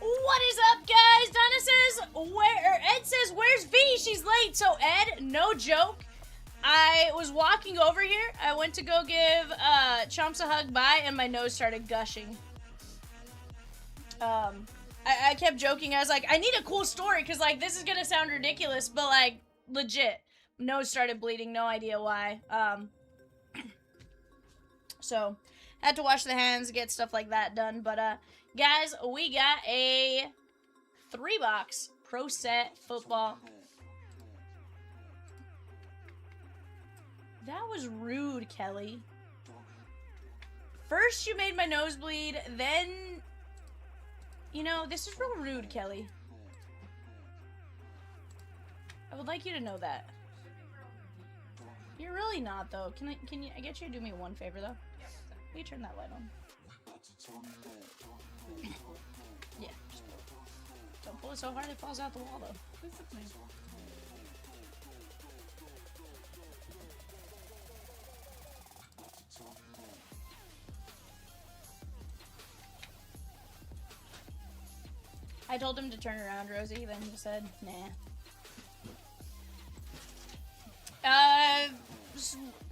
What is up, guys? Donna says, Ed says, where's V? She's late. So, Ed, no joke. I was walking over here. I went to go give Chomps a hug bye, and my nose started gushing. I kept joking. I was like, I need a cool story, because, like, this is going to sound ridiculous, but, like, legit. Nose started bleeding. No idea why. So, had to wash the hands, get stuff like that done. But, guys, we got a 3-box Pro Set football. That was rude, Kelly. First you made my nose bleed, then... You know, this is real rude, Kelly. I would like you to know that. You're really not, though. Can you, I get you to do me one favor, though? Will you turn that light on? Yeah. Don't pull it so hard it falls out the wall, though. I told him to turn around, Rosie, then he said, nah.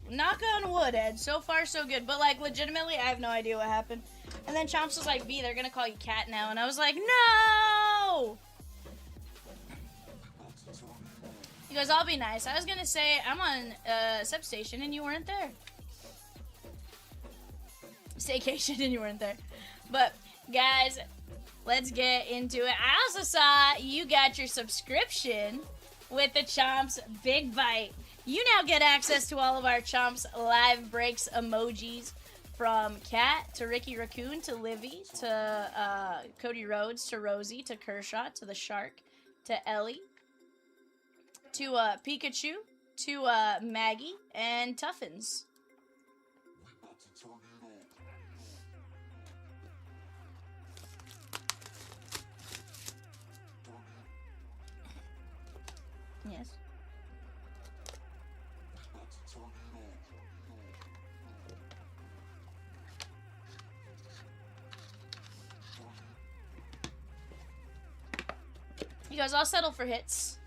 Knock on wood, Ed. So far, so good. But, like, legitimately, I have no idea what happened. And then Chomps was like, V, they're gonna call you Cat now. And I was like, no! He goes, I'll be nice. I was gonna say, I'm on Substation and you weren't there. Staycation and you weren't there. But, guys, let's get into it. I also saw you got your subscription with the Chomps Big Bite. You now get access to all of our Chomps live breaks emojis, from Cat to Ricky Raccoon to Livy to Cody Rhodes to Rosie to Kershaw to the Shark to Ellie to Pikachu to Maggie and Tuffins. Yes. You guys all settle for hits.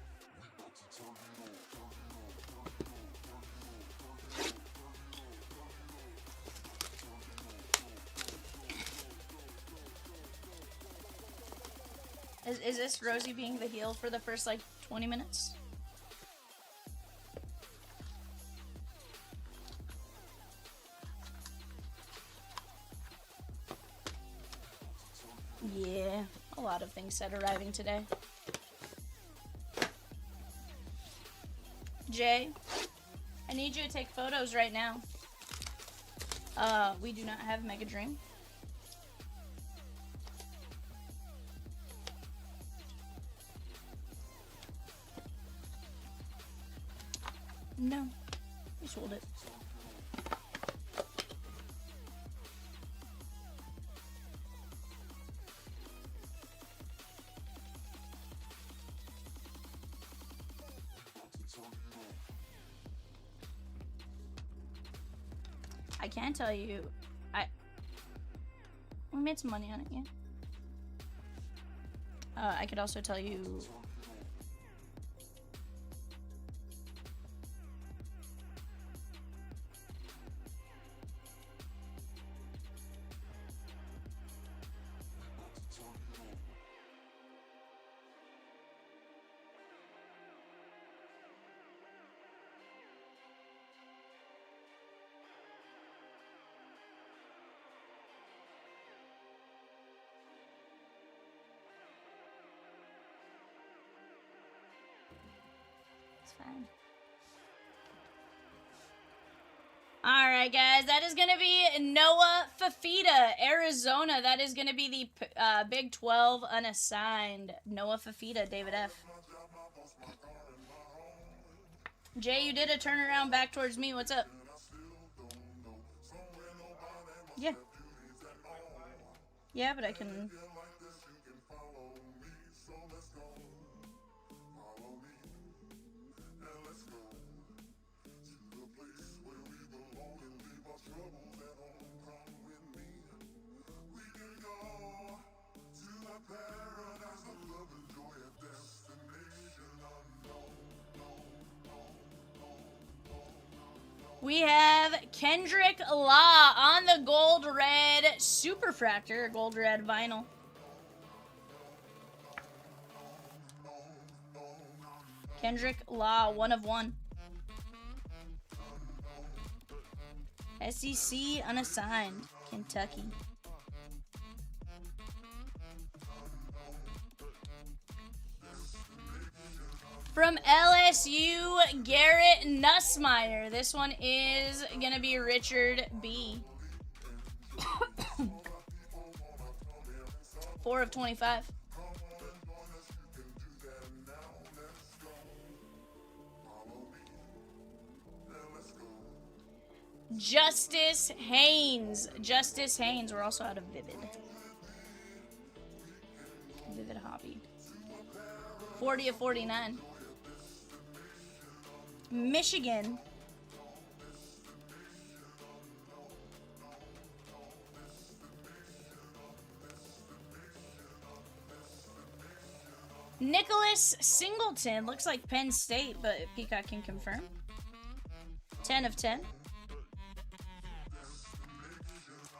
Is this Rosie being the heel for the first, like, 20 minutes? Yeah, a lot of things said arriving today. Jay, I need you to take photos right now. We do not have Mega Dream. No, we sold it. I can tell you, we made some money on it, yeah. I could also tell you. Fine. Alright, guys, that is going to be Noah Fafita, Arizona. That is going to be the Big 12 unassigned. Noah Fafita, David F. Jay, you did a turnaround back towards me. What's up? Yeah. Yeah, but I can... We have Kendrick Law on the gold red Superfractor, gold red vinyl. Kendrick Law, 1 of 1. SEC unassigned, Kentucky. From LSU, Garrett Nussmeier. This one is going to be Richard B. 4 of 25. Justice Haynes. Justice Haynes. We're also out of Vivid. Vivid Hobby. 40 of 49. Michigan. Nicholas Singleton. Looks like Penn State, but Peacock can confirm. 10 of 10.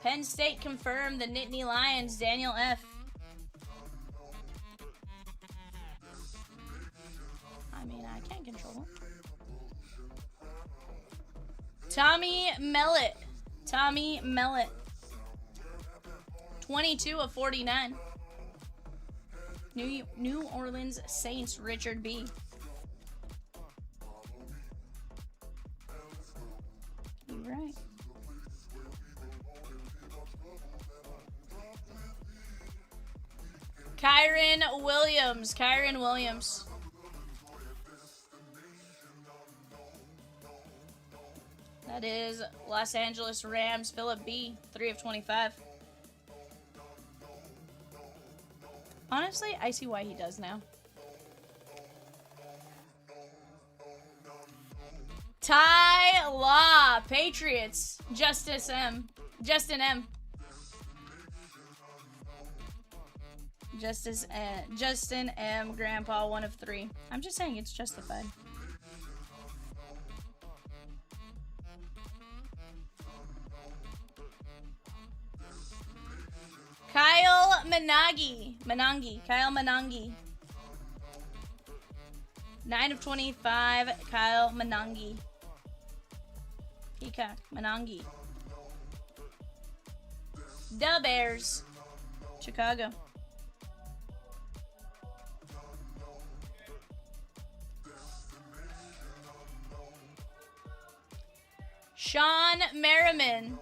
Penn State confirmed. The Nittany Lions. Daniel F. I mean, I can't control him. Tommy Mellett. Tommy Mellett. 22 of 49. New Orleans Saints, Richard B. You're right. Kyron Williams. Kyron Williams. That is Los Angeles Rams, Philip B. 3 of 25. Honestly, I see why he does now. Ty Law, Patriots, Justin M. Justin M, Grandpa, 1 of 3. I'm just saying it's justified. Kyle Manangi. Kyle Manangi. 9 of 25, Kyle Manangi. Peacock, Manangi. The Bears, Chicago. Sean Merriman.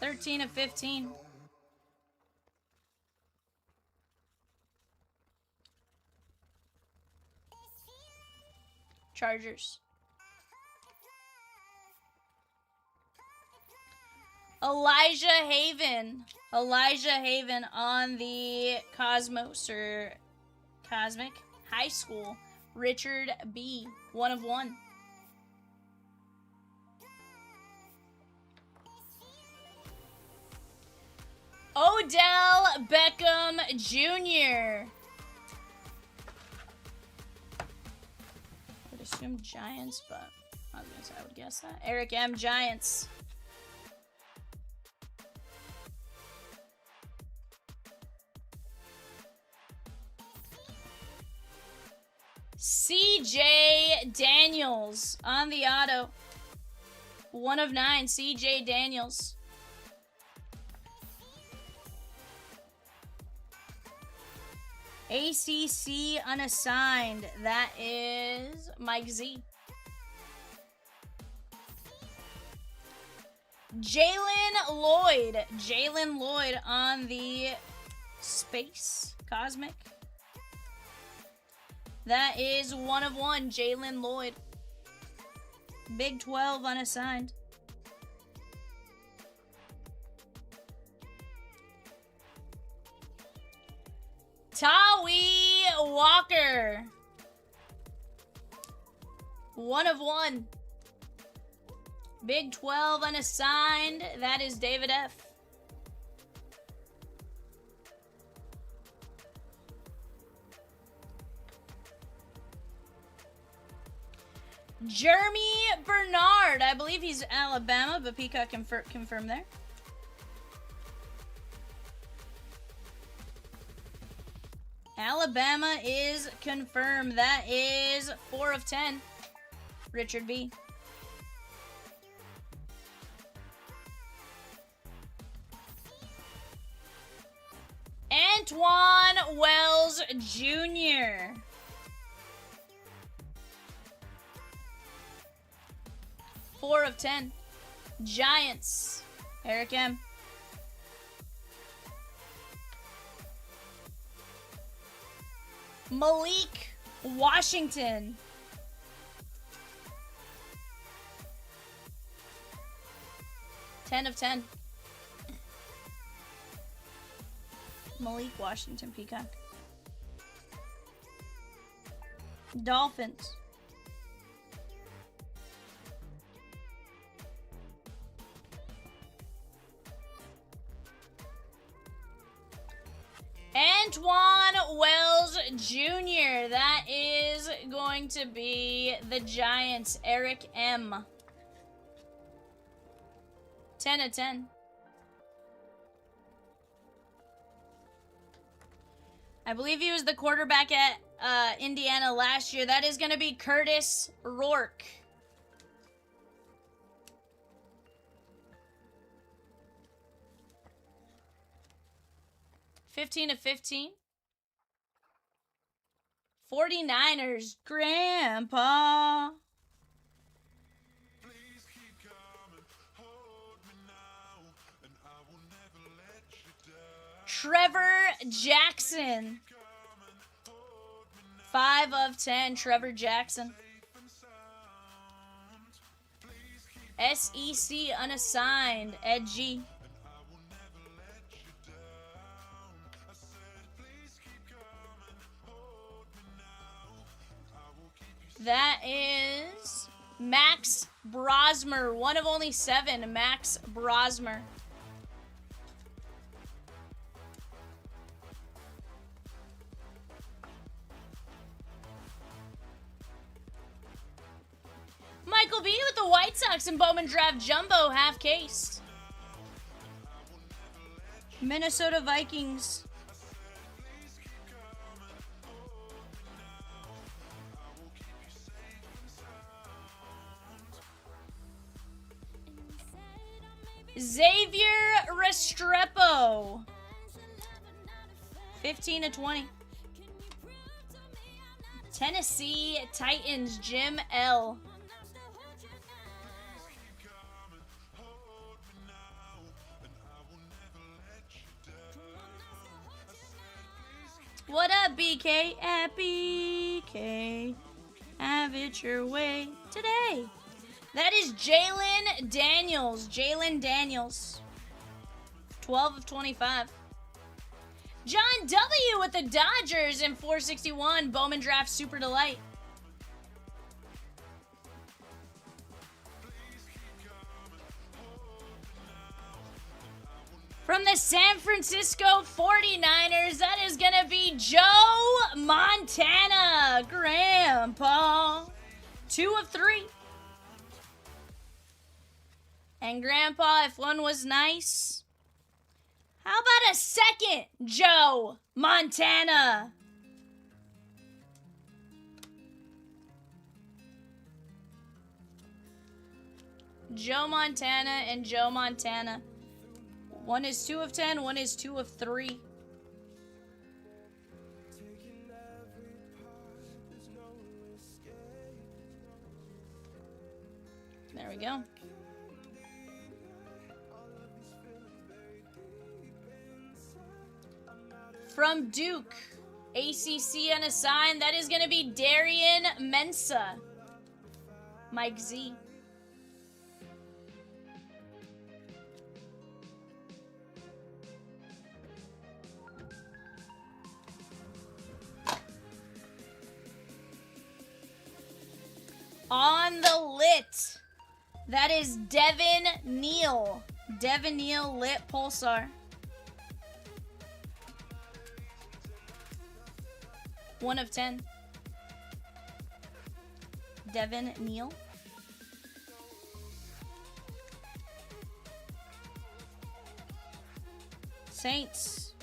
$13 of 15. Chargers. Elijah Haven. Elijah Haven on the Cosmos or Cosmic High School. Richard B. 1 of 1. Odell Beckham Jr. I would assume Giants, but I was gonna say I would guess that. Eric M. Giants. CJ Daniels on the auto. 1 of 9, CJ Daniels. ACC unassigned. That is Mike Z. Jalen Lloyd. Jalen Lloyd on the Space Cosmic. That is 1 of 1, Jalen Lloyd. Big 12 unassigned. Tawi Walker. 1 of 1. Big 12 unassigned. That is David F. Jeremy Bernard. I believe he's Alabama, but Peacock confirmed there. Alabama is confirmed. That is 4 of 10. Richard B. Antoine Wells Jr. 4 of 10. Giants. Eric M. Malik Washington. 10 of 10. Malik Washington, Peacock. Dolphins. Antoine Wells Jr. That is going to be the Giants. Eric M. 10 of 10. I believe he was the quarterback at Indiana last year. That is going to be Curtis Rourke. $15 of 15. 49ers, Grandpa. Trevor Jackson. 5 of 10, Trevor Jackson. SEC unassigned, Ed G. That is Max Brosmer. 1 of only 7, Max Brosmer. Michael B with the White Sox and Bowman Draft Jumbo, half case. Minnesota Vikings. Xavier Restrepo. 15 of 20. Tennessee Titans, Jim L. What up, BK? At BK. Have it your way today. That is Jalen Daniels. Jalen Daniels. 12 of 25. John W. with the Dodgers in 461. Bowman Draft Super Delight. From the San Francisco 49ers, that is going to be Joe Montana. Grandpa. 2 of 3. And Grandpa, if one was nice, how about a second Joe Montana? Joe Montana and Joe Montana. One is 2 of 10, one is 2 of 3. There we go. From Duke, ACC unassigned, that is going to be Darian Mensa. Mike Z. On the lit, that is Devin Neal. Devin Neal, lit Pulsar. 1 of 10. Devin Neal. Saints.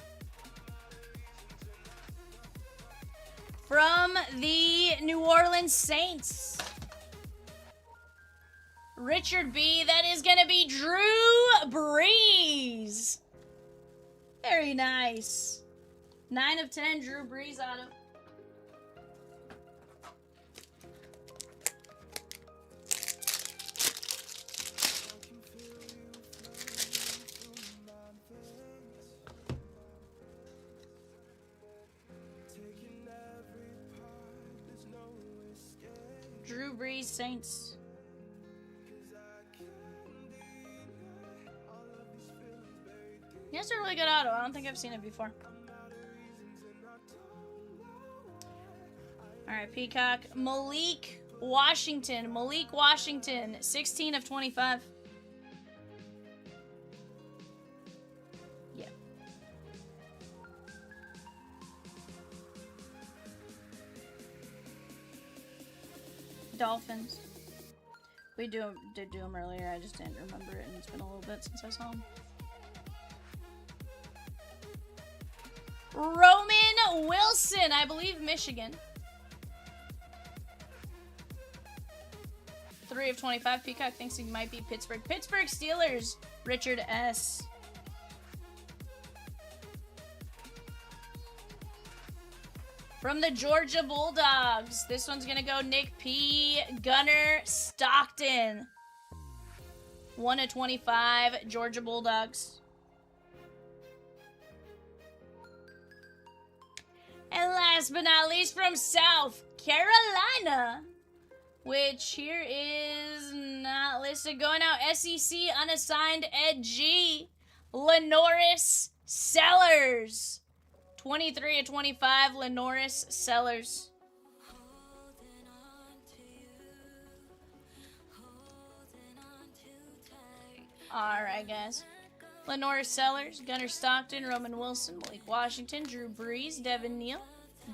From the New Orleans Saints, Richard B. That is going to be Drew Brees. Very nice. 9 of 10, Drew Brees auto. Drew Brees, Saints. Yeah, it's a really good auto. I don't think I've seen it before. Alright, Peacock. Malik Washington. 16 of 25. Yeah. Dolphins. We did do them earlier. I just didn't remember it, and it's been a little bit since I saw them. Roman Wilson, I believe Michigan. 3 of 25. Peacock thinks he might be Pittsburgh. Pittsburgh Steelers, Richard S. From the Georgia Bulldogs, this one's going to go Nick P. Gunnar Stockton. 1 of 25, Georgia Bulldogs. And last but not least, from South Carolina, which here is not listed, going out SEC unassigned Ed G. Lenoris Sellers. 23 of 25, Lenoris Sellers. Alright, guys. Lenoris Sellers, Gunnar Stockton, Roman Wilson, Malik Washington, Drew Brees, Devin Neal,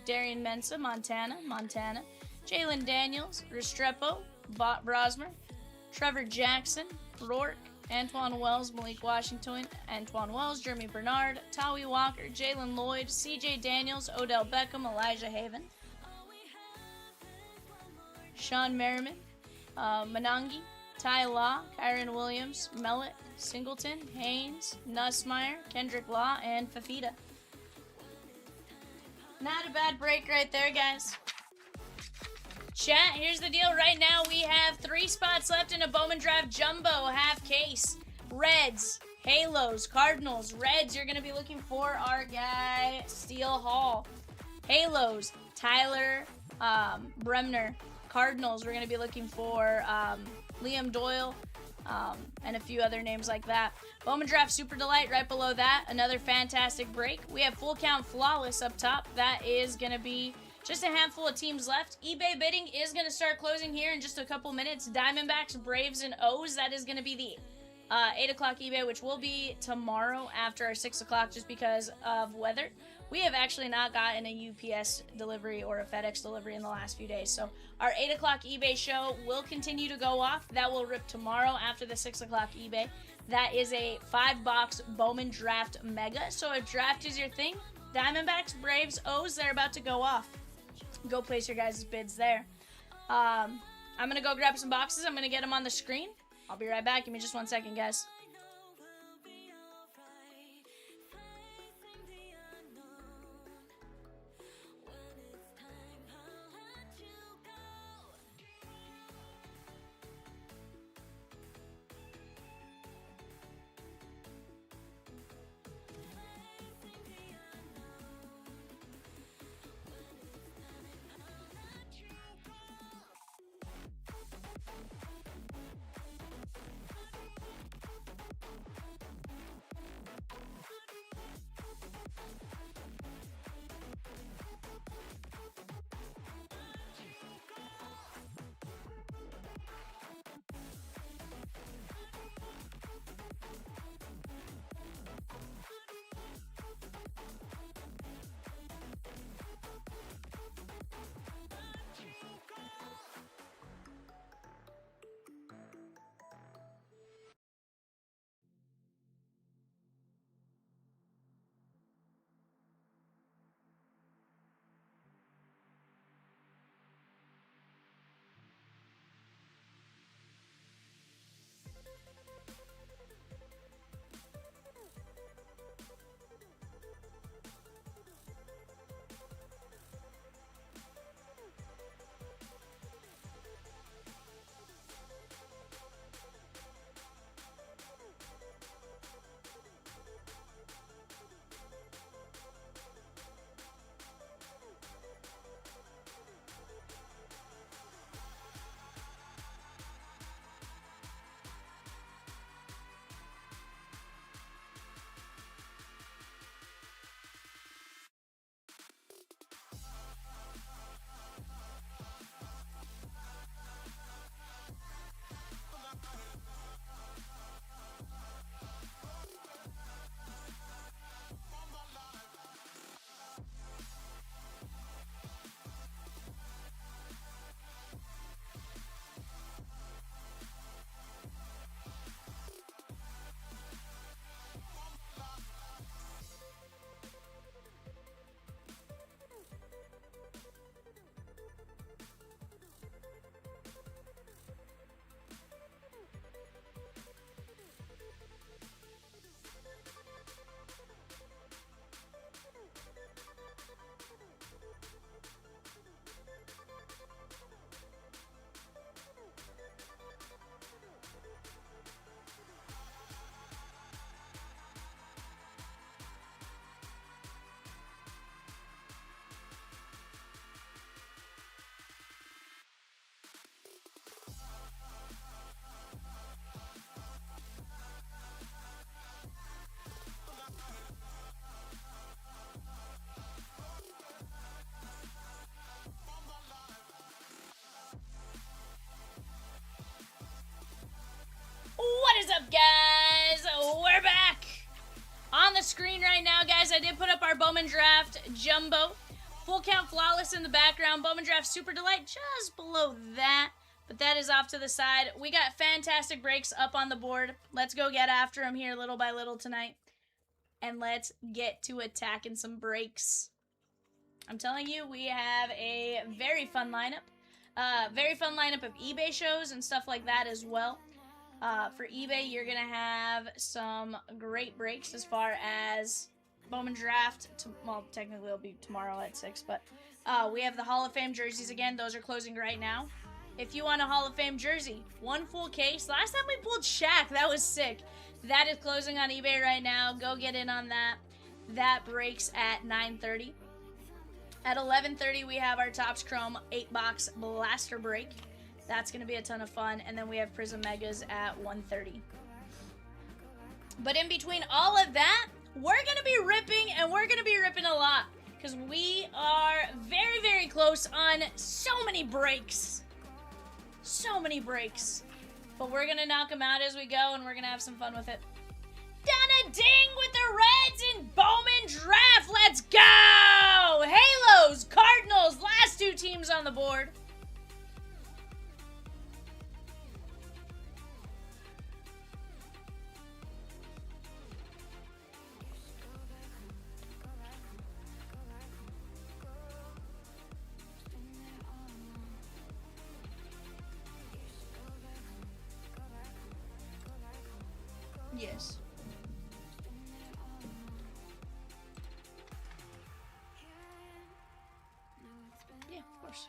Darian Mensah, Montana, Jalen Daniels, Restrepo, Brosmer, Trevor Jackson, Rourke, Antoine Wells, Malik Washington, Antoine Wells, Jeremy Bernard, Tawi Walker, Jalen Lloyd, CJ Daniels, Odell Beckham, Elijah Haven, Sean Merriman, Manangi, Ty Law, Kyron Williams, Mellett, Singleton, Haynes, Nussmeyer, Kendrick Law, and Fafita. Not a bad break right there, guys. Chat, here's the deal. Right now, we have 3 spots left in a Bowman Drive Jumbo half case. Reds, Halos, Cardinals. Reds, you're going to be looking for our guy, Steele Hall. Halos, Tyler Bremner. Cardinals, we're going to be looking for Liam Doyle and a few other names like that. Bowman Draft Super Delight right below that. Another fantastic break. We have Full Count Flawless up top. That is going to be just a handful of teams left. eBay bidding is going to start closing here in just a couple minutes. Diamondbacks, Braves, and O's. That is going to be the 8 o'clock eBay, which will be tomorrow after our 6 o'clock just because of weather. We have actually not gotten a UPS delivery or a FedEx delivery in the last few days. So our 8 o'clock eBay show will continue to go off. That will rip tomorrow after the 6 o'clock eBay. That is a 5-box Bowman Draft Mega. So if draft is your thing, Diamondbacks, Braves, O's, they're about to go off. Go place your guys' bids there. I'm going to go grab some boxes. I'm going to get them on the screen. I'll be right back. Give me just 1 second, guys. did put up our Bowman Draft Jumbo. Full count flawless in the background. Bowman Draft Super Delight just below that. But that is off to the side. We got fantastic breaks up on the board. Let's go get after them here little by little tonight. And let's get to attacking some breaks. I'm telling you, we have a very fun lineup. Very fun lineup of eBay shows and stuff like that as well. For eBay, you're going to have some great breaks as far as Bowman Draft. Well, technically it'll be tomorrow at 6, but we have the Hall of Fame jerseys again. Those are closing right now. If you want a Hall of Fame jersey, one full case. Last time we pulled Shaq. That was sick. That is closing on eBay right now. Go get in on that. That breaks at 9:30. At 11:30, we have our Topps Chrome 8-box blaster break. That's going to be a ton of fun. And then we have Prizm Megas at 1:30. But in between all of that, we're going to be ripping, and we're going to be ripping a lot. Because we are very, very close on so many breaks. So many breaks. But we're going to knock them out as we go, and we're going to have some fun with it. Donna Ding with the Reds and Bowman Draft. Let's go! Halos, Cardinals, last two teams on the board. Yes. Yeah, of course.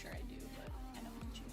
Sure I do, but I don't want you.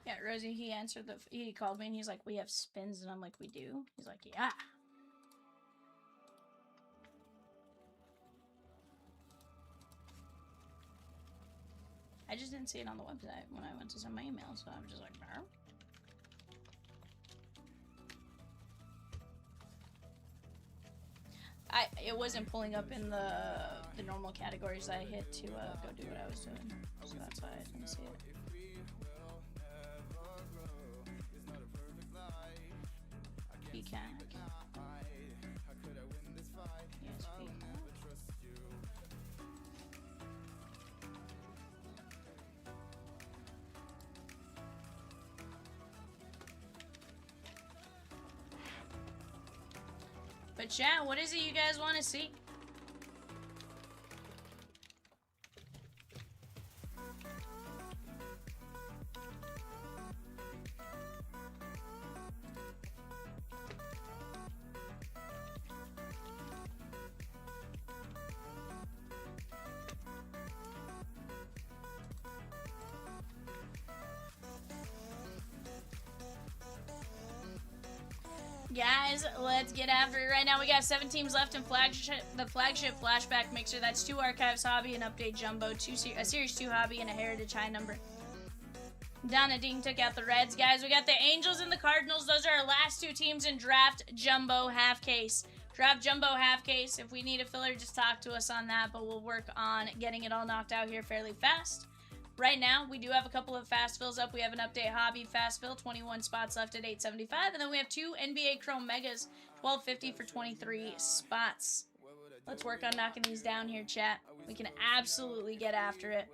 Yeah, Rosie, he called me and he's like, we have spins, and I'm like, we do? He's like, yeah. I just didn't see it on the website when I went to send my email, so I was just like, no. It wasn't pulling up in the normal categories that I hit to go do what I was doing, so that's why I didn't see it. Peacock. Yes, Peacock. But chat, what is it you guys want to see? Guys, let's get after it right now. We got 7 teams left in the flagship flashback mixer. That's 2 archives hobby, an update jumbo, a series 2 hobby, and a heritage high number. Donna Ding took out the Reds, guys. We got the Angels and the Cardinals. Those are our last 2 teams in draft jumbo half case. Draft jumbo half case. If we need a filler, just talk to us on that, but we'll work on getting it all knocked out here fairly fast. Right now, we do have a couple of fast fills up. We have an update hobby fast fill, 21 spots left at 875. And then we have 2 NBA Chrome Megas, 1250 for 23 spots. Let's work on knocking these down here, chat. We can absolutely get after it.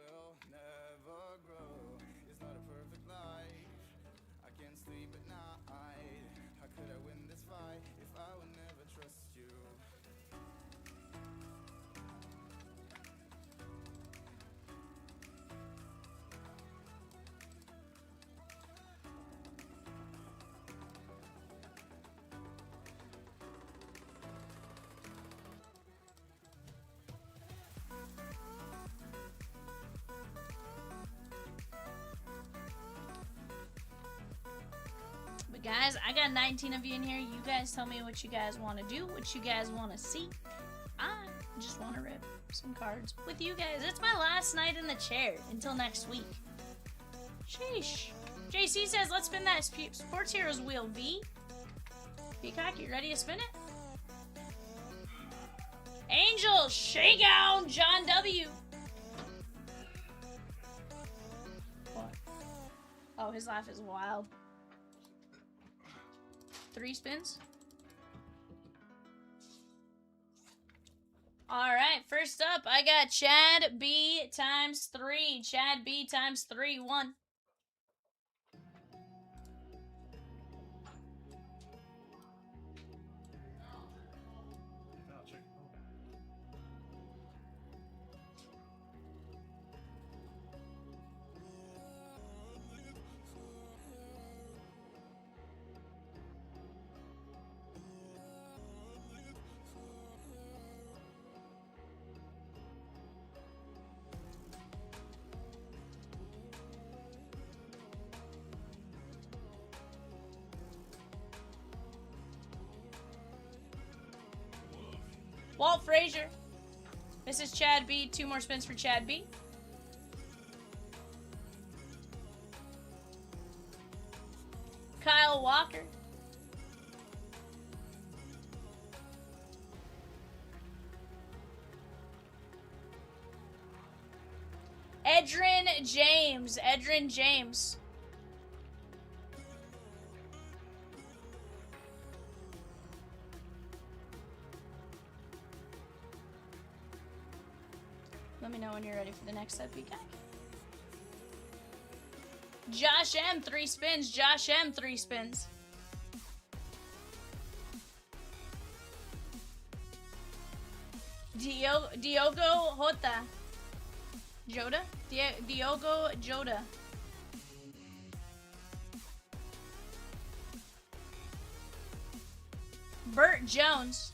But guys, I got 19 of you in here. You guys tell me what you guys want to do, what you guys want to see. I just want to rip some cards with you guys. It's my last night in the chair until next week. Sheesh. JC says, let's spin that Sports Heroes wheel, V. Peacock, you ready to spin it? Angel, Shakedown, John W. What? Oh, his laugh is wild. 3 spins. Alright, first up, I got Chad B times 3. Chad B times 3, 1. Walt Frazier. This is Chad B. 2 more spins for Chad B. Kyle Walker. Edrin James. Edrin James. Let me know when you're ready for the next set, BK. Josh M, 3 spins. Josh M, 3 spins. Diogo Jota. Jota? Diogo Jota. Burt Jones.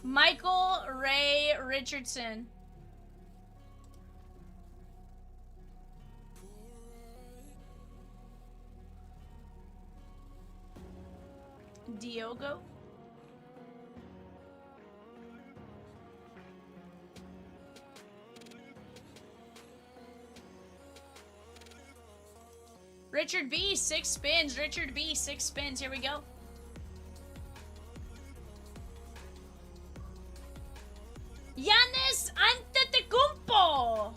Michael Ray Richardson. Diogo. Richard B, 6 spins. Richard B, 6 spins. Here we go. Giannis Antetokounmpo.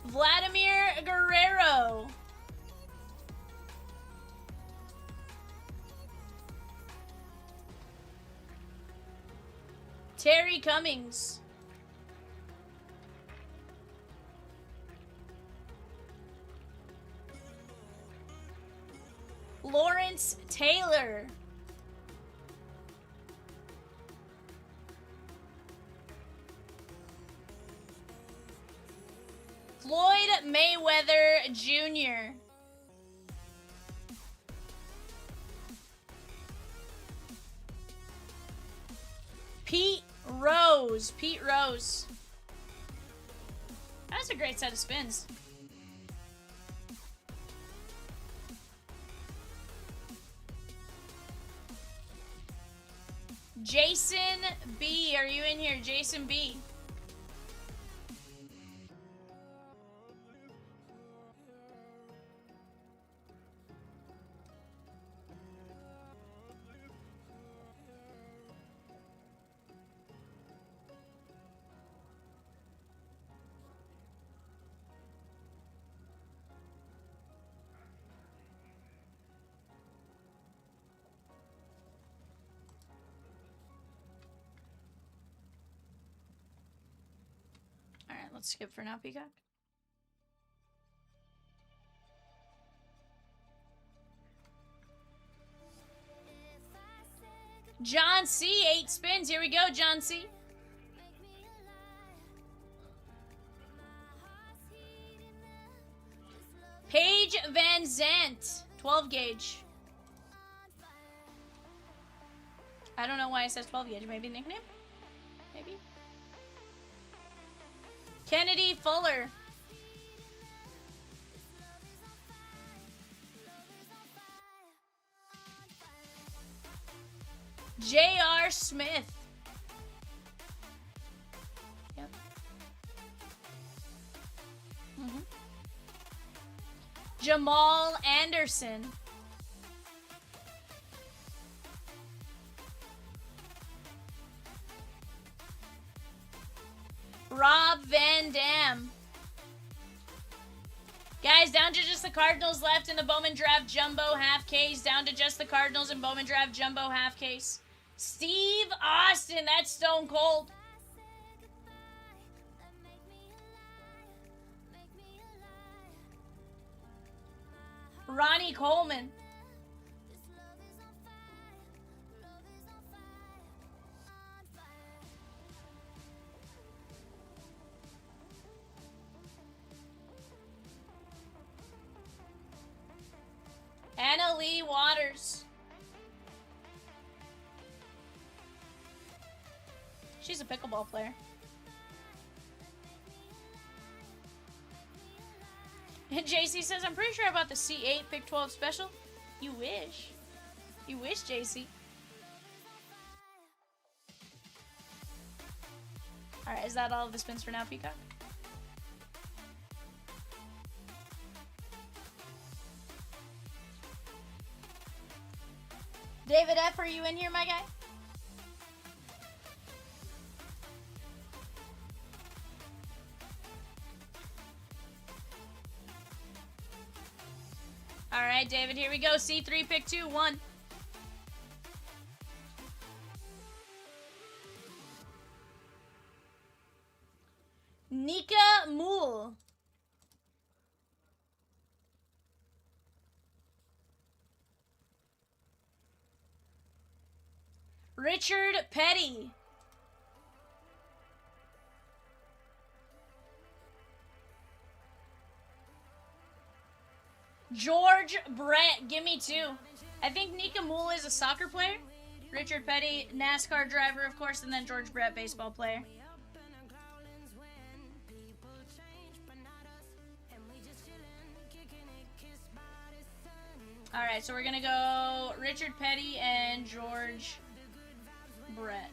Vladimir Guerrero. Terry Cummings. Lawrence Taylor. Floyd Mayweather Jr. Pete Rose. Pete Rose. That's a great set of spins. Jason B. Are you in here? Jason B. Alright, let's skip for now, Peacock. John C. 8 spins. Here we go, John C. Paige Van Zandt. 12 gauge. I don't know why it says 12 gauge. Maybe nickname? Maybe? Kennedy Fuller. J.R. Smith. Yep. Jamal Anderson. Rob Van Dam. Guys, down to just the Cardinals left in the Bowman Draft Jumbo half case. Down to just the Cardinals and Bowman Draft Jumbo half case. Steve Austin, that's stone cold. Ronnie Coleman. Anna Lee Waters. She's a pickleball player. And JC says, I'm pretty sure about the C8 Pick 12 special. You wish. You wish, JC. Alright, is that all of the spins for now, Peacock? David F., are you in here, my guy? Alright, David, here we go. C3, pick 2, 1. Nika Mool. Richard Petty. George Brett, give me 2. I think Nika Mool is a soccer player. Richard Petty, NASCAR driver, of course, and then George Brett, baseball player. Alright, so we're gonna go Richard Petty and George Brett.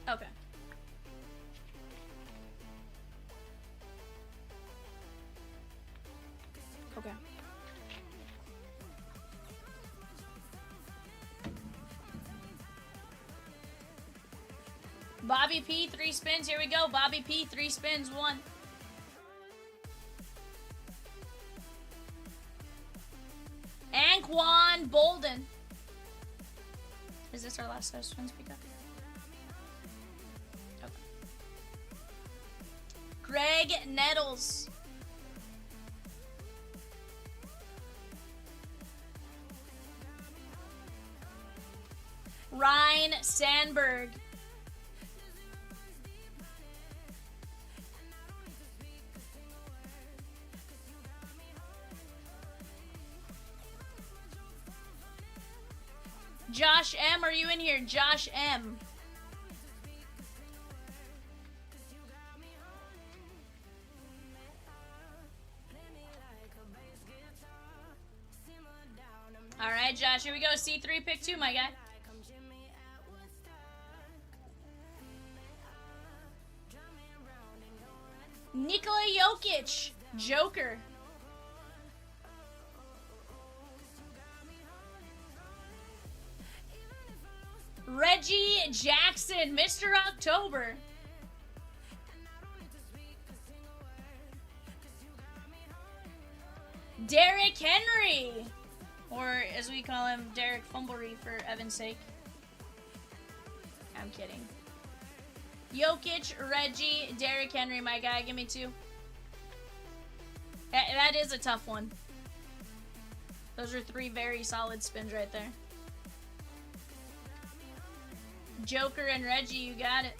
Okay. Okay. Bobby P, 3 spins. Here we go. Bobby P, 3 spins, 1. Anquan Bolden. Is this our last set of spins, Pika? Okay. Craig Nettles. Ryan Sandberg. Josh M, are you in here? Josh M. All right, Josh, here we go. C3, pick 2, my guy. Nikola Jokic, Joker. Reggie Jackson, Mr. October. Derrick Henry, or as we call him, Derek Fumblery for Evan's sake. I'm kidding. Jokic, Reggie, Derrick Henry, my guy. Give me 2. That is a tough one. Those are 3 very solid spins right there. Joker and Reggie, you got it.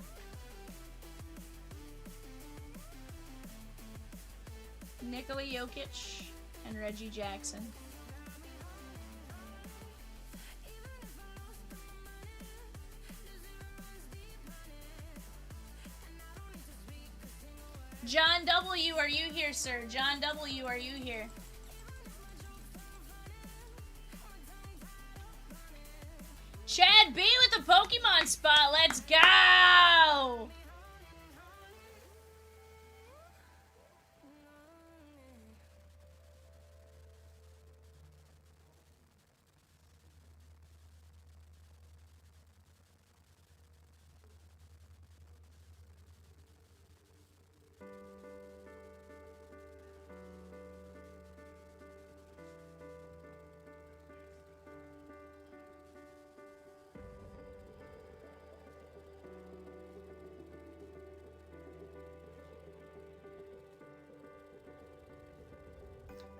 Nikola Jokic and Reggie Jackson. John W., are you here, sir? John W., are you here? Chad B with the Pokemon spot. Let's go!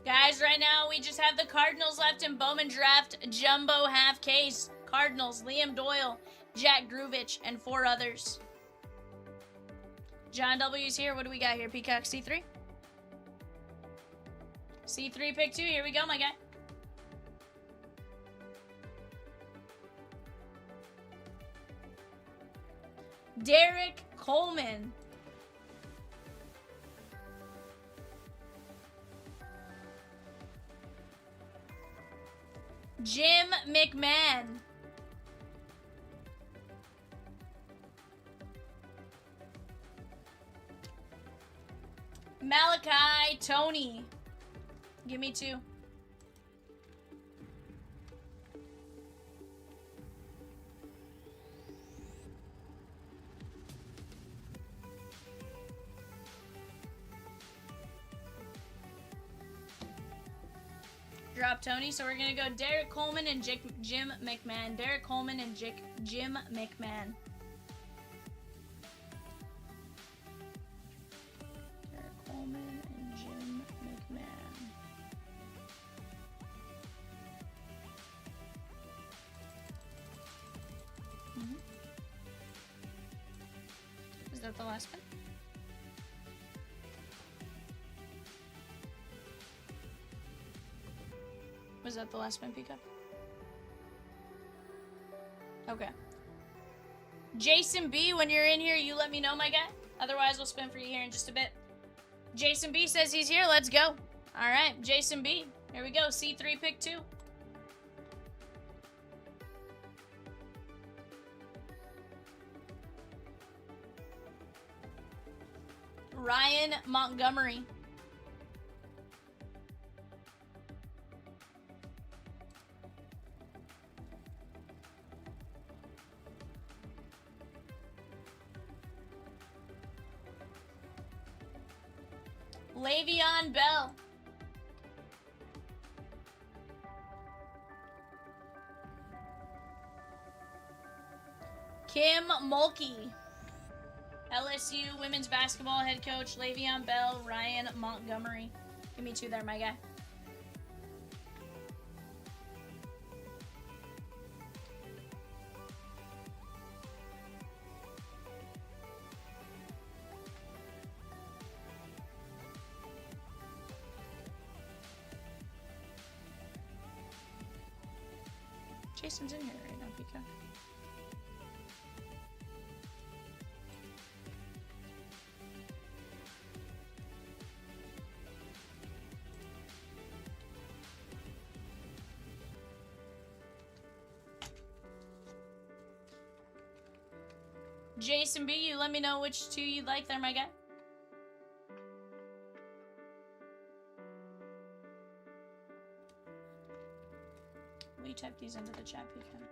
Guys, right now we just have the Cardinals left in Bowman Draft Jumbo half case. Cardinals, Liam Doyle, Jack Gruvich, and 4 others. John W's here. What do we got here? Peacock C3? C3 pick 2. Here we go, my guy. Derek Coleman. Jim McMahon. Malachi Tony. Give me 2. Drop Tony, so we're gonna go Derek Coleman and Jim McMahon. Derek Coleman and Jim McMahon. Derek Coleman and Jim McMahon. Is that the last one? Was that the last spin pickup? Okay. Jason B, when you're in here, you let me know, my guy. Otherwise, we'll spin for you here in just a bit. Jason B says he's here. Let's go. All right, Jason B. Here we go. C3 pick 2. Ryan Montgomery. Le'Veon Bell. Kim Mulkey. LSU women's basketball head coach Le'Veon Bell, Ryan Montgomery. Give me 2 there, my guy. Jason's in here right now, Pika. Jason B, you let me know which 2 you'd like there, my guy. Will you type these into the chat, Pecan?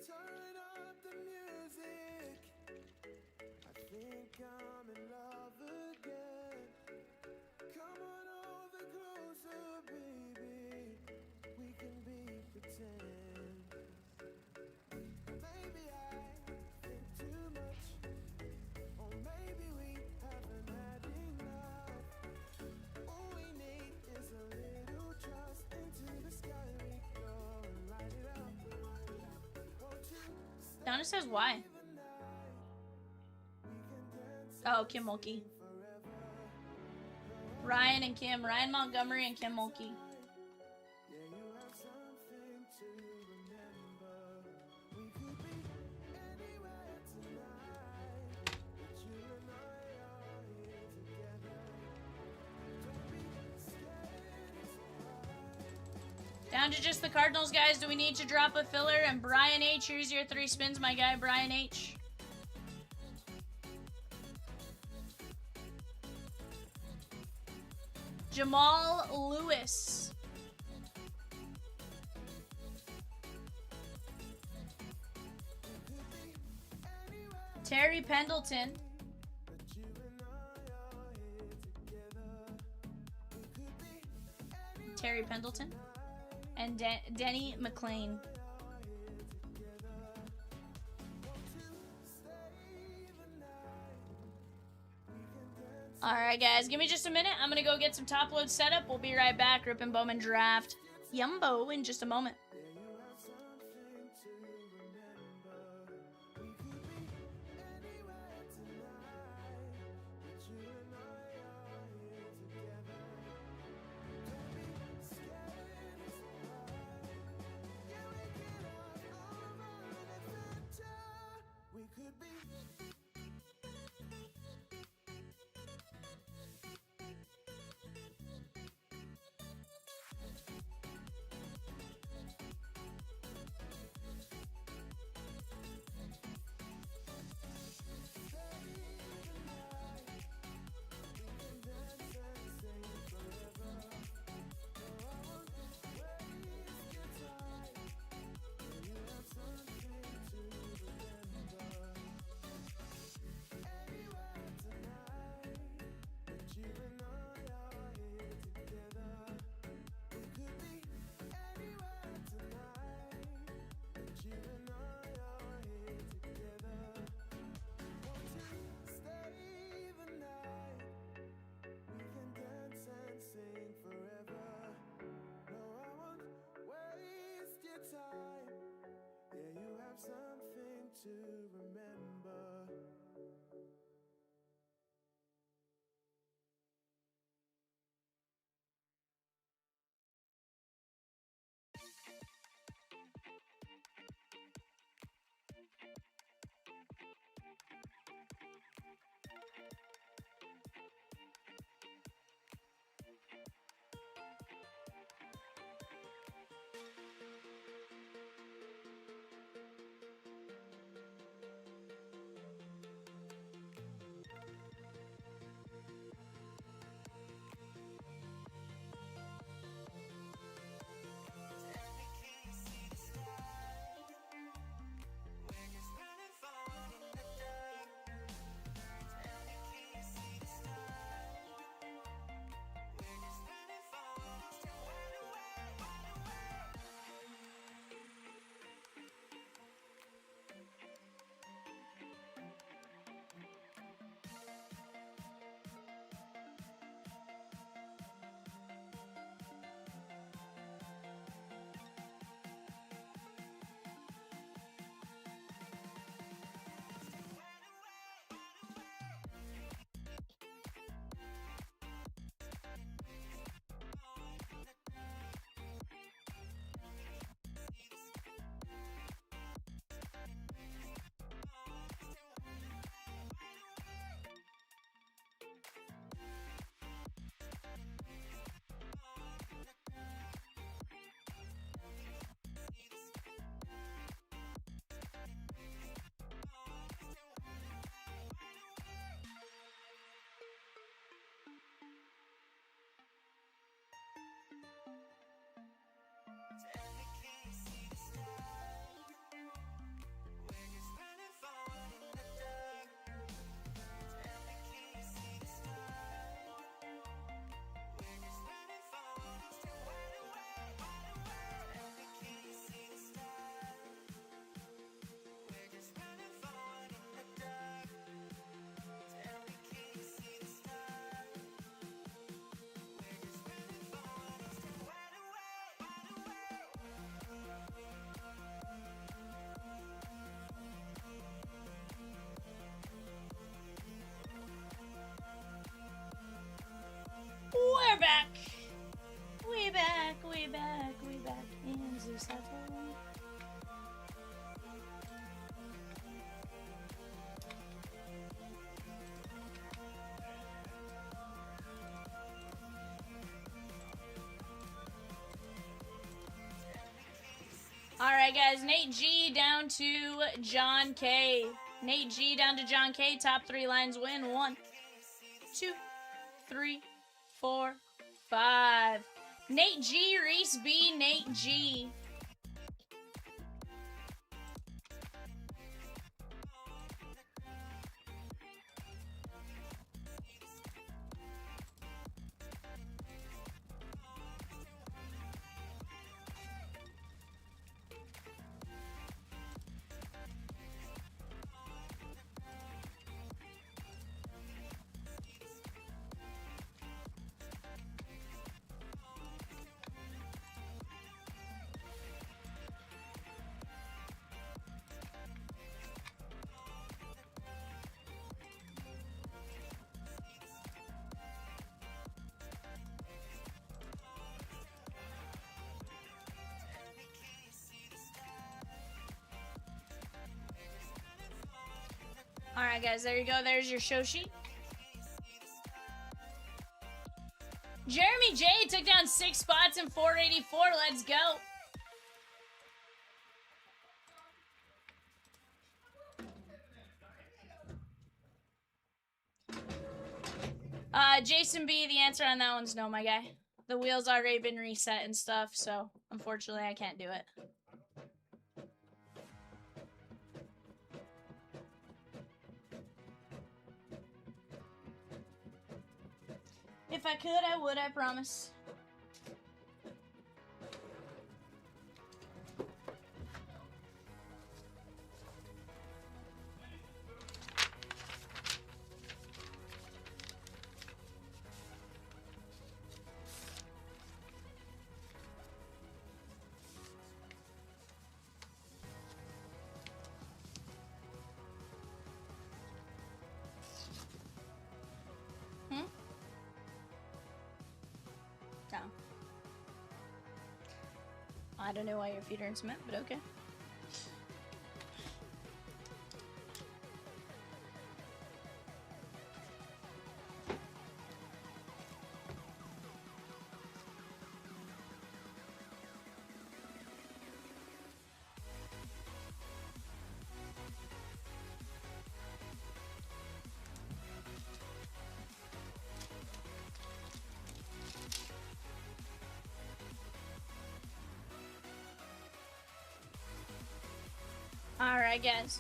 Turn up the music. I think I'm in love again. Come on over closer, baby. We can be pretend. Maybe I think too much, or maybe we haven't had enough. All we need is a little trust. Into the sky we go and light it up. Donna says why? Oh, Kim Mulkey. Ryan and Kim. Ryan Montgomery and Kim Mulkey. Down to just the Cardinals, guys. Do we need to drop a filler? And Brian H, here's your 3 spins, my guy, Brian H. Jamal Lewis. Terry Pendleton. Terry Pendleton. And Denny McLean. Alright, guys. Give me just a minute. I'm going to go get some top load set up. We'll be right back. Rip and Bowman draft Yumbo in just a moment. Alright, guys. Nate G down to John K. Nate G down to John K. Top 3 lines win. 1, 2, 3, 4, 5. Nate G, Reese B, Nate G. Alright, guys, there you go. There's your show sheet. Jeremy J took down 6 spots in 484. Let's go. Jason B, the answer on that one's no, my guy. The wheel's already been reset and stuff, so unfortunately I can't do it. If I could, I would, I promise. I don't know why your feet aren't cement, but okay. Alright, guys.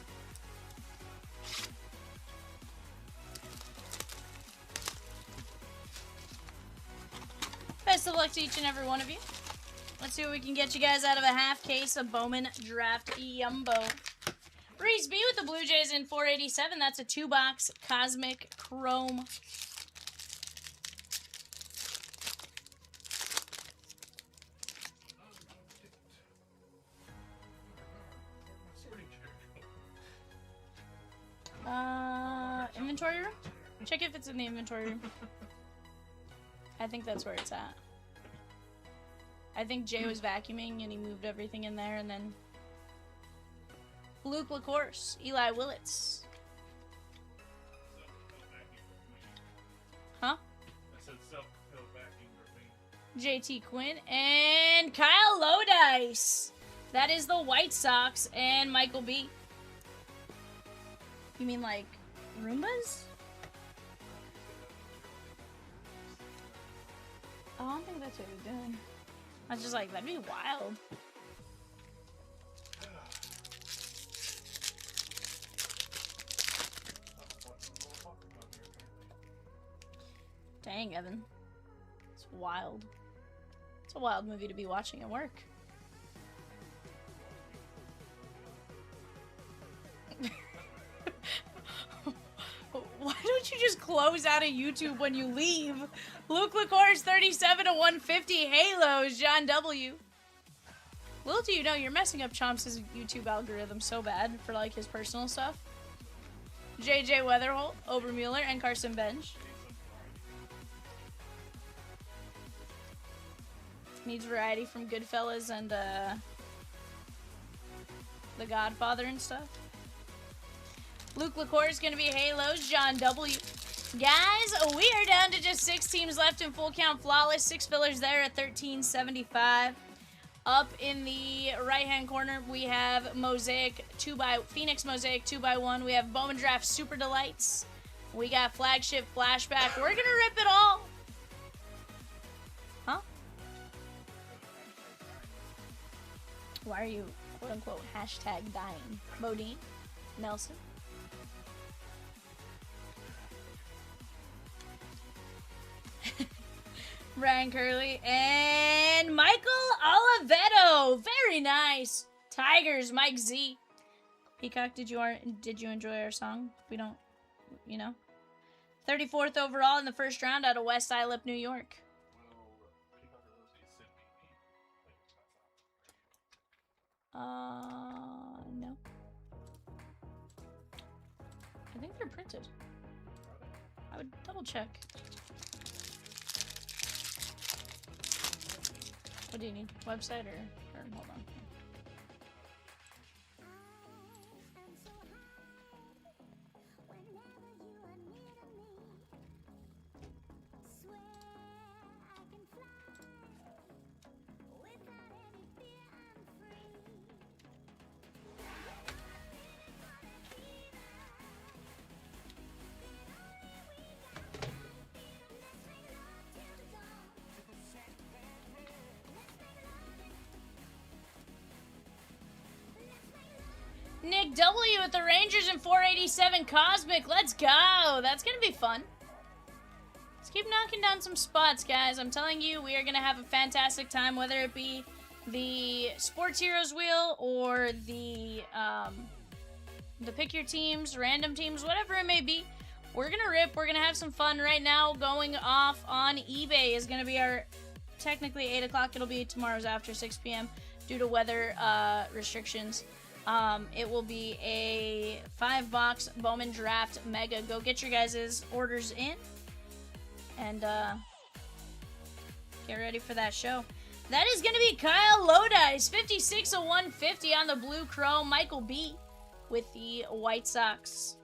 Best of luck to each and every one of you. Let's see what we can get you guys out of a half case of Bowman Draft Yumbo. Reese B with the Blue Jays in 487. That's a 2-box Cosmic Chrome. Inventory room? Check if it's in the inventory room. I think that's where it's at. I think Jay was vacuuming and he moved everything in there, and then Luke LaCourse, Eli Willits. Huh? I said self-fulfilled vacuum for me. JT Quinn and Kyle Lodice. That is the White Sox and Michael B. You mean like Roombas? Oh, I don't think that's what you're doing. I was just like, that'd be wild. Dang, Evan. It's wild. It's a wild movie to be watching at work. Why don't you just close out of YouTube when you leave? Luke LaCourse, 37 to 150. Halos, John W. Little do you know, you're messing up Chomps' YouTube algorithm so bad for like his personal stuff. JJ Weatherholt, Obermueller, and Carson Bench. Needs variety from Goodfellas and The Godfather and stuff. Luke LaCourse is going to be Halos, John W. Guys, we are down to just 6 teams left in full count flawless. 6 fillers there at 1375. Up in the right-hand corner, we have Mosaic Phoenix Mosaic 2x1. We have Bowman Draft Super Delights. We got Flagship Flashback. We're gonna rip it all. Huh? Why are you, quote-unquote, hashtag dying? Modine? Nelson? Brian Curley and Michael Oliveto. Very nice. Tigers, Mike Z. Peacock, did you enjoy our song? We don't, you know. 34th overall in the first round out of West Islip, New York. No. I think they're printed. I would double check. What do you need? Website or hold on. Nick W with the Rangers and 487 Cosmic. Let's go. That's going to be fun. Let's keep knocking down some spots, guys. I'm telling you, we are going to have a fantastic time, whether it be the Sports Heroes wheel or the pick your teams, random teams, whatever it may be. We're going to rip. We're going to have some fun right now. Going off on eBay is going to be our, technically 8 o'clock. It'll be tomorrow's after 6 p.m. due to weather restrictions. It will be a 5-box Bowman Draft Mega. Go get your guys' orders in. And, get ready for that show. That is going to be Kyle Lodice, 56 of 150 on the Blue Crow. Michael B with the White Sox.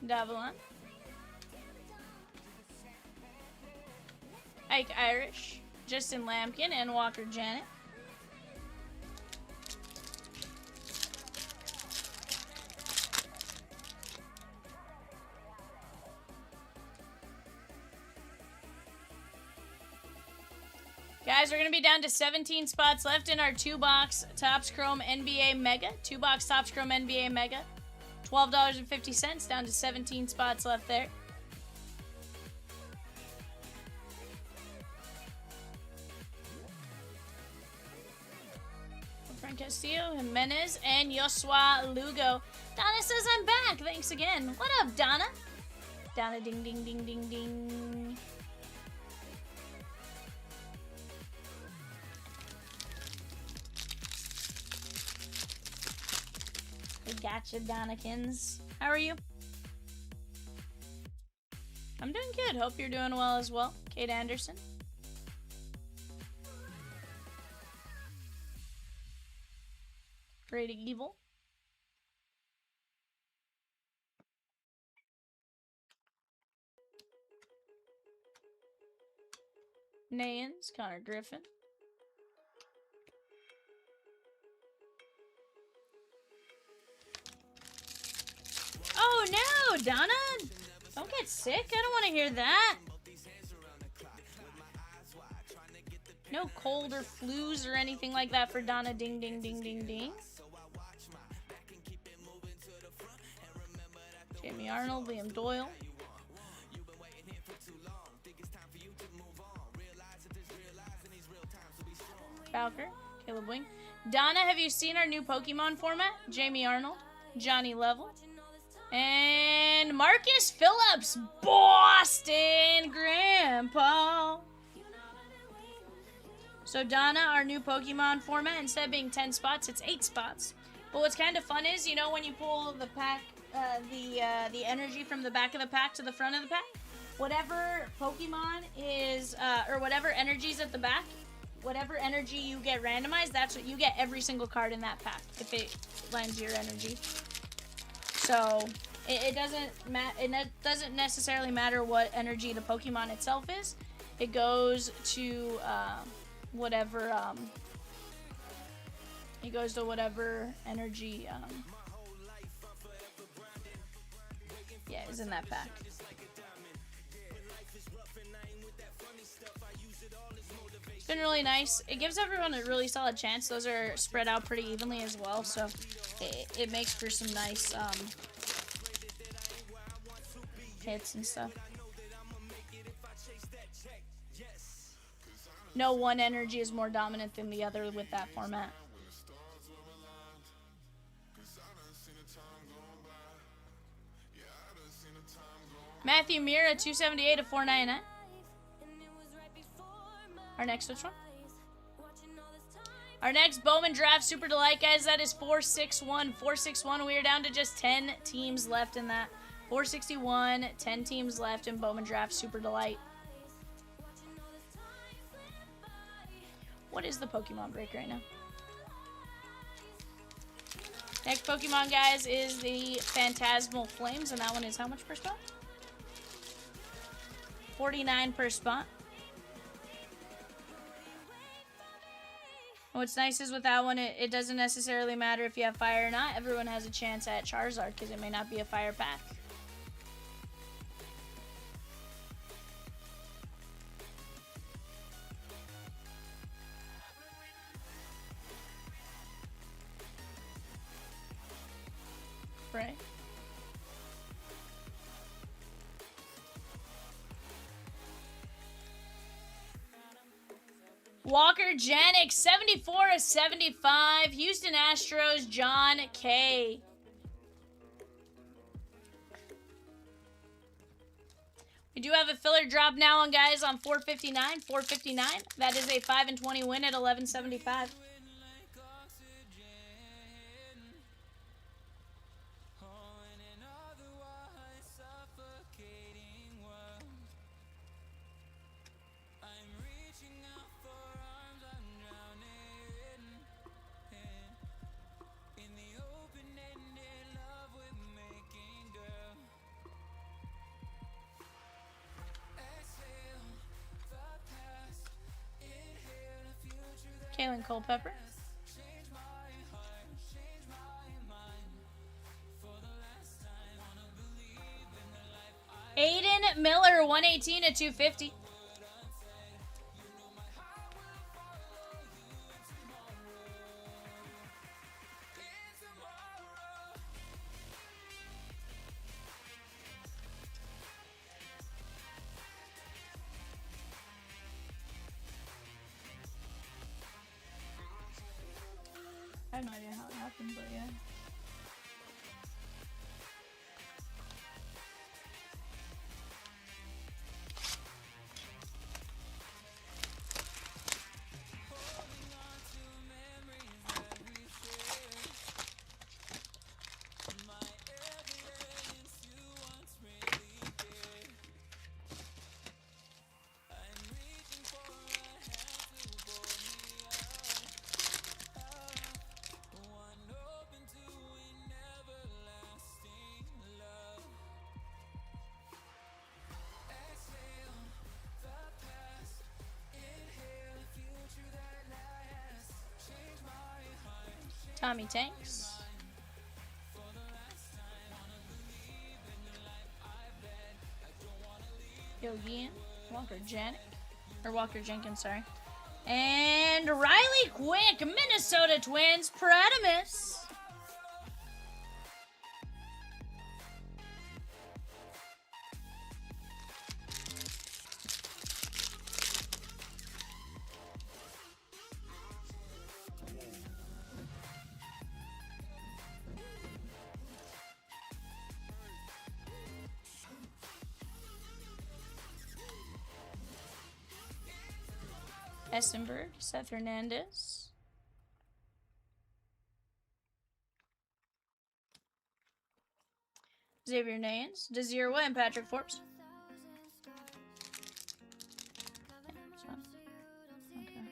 Davalon. Ike Irish, Justin Lampkin, and Walker Janet. Guys, we're going to be down to 17 spots left in our 2-box Topps Chrome NBA Mega. 2-box Topps Chrome NBA Mega. $12.50, down to 17 spots left there. Frank Castillo, Jimenez, and Yosua Lugo. Donna says I'm back. Thanks again. What up, Donna? Donna, ding, ding, ding, ding, ding. We gotcha, Donnakins. How are you? I'm doing good. Hope you're doing well as well. Kate Anderson. Grady Evil. Nayans, Connor Griffin. Oh no, Donna! Don't get sick. I don't want to hear that. No cold or flus or anything like that for Donna. Ding, ding, ding, ding, ding. Jamie Arnold, Liam Doyle. Falker, Caleb Wing. Donna, have you seen our new Pokemon format? Jamie Arnold, Johnny Level, and Marcus Phillips, Boston Grandpa. So Donna, our new Pokemon format, instead of being 10 spots, it's 8 spots. But what's kind of fun is, you know, when you pull the pack, the energy from the back of the pack to the front of the pack, whatever Pokemon is, or whatever energy's at the back, whatever energy you get randomized, that's what you get every single card in that pack if it lands your energy. So it doesn't necessarily matter what energy the Pokemon itself is. It goes to whatever energy is in that pack. It's been really nice. It gives everyone a really solid chance. Those are spread out pretty evenly as well, so it makes for some nice hits and stuff. No one energy is more dominant than the other with that format. Matthew Mira, 278 of 499. Our next which one? Our next Bowman Draft Super Delight, guys, that is 461. 461. We are down to just 10 teams left in that. 461, 10 teams left in Bowman Draft Super Delight. What is the Pokemon break right now? Next Pokemon, guys, is the Phantasmal Flames, and that one is how much per spot? 49 per spot. What's nice is with that one, it doesn't necessarily matter if you have fire or not. Everyone has a chance at Charizard because it may not be a fire pack. Right. Walker Janik, 74 of 75. Houston Astros, John K. We do have a filler drop now on guys on 459. 459. That is a 5 and 20 win at 1175. Kalen Culpepper. Aiden Miller, 118 at 250. I have no idea how it happened, but yeah. Tommy Tanks. Yogian. Walker Janik. Or Walker Jenkins, sorry. And Riley Quick, Minnesota Twins, Paradimus. Essenberg, Seth Hernandez. Xavier Nayens, Desirwa, and Patrick Forbes. Okay.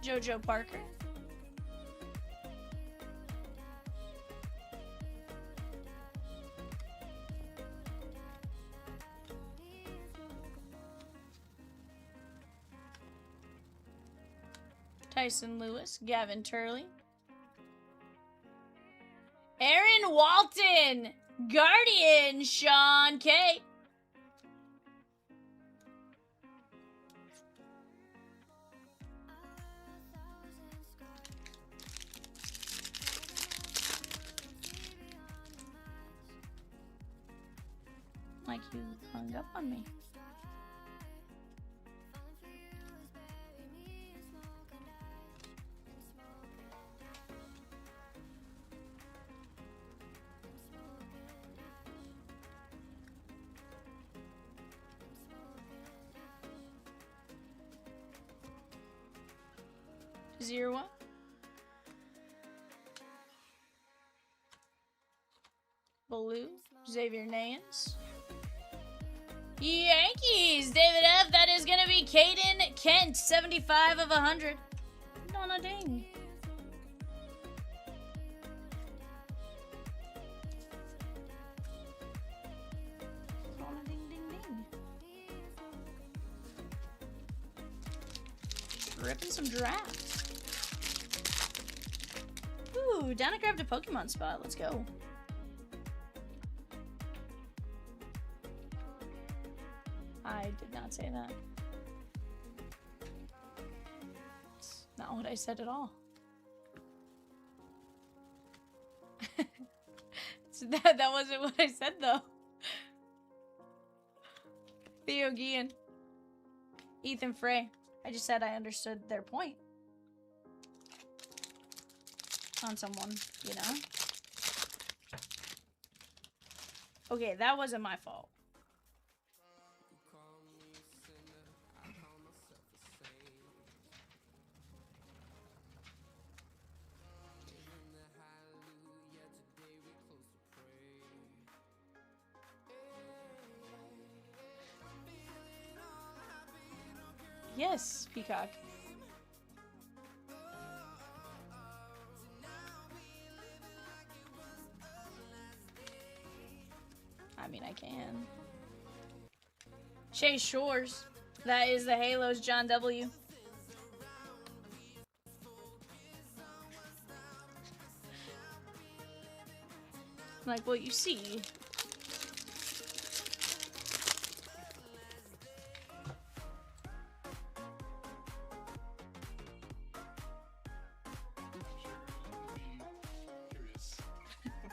JoJo Parker. Tyson Lewis, Gavin Turley. Aaron Walton, Guardian, Sean K. Like you hung up on me. Zero one. Blue, Xavier Nayens. Yankees, David F. That is going to be Caden Kent, 75 of 100. Donna Ding. Donna Ding Ding Ding. Ripping some drafts. Ooh, Donna grabbed a Pokemon spot. Let's go. I did not say that. It's not what I said at all. that wasn't what I said though. Theo Guillen. Ethan Frey. I just said I understood their point. On someone, you know? Okay, that wasn't my fault. Yes, Peacock. I mean, I can. Chase Shores. That is the Halos, John W. Like what you see.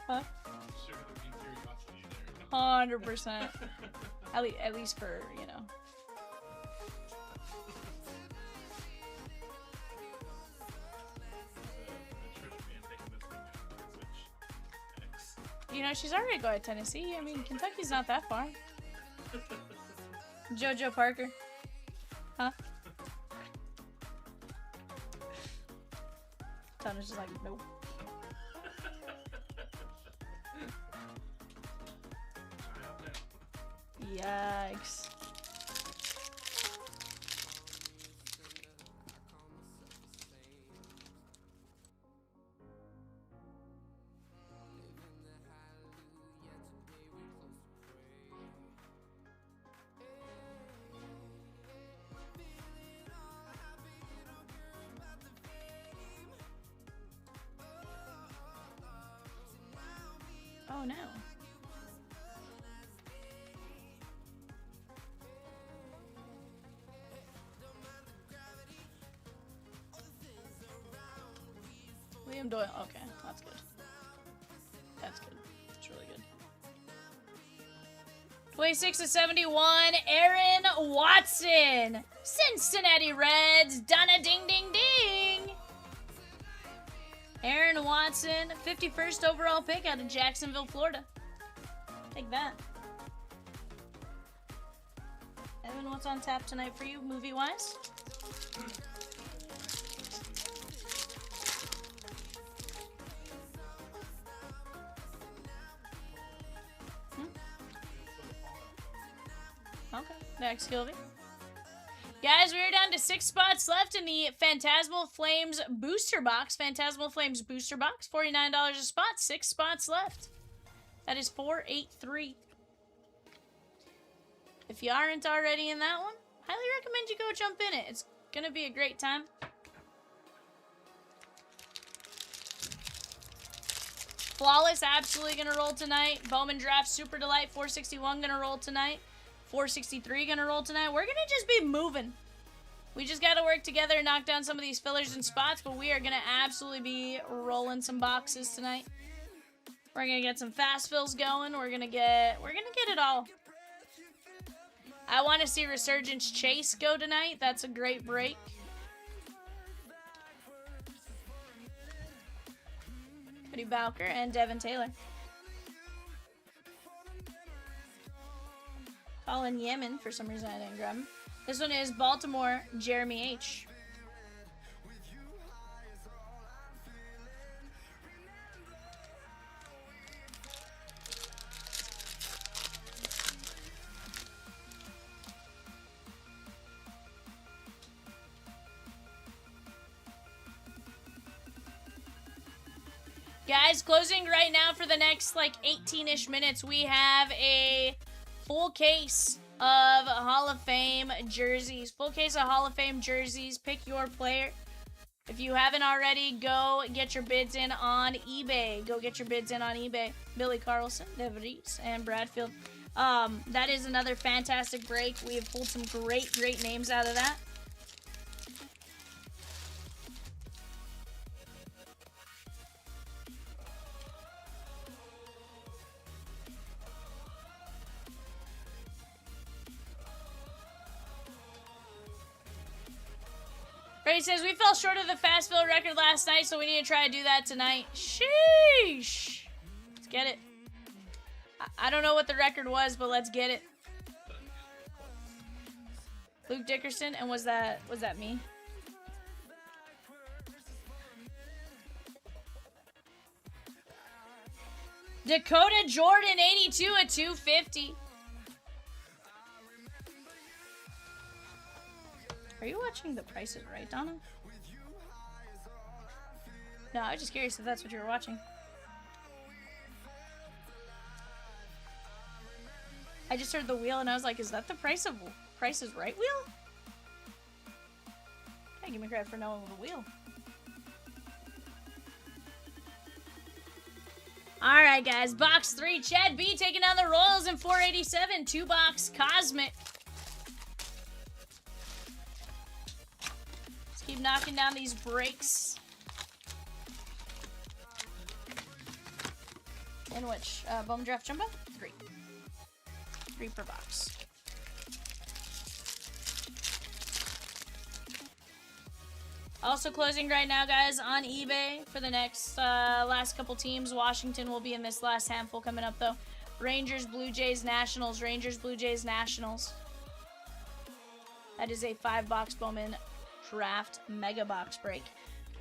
Huh? 100%. At least for, you know. You know, she's already going to Tennessee. I mean, Kentucky's not that far. JoJo Parker. Huh? Tanner's just like, nope. Yikes. Oh no. Liam Doyle. Okay, that's good. That's good. That's really good. 26 to 71, Aaron Watson. Cincinnati Reds. Donna ding ding ding. Aaron Watson, 51st overall pick out of Jacksonville, Florida. Take that. Evan, what's on tap tonight for you, movie-wise? Okay, next Gilby. Guys, we're down to 6 spots left in the Phantasmal Flames booster box. Phantasmal Flames booster box, $49 a spot, 6 spots left. That is 483. If you aren't already in that one, highly recommend you go jump in it. It's gonna be a great time. Flawless, absolutely gonna roll tonight. Bowman Draft Super Delight, 461 gonna roll tonight. 463 gonna roll tonight. We're gonna just be moving. We just gotta work together and knock down some of these fillers and spots, but we are gonna absolutely be rolling some boxes tonight. We're gonna get some fast fills going. We're gonna get it all. I want to see Resurgence Chase go tonight. That's a great break. Cody Bowker and Devin Taylor. Colin Yemen, for some reason I didn't grab him. This one is Baltimore, Jeremy H. Guys, closing right now for the next like 18-ish minutes. We have a full case of Hall of Fame jerseys. Full case of Hall of Fame jerseys. Pick your player. If you haven't already, go get your bids in on eBay. Go get your bids in on eBay. Billy Carlson, DeVries, and Bradfield. That is another fantastic break. We have pulled some great names out of that. Brady says, we fell short of the fast fill record last night, so we need to try to do that tonight. Sheesh. Let's get it. I don't know what the record was, but let's get it. Luke Dickerson, and was that me? Dakota Jordan, 82 at 250. Are you watching The Price is Right, Donna? No, I was just curious if that's what you were watching. I just heard the wheel and I was like, is that the Price is Right wheel? Hey, give me credit for knowing the wheel. Alright, guys. Box 3. Chad B taking down the Royals in 487. 2-box Cosmic. Keep knocking down these breaks. In which Bowman Draft Jumbo? 3. 3 per box. Also closing right now, guys, on eBay for the next last couple teams. Washington will be in this last handful coming up, though. Rangers, Blue Jays, Nationals. Rangers, Blue Jays, Nationals. That is a 5-box Bowman Draft Mega Box break.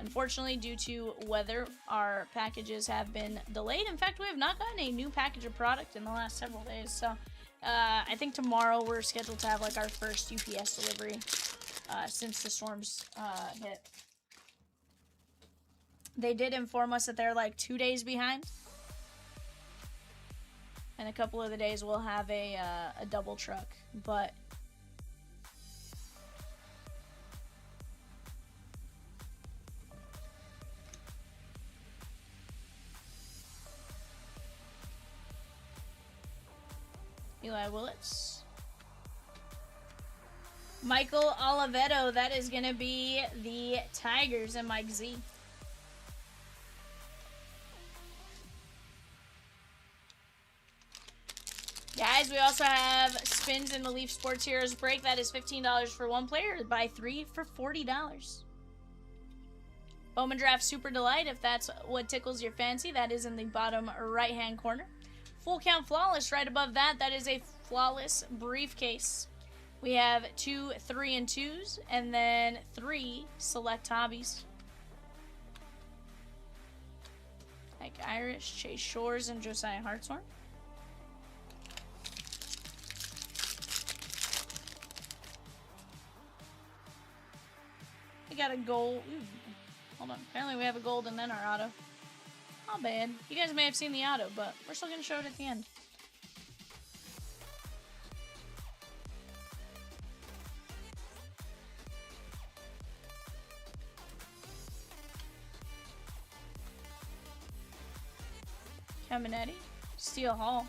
Unfortunately, due to weather, our packages have been delayed. In fact, we have not gotten a new package of product in the last several days. So, I think tomorrow we're scheduled to have like our first UPS delivery since the storms hit. They did inform us that they're like 2 days behind. And a couple of the days we'll have a double truck, but Eli Willits. Michael Oliveto, that is going to be the Tigers and Mike Z. Guys, we also have spins in the Leaf Sports Heroes break. That is $15 for one player. Buy 3 for $40. Bowman Draft Super Delight, if that's what tickles your fancy. That is in the bottom right-hand corner. Full Count Flawless right above that. That is a Flawless briefcase. We have 2 3 and 2s, and then 3 select hobbies. Like Irish, Chase Shores, and Josiah Hartshorn. We got a gold. Ooh, hold on. Apparently we have a gold and then our auto. Not bad. You guys may have seen the auto, but we're still going to show it at the end. Caminetti, Steel Hall.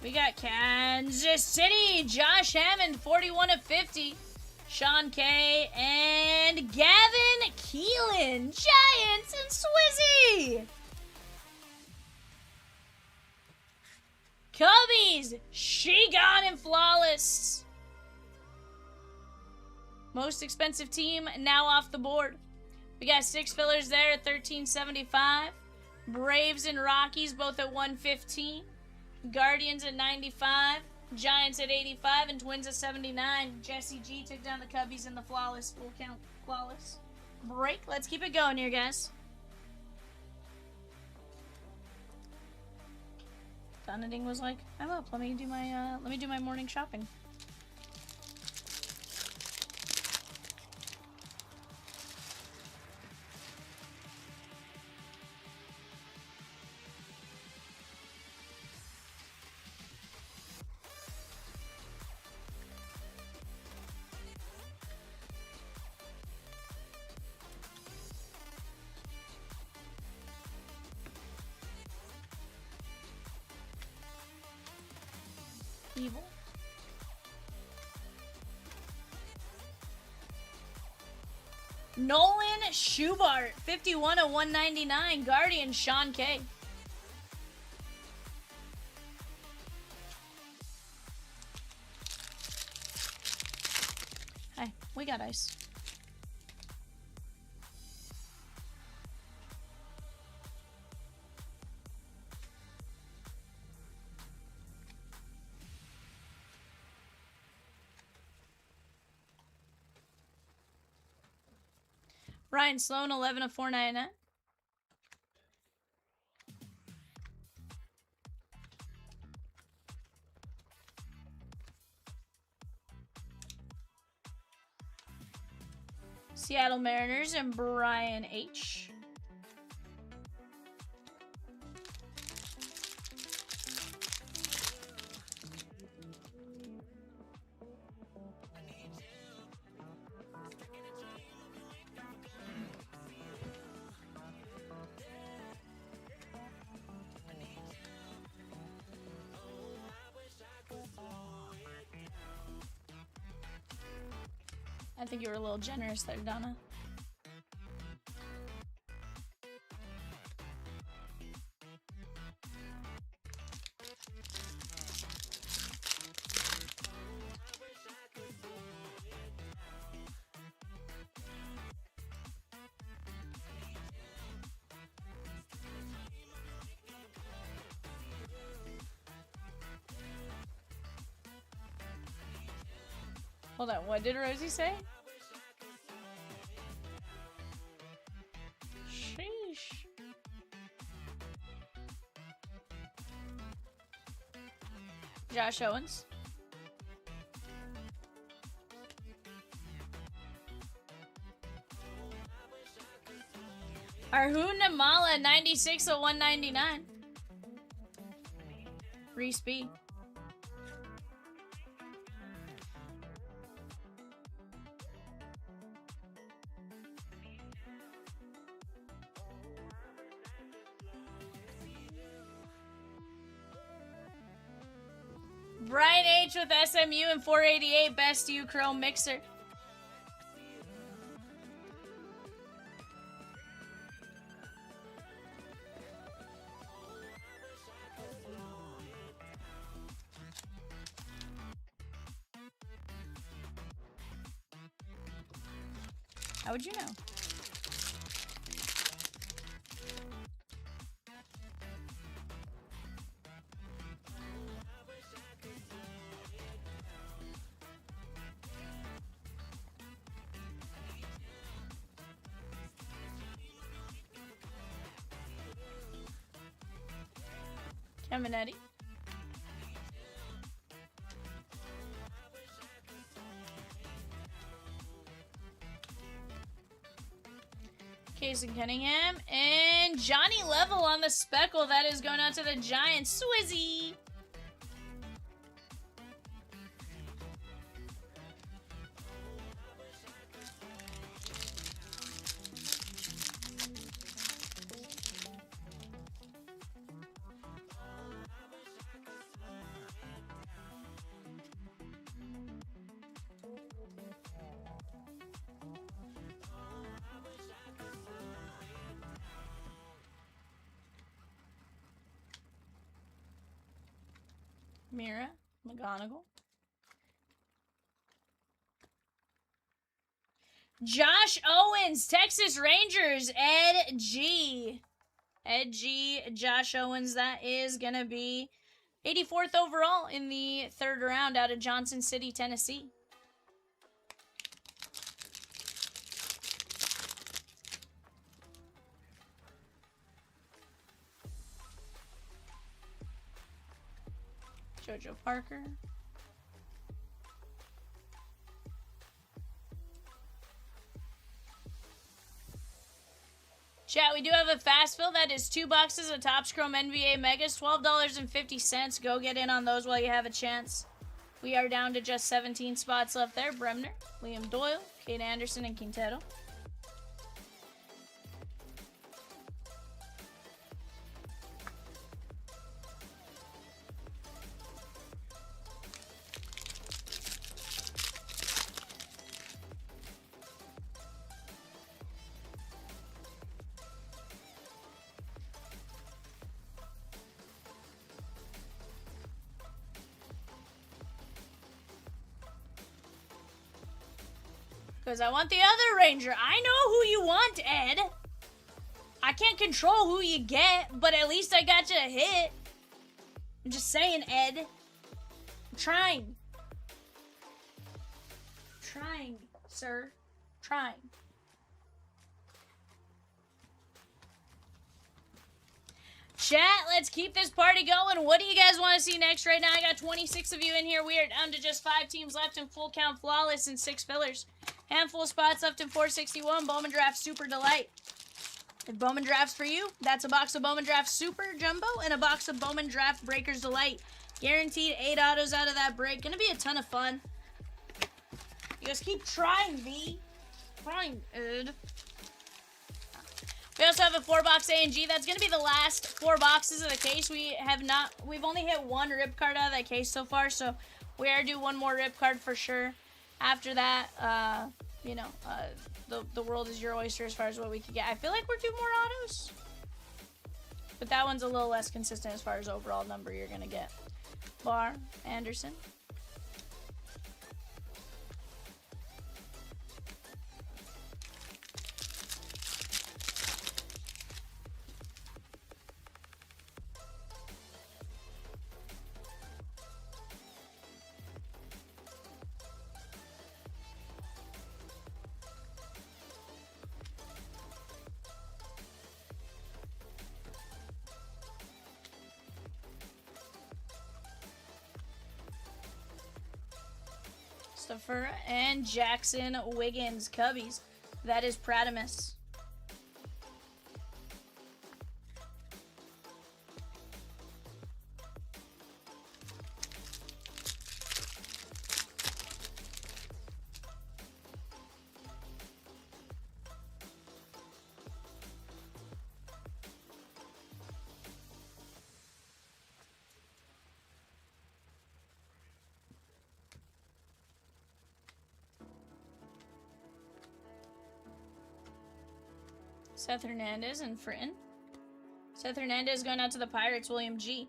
We got Kansas City, Josh Hammond, 41 of 50. Sean K. and Gavin Keelan, Giants and Swizzy. Cubbies, She Gone and Flawless. Most expensive team now off the board. We got 6 fillers there at $13.75. Braves and Rockies both at $115. Guardians at $95. Giants at $85 and Twins at $79. Jesse G took down the Cubbies in the Flawless Full Count Flawless break. Let's keep it going here, guys. Dunedin was like, "I'm up. Let me do my morning shopping." Evil. Nolan Schubart, 51 of 199. Guardian, Sean K. Hi, we got ice. Ryan Sloan, 11 of 499. Seattle Mariners and Brian H. I think you were a little generous there, Donna. Hold on, what did Rosie say? Sheesh. Josh Owens. Arjun Namala, 96 of 199. Reese B. Brian H with SMU and 488 Best U Chrome Mixer. How would you know? Caminetti. Casey Cunningham. And Johnny Level on the speckle. That is going out to the Giants. Swizzy. Mira McGonigal. Josh Owens, Texas Rangers, Ed G. Ed G, Josh Owens, that is going to be 84th overall in the 3rd round out of Johnson City, Tennessee. Jojo Parker. Chat, we do have a fast fill. That is 2 boxes of Topps Chrome NBA Megas, $12.50. Go get in on those while you have a chance. We are down to just 17 spots left there. Bremner, Liam Doyle, Kate Anderson, and Quintero. Because I want the other Ranger. I know who you want, Ed. I can't control who you get, but at least I got you a hit. I'm just saying, Ed. I'm trying. Trying, sir. Trying. Chat, let's keep this party going. What do you guys want to see next right now? I got 26 of you in here. We are down to just 5 teams left in full count flawless and 6 fillers. Handful of spots left in 461. Bowman Draft Super Delight. If Bowman Drafts for you, that's a box of Bowman Draft Super Jumbo and a box of Bowman Draft Breakers Delight. Guaranteed 8 autos out of that break. Gonna be a ton of fun. You guys keep trying, V. Trying, Ed. We also have a 4-box A&G. That's going to be the last 4 boxes of the case. We've only hit 1 rip card out of that case so far, so we are due 1 more rip card for sure. After that, the world is your oyster as far as what we can get. I feel like we're due more autos, but that one's a little less consistent as far as overall number you're going to get. Barr, Anderson. Christopher and Jackson Wiggins, Cubbies. That is Pratimus. Seth Hernandez and Fritton. Seth Hernandez going out to the Pirates, William G.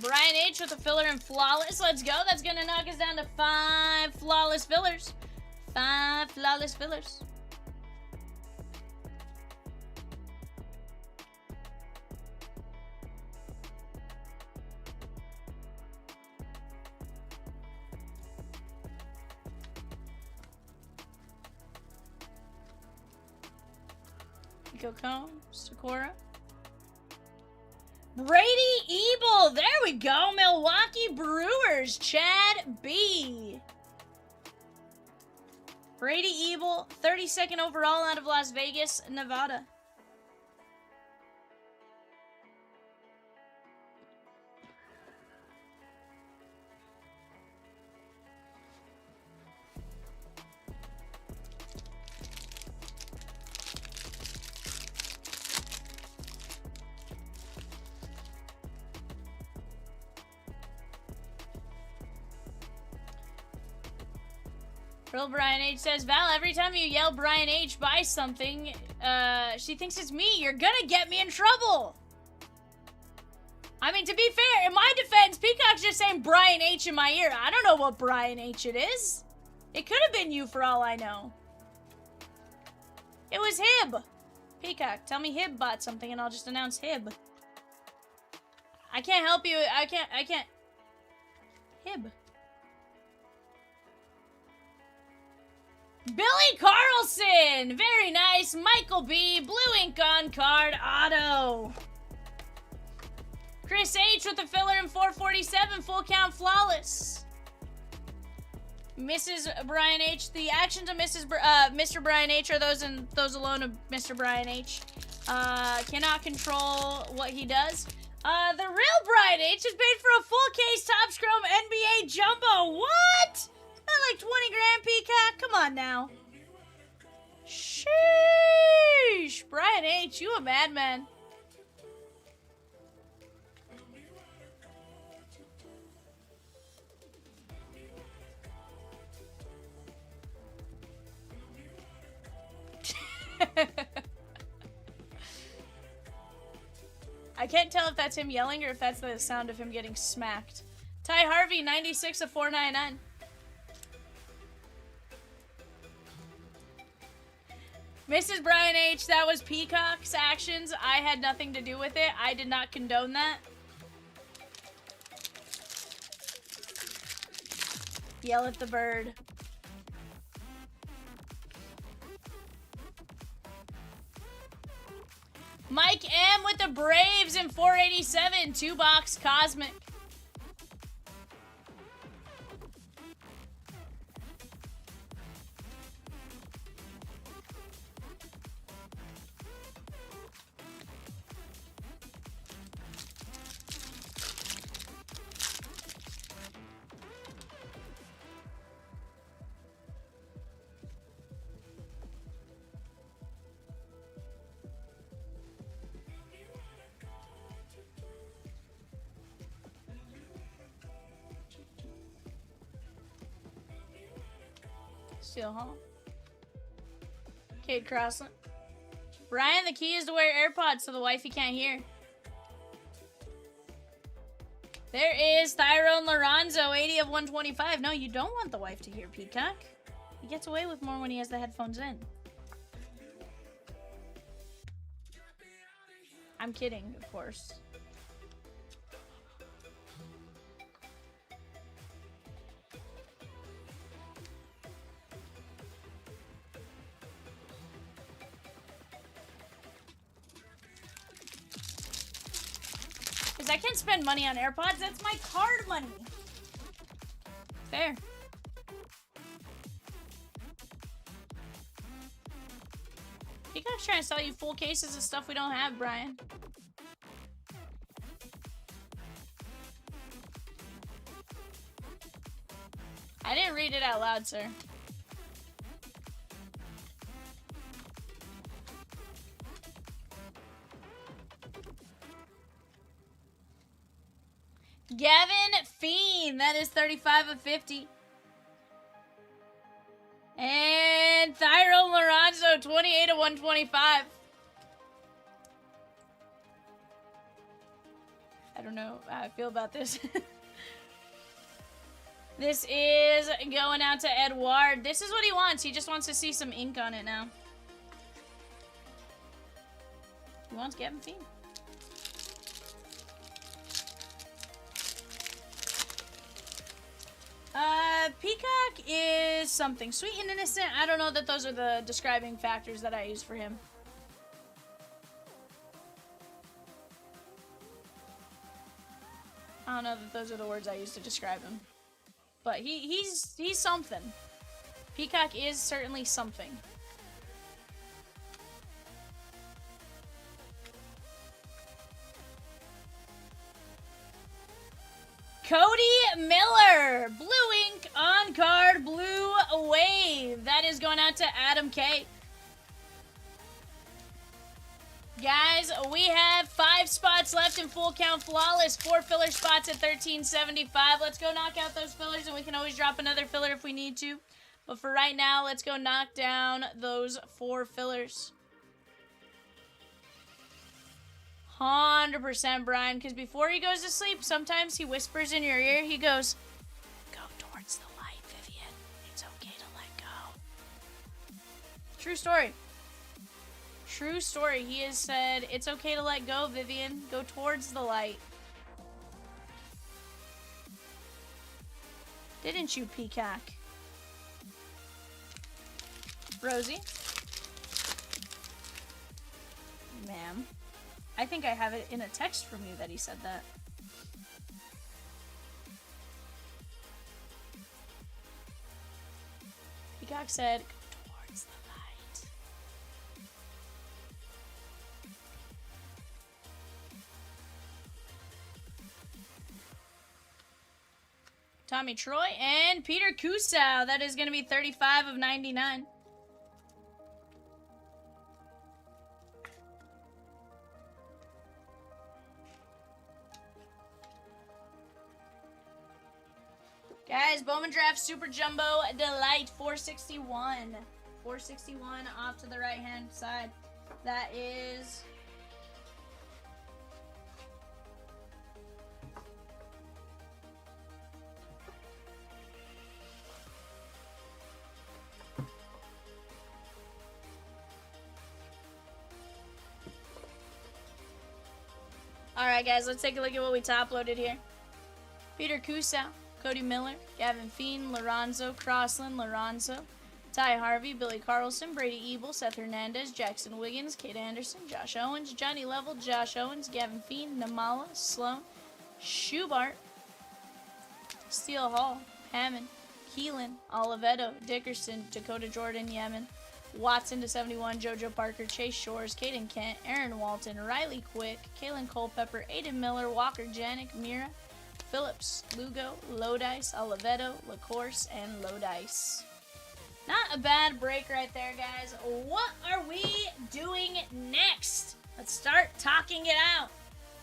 Brian H with a filler and flawless. Let's go. That's going to knock us down to 5 flawless fillers. 5 flawless fillers. Cone, Sakura. Brady Ebel. There we go. Milwaukee Brewers. Chad B. Brady Ebel, 32nd overall out of Las Vegas, Nevada. Real Brian H says, Val, every time you yell Brian H, buy something, she thinks it's me. You're gonna get me in trouble. I mean, to be fair, in my defense, Peacock's just saying Brian H in my ear. I don't know what Brian H it is. It could have been you for all I know. It was Hib. Peacock, tell me Hib bought something and I'll just announce Hib. I can't help you. I can't. Hib. Billy Carlson! Very nice. Michael B. Blue ink on card. Auto. Chris H. with the filler in 447. Full count flawless. Mrs. Brian H. The actions of Mr. Brian H. are those alone of Mr. Brian H. Cannot control what he does. The real Brian H. is paid for a full case Top Scrum NBA Jumbo. What? Not like 20 grand, Peacock? Come on now. Sheesh. Brian H., you a madman. I can't tell if that's him yelling or if that's the sound of him getting smacked. Ty Harvey, 96 of 499. Mrs. Brian H., that was Peacock's actions. I had nothing to do with it. I did not condone that. Yell at the bird. Mike M. with the Braves in 487. 2-box Cosmic. Steel Hall. Kate Crossland. Brian, the key is to wear AirPods so the wifey can't hear. There is Tyrone Lorenzo, 80 of 125. No, you don't want the wife to hear, Peacock. He gets away with more when he has the headphones in. I'm kidding, of course. I can't spend money on AirPods. That's my card money. Fair. Peacock's trying to sell you full cases of stuff we don't have, Brian. I didn't read it out loud, sir. Gavin Fiend, that is 35 of 50. And Tyrone Lorenzo, 28 of 125. I don't know how I feel about this. This is going out to Edward. This is what he wants. He just wants to see some ink on it now. He wants Gavin Fiend. Peacock is something. Sweet and innocent. I don't know that those are the describing factors that I use for him. I don't know that those are the words I use to describe him. But he's something. Peacock is certainly something. Cody Miller, blue ink on card, blue wave. That is going out to Adam K. Guys, we have 5 spots left in full count flawless. 4 filler spots at $13.75. Let's go knock out those fillers, and we can always drop another filler if we need to. But for right now, let's go knock down those 4 fillers. 100% Brian, because before he goes to sleep, sometimes he whispers in your ear. He goes, "Go towards the light, Vivian. It's okay to let go." True story. True story. He has said, "It's okay to let go, Vivian. Go towards the light." Didn't you, Peacock? Rosie? Ma'am. I think I have it in a text from you that he said that. Peacock said, "Go towards the light." Tommy Troy and Peter Kusau. That is going to be 35 of 99. Guys, Bowman Draft Super Jumbo Delight 461. 461 off to the right-hand side. That is... Alright guys, let's take a look at what we top-loaded here. Peter Kusau, Cody Miller, Gavin Fiend, Lorenzo, Crossland, Lorenzo, Ty Harvey, Billy Carlson, Brady Ebel, Seth Hernandez, Jackson Wiggins, Kate Anderson, Josh Owens, Johnny Level, Josh Owens, Gavin Fiend, Namala, Sloan, Schubart, Steele Hall, Hammond, Keelan, Oliveto, Dickerson, Dakota Jordan, Yemen, Watson to 71, JoJo Parker, Chase Shores, Caden Kent, Aaron Walton, Riley Quick, Kalen Culpepper, Aiden Miller, Walker Janik, Mira, Phillips, Lugo, Lodice, Oliveto, LaCourse, and Lodice. Not a bad break right there, guys. What are we doing next? Let's start talking it out.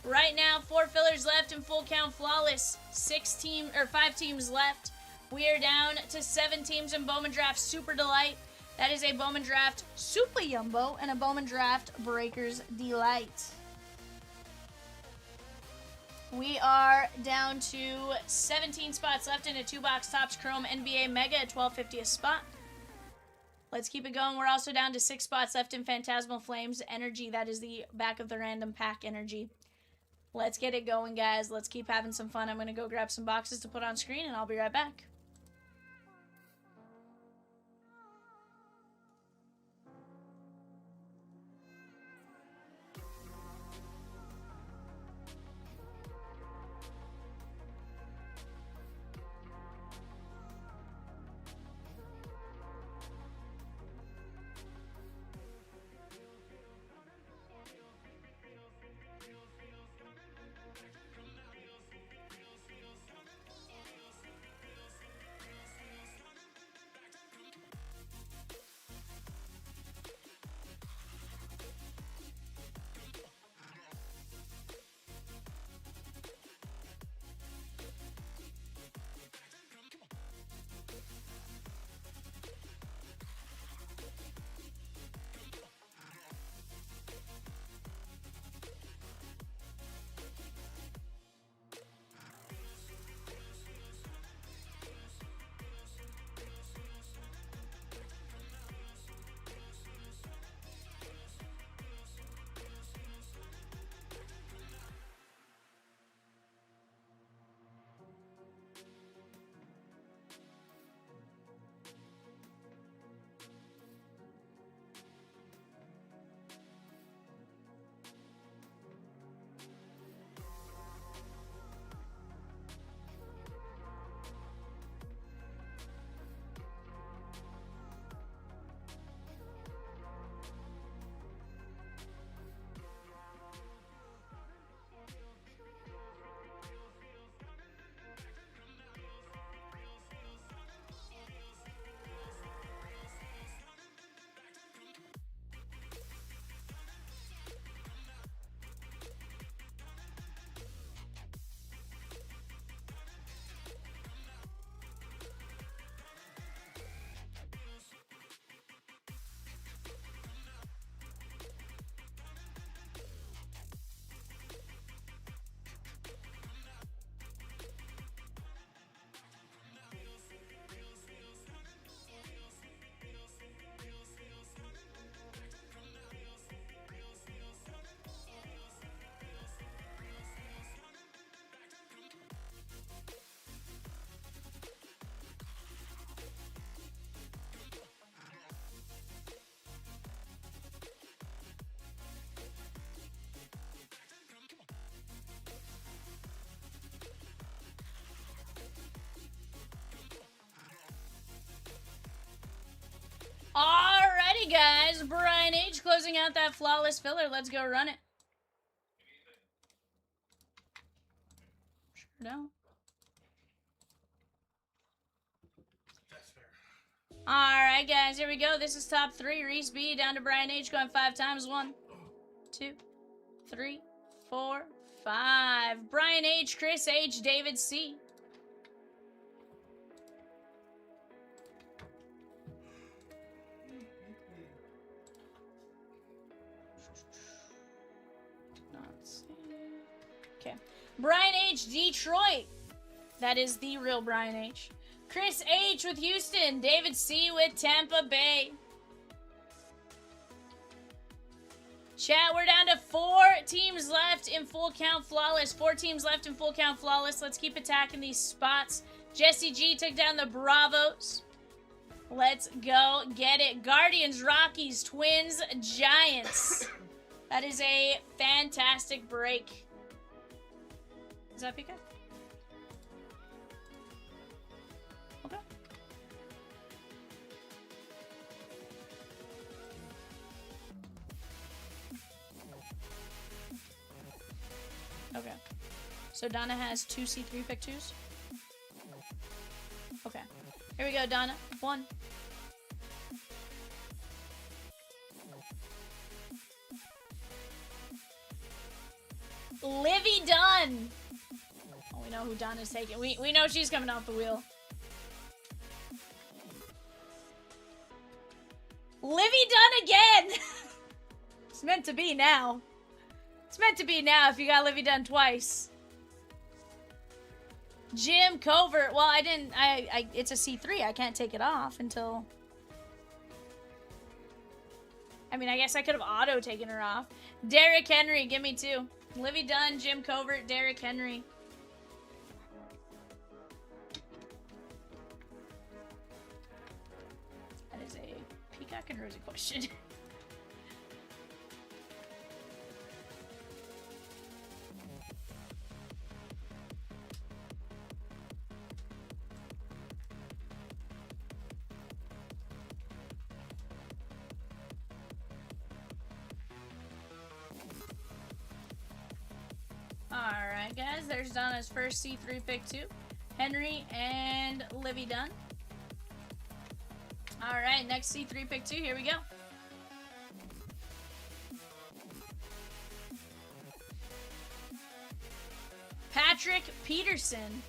Right now, 4 fillers left in full count flawless. 5 teams left. We are down to 7 teams in Bowman Draft Super Delight. That is a Bowman Draft Super Jumbo and a Bowman Draft Breakers Delight. We are down to 17 spots left in a 2-box Topps Chrome NBA Mega at $12.50 a spot. Let's keep it going. We're also down to 6 spots left in Phantasmal Flames Energy. That is the back of the random pack energy. Let's get it going, guys. Let's keep having some fun. I'm going to go grab some boxes to put on screen, and I'll be right back. closing out that flawless filler. Let's go run it. Sure don't. Alright, guys, here we go. This is top 3. Reese B down to Brian H. Going 5 times. 1, 2, 3, 4, 5. Brian H., Chris H., David C. Okay. Brian H., Detroit. That is the real Brian H. Chris H. with Houston. David C. with Tampa Bay. Chat, we're down to 4 teams left in full count flawless. 4 teams left in full count flawless. Let's keep attacking these spots. Jesse G took down the Bravos. Let's go get it. Guardians, Rockies, Twins, Giants. That is a fantastic break. Is that Pika? Okay. Okay. So Donna has 2 C3 pick 2s. Okay. Here we go, Donna. 1. Livy Dunn. Oh, we know who Donna's taking. We know she's coming off the wheel. Livy Dunn again. It's meant to be now. It's meant to be now if you got Livy Dunn twice. Jim Covert. Well, I didn't. It's a C3. I can't take it off until. I mean, I guess I could have auto taken her off. Derrick Henry, give me 2. Livy Dunn, Jim Covert, Derrick Henry. That is a Peacock and Rosie question. Alright, guys. There's Donna's first C3 pick 2. Henry and Livy Dunn. Alright, next C3 pick 2. Here we go. Patrick Peterson.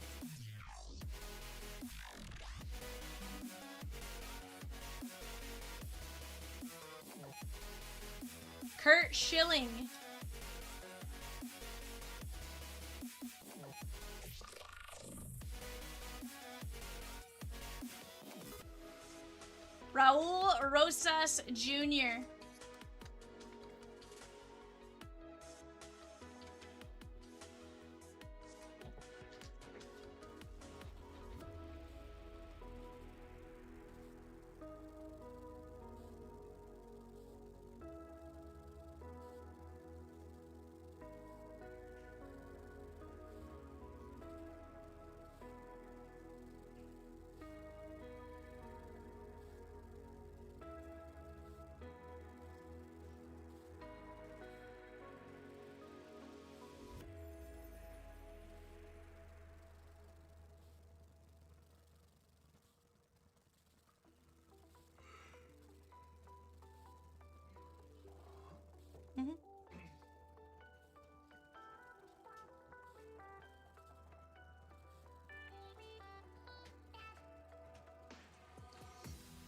Kurt Schilling. Raul Rosas Jr.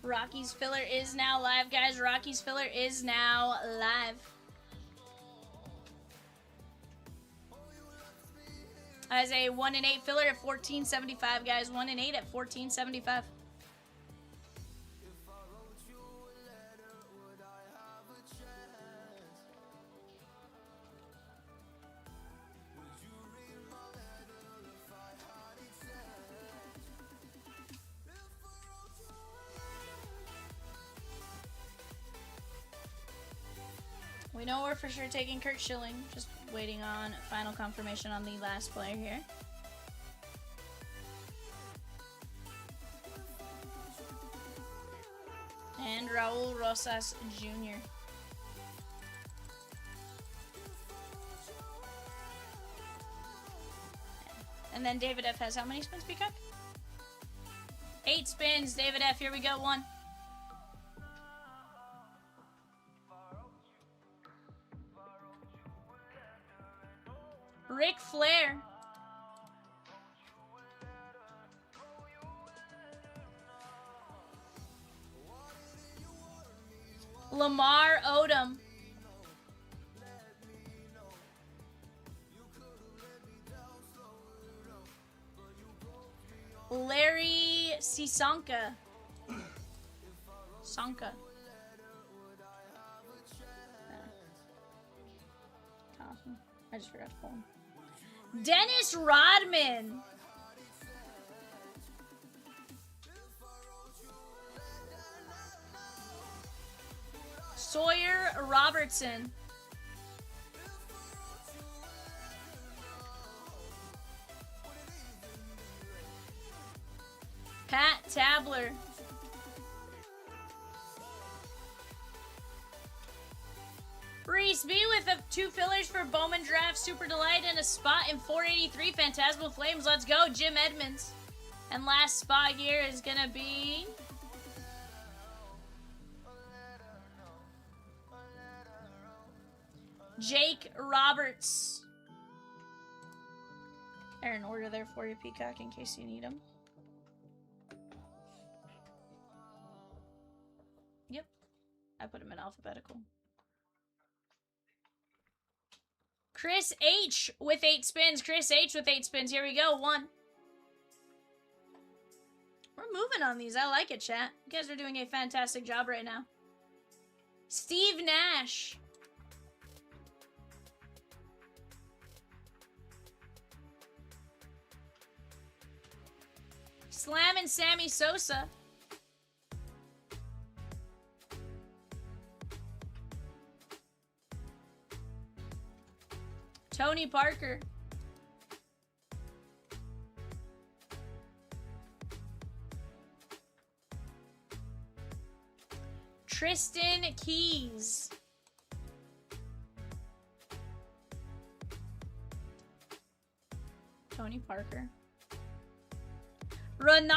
Rocky's filler is now live, guys. Rocky's filler is now live. As a 1 and 8 filler at 14.75, guys. 1 and 8 at 14.75. We know we're for sure taking Kurt Schilling. Just waiting on final confirmation on the last player here. And Raul Rosas Jr. And then David F has how many spins, Peacock? 8 spins. David F, here we go. 1. Ric Flair. Lamar Odom. Larry Sisonka. Sonka. I just forgot to pull him. Dennis Rodman. Sawyer Robertson. Pat Tabler. Reese B with 2 fillers for Bowman Draft, Super Delight, and a spot in 483 Phantasmal Flames. Let's go, Jim Edmonds. And last spot here is going to be... Jake Roberts. They're in order there for you, Peacock, in case you need them. Yep. I put them in alphabetical. Chris H with 8 spins. Chris H with 8 spins. Here we go. 1. We're moving on these. I like it, chat. You guys are doing a fantastic job right now. Steve Nash. Slam and Sammy Sosa. Tony Parker. Tristan Keys. Tony Parker. Ronaldo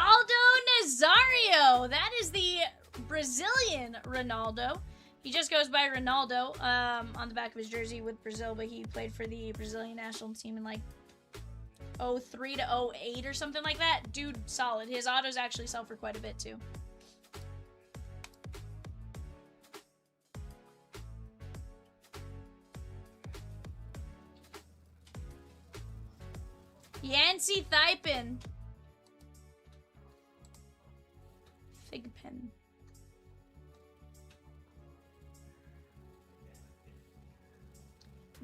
Nazario. That is the Brazilian Ronaldo. He just goes by Ronaldo on the back of his jersey with Brazil, but he played for the Brazilian national team in like 03 to 08 or something like that. Dude, solid. His autos actually sell for quite a bit too. Yancey Thigpen. Thigpen.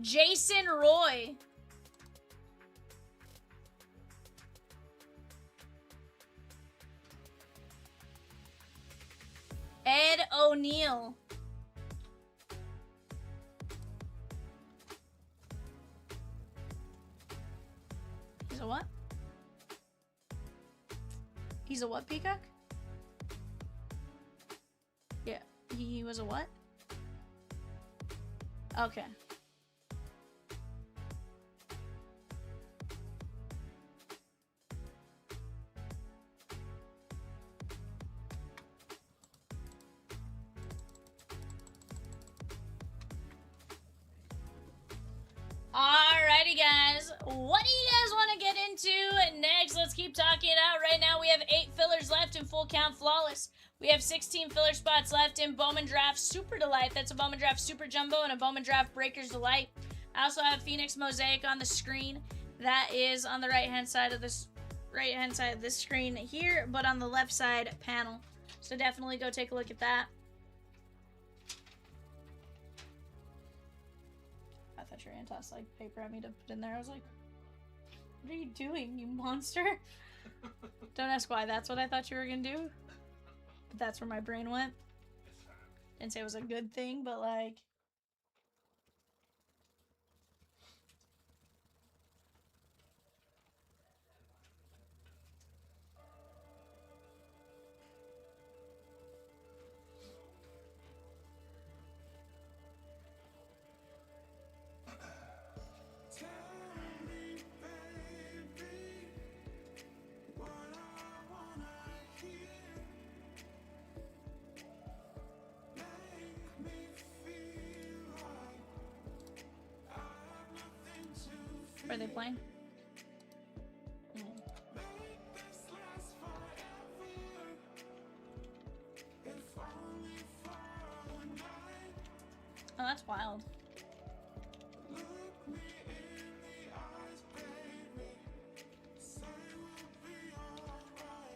Jason Roy. Ed O'Neill. He's a what? He's a what, Peacock? Yeah, he was a what? Okay. Alrighty, guys. What do you guys want to get into next? Let's keep talking it out. Right now, we have 8 fillers left in Full Count Flawless. We have 16 filler spots left in Bowman Draft Super Delight. That's a Bowman Draft Super Jumbo and a Bowman Draft Breaker's Delight. I also have Phoenix Mosaic on the screen. That is on the right-hand side of this screen here, but on the left side panel. So definitely go take a look at that. I thought you were gonna toss like paper at me to put in there. I was like, what are you doing, you monster? Don't ask why that's what I thought you were gonna do. But that's where my brain went. Didn't say it was a good thing, but like... What are they playing? Oh, that's wild.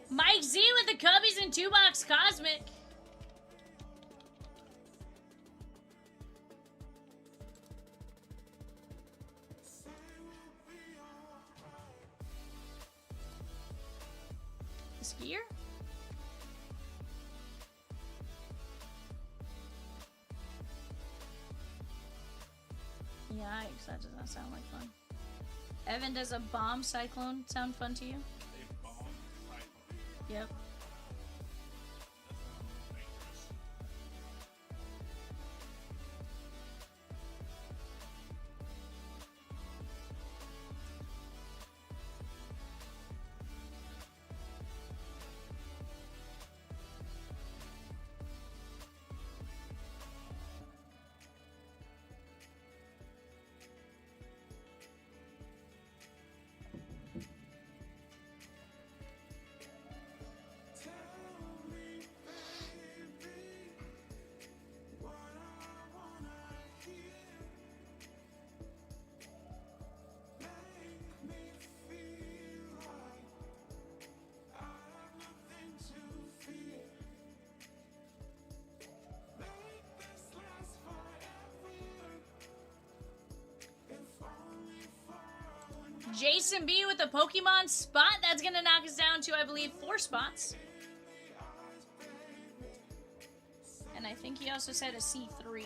Mike Z with the Cubbies and 2-box Cosmic. Skier? Yikes, that does not sound like fun. Evan, does a bomb cyclone sound fun to you? A bomb cyclone. Yep. That sounds dangerous. Jason B with the Pokemon spot. That's going to knock us down to, I believe, 4 spots. And I think he also said a C3.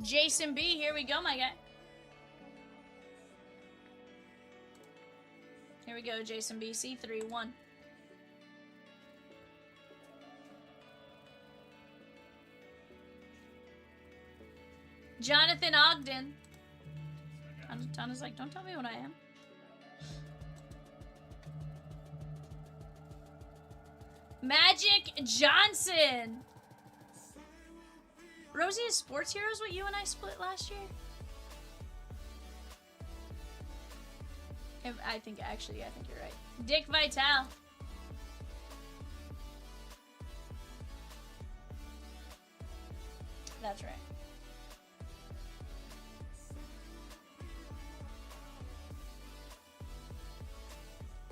Jason B, here we go, my guy. Here we go, Jason B, C3, 1. Jonathan Ogden. Tana's like, don't tell me what I am. Magic Johnson. Rosie, is Sports Heroes what you and I split last year? I think you're right. Dick Vitale. That's right.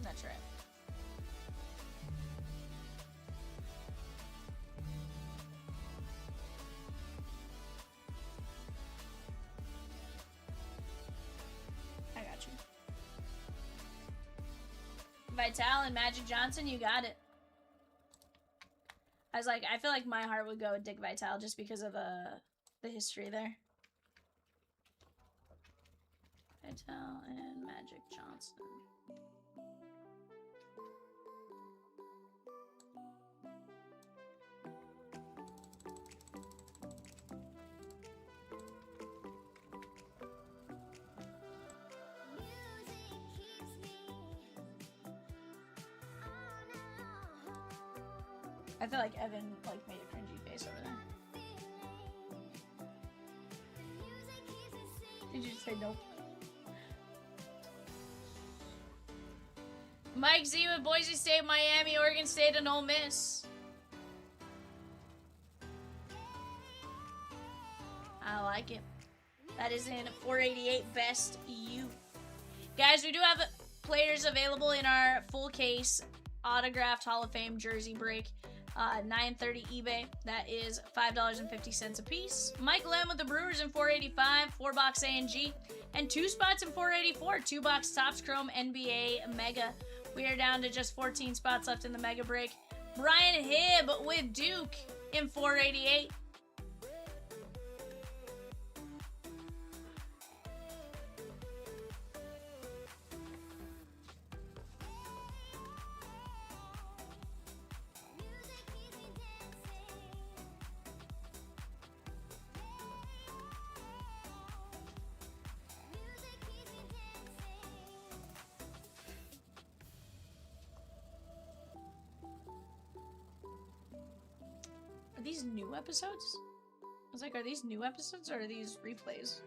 That's right. I got you. Vitale and Magic Johnson, you got it. I was like, I feel like my heart would go with Dick Vitale just because of the history there. Vitale and Magic Johnson. I feel like Evan made a cringy face over there. Did you just say nope? Mike Z with Boise State, Miami, Oregon State, and Ole Miss. I like it. That is in 488 Best U. Guys, we do have players available in our full case autographed Hall of Fame jersey break. 930 eBay. That is $5.50 a piece. Mike Lem with the Brewers in 485, 4-box A&G, and 2 spots in 484, 2-box Topps Chrome NBA Mega. We are down to just 14 spots left in the Mega break. Brian Hibb with Duke in 488. Are these new episodes? I was like, are these new episodes or are these replays?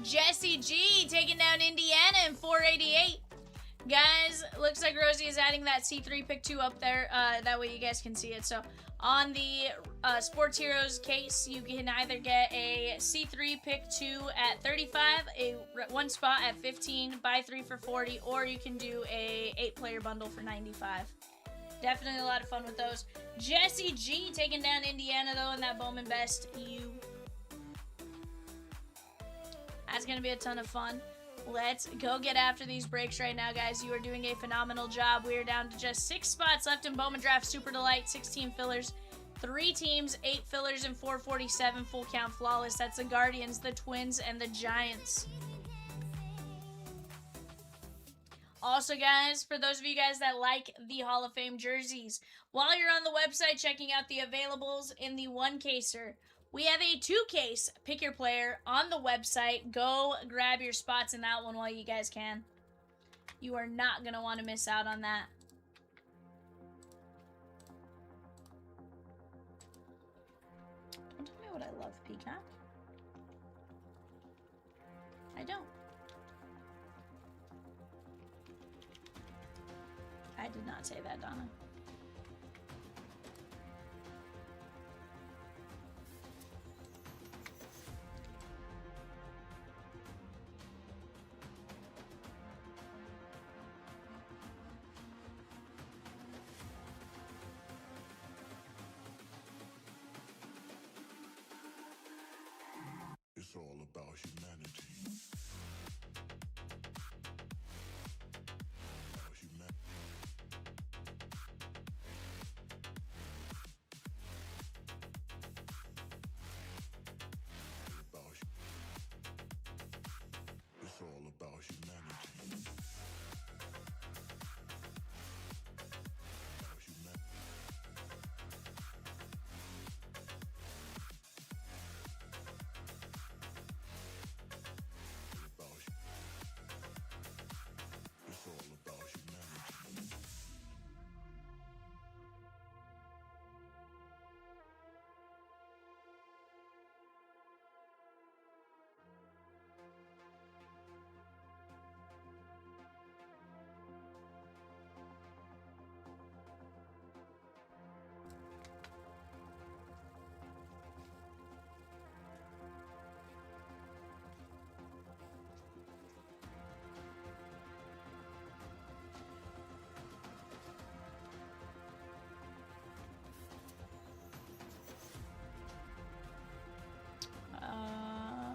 Jesse G taking down Indiana in 488. Guys, looks like Rosie is adding that C3 pick 2 up there. That way you guys can see it. So on the Sports Heroes case, you can either get a C3 pick 2 at 35, one spot at 15, buy 3 for 40, or you can do a 8-player bundle for 95. Definitely a lot of fun with those. Jesse G taking down Indiana though in that Bowman Best U. That's going to be a ton of fun. Let's go get after these breaks right now, guys. You are doing a phenomenal job. We are down to just 6 spots left in Bowman Draft Super Delight, 16 fillers, 3 teams, 8 fillers, and 447 full count flawless. That's the Guardians, the Twins, and the Giants. Also, guys, for those of you guys that like the Hall of Fame jerseys, while you're on the website checking out the availables in the 1-caser, we have a 2-case pick your player on the website. Go grab your spots in that one while you guys can. You are not going to want to miss out on that. Don't tell me what I love, Peacock. I don't. I did not say that, Donna. It's all about humanity. It's all about humanity.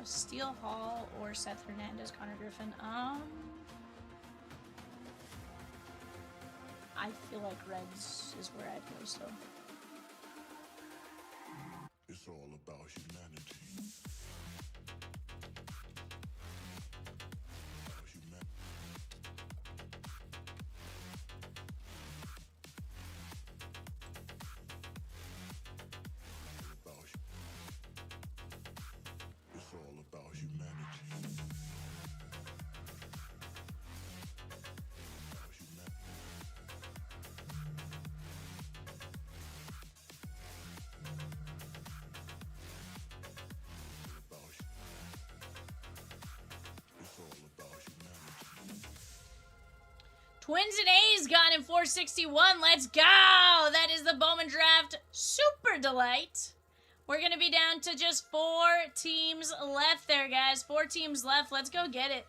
Steele Hall or Seth Hernandez, Connor Griffin. I feel like Reds is where I'd go still. It's all about humanity. It's all about humanity. Twins and A's got in 461. Let's go! That is the Bowman Draft Super Delight. We're going to be down to just 4 teams left there, guys. 4 teams left. Let's go get it.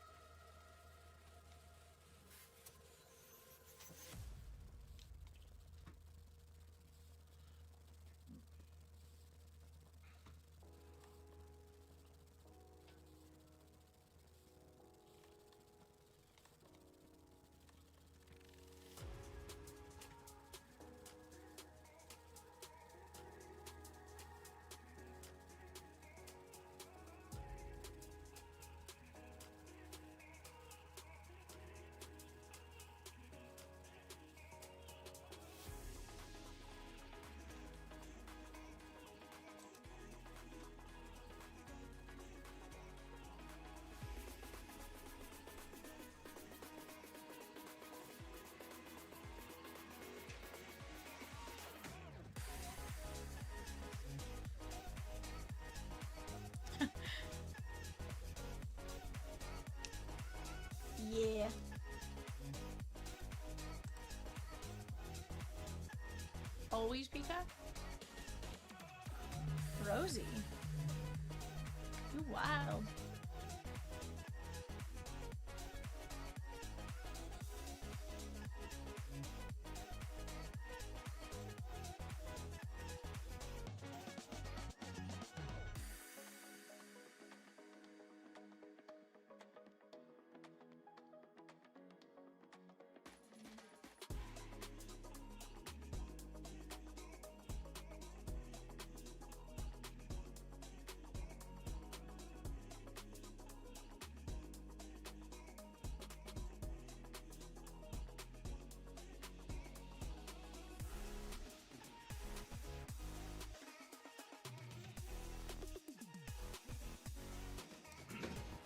Peacock? Rosie. You wild.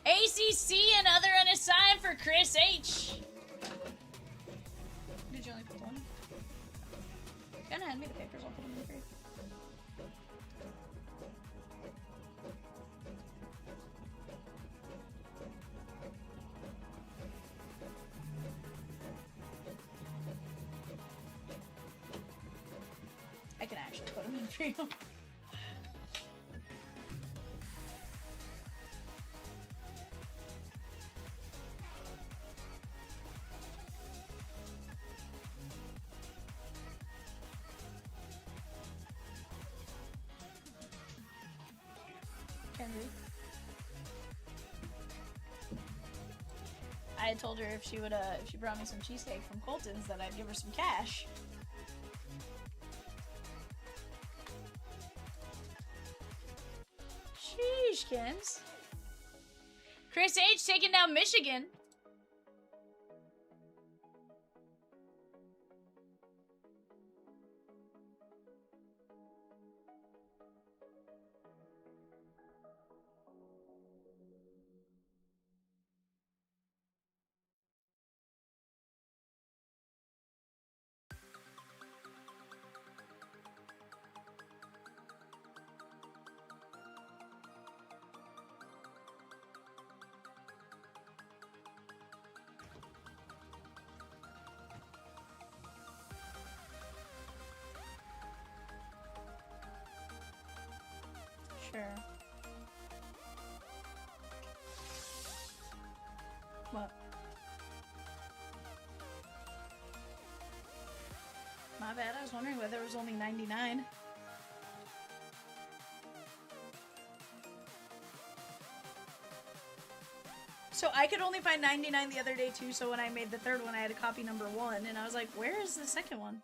ACC, another unassigned for Chris H. Did you only put one? Gonna hand me the papers, I'll put them in the grave. I can actually put them in for you. I had told her if she brought me some cheesesteak from Colton's, that I'd give her some cash. Sheeshkins. Chris H taking down Michigan. Sure. What? My bad, I was wondering whether it was only 99. So I could only find 99 the other day too, so when I made the third one I had to copy number 1, and I was like, where is the second one?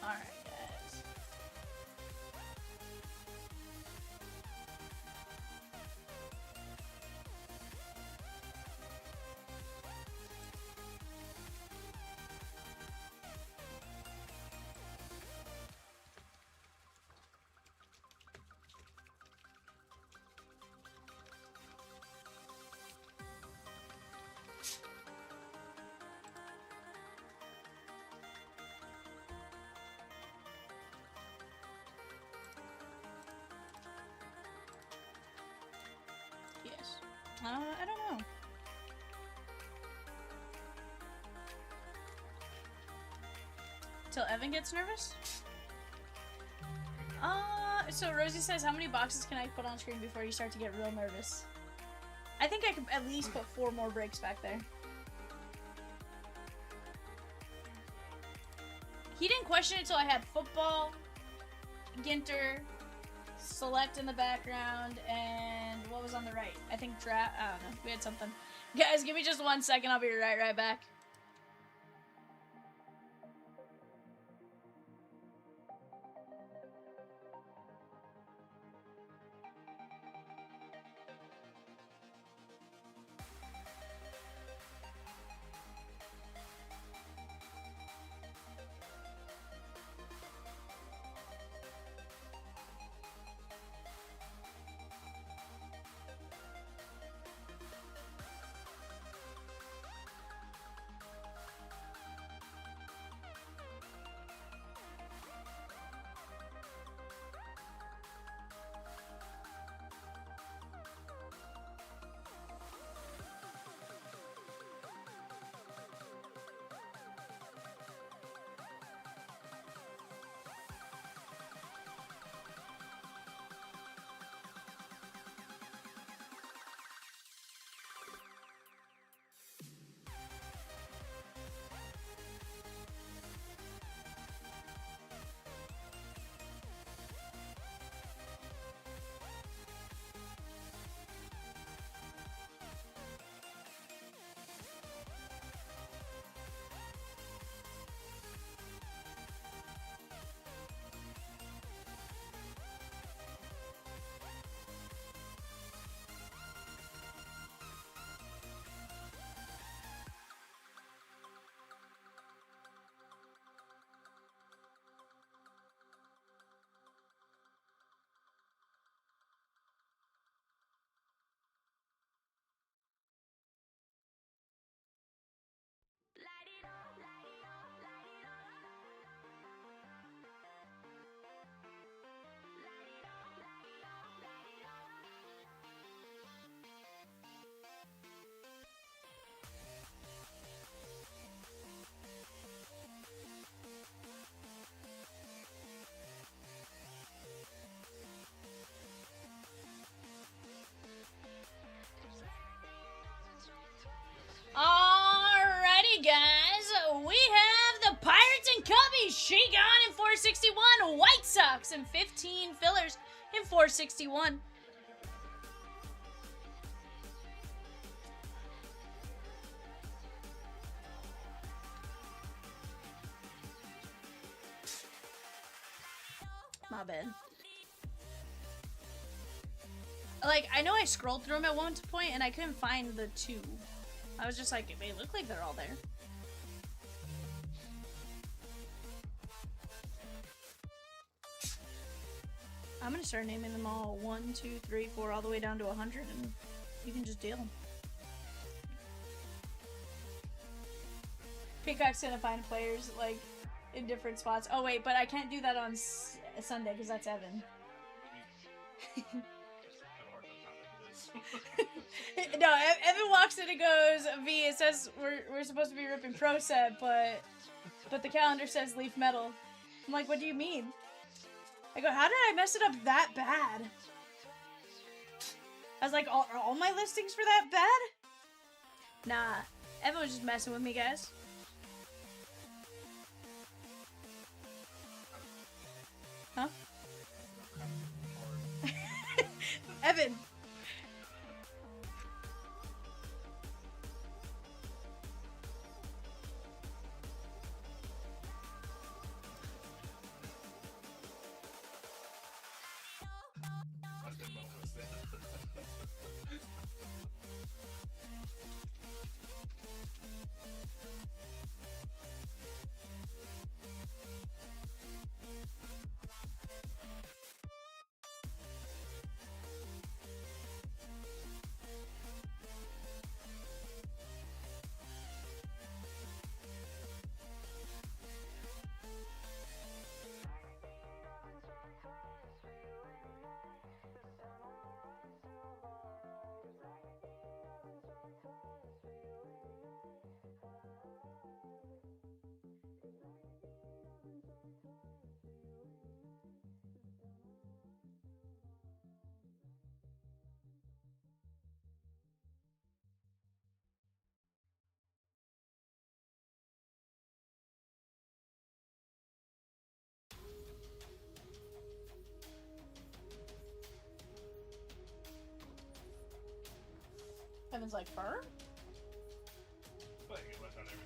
Alright, guys. Yes. I don't know. Till Evan gets nervous? So Rosie says, how many boxes can I put on screen before you start to get real nervous? I think I could at least put 4 more breaks back there. He didn't question it until I had football, Ginter, select in the background, and what was on the right? I think draft. I don't know. We had something. Guys, give me just 1 second. I'll be right back. 461 White Sox and 15 fillers in 461. My bad. Like, I know I scrolled through them at one point and I couldn't find the 2. I was just like, they look like they're all there. I'm gonna start naming them all 1, 2, 3, 4, all the way down to 100, and you can just deal them. Peacock's gonna find players, like, in different spots. Oh, wait, but I can't do that on Sunday, because that's Evan. No, Evan walks in and goes, V, it says we're supposed to be ripping Pro Set, but the calendar says Leaf Metal. I'm like, what do you mean? I go, how did I mess it up that bad? I was like, are all my listings for that bad? Nah, Evan was just messing with me, guys. Huh? Evan. Evan's like, fur? But you left on everything.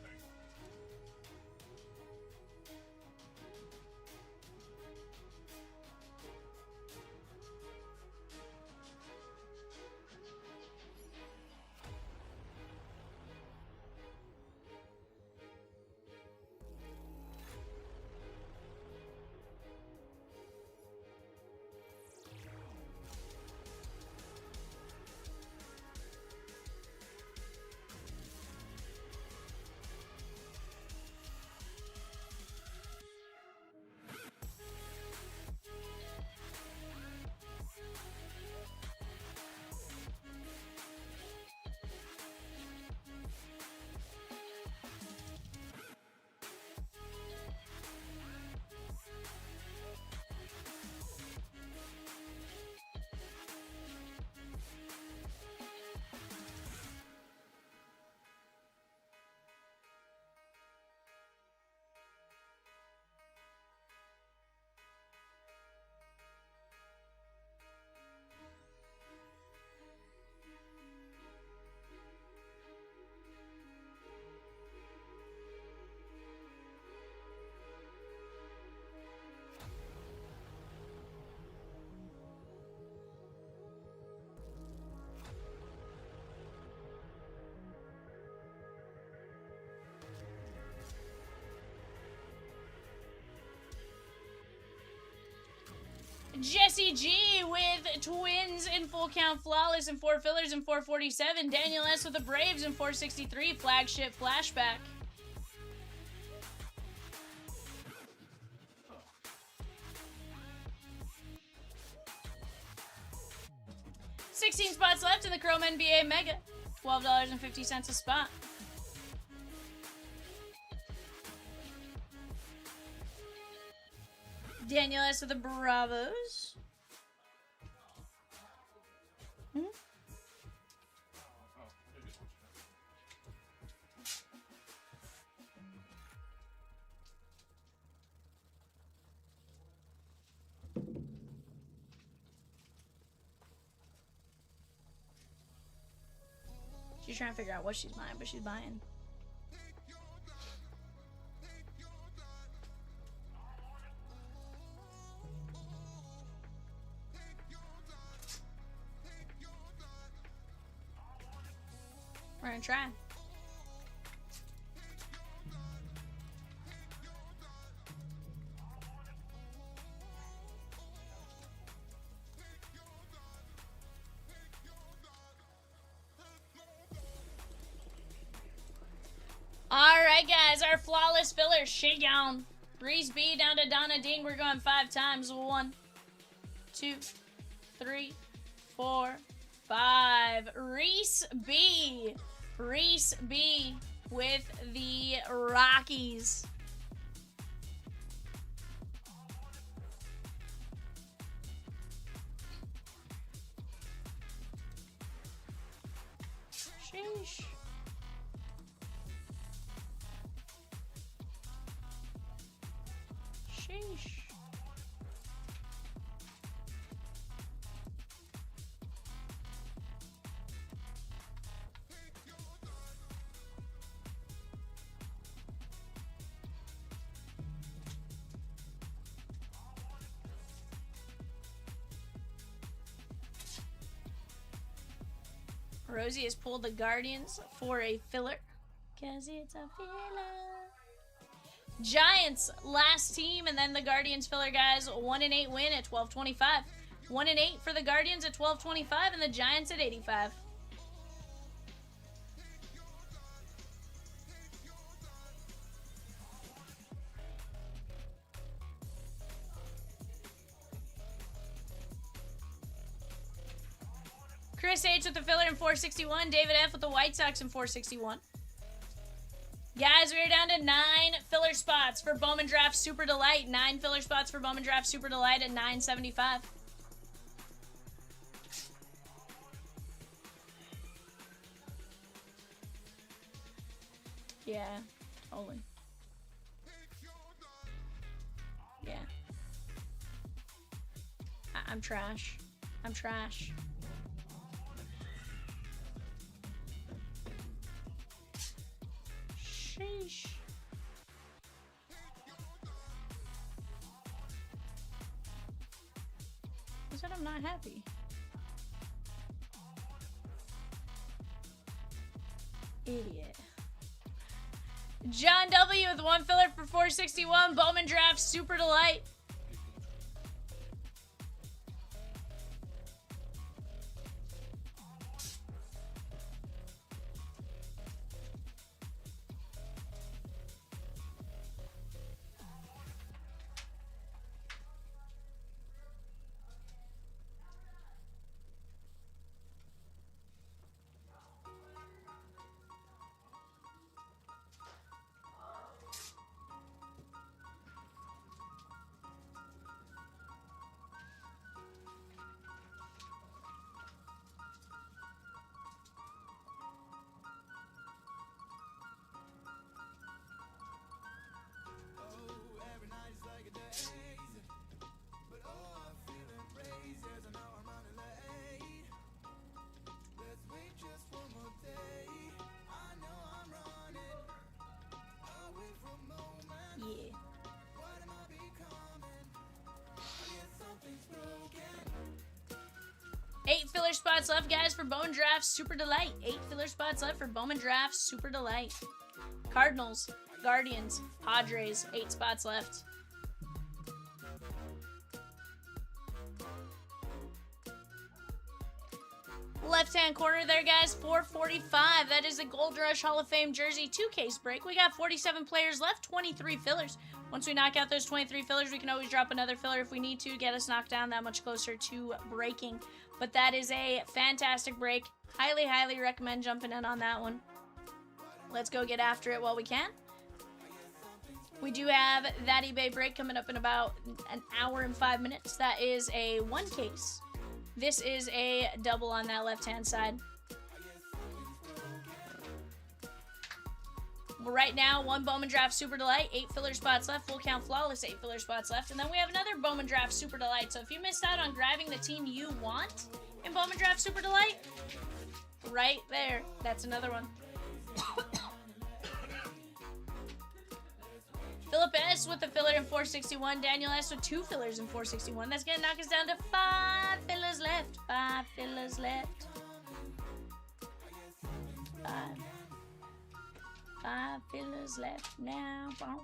Jesse G with Twins in full count flawless and 4 fillers in 447. Daniel S with the Braves in 463. Flagship flashback. $16 spots left in the Chrome NBA Mega. $12.50 a spot. Daniel S with the Bravos. Hmm? She's trying to figure out what she's buying, but she's buying. We're gonna try. Alright guys, our flawless filler, Shakedown. Reese B down to Donna Ding. We're going 5 times. 1, 2, 3, 4, 5. Reese B. Reese B with the Rockies. Sheesh. Sheesh. Rosie has pulled the Guardians for a filler. 'Cause it's a filler. Giants, last team, and then the Guardians filler, guys. 1-8 win at 12.25. 1-8 for the Guardians at 12.25, and the Giants at 85. Chris H with the filler in 461. David F with the White Sox in 461. Guys, we are down to 9 filler spots for Bowman Draft Super Delight. 9 filler spots for Bowman Draft Super Delight at 975. Yeah, totally. Yeah. I'm trash. I'm trash. Sheesh. I said I'm not happy. Idiot. John W with 1 filler for 461. Bowman Draft Super Delight. Yeah. 8 filler spots left, guys, for Bowman Draft Super Delight. 8 filler spots left for Bowman Draft Super Delight. Cardinals, Guardians, Padres, 8 spots left. Left-hand corner there, guys, 445. That is a Gold Rush Hall of Fame jersey 2-case break. We got 47 players left, 23 fillers. Once we knock out those 23 fillers, we can always drop another filler if we need to, get us knocked down that much closer to breaking. But that is a fantastic break. Highly, highly recommend jumping in on that one. Let's go get after it while we can. We do have that eBay break coming up in about an hour and 5 minutes. That is a 1-case. This is a double on that left-hand side. Well, right now, 1 Bowman Draft Super Delight, 8 filler spots left. Full count flawless, 8 filler spots left. And then we have another Bowman Draft Super Delight. So if you missed out on grabbing the team you want in Bowman Draft Super Delight, right there, that's another one. Philip S. with the filler in 461. Daniel S. with 2 fillers in 461. That's going to knock us down to 5 fillers left. 5 fillers left. 5 fillers left now. Boom.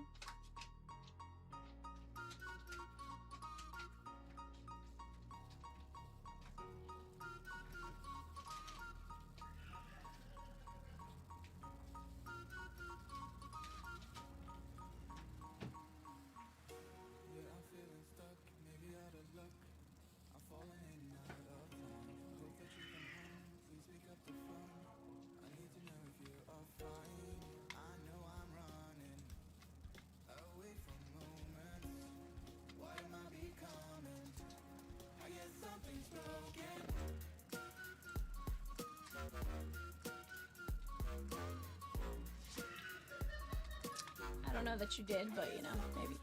I don't know that you did, but you know, maybe.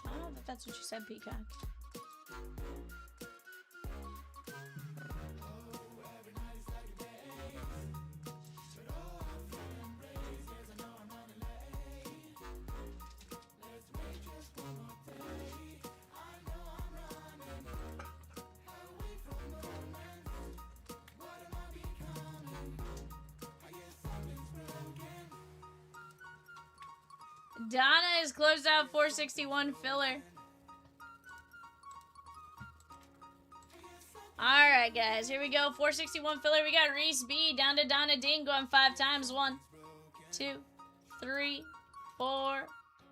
I don't know if that's what you said, Peacock. Donna is closed out 461 filler. Alright, guys. Here we go. 461 filler. We got Reese B down to Donna Ding going 5 times. 1, 2, 3, 4,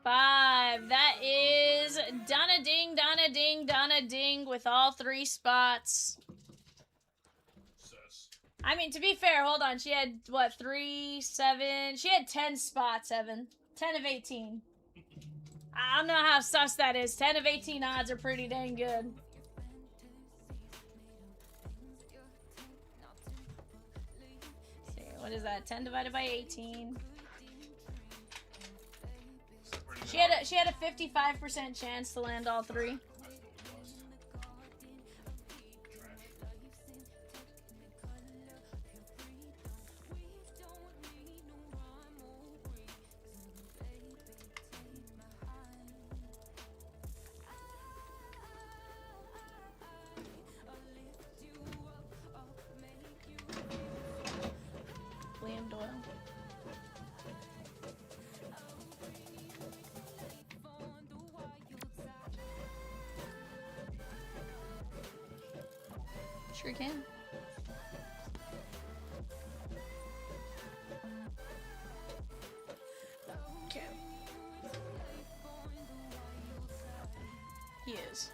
5. That is Donna Ding, Donna Ding, Donna Ding with all 3 spots. I mean, to be fair, hold on. She had, what, 3, 7? She had 10 spots, Evan. 10 of 18. I don't know how sus that is. 10 of 18 odds are pretty dang good. Let's see, what is that? 10 divided by 18. She had a 55% chance to land all 3. Liam Doyle. Sure can. Okay. He is.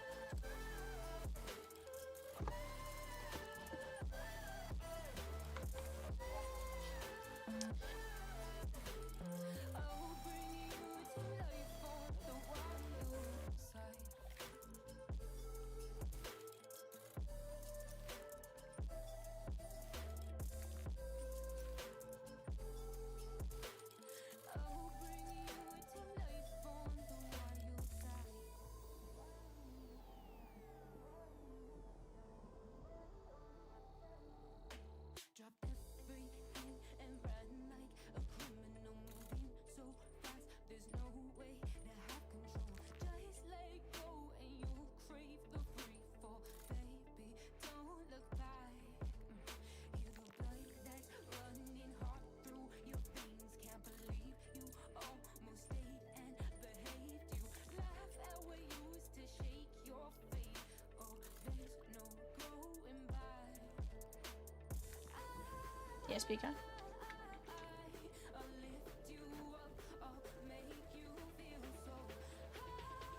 Yes, Pika?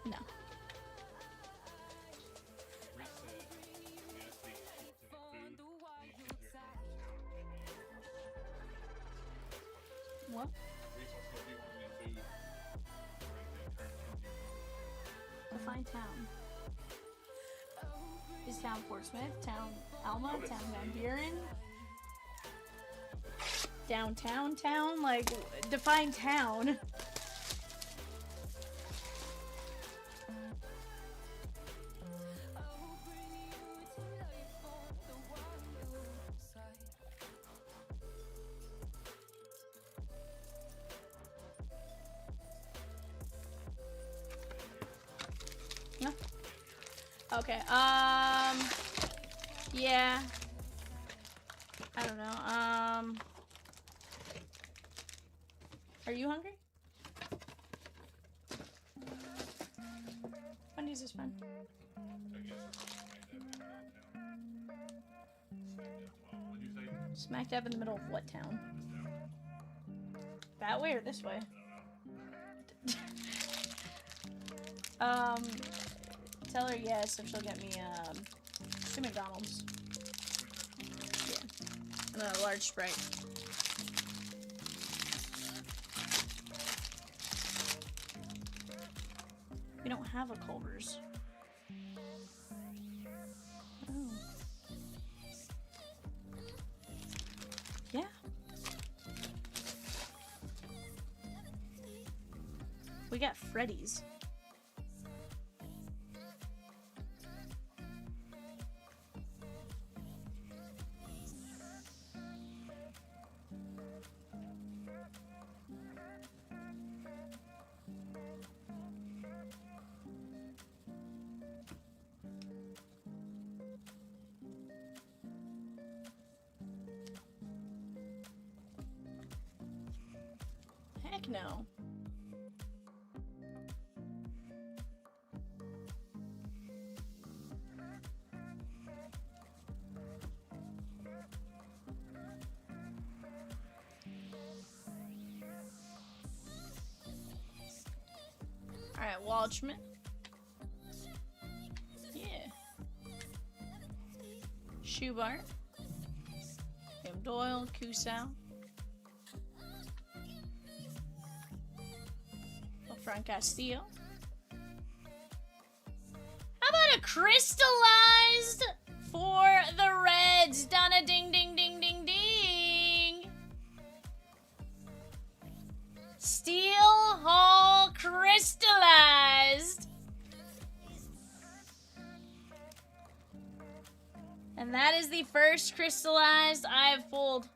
No. What? Define town. Is town Portsmouth? Town Alma, Town Van Buren. Downtown town? Like, define town. No. Okay, yeah. I don't know, are you hungry? Wendy's is fun. Smack dab in the middle of what town? That way or this way? Tell her yes if she'll get me, two McDonald's. Yeah. And a large Sprite. We don't have a Culver's. Oh. Yeah. We got Freddy's. Heck no. Alright, Waldschmidt. Yeah. Schubart. Tim Doyle, Kusau. Frank Castillo. How about a crystallized for the Reds? Donna ding ding ding ding ding. Steel Hall crystallized. And that is the first crystallized I have pulled.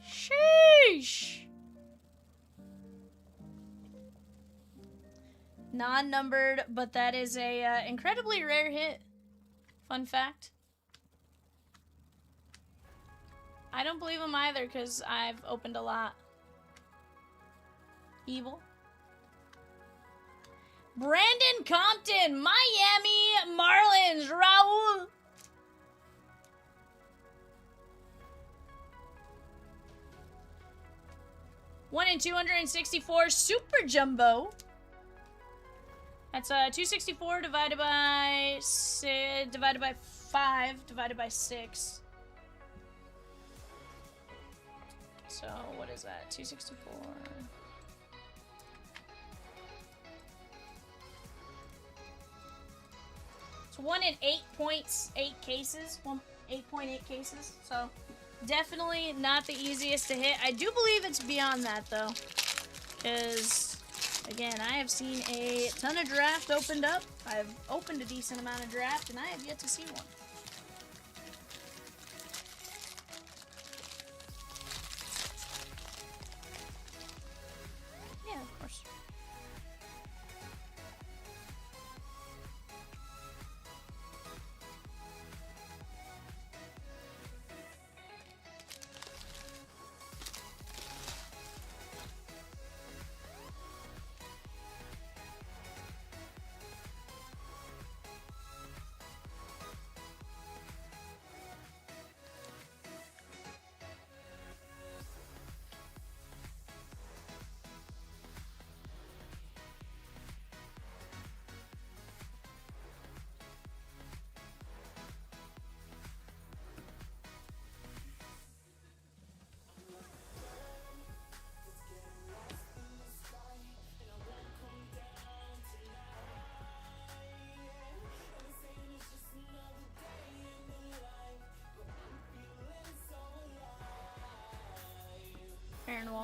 Sheesh. Non-numbered, but that is a incredibly rare hit. Fun fact. I don't believe him either because I've opened a lot. Evil. Brandon Compton, Miami Marlins, Raul. One in 264 Super Jumbo. That's 264 divided by 5 divided by 6. So what is that? 264. It's 1 in 8.8 cases. 8.8 cases. So definitely not the easiest to hit. I do believe it's beyond that though, because again, I have seen a ton of draft opened up. I've opened a decent amount of draft, and I have yet to see one. Yeah, of course.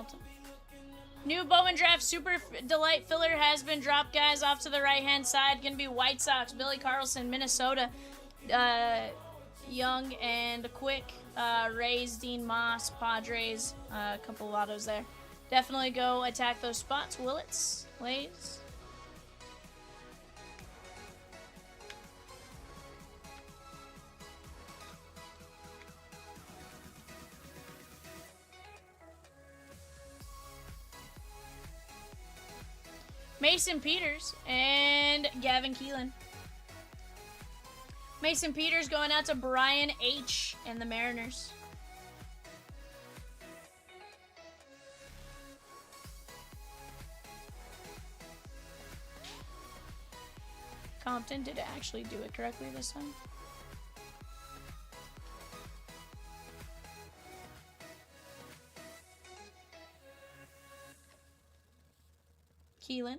Malta. New Bowman Draft Super Delight filler has been dropped, guys. Off to the right-hand side. Going to be White Sox, Billy Carlson, Minnesota. Young and quick. Rays, Dean Moss, Padres. A couple of autos there. Definitely go attack those spots. Willits, Lays. Mason Peters and Gavin Keelan. Mason Peters going out to Brian H. and the Mariners. Compton, did it actually do it correctly this time? Keelan.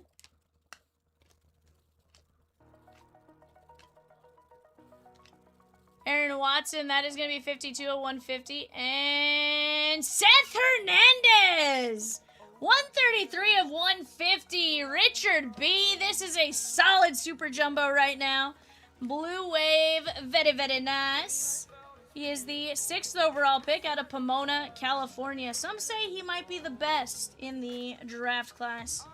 Aaron Watson, that is going to be 52 of 150. And Seth Hernandez, 133 of 150. Richard B, this is a solid super jumbo right now. Blue Wave, very, very nice. He is the 6th overall pick out of Pomona, California. Some say he might be the best in the draft class.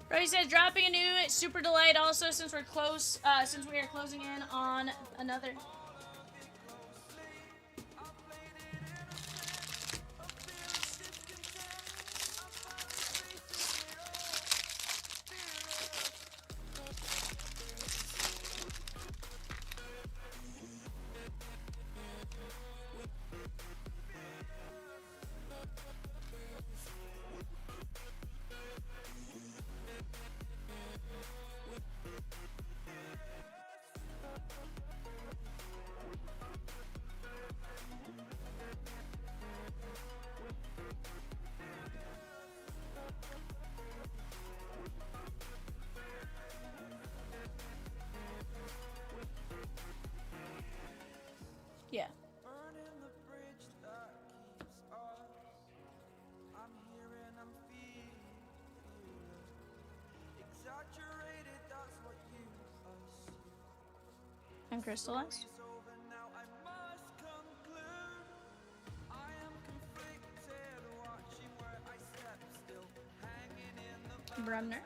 Brody says dropping a new Super Delight also since we're close, since we are closing in on another. Yeah. And crystallized. Bremner.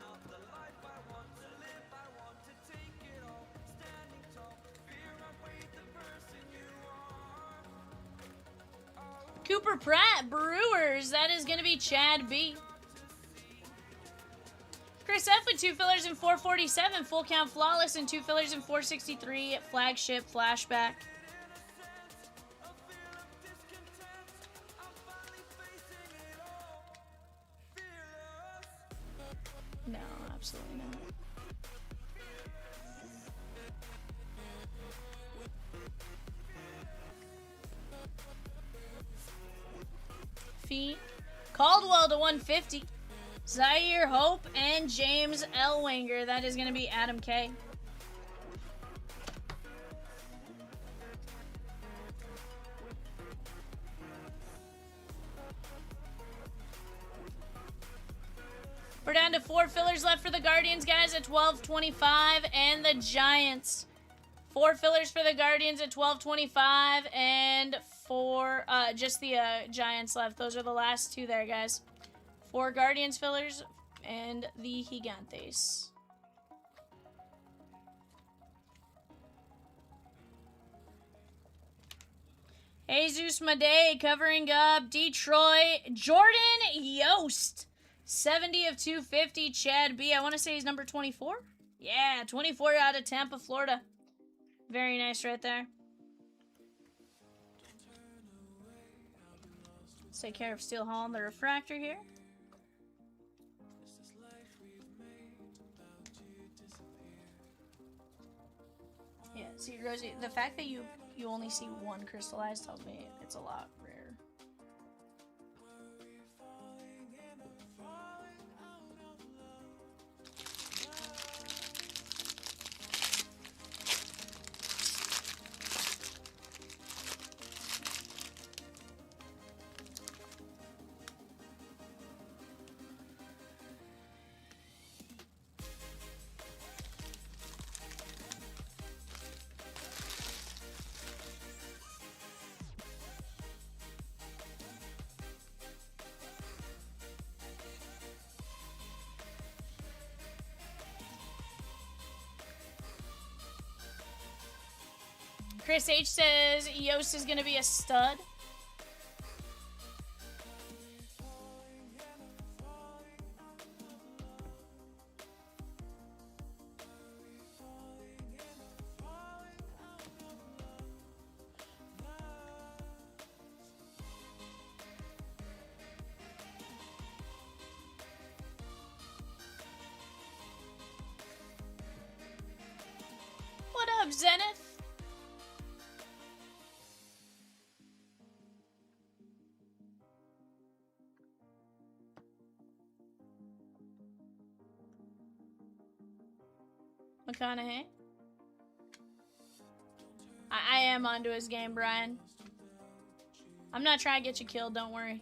Cooper Pratt, Brewers. That is going to be Chad B. Chris F with 2 fillers and 447. Full count flawless and 2 fillers and 463. Flagship flashback. No, absolutely not. Feet. Caldwell to 150. Zaire Hope and James Elwanger. That is going to be Adam K. We're down to 4 fillers left for the Guardians, guys, at 12:25, and the Giants. 4 fillers for the Guardians at 12:25, and 4, just the Giants left. Those are the last 2 there, guys. 4 Guardians fillers and the Gigantes. Jesus Madej covering up Detroit. Jordan Yost. 70 of 250. Chad B. I want to say he's number 24. Yeah, 24 out of Tampa, Florida. Very nice right there. Let's take care of Steel Hall and the refractor here. Yeah, see, Rosie, the fact that you only see 1 crystallized tells me it's a lot rare. Chris H says Yost is going to be a stud. What up, Zenith? McConaughey. I am onto his game, Brian. I'm not trying to get you killed, don't worry.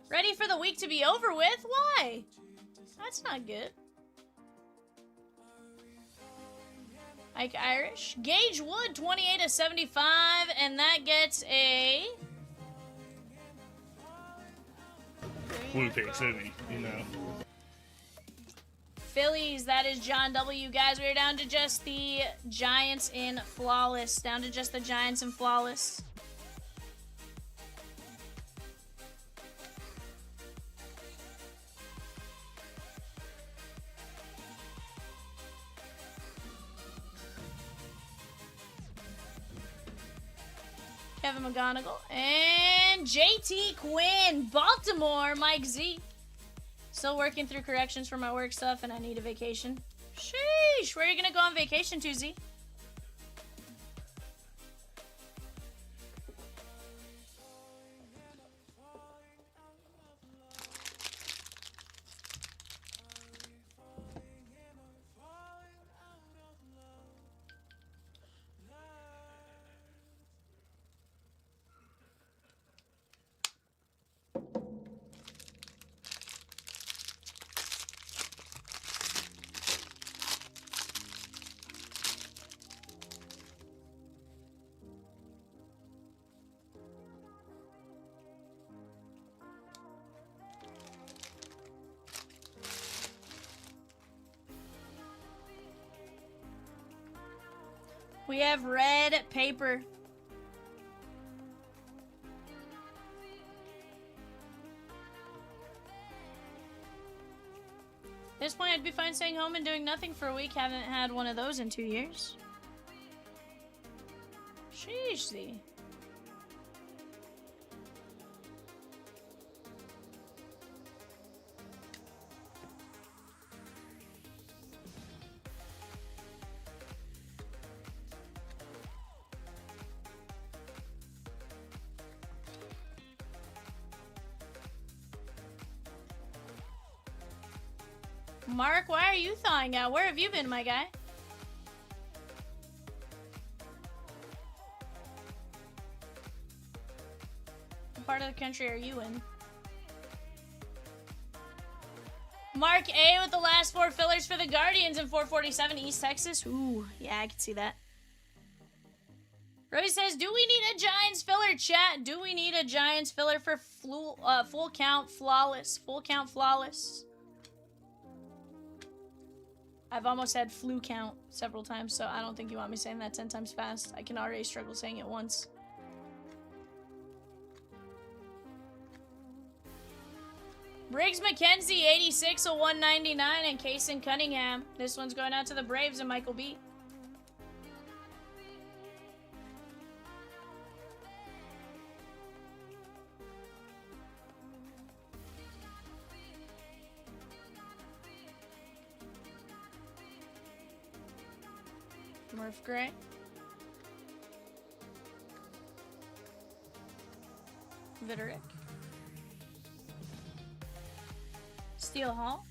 Ready for the week to be over with? Why? That's not good. Ike Irish. Gage Wood, 28 of 75, and that gets a... Blue Pick City, you know. Phillies, that is John W. Guys, we're down to just the Giants in Flawless. Down to just the Giants in Flawless. Kevin McGonigal. And JT Quinn, Baltimore, Mike Z. Still working through corrections for my work stuff, and I need a vacation. Sheesh, where are you going to go on vacation to, Z? We have red paper. At this point, I'd be fine staying home and doing nothing for a week. Haven't had one of those in 2 years. Sheesh, Z. Mark, why are you thawing out? Where have you been, my guy? What part of the country are you in? Mark A with the last 4 fillers for the Guardians in 447 East Texas. Ooh, yeah, I can see that. Rosie says, do we need a Giants filler, chat? Do we need a Giants filler for full count flawless? Full count flawless. I've almost had flu count several times, so I don't think you want me saying that 10 times fast. I can already struggle saying it once. Briggs McKenzie, 86 of 199, and Kaysen Cunningham. This one's going out to the Braves and Michael B. Murph Gray. Vitterick. Steel Hall.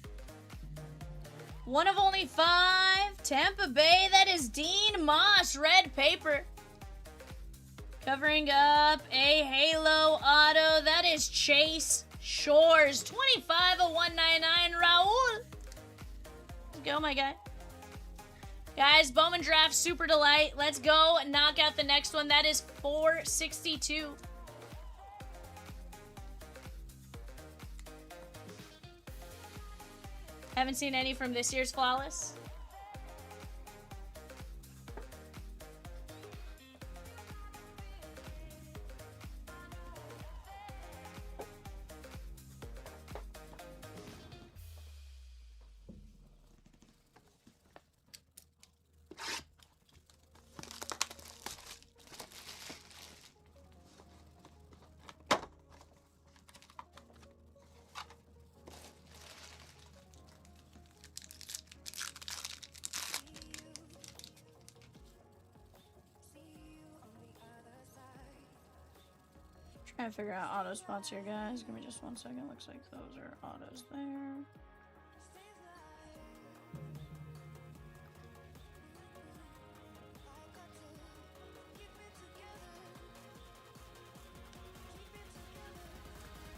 One of only 5. Tampa Bay. That is Dean Moss. Red paper. Covering up a Halo auto. That is Chase Shores. 25 of 199. Raul. Let's go, my guy. Guys, Bowman Draft Super Delight. Let's go knock out the next one. That is 462. Haven't seen any from this year's Flawless. Trying to figure out auto spots here, guys. Give me just 1 second. Looks like those are autos there.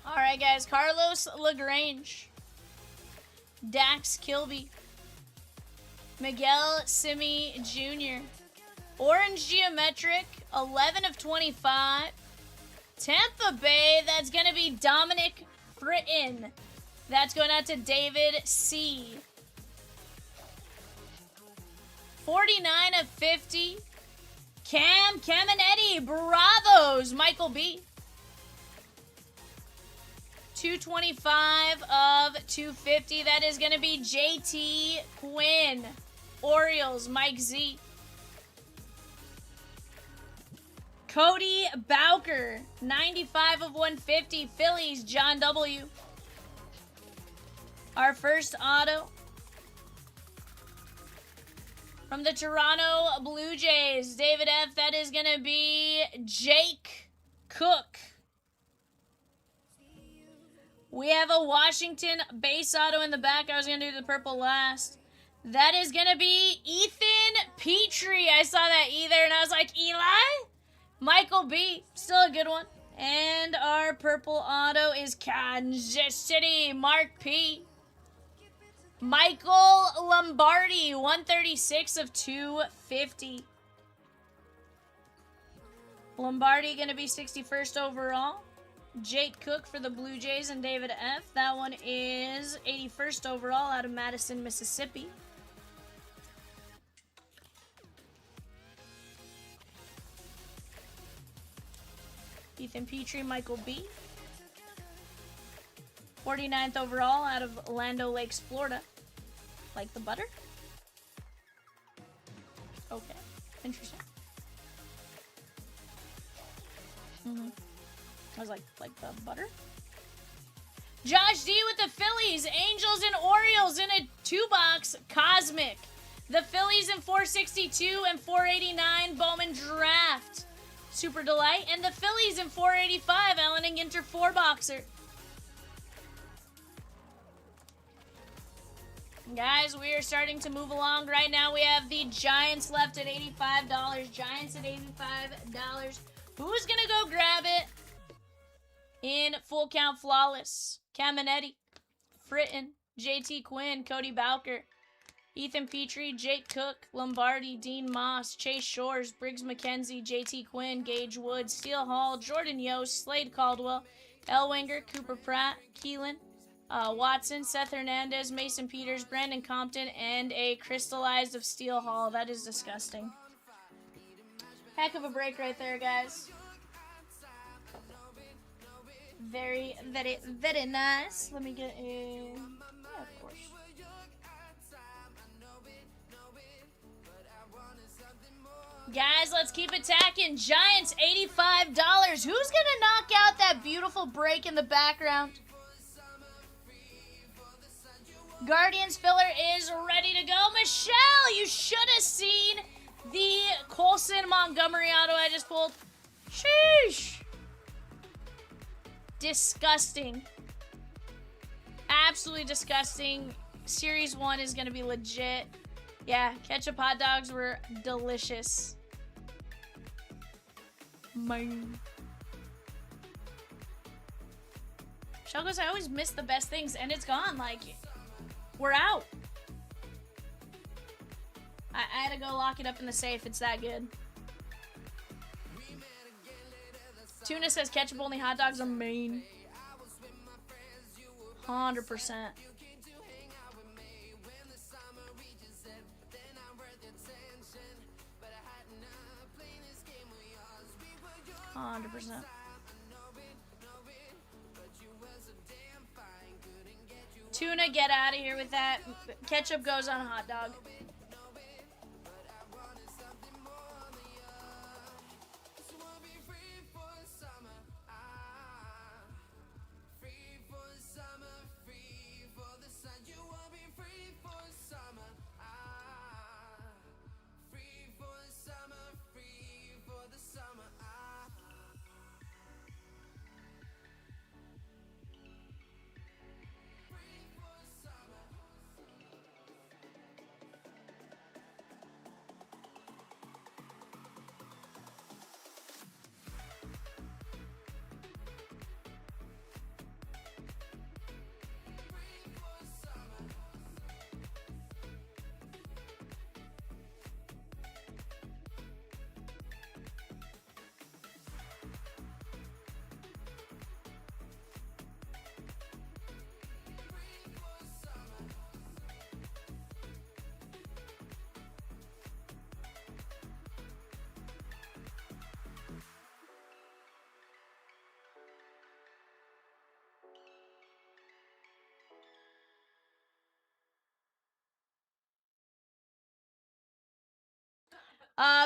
Alright, guys. Carlos LaGrange. Dax Kilby. Miguel Simi Jr. Orange Geometric. 11 of 25. Tampa Bay, that's going to be Dominic Fritton. That's going out to David C. 49 of 50. Cam Caminetti, Bravos, Michael B. 225 of 250. That is going to be JT Quinn. Orioles, Mike Z. Cody Bowker, 95 of 150. Phillies, John W. Our first auto from the Toronto Blue Jays, David F. That is going to be Jake Cook. We have a Washington base auto in the back. I was going to do the purple last. That is going to be Ethan Petrie. I saw that E there, and I was like, Eli? Michael B. Still a good one. And our purple auto is Kansas City, Mark P. Michael Lombardi, 136 of 250. Lombardi going to be 61st overall. Jake Cook for the Blue Jays and David F. That one is 81st overall out of Madison, Mississippi. Ethan Petrie, Michael B. 49th overall out of Lando Lakes, Florida. Like the butter? Okay, interesting. I was like the butter? Josh D with the Phillies, Angels and Orioles in a 2-box Cosmic. The Phillies in 462 and 489 Bowman Draft. Super Delight. And the Phillies in 485 Allen and Ginter 4-boxer. Guys, we are starting to move along right now. We have the Giants left at $85. Giants at $85. Who's going to go grab it? In full count flawless. Caminetti, Fritton, JT Quinn, Cody Bowker, Ethan Petrie, Jake Cook, Lombardi, Dean Moss, Chase Shores, Briggs McKenzie, JT Quinn, Gage Wood, Steele Hall, Jordan Yost, Slade Caldwell, Elwinger, Cooper Pratt, Keelan, Watson, Seth Hernandez, Mason Peters, Brandon Compton, and a crystallized of Steele Hall. That is disgusting. Heck of a break right there, guys. Very, very, very nice. Let me get a... Yeah, of course. Guys, let's keep attacking. Giants, $85. Who's going to knock out that beautiful break in the background? Guardians filler is ready to go. Michelle, you should have seen the Colson Montgomery auto I just pulled. Sheesh. Disgusting. Absolutely disgusting. Series 1 is going to be legit. Yeah, ketchup hot dogs were delicious. Man. Michelle goes, I always miss the best things, and it's gone. Like, we're out. I had to go lock it up in the safe. It's that good. Tuna says ketchup only hot dogs are mean. 100%. Tuna, get out of here with that. Ketchup goes on a hot dog.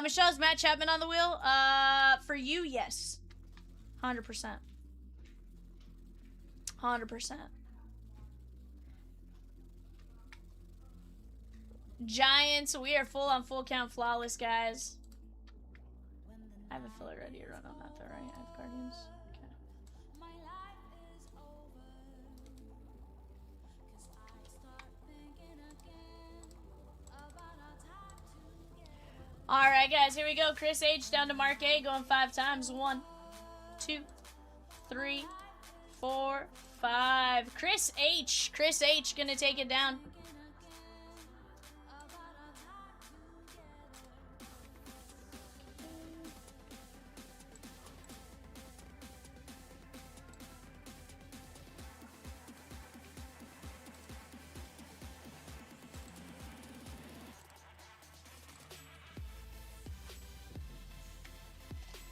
Michelle's Matt Chapman on the wheel. For you, yes. 100%. 100%. Giants, we are full on full count flawless, guys. I have a filler ready to run on that though, right? I have Guardians. Okay. Alright, guys, here we go. Chris H down to Mark A, going 5 times. 1, 2, 3, 4, 5. Chris H. Chris H gonna take it down.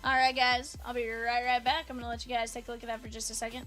Alright, guys, I'll be right back. I'm gonna let you guys take a look at that for just a second.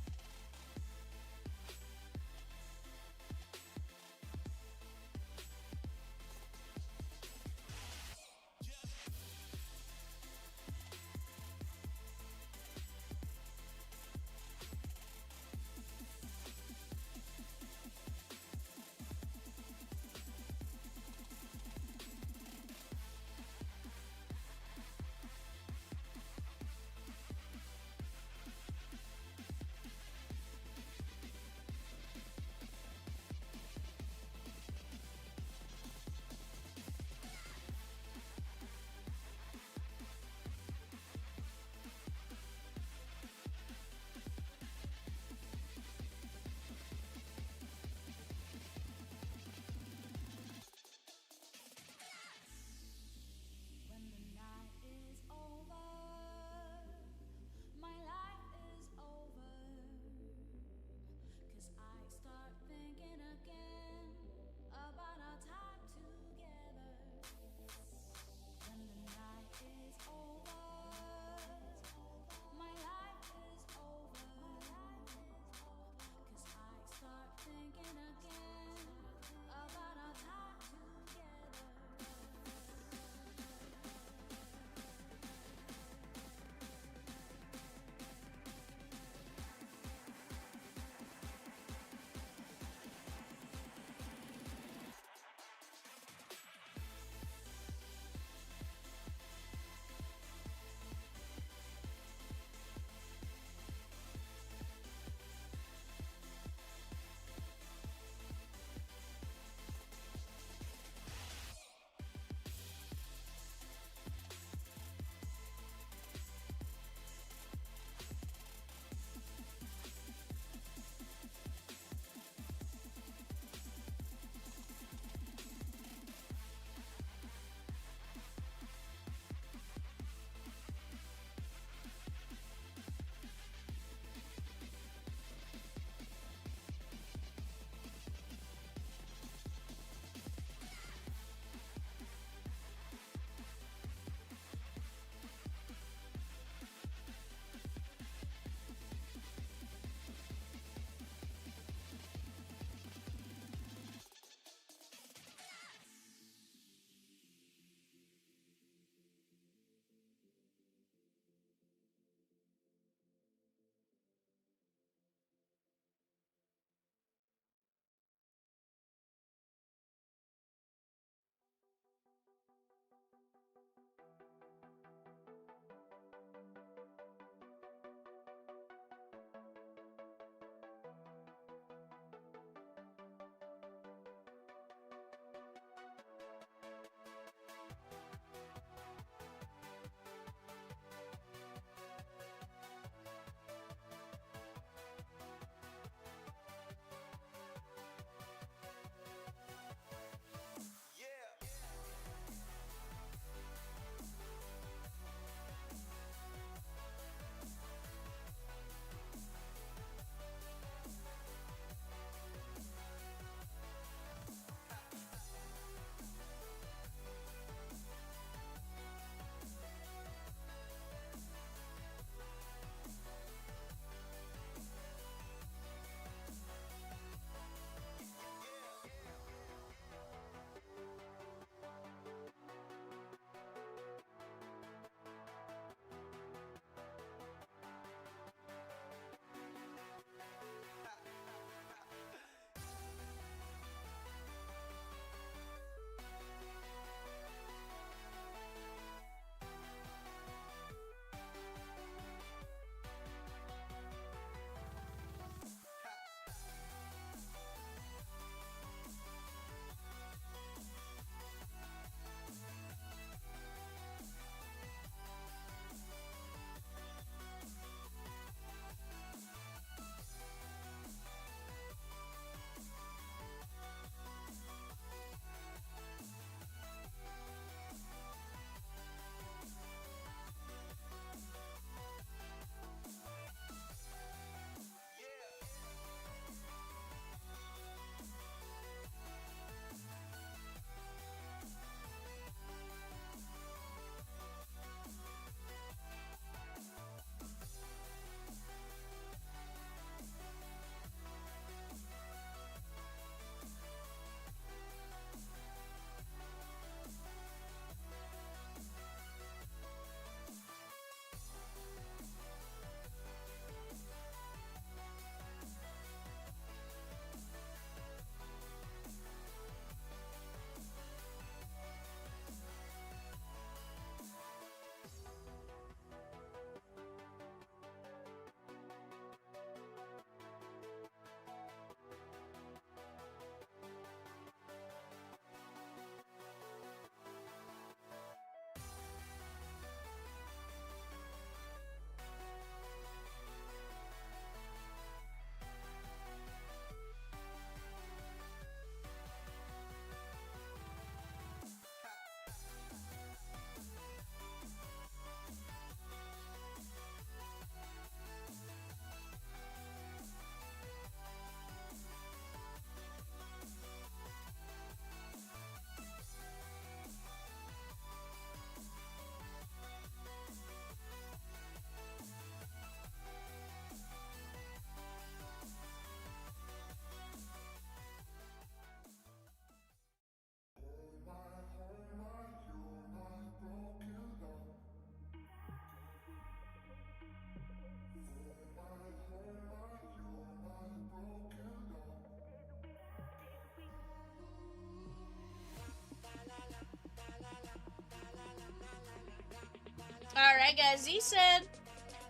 Alright, guys. Z said,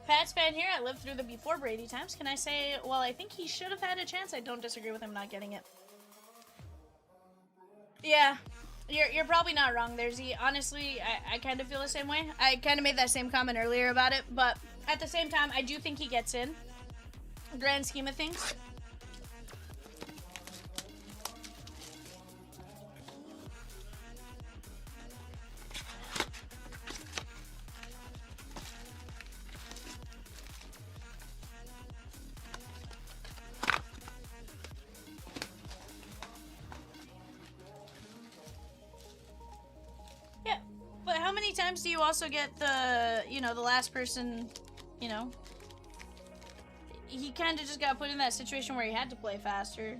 Pat's fan here. I lived through the before Brady times. Can I say, well, I think he should have had a chance. I don't disagree with him not getting it. Yeah. You're probably not wrong there, Z. Honestly, I kind of feel the same way. I kind of made that same comment earlier about it, but at the same time, I do think he gets in. Grand scheme of things. Yeah, but how many times do you also get the, you know, the last person, you know? He kind of just got put in that situation where he had to play faster.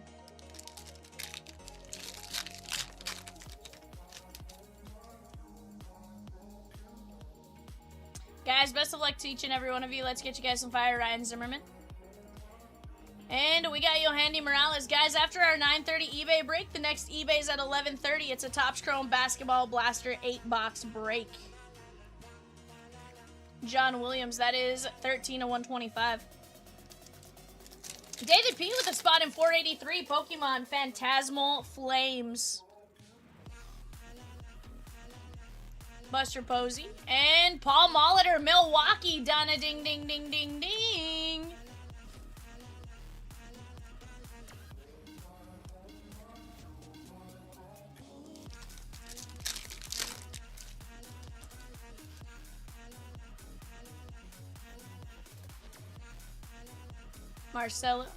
Guys, best of luck to each and every one of you. Let's get you guys some fire, Ryan Zimmerman. And we got Yohandy Morales. Guys, after our 9:30 eBay break, the next eBay's at 11:30. It's a Topps Chrome Basketball Blaster 8-box break. John Williams, that is 13 of 125. David P with a spot in 483. Pokemon Phantasmal Flames. Buster Posey. And Paul Molitor, Milwaukee. Donna ding ding ding ding ding. Marcelo.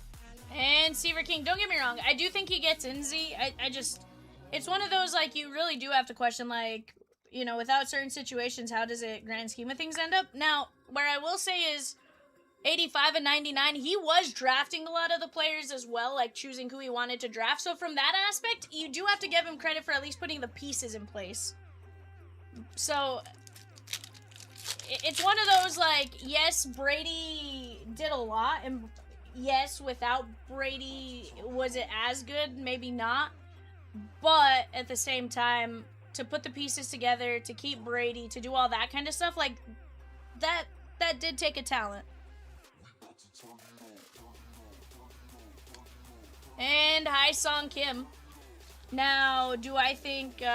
And Seaver King. Don't get me wrong. I do think he gets in, Z. I just... It's one of those, like, you really do have to question, like, you know, without certain situations, how does it, grand scheme of things, end up? Now, where I will say is 85 and 99, he was drafting a lot of the players as well, like, choosing who he wanted to draft. So from that aspect, you do have to give him credit for at least putting the pieces in place. So... It's one of those, like, yes, Brady did a lot, and yes, without Brady, was it as good? Maybe not. But at the same time, to put the pieces together, to keep Brady, to do all that kind of stuff, like, that did take a talent. And Hi Song Kim. Now, do I think, do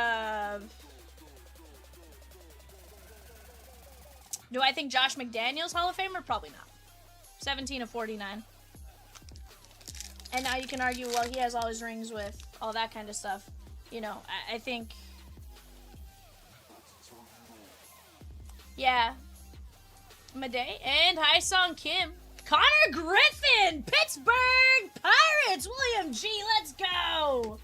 I think Josh McDaniels Hall of Famer? Probably not. 17 of 49. And now you can argue, well, he has all his rings with all that kind of stuff. You know, I think... Yeah. Madej. And Hi Song Kim. Connor Griffin! Pittsburgh Pirates! William G, let's go!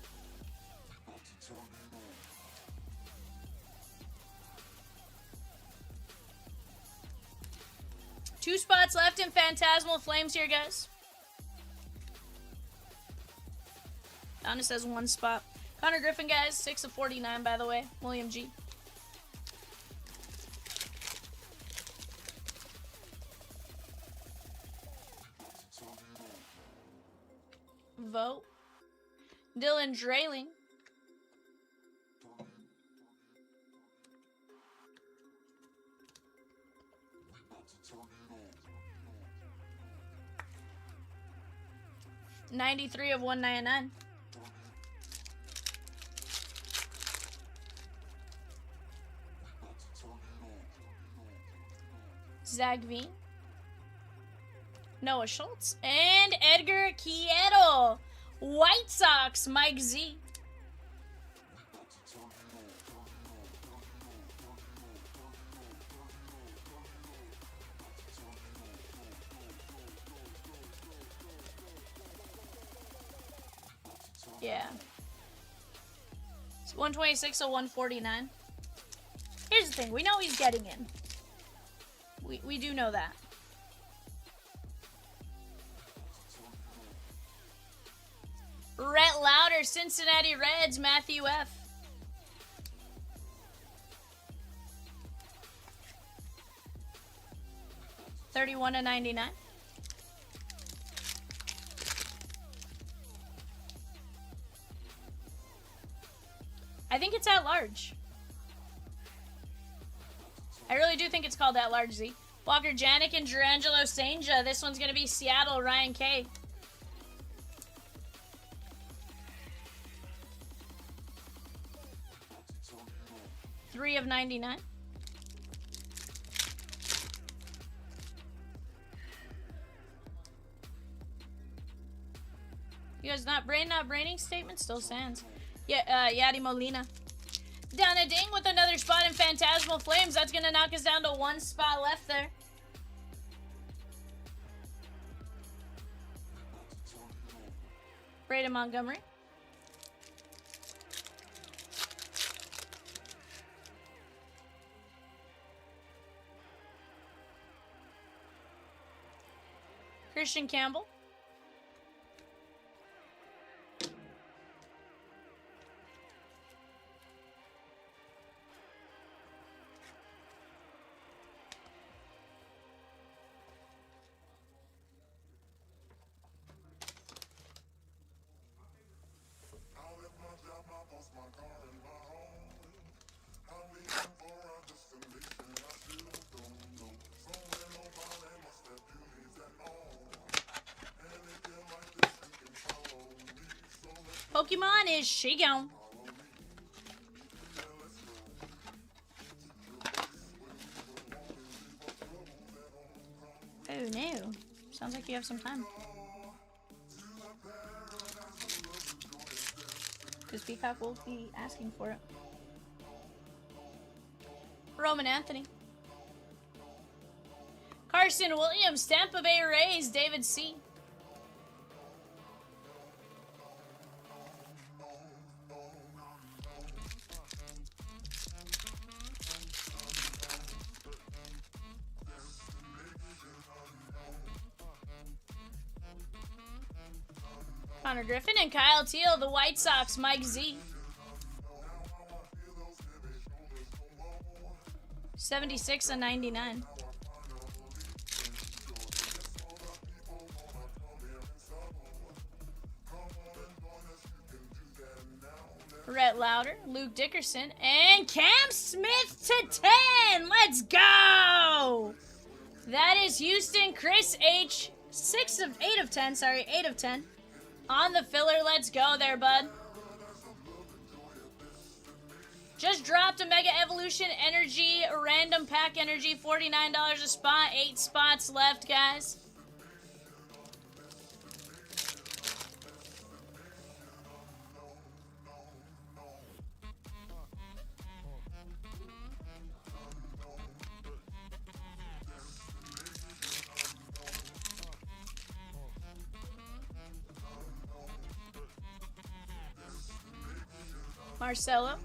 Two spots left in Phantasmal Flames here, guys. Donna says one spot. Connor Griffin, guys. 6 of 49, by the way. William G. Vote. Dylan Drayling. $93 of 199. Zach Veen. Noah Schultz. And Edgar Quieto. White Sox, Mike Z. Yeah. It's 126 of 149. Here's the thing. We know he's getting in. We do know that. Rhett Lauder, Cincinnati Reds, Matthew F. $31 of 99. I think it's at large. I really do think it's called that, Large Z. Walker Janik and Durangelo Sanja. This one's going to be Seattle, Ryan K. Three of 99. You guys not braining statement still stands. Yeah, Yadi Molina. Donna Ding with another spot in Phantasmal Flames. That's gonna knock us down to one spot left there. Braden Montgomery. Christian Campbell. Pokemon is Shigon. Oh no. Sounds like you have some time. Because Peacock will be asking for it. Roman Anthony. Carson Williams, Tampa Bay Rays, David C. Connor Griffin and Kyle Teal, the White Sox, Mike Z. 76 and 99. Rhett Lauder, Luke Dickerson, and Cam Smith to 10. Let's go! That is Houston, Chris H. 8 of 10, sorry, 8 of 10. On the filler, let's go there, bud. Just dropped a Mega Evolution Energy, Random Pack Energy, $49 a spot, 8 spots left, guys. Marcelo.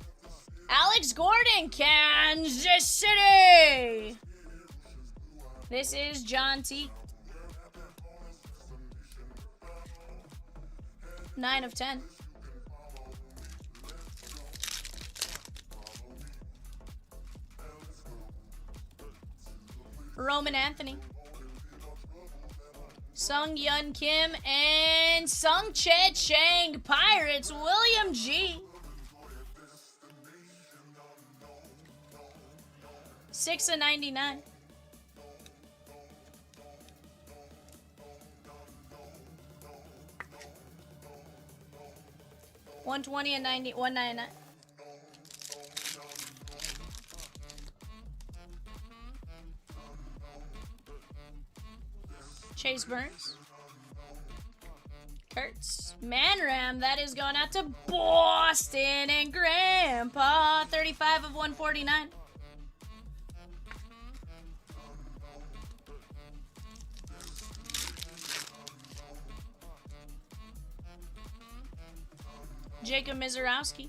Alex Gordon, Kansas City. This is John T. 9 of 10. Roman Anthony. Sung Yun Kim and Sung Che Chang. Pirates, William G. 6 of 99. $120 and $199. Chase Burns. Kurtz. Manram, that is going out to Boston and Grandpa. 35 of 149. Jacob Mizorowski.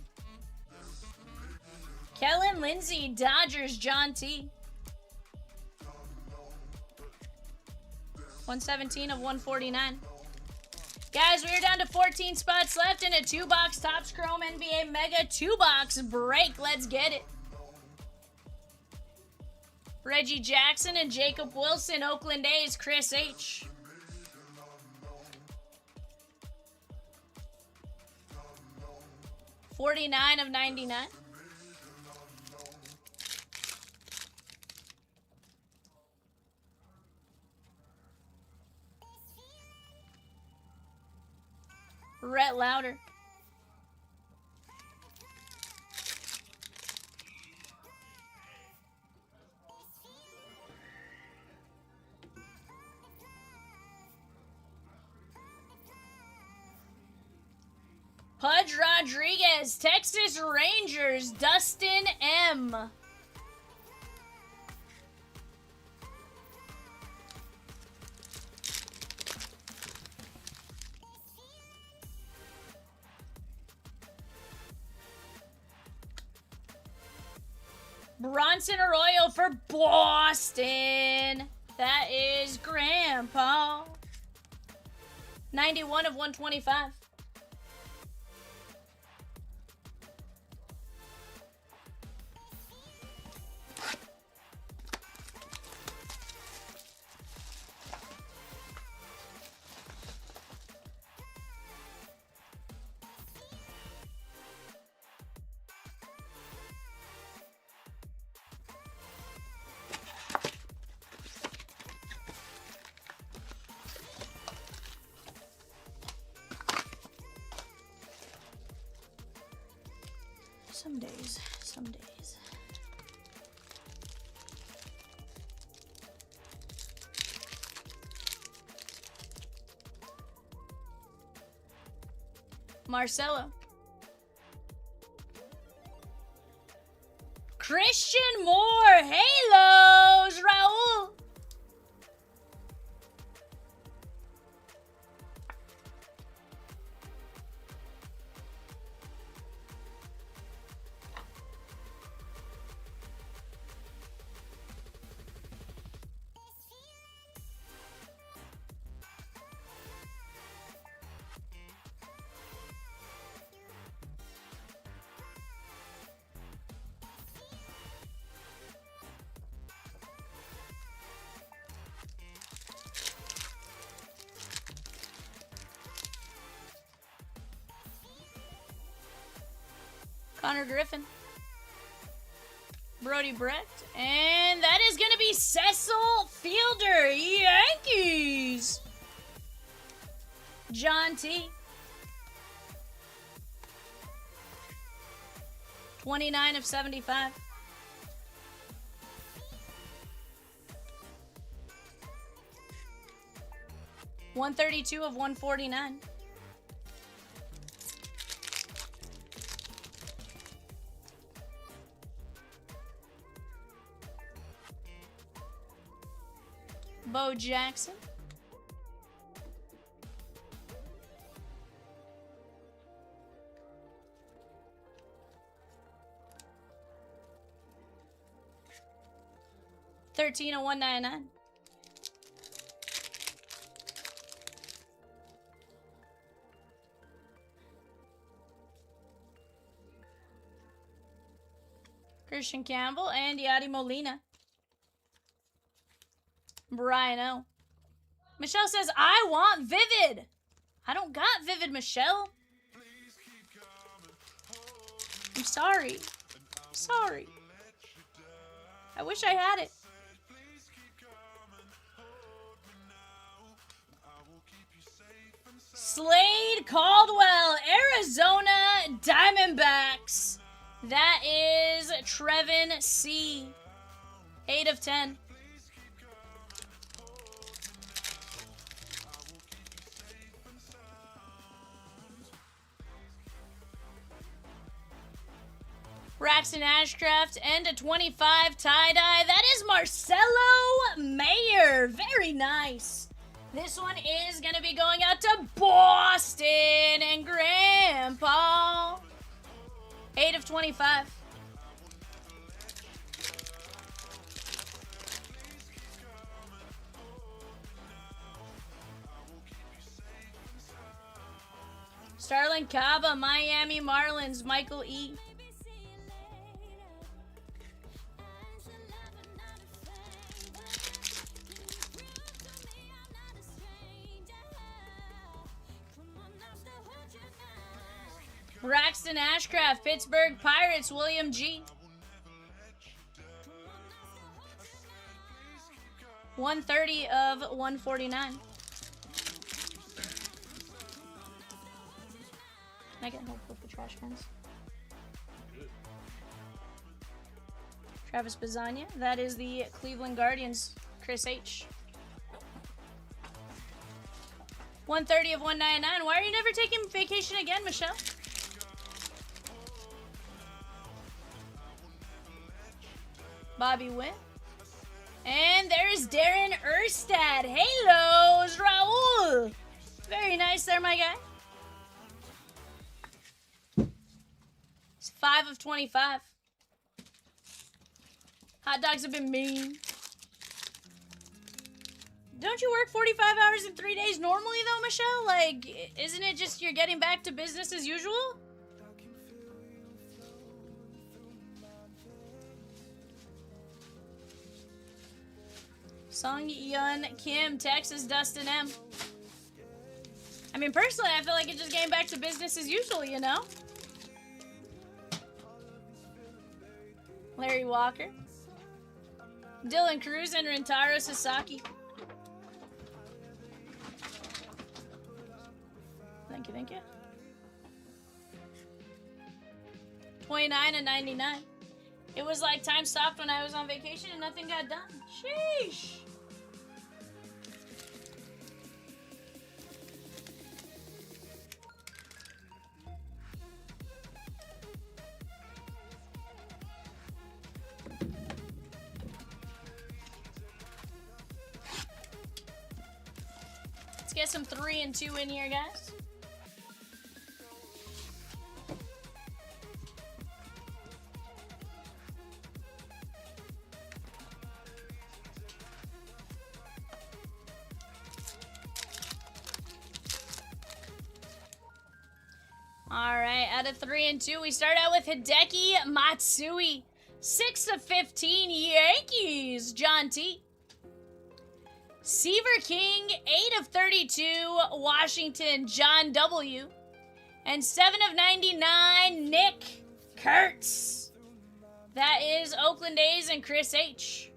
Kellen Lindsay, Dodgers, John T. 117 of 149. Guys, we are down to 14 spots left in a 2-box Topps Chrome NBA Mega 2-box break. Let's get it. Reggie Jackson and Jacob Wilson, Oakland A's, Chris H. $49 of 99. Rhett Louder. Pudge Rodriguez, Texas Rangers, Dustin M. Bronson Arroyo for Boston. That is Grandpa. 91 of 125. Some days, some days. Marcelo. Christian Moore, Halos, Raul. Connor Griffin. Brody Brett. And that is going to be Cecil Fielder, Yankees. John T. 29 of 75. $132 of 149. Bo Jackson. $13 of 199. Christian Campbell and Yadi Molina. Brian O. Michelle says, I want Vivid. I don't got Vivid, Michelle. I'm sorry. I'm sorry. I wish I had it. Slade Caldwell, Arizona Diamondbacks. That is Trevin C. 8 of 10. Braxton Ashcraft and a 25 tie-dye. That is Marcelo Mayer. Very nice. This one is going to be going out to Boston and Grandpa. 8 of 25. Starlin Caba, Miami Marlins, Michael E. Braxton Ashcraft, Pittsburgh Pirates, William G. 130 of 149. I get help with the trash cans? Travis Bazania. That is the Cleveland Guardians. Chris H. 130 of 199. Why are you never taking vacation again, Michelle? Bobby Wynn. And there's Darren Erstad. Hello, Raul. Very nice there, my guy. It's 5 of 25. Hot dogs have been mean. Don't you work 45 hours in 3 days normally, though, Michelle? Like, isn't it just you're getting back to business as usual? Sung Yun Kim, Texas, Dustin M. I mean, personally, I feel like it's just getting back to business as usual, you know? Larry Walker. Dylan Cruz and Rintaro Sasaki. Thank you, thank you. 29 and 99. It was like time stopped when I was on vacation and nothing got done. Sheesh. Let's get some 3 and 2 in here, guys. Alright, out of 3 and 2, we start out with Hideki Matsui. 6 of 15, Yankees, John T. Seaver King, 8 of 32, Washington, John W. And 7 of 99, Nick Kurtz. That is Oakland A's and Chris H.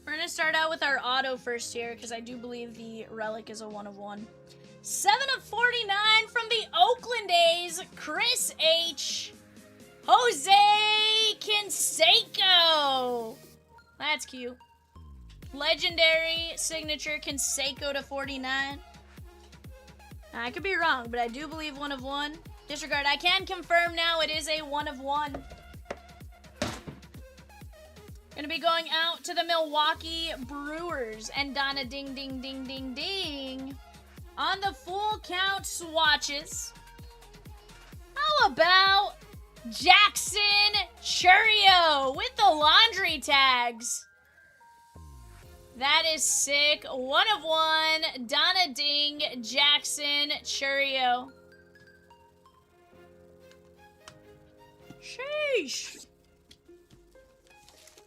We're going to start out with our auto first here, because I do believe the relic is a 1 of 1. 7 of 49 from the Oakland A's, Chris H. Jose Canseco. That's cute. Legendary signature Canseco to 49. I could be wrong, but I do believe 1 of 1. Disregard. I can confirm now it is a 1 of 1. Gonna be going out to the Milwaukee Brewers and Donna ding ding ding ding ding on the full count swatches. How about Jackson Churio with the laundry tags? That is sick. 1 of 1. Donna Ding, Jackson Churio. Sheesh.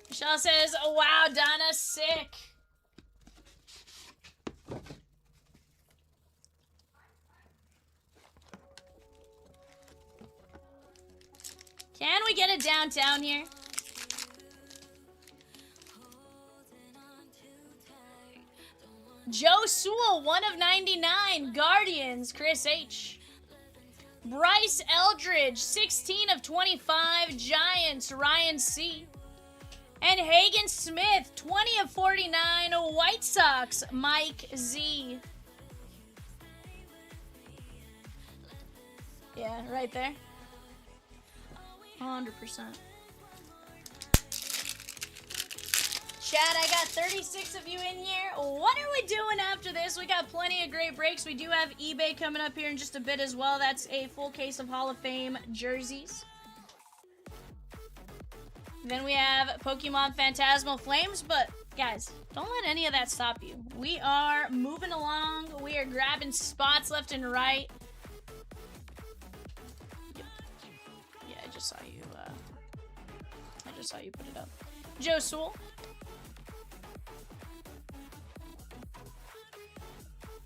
Michelle says, oh, wow, Donna, sick. Can we get a downtown here? Joe Sewell, 1 of 99. Guardians, Chris H. Bryce Eldridge, 16 of 25. Giants, Ryan C. And Hagen Smith, 20 of 49. White Sox, Mike Z. Yeah, right there. 100%. Chad, I got 36 of you in here. What are we doing after this? We got plenty of great breaks. We do have eBay coming up here in just a bit as well. That's a full case of Hall of Fame jerseys. Then we have Pokemon Phantasmal Flames, but guys, don't let any of that stop you. We are moving along. We are grabbing spots left and right. Yeah, I just saw you put it up. Joe Sewell.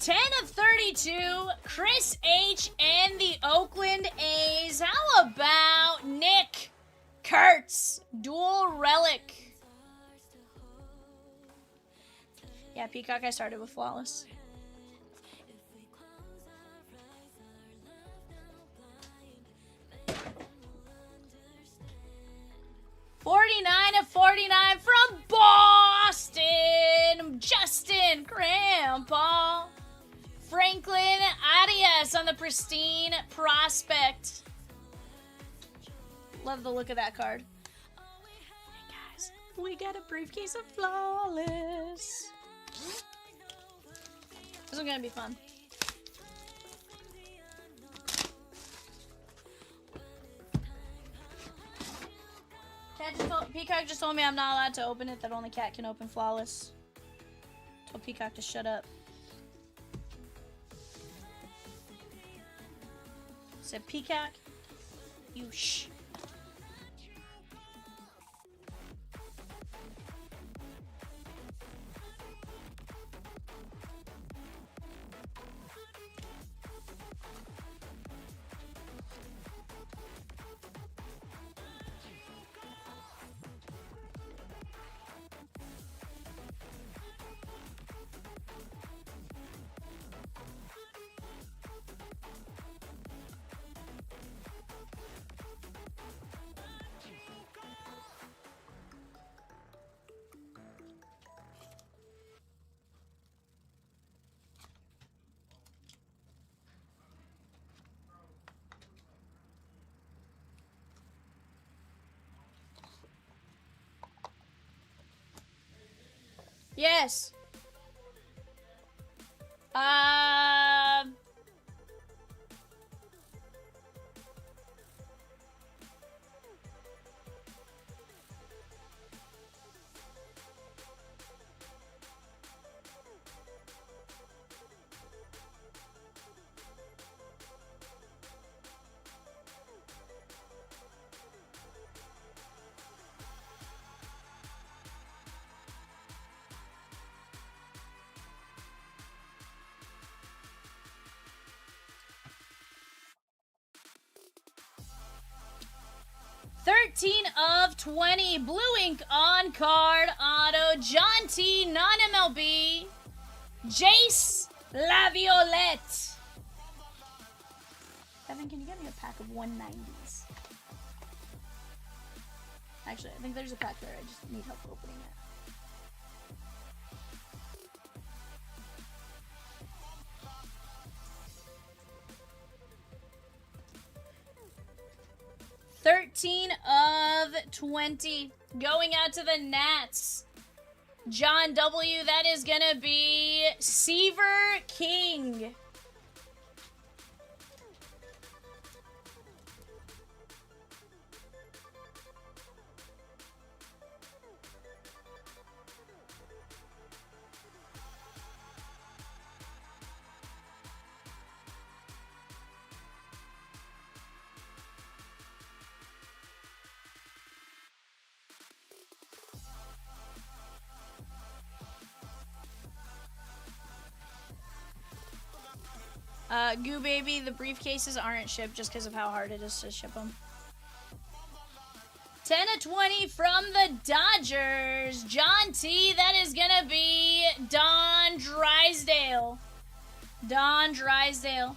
10 of 32, Chris H. and the Oakland A's. How about Nick Kurtz, dual relic? Yeah, Peacock, I started with flawless. $49 of 49 from Boston, Justin Grandpa. Franklin Arias on the pristine prospect. Love the look of that card. Hey guys, we got a briefcase of flawless. This is gonna be fun. Peacock just told me I'm not allowed to open it, that only Cat can open flawless. Told Peacock to shut up. Said, Peacock, you shh. Yes. $13 of 20. Blue ink on card auto. John T. Non-MLB. Jace Laviolette. Evan, can you get me a pack of 190s? Actually, I think there's a pack there. I just need help opening it. $13 of 20. Going out to the Nats. John W. That is going to be Seaver King. Goo Baby, the briefcases aren't shipped just because of how hard it is to ship them. 10 of 20 from the Dodgers. John T. That is going to be Don Drysdale. Don Drysdale.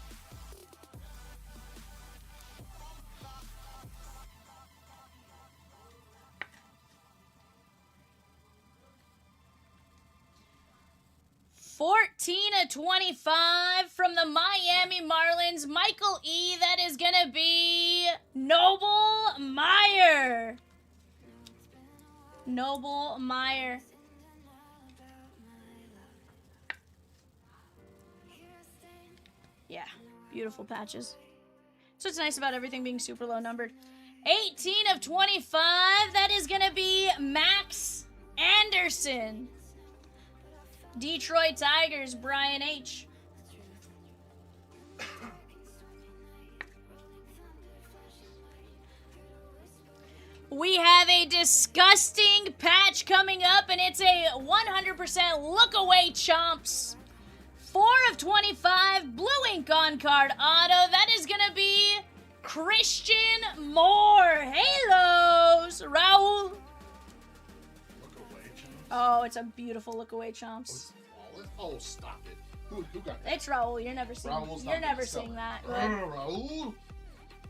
$14 of 25 from the Miami Marlins. Michael E. That is going to be Noble Meyer. Noble Meyer. Yeah, beautiful patches. So it's nice about everything being super low numbered. 18 of 25. That is going to be Max Anderson. Detroit Tigers, Brian H. We have a disgusting patch coming up, and it's a 100% look away chomps 4 of 25, blue ink on card auto. That is going to be Christian Moore. Halos, Raul. Look away, Chomps. Oh, it's a beautiful look away, Chomps. Oh, stop it. Who got that? It's Raul. You're never seeing. Raul's You're not never gonna sell seeing it. that. But Raul.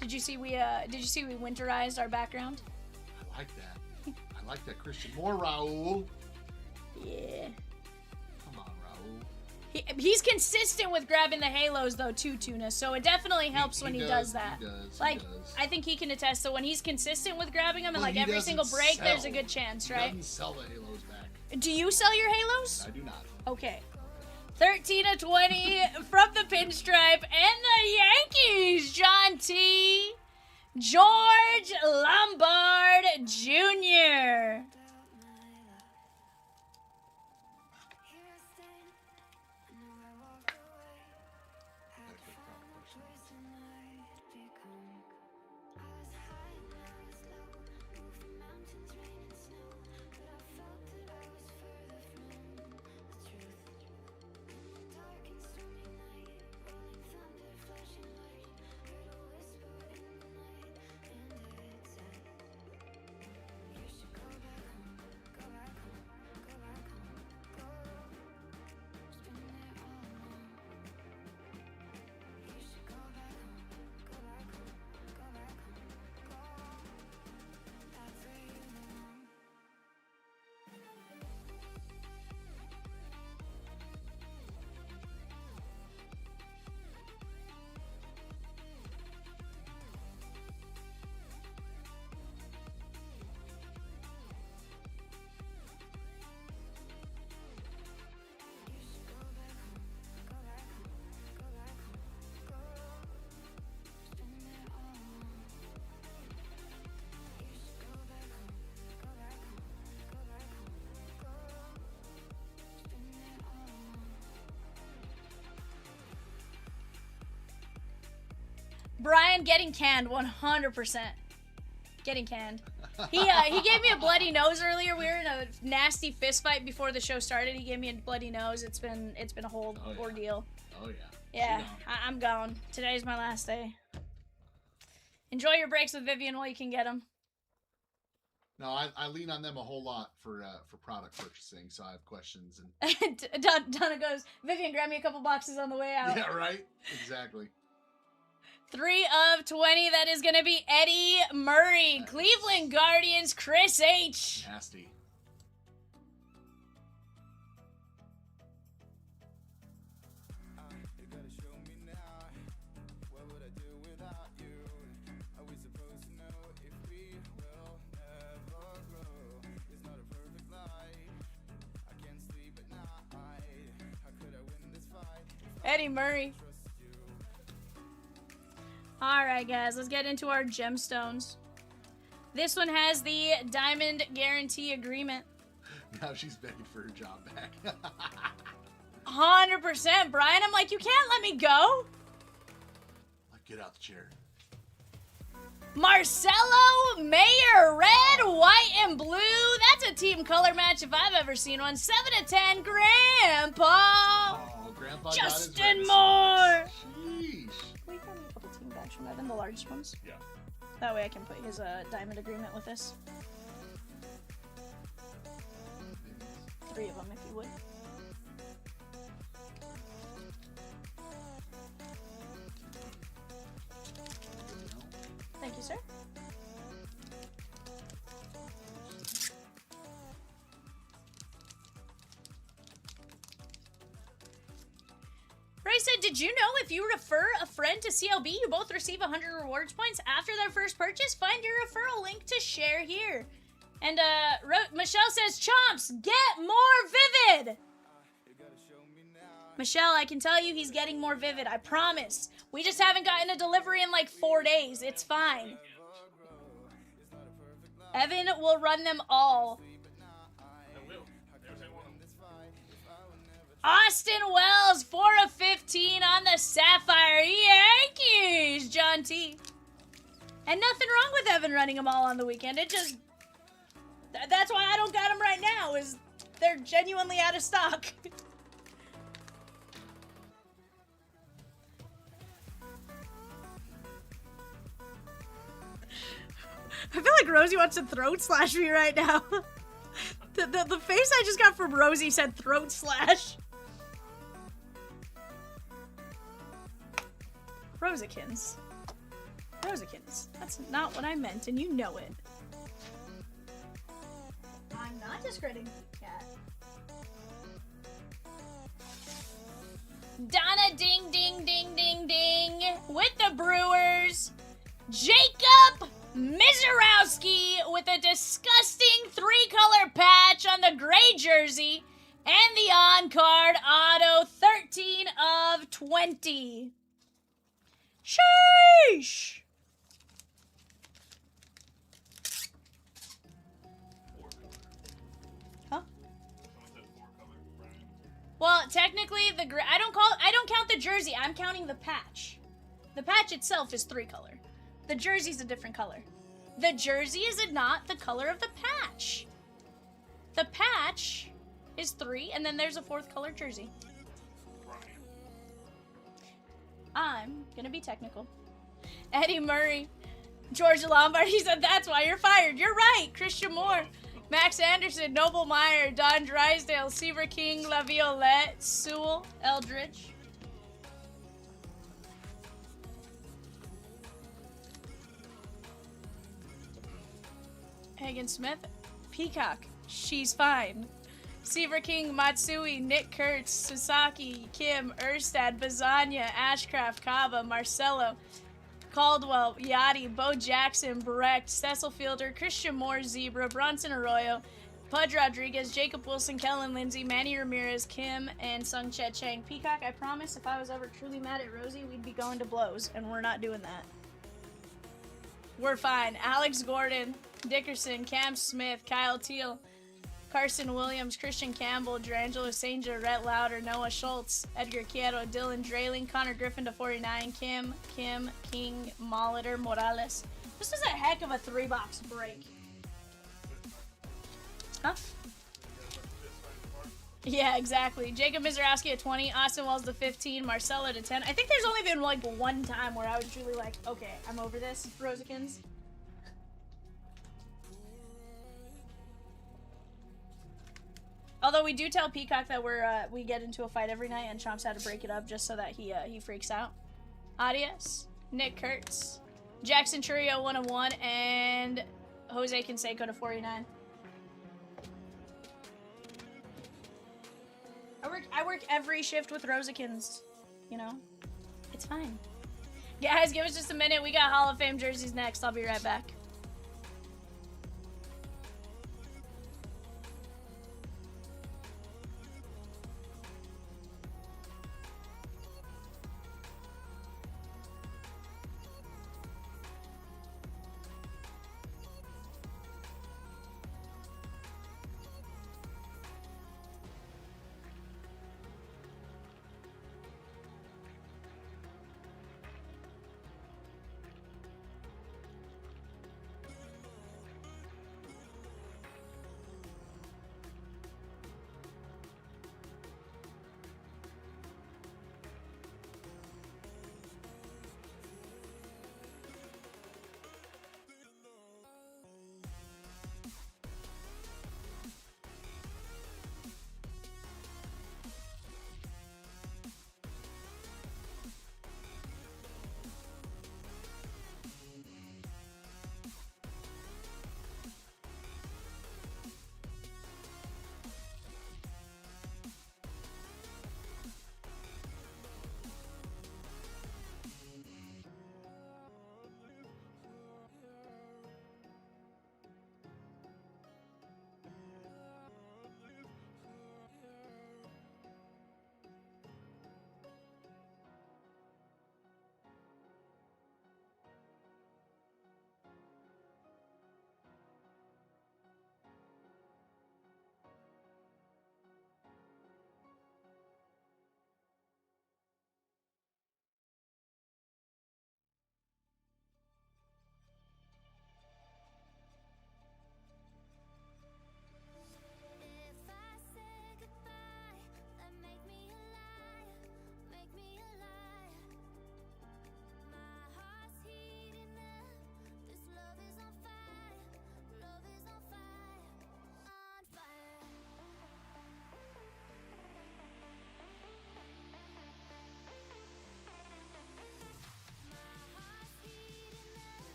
did you see we winterized our background? I like that. I like that Christian Moore, Raul. Yeah. Come on, Raul. He's consistent with grabbing the halos though too, Tuna. So it definitely helps when he does that. He does. Like, he does. I think he can attest. So when he's consistent with grabbing them, and But like he every doesn't single break, sell. there's a good chance, He right? doesn't sell the Halos back. Do you sell your halos? I do not. Okay. 13 of 20 from the pinstripe and the Yankees, John T. George Lombard Jr. That's a proper question. Brian getting canned 100%. Getting canned. He gave me a bloody nose earlier. We were in a nasty fist fight before the show started. He gave me a bloody nose. It's been a whole Oh, yeah. ordeal. Oh, yeah. Yeah, She gone. I'm gone. Today's my last day. Enjoy your breaks with Vivian while you can get them. No, I lean on them a whole lot for product purchasing, so I have questions and Donna goes, Vivian, grab me a couple boxes on the way out. yeah, right, exactly. 3 of 20. That is going to be Eddie Murray. Nice. Cleveland Guardians, Chris H. Nasty. You gotta show me now. What would I do without you? Are we supposed to know if we will never grow? It's not a perfect life. I can't sleep at night. How could I win this fight? Eddie Murray. Trust you. Alright, guys, let's get into our gemstones. This one has the Diamond Guarantee Agreement. Now she's begging for her job back. 100%, Brian. I'm like, you can't let me go. Like, get out the chair. Marcelo Mayer, red, white, and blue. That's a team color match if I've ever seen one. 7 of 10, Grandpa. Oh, Grandpa Justin got his Moore. Sheesh. Will you grab me a couple team bags from Evan, the largest ones? Yeah. That way I can put his diamond agreement with this. 3 of them, if you would. Thank you, sir. Ray said, did you know if you refer a friend to CLB, you both receive 100 rewards points after their first purchase? Find your referral link to share here. And Michelle says, Chomps, get more vivid! Michelle, I can tell you he's getting more vivid, I promise. We just haven't gotten a delivery in like 4 days. It's fine. Evan will run them all. I will. Every single one of them. Austin Wells, 4 of 15 on the Sapphire Yankees, John T. And nothing wrong with Evan running them all on the weekend. It just... That's why I don't got them right now, is they're genuinely out of stock. I feel like Rosie wants to throat slash me right now. The face I just got from Rosie said throat slash. Rosikins. Rosikins. That's not what I meant, and you know it. I'm not discrediting cat. Donna ding ding ding ding ding with the Brewers. Jacob Mizorowski with a disgusting 3-color patch on the gray jersey and the on-card auto 13 of 20. Sheesh! Huh? Well, technically, I don't count the jersey. I'm counting the patch. The patch itself is 3-color. The jersey's a different color. The jersey is not the color of the patch. The patch is 3, and then there's a 4th color jersey. I'm gonna be technical. Eddie Murray. George Lombard, he said, that's why you're fired. You're right. Christian Moore. Max Anderson, Noble Meyer, Don Drysdale, Seaver King, La Violette, Sewell, Eldridge. Hagen Smith, Peacock, she's fine. Seaver King, Matsui, Nick Kurtz, Sasaki, Kim, Erstad, Bazania, Ashcraft, Kava, Marcelo, Caldwell, Yachty, Bo Jackson, Brecht, Cecil Fielder, Christian Moore, Zebra, Bronson Arroyo, Pudge Rodriguez, Jacob Wilson, Kellen Lindsay, Manny Ramirez, Kim, and Sung Chet Chang. Peacock, I promise if I was ever truly mad at Rosie, we'd be going to blows, and we're not doing that. We're fine. Alex Gordon, Dickerson, Cam Smith, Kyle Teal, Carson Williams, Christian Campbell, Drangelo Sanger, Rhett Lauder, Noah Schultz, Edgar Quieto, Dylan Drayling, Connor Griffin to 49, Kim, King, Molitor, Morales. This is a heck of a 3-box break. Huh? Yeah, exactly. Jacob Mizorowski at 20, Austin Wells to 15, Marcelo to 10. I think there's only been like one time where I was truly like, okay, I'm over this, Rosikins. Although we do tell Peacock that we get into a fight every night, and Chomps had to break it up just so that he freaks out. Adios, Nick Kurtz, Jackson Churio 101, and Jose Canseco to 49. I work every shift with Rosikins, you know? It's fine. Guys, give us just a minute. We got Hall of Fame jerseys next. I'll be right back.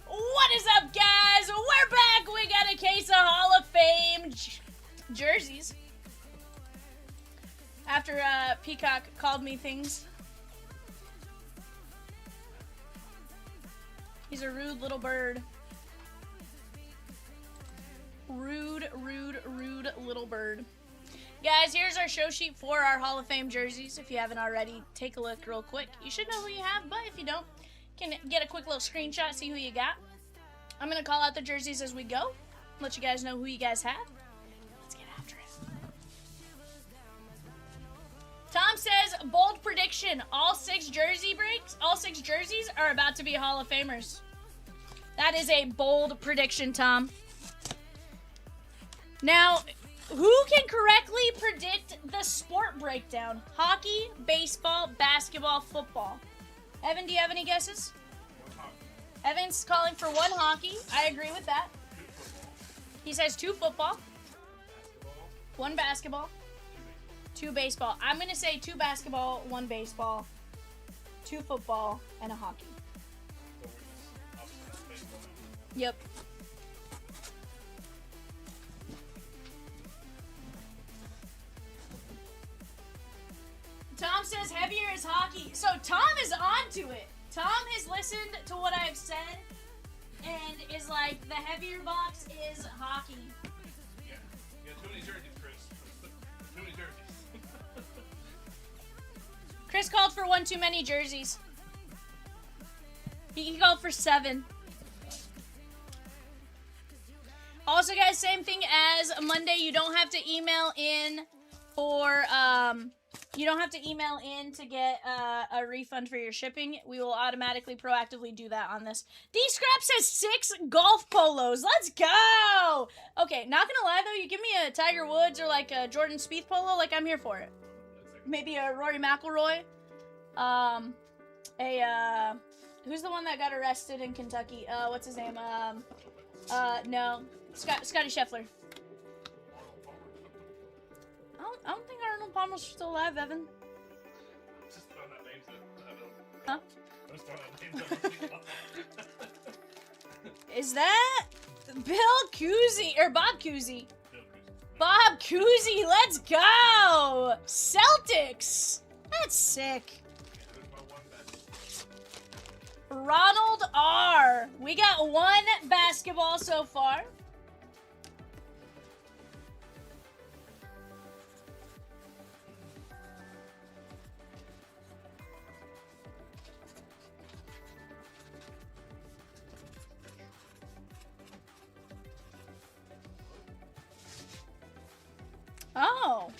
What is up, guys? We're back. We got a case of Hall of Fame jerseys. After Peacock called me things. He's a rude little bird. Rude, rude, rude little bird. Guys, here's our show sheet for our Hall of Fame jerseys. If you haven't already, take a look real quick. You should know who you have, but if you don't, can get a quick little screenshot, see who you got. I'm going to call out the jerseys as we go. Let you guys know who you guys have. Let's get after it. Tom says, bold prediction. All six jerseys are about to be Hall of Famers. That is a bold prediction, Tom. Now, who can correctly predict the sport breakdown? Hockey, baseball, basketball, football. Evan, do you have any guesses? Evan's calling for one hockey. I agree with that. He says 2 football. 1 basketball. 2 baseball. I'm going to say 2 basketball, 1 baseball, 2 football, and a hockey. Yep. Tom says heavier is hockey. So Tom is onto it. Tom has listened to what I've said and is like, the heavier box is hockey. Yeah. You got too many jerseys, Chris. Too many jerseys. Chris called for 1 too many jerseys. He called for 7. Also, guys, same thing as Monday. You don't have to email in for, you don't have to email in to get a refund for your shipping. We will automatically, proactively do that on this. D-Scrap says 6 golf polos. Let's go! Okay, not gonna lie, though. You give me a Tiger Woods or, like, a Jordan Spieth polo, like, I'm here for it. Maybe a Rory McIlroy. Who's the one that got arrested in Kentucky? What's his name? No. Scotty Scheffler. I don't think Arnold Palmer's still alive, Evan. Just throwing out names that I don't. Huh? I'm just throwing out names that I don't. Is that Bill Cousy or Bob Cousy? Bill Cousy. Bob Cousy, let's go! Celtics! That's sick. Yeah, there's my 1 bet. Ronald R. We got 1 basketball so far. Oh.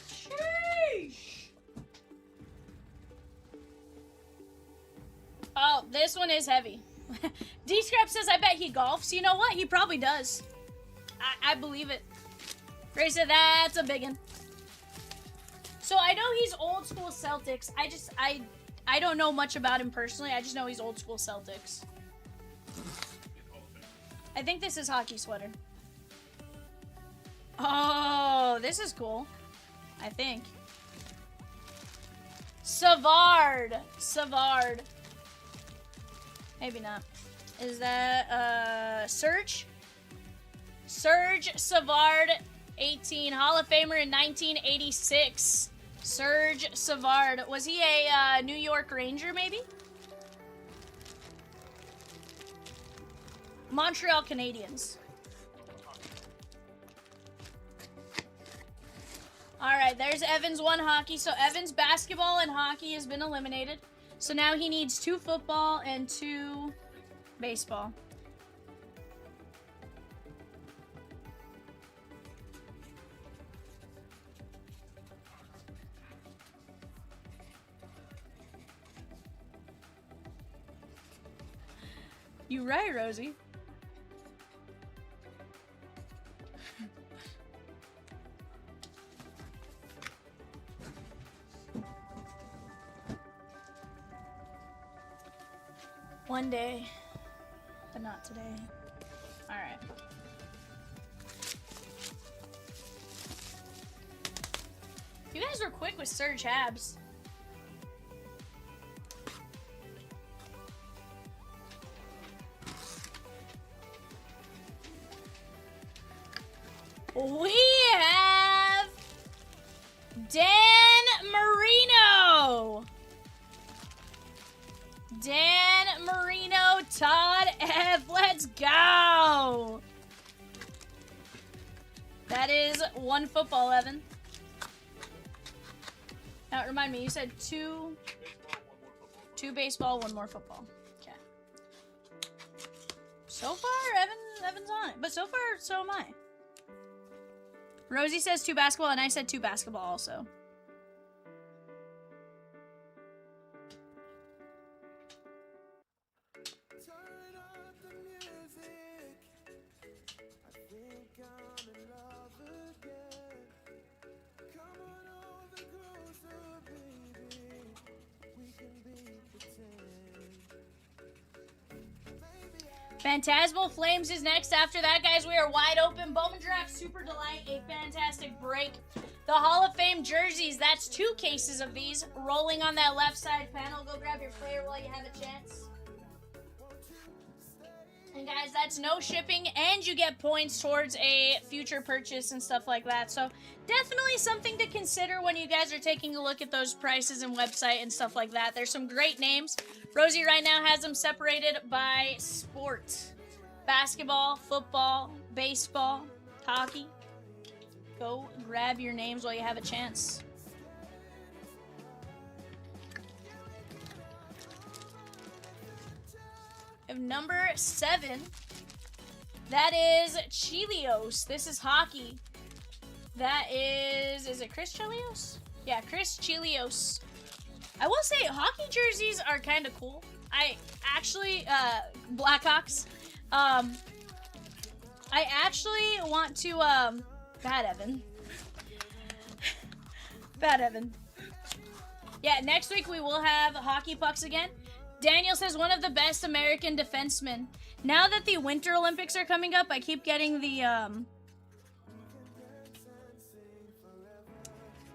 Sheesh. Oh, this one is heavy. D-Scrap says, I bet he golfs. You know what? He probably does. I believe it. Ray said, that's a big one. So I know he's old school Celtics. I don't know much about him personally. I just know he's old school Celtics. I think this is hockey sweater. Oh, this is cool. I think. Savard. Savard. Maybe not. Is that, Surge? Surge Savard, 18. Hall of Famer in 1986. Surge Savard. Was he a, New York Ranger, maybe? Montreal Canadiens. Alright, there's Evan's 1 hockey. So Evan's basketball and hockey has been eliminated. So now he needs 2 football and 2 baseball. You right, Rosie. One day, but not today. All right. You guys were quick with Surge Habs. We have Dan Marino. Dan Marino, Todd F. Let's go. That is 1 football, Evan. Now, remind me, you said 2 baseball, 1 more football. Okay. So far, Evan's on it. But so far, so am I. Rosie says 2 basketball, and I said 2 basketball also. Turn up the music. I think I'm in love again. Come on over closer, baby. We can be pretend. Phantasmal Flames is next. After that, guys, we are wide open. Bowman Draft Super Delight, a fantastic break. The Hall of Fame jerseys, that's 2 cases of these. Rolling on that left side panel. Go grab your player while you have a chance. And guys, that's no shipping, and you get points towards a future purchase and stuff like that. So definitely something to consider when you guys are taking a look at those prices and website and stuff like that. There's some great names. Rosie right now has them separated by sport. Basketball, football, baseball, hockey. Go grab your names while you have a chance. Number 7, that is Chelios. This is hockey. That is it Chris Chelios? Yeah, Chris Chelios. I will say hockey jerseys are kind of cool. I actually, Blackhawks. I actually want to, bad Evan. Bad Evan. Yeah, next week we will have hockey pucks again. Daniel says one of the best American defensemen. Now that the Winter Olympics are coming up, I keep getting the,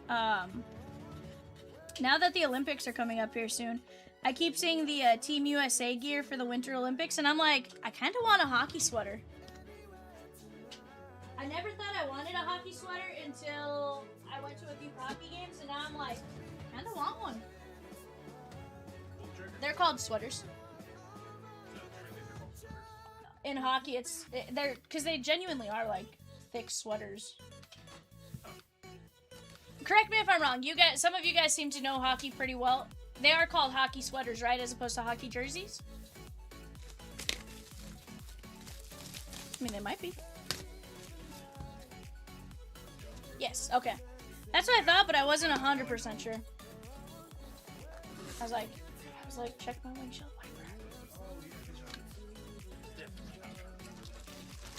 now that the Olympics are coming up here soon, I keep seeing the Team USA gear for the Winter Olympics, and I'm like, I kind of want a hockey sweater. I never thought I wanted a hockey sweater until I went to a few hockey games, and now I'm like, I kind of want one. They're called sweaters. In hockey, they're because they genuinely are like thick sweaters. Correct me if I'm wrong. You guys, some of you guys seem to know hockey pretty well. They are called hockey sweaters, right, as opposed to hockey jerseys? I mean, they might be. Yes. Okay. That's what I thought, but I wasn't 100% sure. I was like, check my windshield wiper.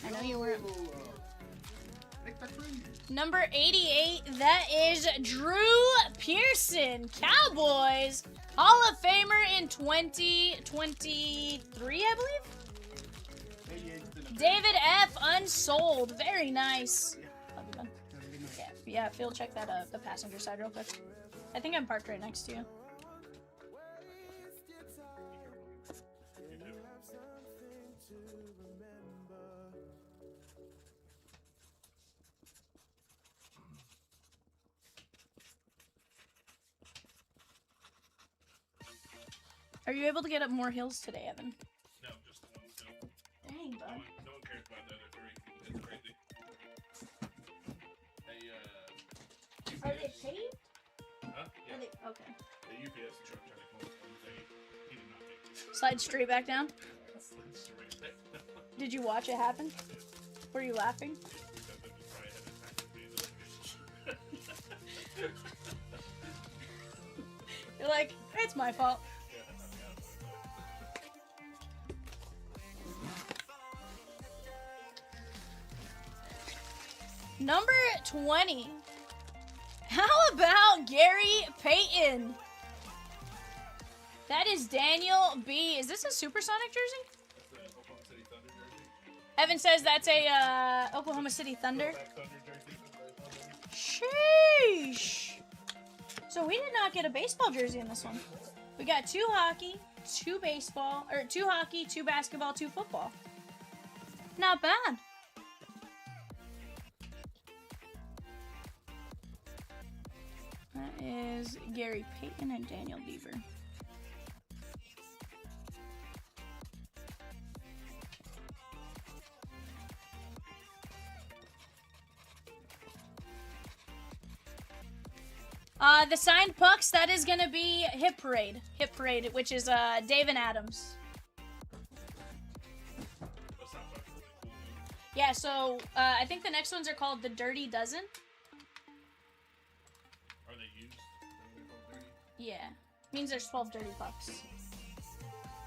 I know you weren't. Number 88, that is Drew Pearson, Cowboys, Hall of Famer in 2023, I believe? David F. Unsold, very nice. Love you, Yeah, Phil, check that the passenger side real quick. I think I'm parked right next to you. Are you able to get up more hills today, Evan? No, just the one. No. Dang, bud. No one cares about the other three. It's crazy. Are they paved? Huh? Yeah. Are they okay? The UPS truck tried to come up and he did not make it. Slide straight back down. Slid straight back down. Did you watch it happen? I did. Were you laughing? Because it was probably had an attack with me. You're like, it's my fault. Number 20. How about Gary Payton? That is Daniel B. Is this a Supersonic jersey? That's the Oklahoma City Thunder jersey. Evan says that's a Oklahoma City Thunder. Throwback Thunder jersey. Sheesh. So we did not get a baseball jersey in this one. We got 2 hockey, 2 baseball, or 2 hockey, 2 basketball, 2 football. Not bad. That is Gary Payton and Daniel Beaver. The signed pucks, that is gonna be Hit Parade. Hit Parade, which is David Adams. That sounds like a really cool move. Yeah, so I think the next ones are called the Dirty Dozen. Are they used? Are they called dirty? Yeah. Means there's 12 dirty pucks.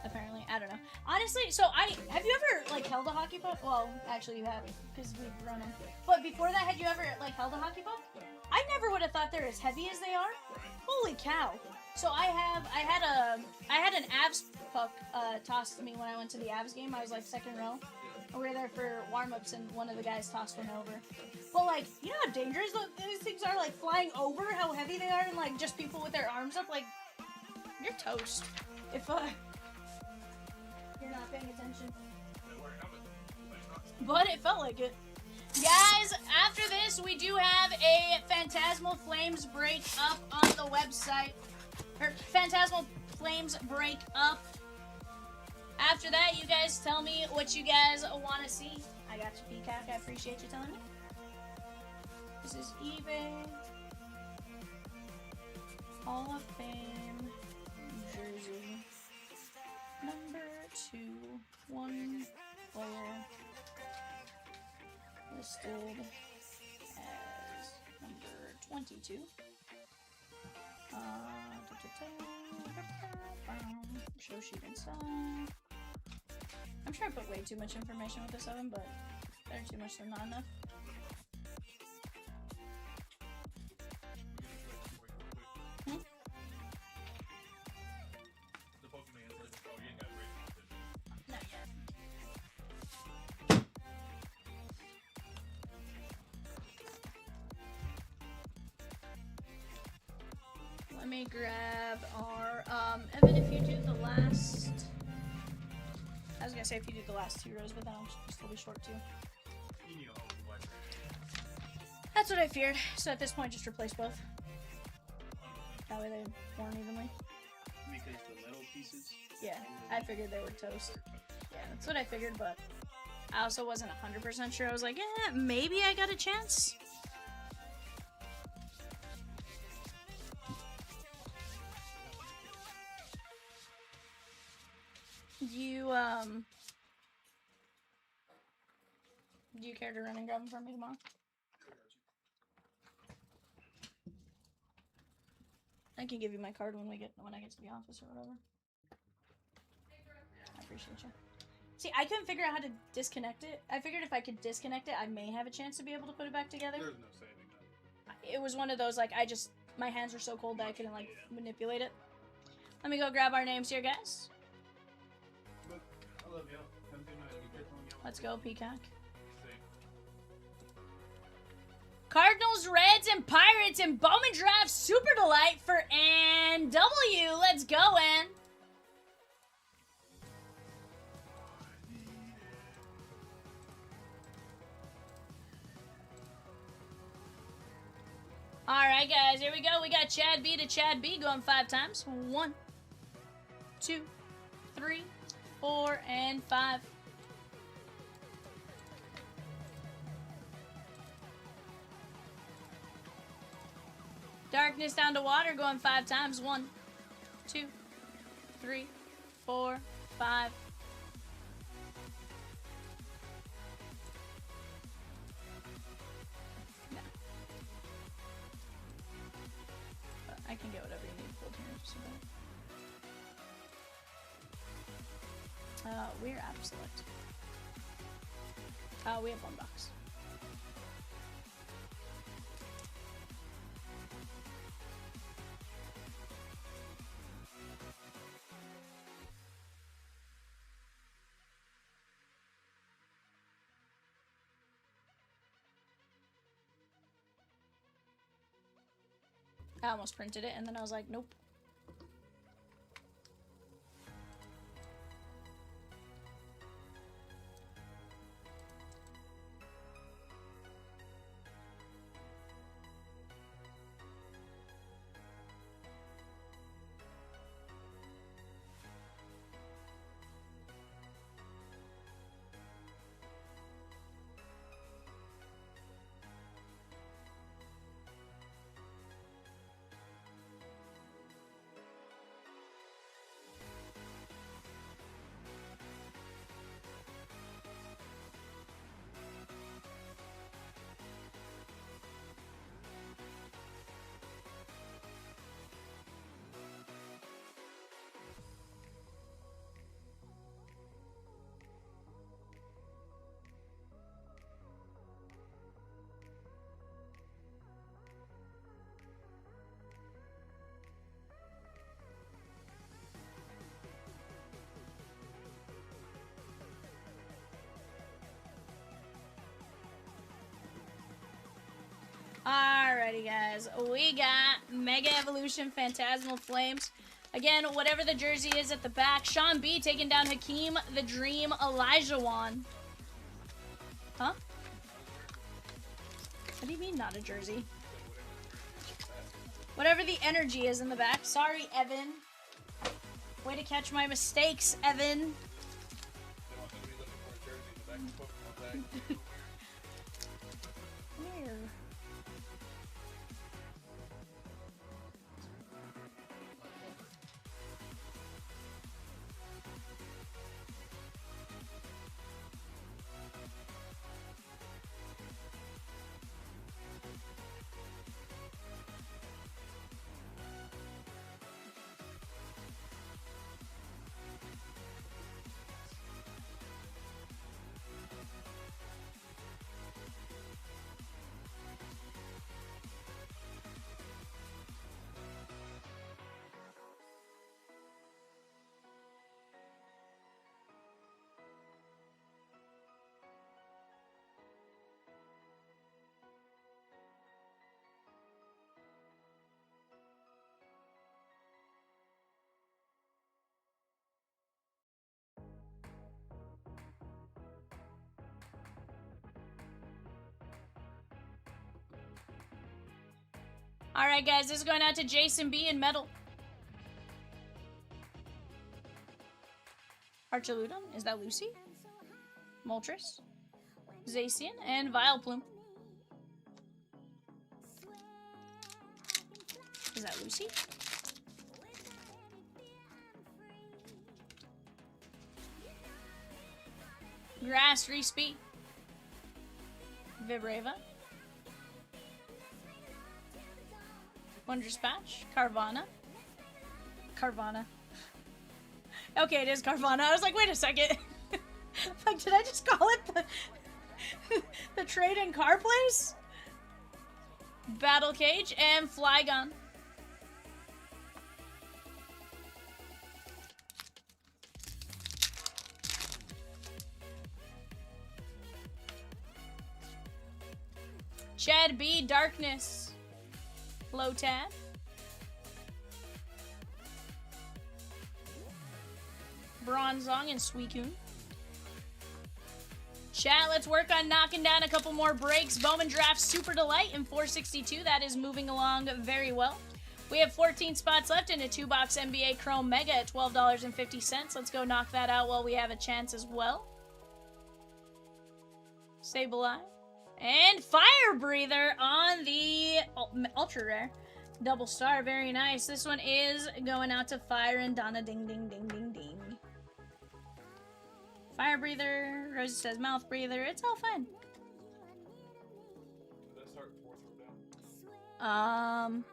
Apparently. I don't know. Honestly, so have you ever, like, held a hockey puck? Well, actually you have, because we've run them. But before that, had you ever, like, held a hockey puck? I never would have thought they're as heavy as they are. Right. Holy cow. So I had an Avs puck tossed to me when I went to the Avs game. I was, like, second row. And we were there for warm-ups, and one of the guys tossed one over. But, like, you know how dangerous those things are, like, flying over, how heavy they are, and, like, just people with their arms up, like, you're toast. If, you're not paying attention. They wear helmets. But it felt like it. Guys, after this, we do have a Phantasmal Flames break up on the website. Or Phantasmal Flames break up. After that, you guys tell me what you guys want to see. I got you, Peacock. I appreciate you telling me. This is eBay. Hall of Fame. Jersey. Number 214. Listed as number 22. Show sheet inside. I'm sure I put way too much information with this oven, but better too much than not enough. Hmm? The Pokemon like, oh, you ain't got race. Not yet. Let me grab our, Evan, if you do the last, I was gonna say if you do the last 2 rows, but then I'll still be short too. You need a whole new life. That's what I feared, so at this point just replace both. That way they form evenly. Because the metal pieces. Yeah, I figured they were toast. Yeah, that's what I figured, but I also wasn't 100% sure. I was like, yeah, maybe I got a chance. Do you care to run and grab them for me tomorrow? I can give you my card when I get to the office or whatever. I appreciate you. See, I couldn't figure out how to disconnect it. I figured if I could disconnect it, I may have a chance to be able to put it back together. There's no saving that. It was one of those, like, my hands were so cold that I couldn't, like, manipulate it. Let me go grab our names here, guys. But I love y'all. Have a good night. Be careful on y'all. Let's go, Peacock. Safe. Cardinals, Reds, and Pirates, and Bowman Draft Super Delight for NW. Let's go, N. Alright, guys, here we go. We got Chad B to Chad B going 5 times. 1, 2, 3, 4, and 5. Darkness down to water going 5 times. 1, 2, 3, 4, 5. No. But I can get whatever you need pulled here. Just a minute. We're out of select. We have 1 box. I almost printed it, and then I was like, nope. Alrighty, guys. We got Mega Evolution Phantasmal Flames. Again, whatever the jersey is at the back. Sean B taking down Hakeem the Dream Elijahwan. Huh? What do you mean, not a jersey? Whatever the energy is in the back. Sorry, Evan. Way to catch my mistakes, Evan. Where? Alright, guys, this is going out to Jason B in Metal. Archaludon, is that Lucy? Moltres, Zacian, and Vileplume. Is that Lucy? Grass, Respeed, Vibrava, Wondrous Patch, Carvana. Okay, it is Carvana. I was like, wait a second. Like, did I just call it the trade in car place? Battle Cage and Flygon. Chad B, Darkness. Lotad. Bronzong and Suicune. Chat, let's work on knocking down a couple more breaks. Bowman Draft Super Delight in 462. That is moving along very well. We have 14 spots left in a 2-box NBA Chrome Mega at $12.50. Let's go knock that out while we have a chance as well. Sableye. And Fire Breather on the Ultra Rare. Double star, very nice. This one is going out to Fire and Donna. Ding, ding, ding, ding, ding. Fire Breather. Rosie says Mouth Breather. It's all fun. Did that start 4th or down?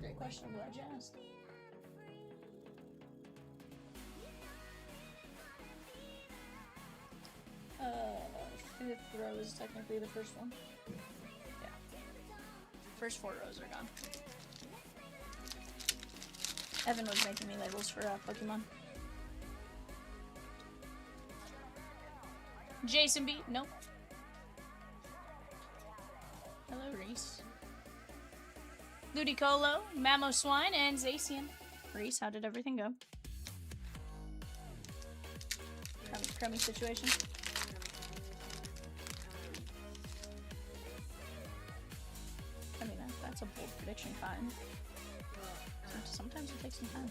Great question. I'm glad you asked. Fifth row is technically the first one. Yeah. First 4 rows are gone. Evan was making me labels for Pokemon. Jason B. Nope. Hello, Reese. Ludicolo, Mamoswine, and Zacian. Reese, how did everything go? Crummy situation. I mean, that's a bold prediction, fine. Sometimes it takes some time.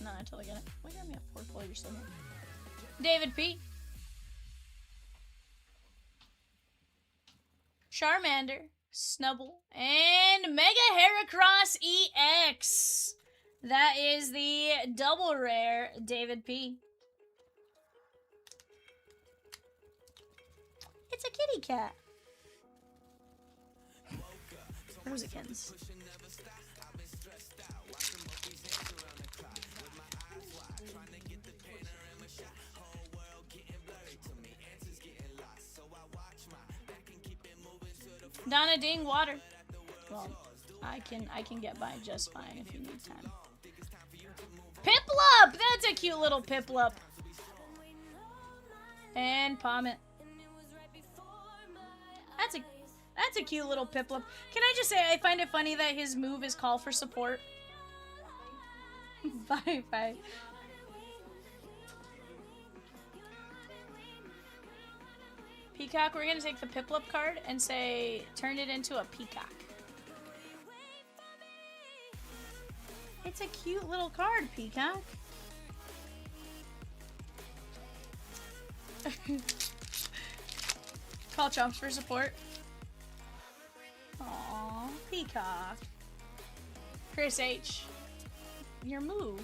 No, I totally get it. Why got me a portfolio somewhere? David P. Charmander, Snubble, and Mega Heracross EX. That is the double rare David P. It's a kitty cat. Rosikins. Donna Ding water. Well, I can get by just fine if you need time. Piplup! That's a cute little Piplup. And Pommet. That's a cute little Piplup. Can I just say I find it funny that his move is call for support. Bye. Peacock, we're gonna take the Piplup card and say, turn it into a peacock. It's a cute little card, Peacock. Call Chomps for support. Aww, Peacock. Chris H. Your move.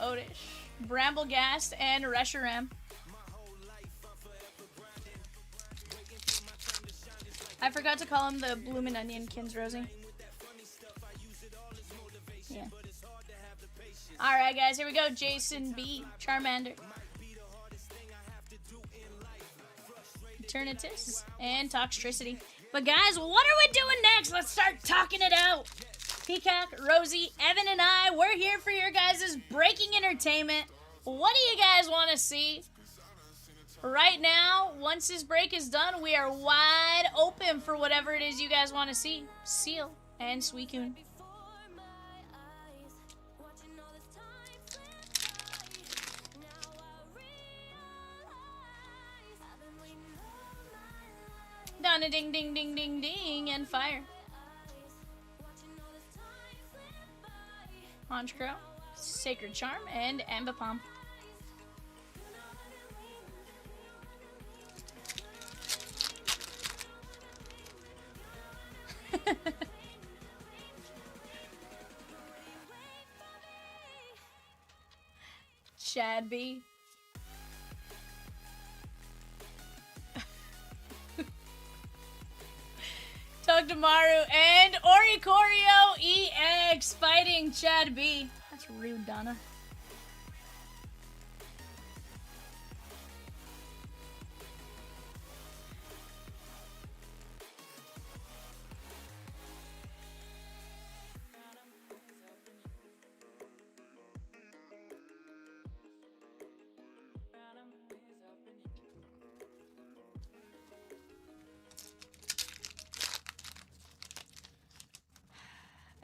Odish. Bramblegast and Reshiram. I forgot to call him the Bloomin' Onionkins, Rosie. Yeah. Alright, guys, here we go. Jason B. Charmander. Eternatus and Toxtricity. But guys, what are we doing next? Let's start talking it out. Peacock, Rosie, Evan, and I, we're here for your guys' breaking entertainment. What do you guys want to see? Right now, once this break is done, we are wide open for whatever it is you guys want to see. Seal and Suicune. Donna ding ding ding ding ding and fire. Honchkrow, Sacred Charm, and Ambipom. Chad B. Togdamaru, and Orikorio EX fighting Chad B. That's rude, Donna.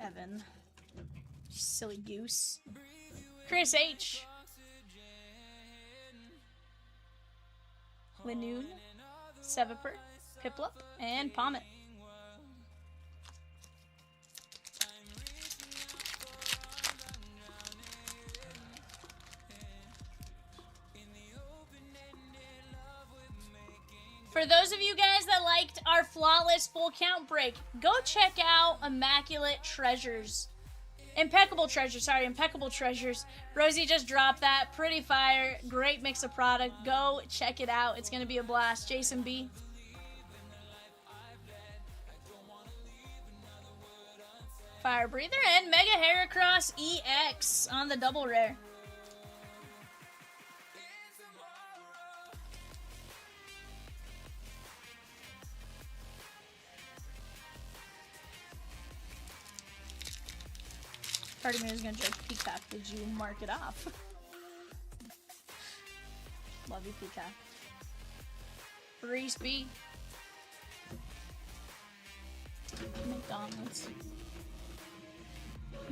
Evan. Silly goose. Chris H. Linoon. Seviper. Piplup. And Pommet. For those of you guys that liked our flawless full count break, go check out Immaculate Treasures. Impeccable Treasures, sorry, Impeccable Treasures. Rosie just dropped that. Pretty fire. Great mix of product. Go check it out. It's going to be a blast. Jason B. Fire Breather and Mega Heracross EX on the double rare. Part of me was gonna joke, Peacock, did you mark it off? Love you, Peacock. Reese B. McDonald's.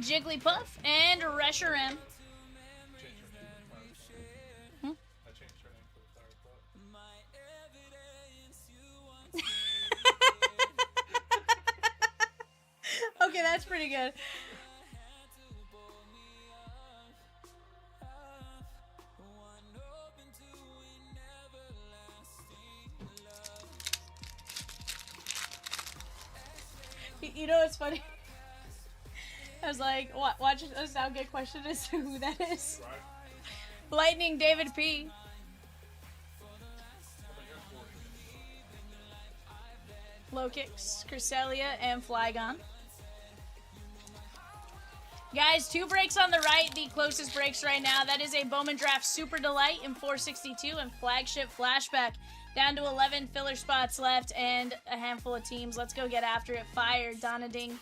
Jigglypuff and Reshiram. Hmm? I changed her name for the Fire Club. Okay, that's pretty good. You know what's funny? I was like, watch us now get questioned as to who that is. Right? Lightning David P. Low Kicks, Cresselia, and Flygon. Guys, 2 breaks on the right, the closest breaks right now. That is a Bowman Draft Super Delight in 462 and Flagship Flashback. Down to 11 filler spots left and a handful of teams. Let's go get after it. Fire, Donna Ding.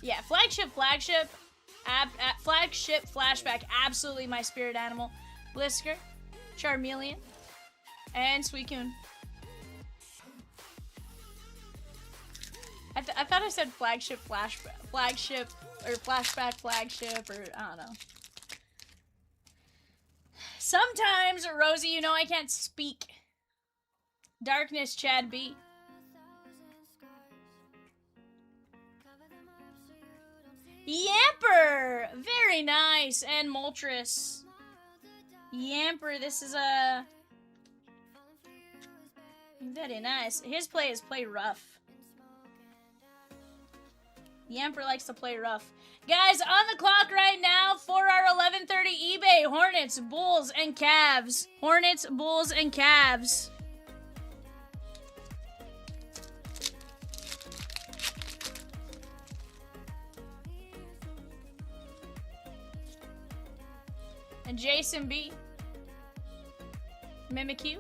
Yeah, Flagship Flashback, absolutely my spirit animal. Blisker, Charmeleon, and Suicune. I thought I said flagship, or flashback, flagship, or I don't know. Sometimes, Rosie, you know I can't speak. Darkness, Chad B. Yamper! Very nice. And Moltres. Yamper, this is a... very nice. His play is play rough. Yamper likes to play rough. Guys, on the clock right now for our 11:30 eBay. Hornets, Bulls, and Cavs. Hornets, Bulls, and Cavs. And Jason B. Mimikyu.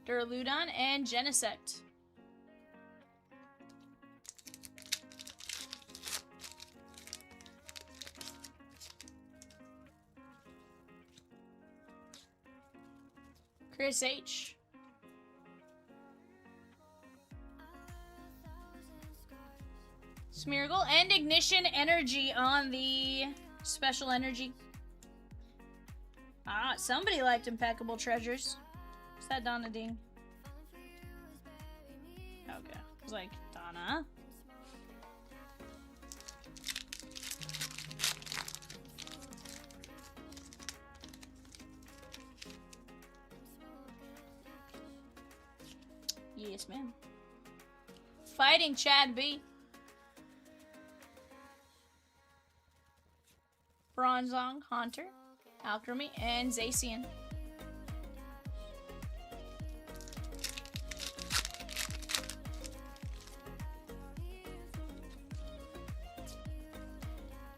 Duraludon and Genesect. Chris H. Smeargle and Ignition Energy on the special energy. Ah, somebody liked Impeccable Treasures. Is that Donna Ding? Okay. I was like, Donna? Yes, ma'am. Fighting Chad B. Bronzong, Haunter, Alchemy, and Zacian.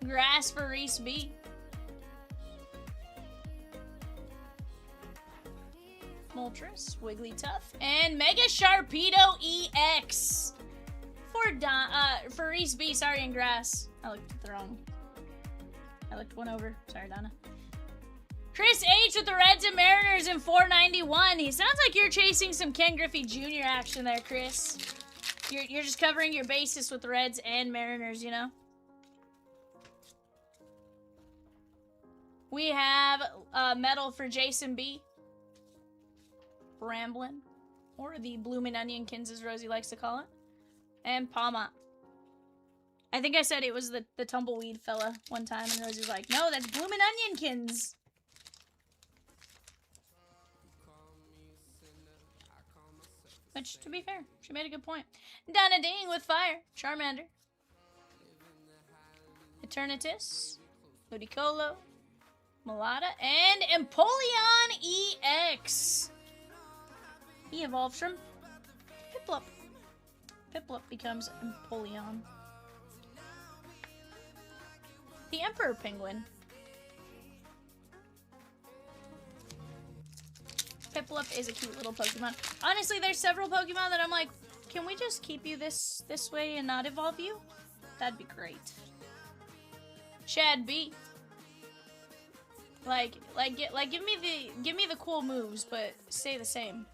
Grass for Reese B. Moltres, Wigglytuff, and Mega Sharpedo EX for Reese B. Sorry, in grass. I looked at the wrong. I looked one over. Sorry, Donna. Chris H with the Reds and Mariners in 491. He sounds like you're chasing some Ken Griffey Jr. action there, Chris. You're just covering your bases with the Reds and Mariners, you know? We have Metal for Jason B. Ramblin', or the Bloomin' Onionkins as Rosie likes to call it. And Palma. I think I said it was the tumbleweed fella one time, and Rosie's like, no, that's Bloomin' Onionkins. Which, to be fair, she made a good point. Donna Ding with fire. Charmander. Eternatus. Ludicolo. Malata. And Empoleon EX. He evolves from Piplup. Piplup becomes Empoleon. The Emperor Penguin. Piplup is a cute little Pokemon. Honestly, there's several Pokemon that I'm like, can we just keep you this way and not evolve you? That'd be great. Chad B. Give me the cool moves, but stay the same.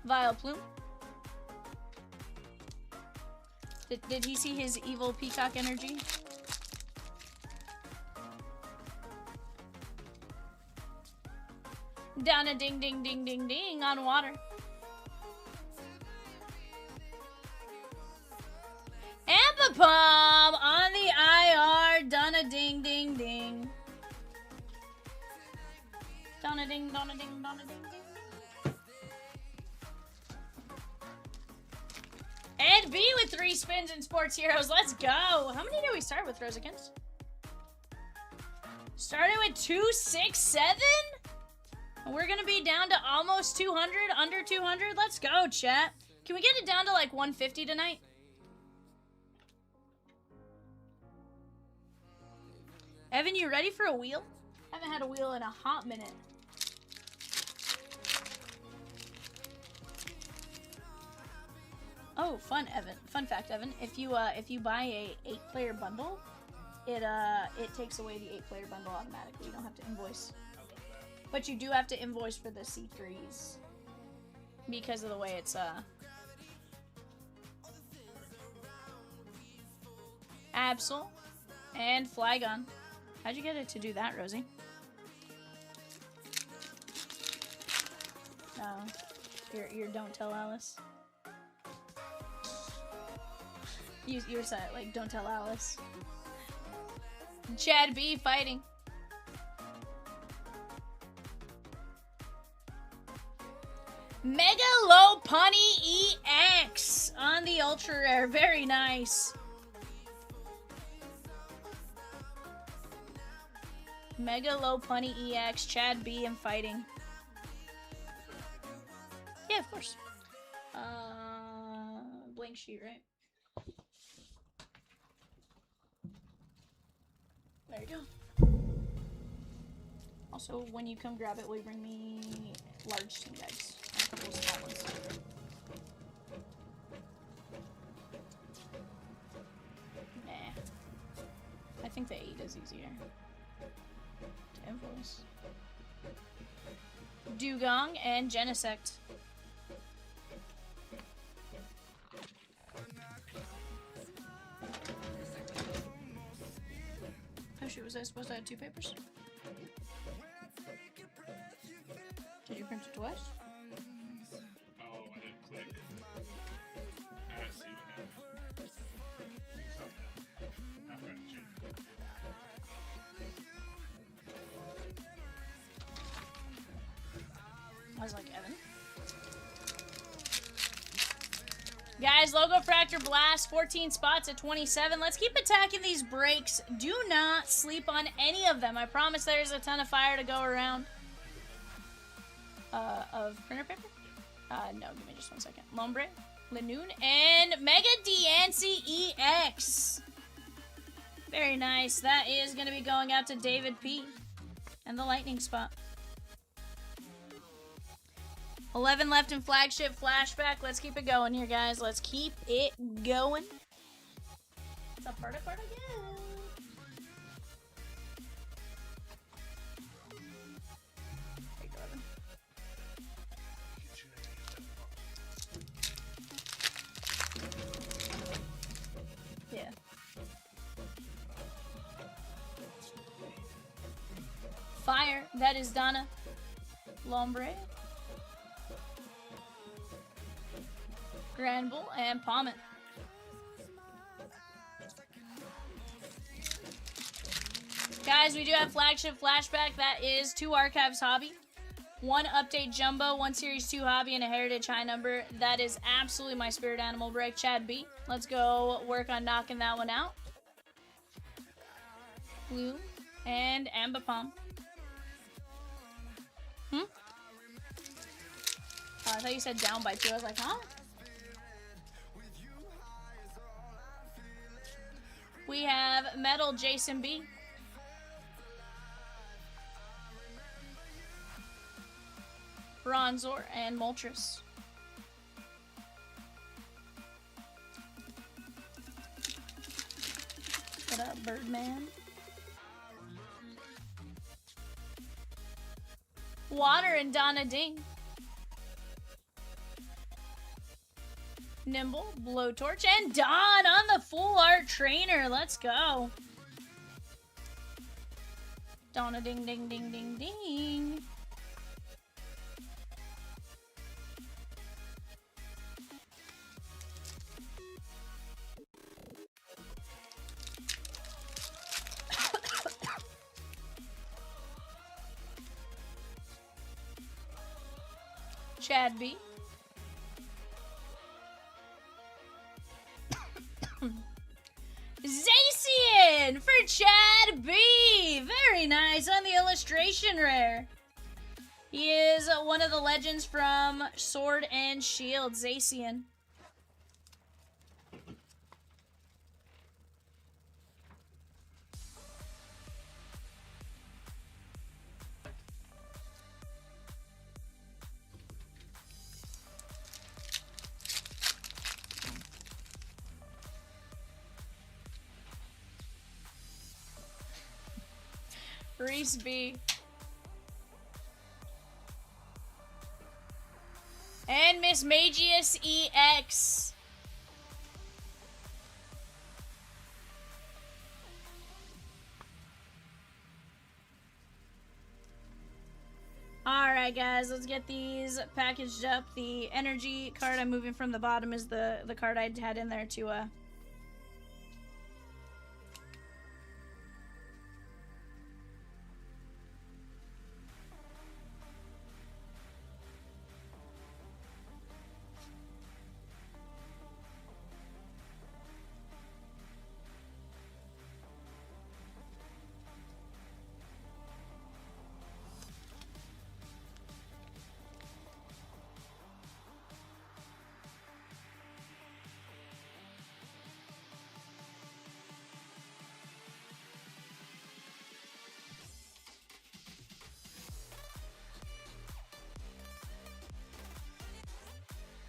Vileplume. Did he see his evil peacock energy? Donna Ding Ding Ding Ding Ding on water. Ampapom on the IR. Donna Ding Ding Ding. Donna Ding, Donna Ding, Donna Ding Ding. Ed B with 3 spins in Sports Heroes. Let's go. How many did we start with, Rosikins? Started with 267? We're gonna be down to almost 200, under 200. Let's go, chat. Can we get it down to like 150 tonight? Evan, you ready for a wheel? Haven't had a wheel in a hot minute. Oh, fun, Evan. Fun fact, Evan. If you buy a 8-player bundle, it takes away the 8-player bundle automatically. You don't have to invoice. But you do have to invoice for the C3s because of the way it's Absol and Flygon. How'd you get it to do that, Rosie? Oh, you're don't tell Alice. You're like don't tell Alice. Chad B fighting. Mega Low Punny EX on the Ultra Rare. Very nice. Mega Low Punny EX. Chad B and fighting. Yeah, of course. Blank sheet, right? There you go. Also, when you come grab it, will you bring me large team bags? And a couple of small ones. Nah. I think the 8 is easier to invoice. Dugong and Genesect. Oh shoot, was I supposed to have 2 papers? Did you print it twice? Oh, I didn't click. I see what happened. I'm gonna check. I was like, Evan. Guys, Logo Fractor Blast, 14 spots at 27. Let's keep attacking these breaks. Do not sleep on any of them. I promise there's a ton of fire to go around. Of printer paper? No, give me just 1 second. Lombre, Lanoon, and Mega Diancie EX. Very nice. That is going to be going out to David P. and the lightning spot. 11 left in flagship flashback. Let's keep it going here, guys. Let's keep it going. What's up, part again? Yeah. Fire. That is Donna Lombre. Granville and Palmet. Guys, we do have flagship flashback. That is 2 archives hobby, 1 update jumbo, 1 series 2 hobby, and a heritage high number. That is absolutely my spirit animal break. Chad B. Let's go work on knocking that one out. Blue and Ambipom. Oh, I thought you said down by 2. I was like, huh? We have Metal Jason B. Bronzor and Moltres. What up, Birdman? Water and Donna Ding. Nimble, Blowtorch, and Dawn on the full art trainer. Let's go. Donna ding ding ding ding ding. Chad B. Zacian for Chad B. Very nice on the illustration rare. He is one of the legends from Sword and Shield, Zacian. Reese B. And Miss Magius EX. Alright guys, let's get these packaged up. The energy card I'm moving from the bottom is the card I had in there to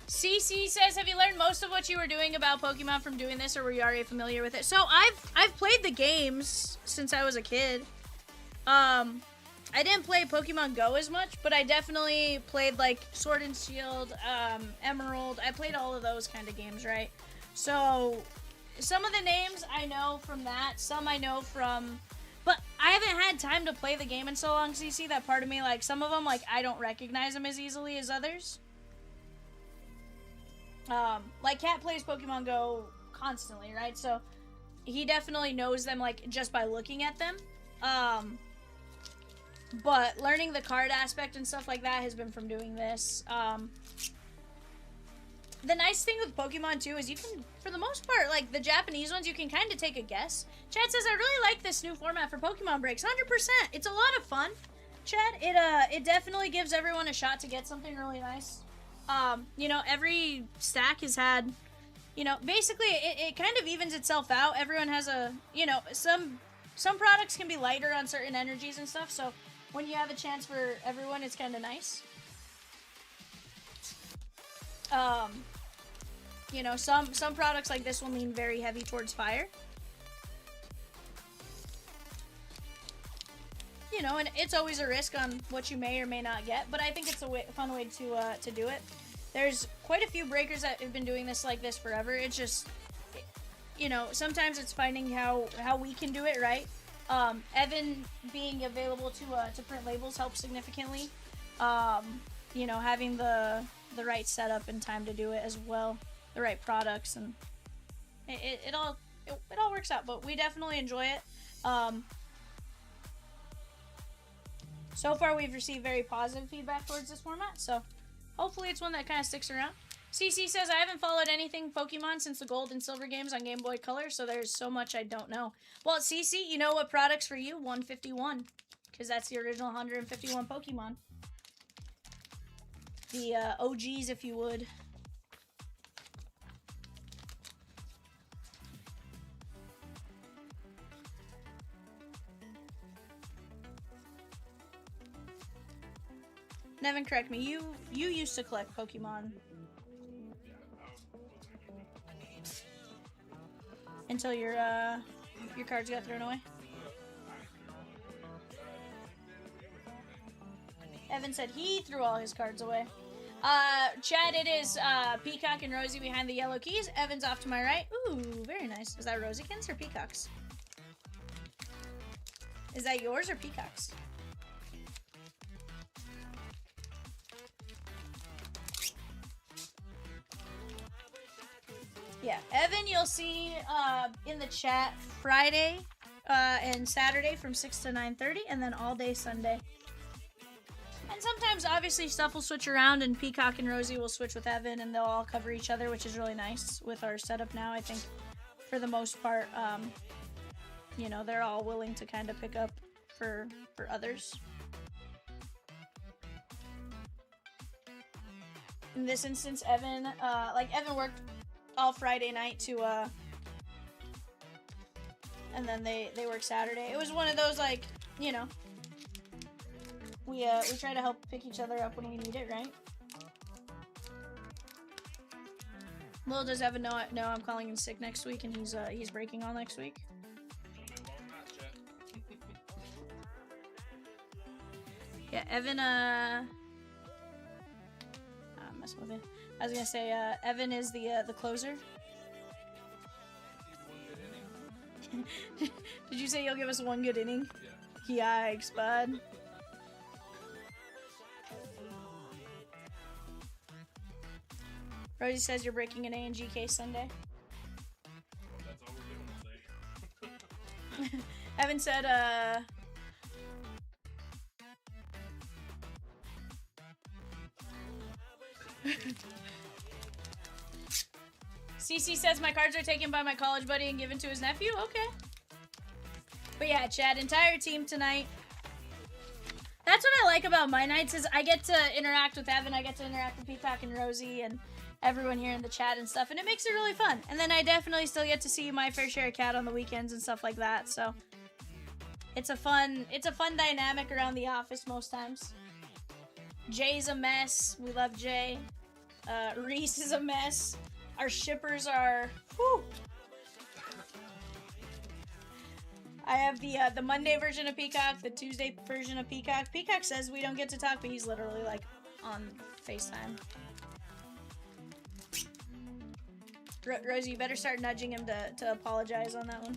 CC says, have you learned most of what you were doing about Pokemon from doing this, or were you already familiar with it? So I've played the games since I was a kid. I didn't play Pokemon Go as much, but I definitely played like Sword and Shield, Emerald. I played all of those kind of games, right? So some of the names I know from that, some I know from, but I haven't had time to play the game in so long, CC, that part of me, like some of them, like I don't recognize them as easily as others. Like Cat plays Pokemon Go constantly, right? So he definitely knows them like just by looking at them. But learning the card aspect and stuff like that has been from doing this. The nice thing with Pokemon too is you can, for the most part, like the Japanese ones, you can kind of take a guess. Chad says, I really like this new format for Pokemon breaks. 100%. It's a lot of fun. Chad, it definitely gives everyone a shot to get something really nice. You know, every stack has had you know, basically it kind of evens itself out. Everyone has a, you know, some products can be lighter on certain energies and stuff, so when you have a chance for everyone, it's kind of nice. You know, some products like this will lean very heavy towards fire. You know, and it's always a risk on what you may or may not get, but I think it's a fun way to do it. There's quite a few breakers that have been doing this like this forever. It's just, you know, sometimes it's finding how we can do it right. Evan being available to print labels helps significantly. You know, having the right setup and time to do it as well, the right products, and it all works out. But we definitely enjoy it. So far, we've received very positive feedback towards this format, so hopefully it's one that kind of sticks around. CC says, I haven't followed anything Pokemon since the Gold and Silver games on Game Boy Color, so there's so much I don't know. Well, CC, you know what product's for you? 151, because that's the original 151 Pokemon. The OGs, if you would. Nevin, correct me. You used to collect Pokemon until your cards got thrown away. Evan said he threw all his cards away. Chad, it is Peacock and Rosie behind the yellow keys. Evan's off to my right. Ooh, very nice. Is that Rosiekins or Peacocks? Is that yours or Peacock's? Yeah, Evan, you'll see in the chat Friday and Saturday from 6 to 9:30, and then all day Sunday. And sometimes, obviously, stuff will switch around, and Peacock and Rosie will switch with Evan, and they'll all cover each other, which is really nice with our setup now. I think, for the most part, you know, they're all willing to kind of pick up for others. In this instance, Evan, Evan worked all Friday night to, and then they work Saturday. It was one of those, like, you know, we try to help pick each other up when we need it, right? Little does Evan know I'm calling in sick next week, and he's breaking all next week. Yeah, Evan, I'm messing with it. I was gonna say, Evan is the closer. Did you say you'll give us one good inning? Yeah. Yikes, bud. Rosie says you're breaking an A and GK Sunday. That's all we're doing today. Evan said, CC says my cards are taken by my college buddy and given to his nephew. Okay. But yeah, Chad, entire team tonight. That's what I like about my nights is I get to interact with Evan, I get to interact with Peacock and Rosie and everyone here in the chat and stuff, and it makes it really fun. And then I definitely still get to see my fair share of Cat on the weekends and stuff like that. So it's a fun dynamic around the office most times. Jay's a mess. We love Jay. Reese is a mess. Our shippers are, whew. I have the Monday version of Peacock, the Tuesday version of Peacock. Peacock says we don't get to talk, but he's literally like on FaceTime. Rosie, you better start nudging him to apologize on that one.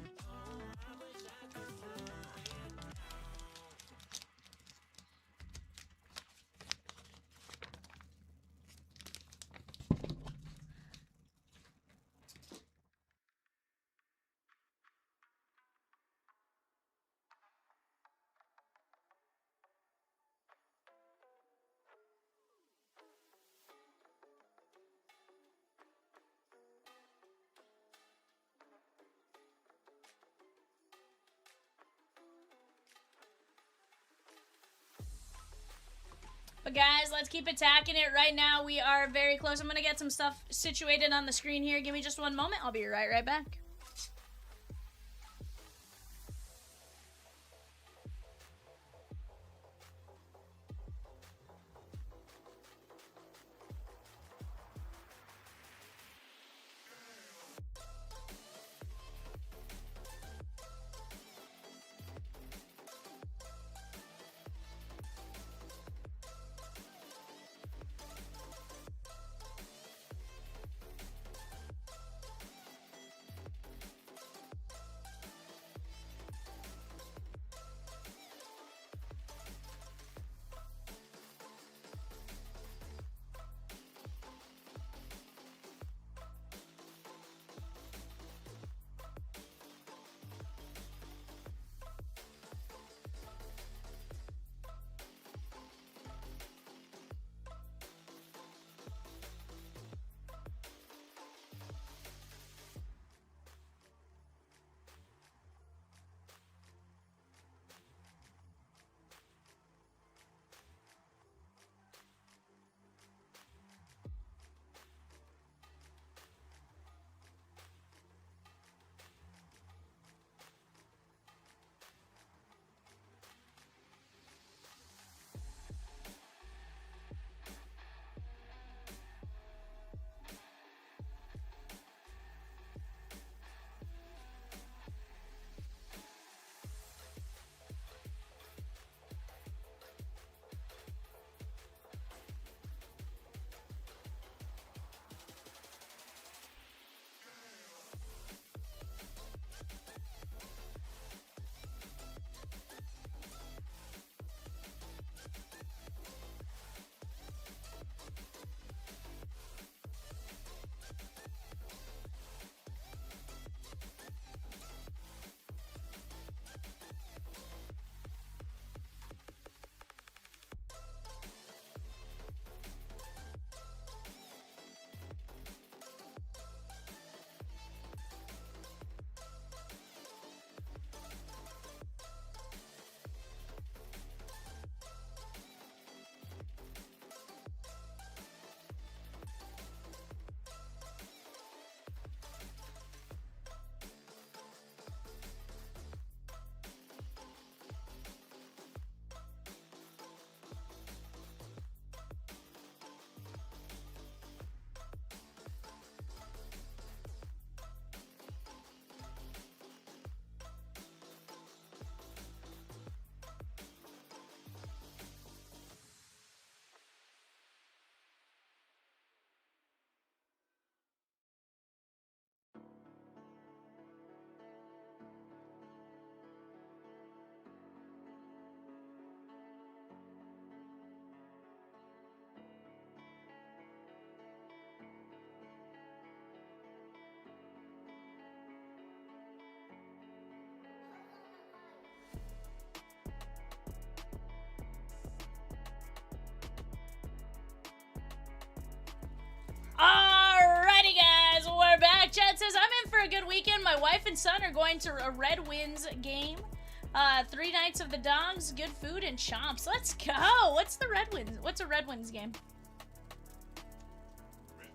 But guys, let's keep attacking it right now. We are very close. I'm going to get some stuff situated on the screen here. Give me just one moment. I'll be right back. Alrighty, guys, we're back. Chad says, I'm in for a good weekend. My wife and son are going to a Red Winds game. 3 nights of the dogs, good food, and chomps. Let's go. What's the Red Winds? What's a Red Winds game?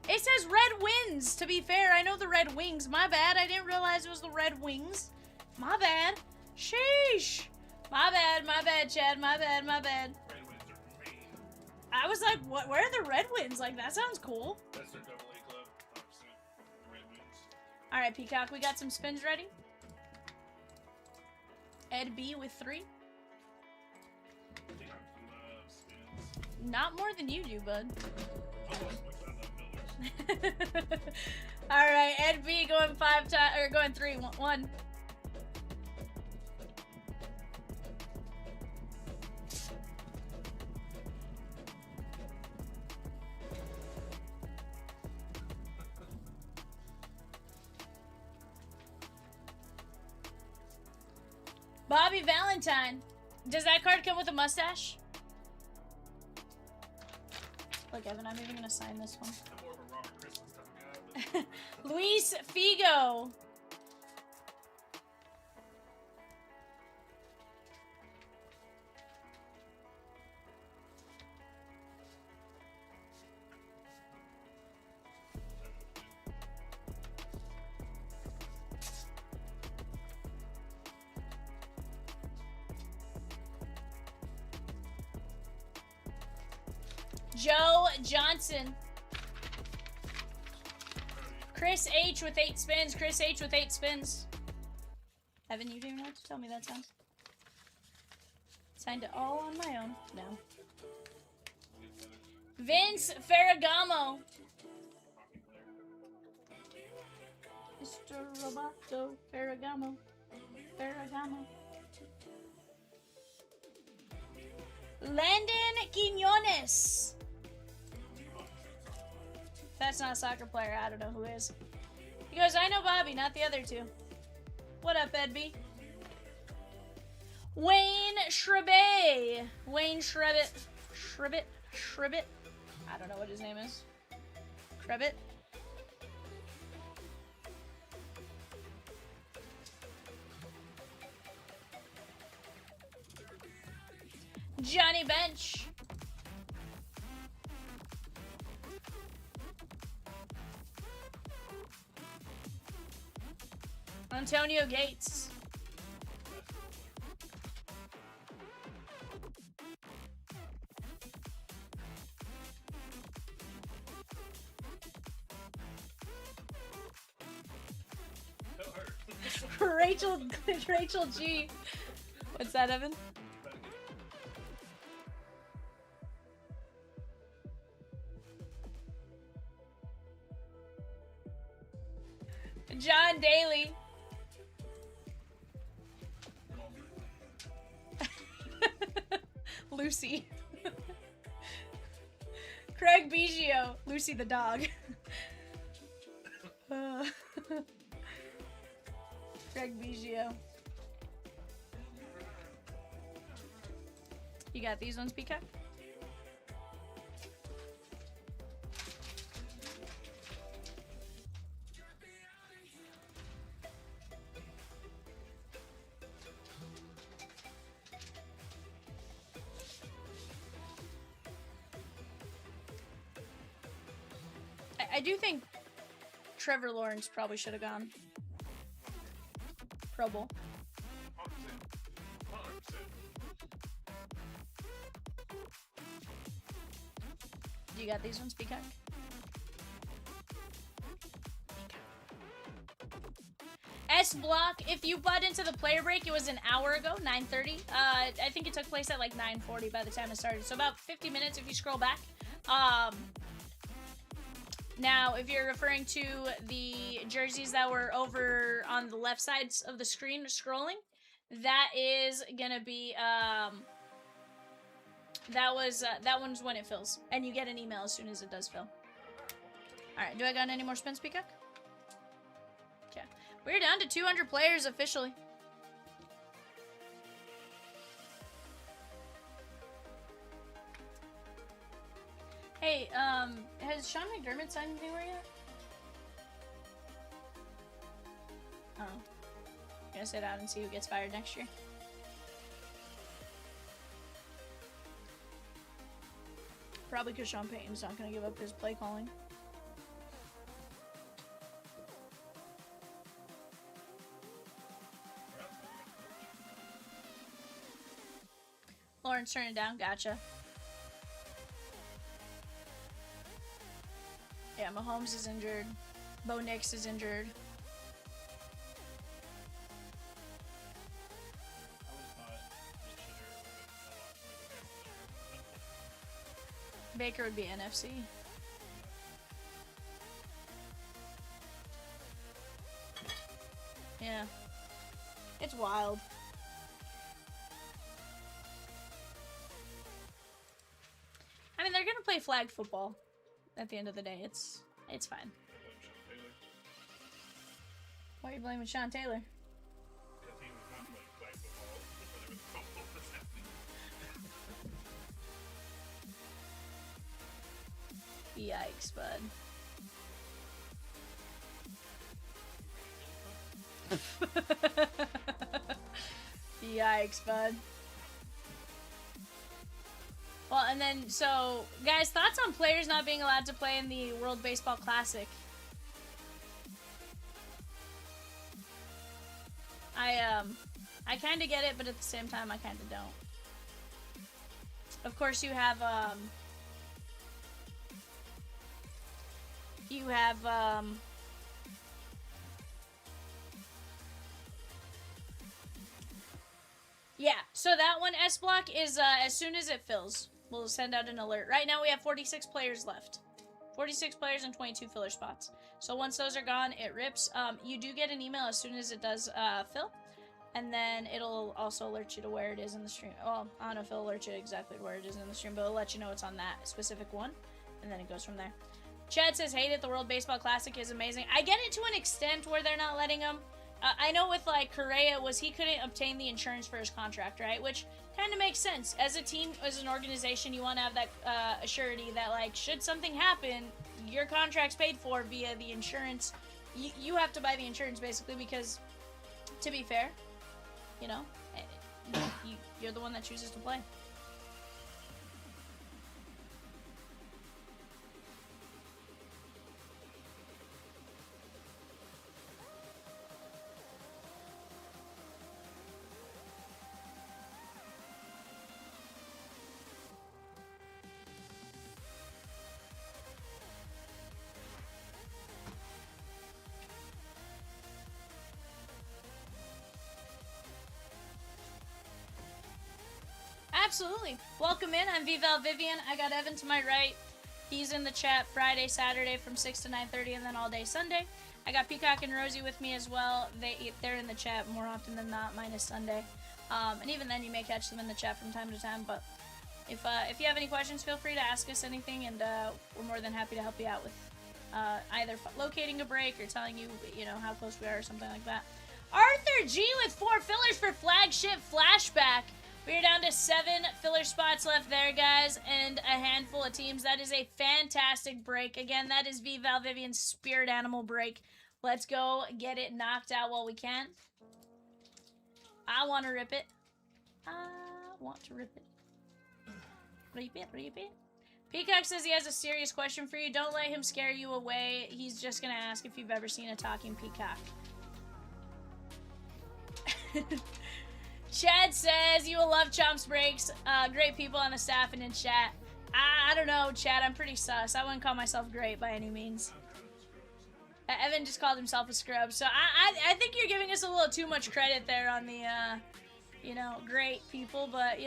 It says Red Winds, to be fair. I know the Red Wings. My bad. I didn't realize it was the Red Wings. My bad. Sheesh. My bad, Chad. My bad. Red Winds are for me. I was like, what? Where are the Red Winds? Like, that sounds cool. That's their AA club. 100%. The Red Winds. Alright, Peacock, we got some spins ready. Ed B with 3. Peacock loves spins. Not more than you do, bud. Almost much I love Millers. Alright, Ed B going 5 times, or going 3. 1. Bobby Valentine. Does that card come with a mustache? Look, Evan, I'm even gonna sign this one. I'm more of a Robert Christmas type of guy. But Luis Figo. Joe Johnson. Chris H with 8 spins. Chris H with 8 spins. Evan, you don't even have to tell me that sounds. Signed it all on my own. No. Vince Ferragamo. Mr. Roboto Ferragamo. Ferragamo. Landon Quinones. If that's not a soccer player, I don't know who is. He goes, I know Bobby, not the other two. What up, Edby? Wayne Shrebet. Wayne Shrebet. Shrebet. I don't know what his name is. Shrebet. Johnny Bench. Antonio Gates. Rachel G. What's that, Evan? John Daly. Lucy. Craig Biggio. Lucy the dog. Craig Biggio. You got these ones, Peacock? I do think Trevor Lawrence probably should have gone Pro Bowl. 100%. You got these ones, Peacock? S Block, if you bought into the player break, it was an hour ago, 9:30. I think it took place at like 9:40 by the time it started. So about 50 minutes if you scroll back. Now, if you're referring to the jerseys that were over on the left sides of the screen scrolling, that is gonna be, that one's when it fills. And you get an email as soon as it does fill. Alright, do I got any more spins, Peacock? Okay. We're down to 200 players officially. Hey, has Sean McDermott signed anywhere yet? Oh. Gonna sit out and see who gets fired next year. Probably because Sean Payton's not gonna give up his play calling. Lawrence turning down, gotcha. Yeah, Mahomes is injured. Bo Nix is injured. Baker would be NFC. Yeah. It's wild. I mean, they're gonna play flag football. At the end of the day, it's fine. Why are you blaming Sean Taylor? Because he was not playing flag football when there was a football that's happening. Yikes, bud. Yikes, bud. Well, and then, so, guys, thoughts on players not being allowed to play in the World Baseball Classic? I kind of get it, but at the same time, I kind of don't. Of course, you have, You have, yeah, so that one S block is as soon as it fills, we'll send out an alert. Right now we have 46 players left. 46 players and 22 filler spots. So once those are gone, it rips. You do get an email as soon as it does fill. And then it'll also alert you to where it is in the stream. Well, I don't know if it'll alert you exactly to where it is in the stream, but it'll let you know it's on that specific one. And then it goes from there. Chad says, hate it. The World Baseball Classic is amazing. I get it to an extent where they're not letting him. I know with, like, Correa he couldn't obtain the insurance for his contract, right? Which kind of makes sense. As a team, as an organization, you want to have that assurity that, like, should something happen, your contract's paid for via the insurance. You have to buy the insurance, basically, because, to be fair, you know, you're the one that chooses to play. Absolutely. Welcome in. I'm VAL Vivian. I got Evan to my right. He's in the chat Friday, Saturday from 6 to 9:30, and then all day Sunday. I got Peacock and Rosie with me as well. They're in the chat more often than not, minus Sunday. And even then, you may catch them in the chat from time to time. But if you have any questions, feel free to ask us anything, and we're more than happy to help you out with either locating a break or telling you, how close we are or something like that. Arthur G with 4 fillers for Flagship Flashback. We're down to 7 filler spots left there, guys, and a handful of teams. That is a fantastic break. Again, that is VAL Vivian's Spirit Animal break. Let's go get it knocked out while we can. I want to rip it. I want to rip it. Rip it, rip it. Peacock says he has a serious question for you. Don't let him scare you away. He's just going to ask if you've ever seen a talking peacock. Chad says you will love Chomps Breaks. Great people on the staff and in chat. I don't know, Chad. I'm pretty sus. I wouldn't call myself great by any means. Evan just called himself a scrub. So I think you're giving us a little too much credit there on the, great people. But,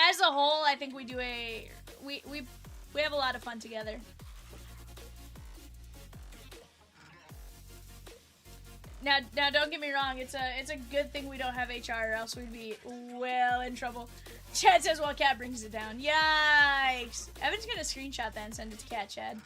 as a whole, I think we do we have a lot of fun together. Now, don't get me wrong. It's a good thing we don't have HR, or else we'd be well in trouble. Chad says, "Well, Cat brings it down." Yikes! Evan's gonna screenshot that and send it to Cat. Chad.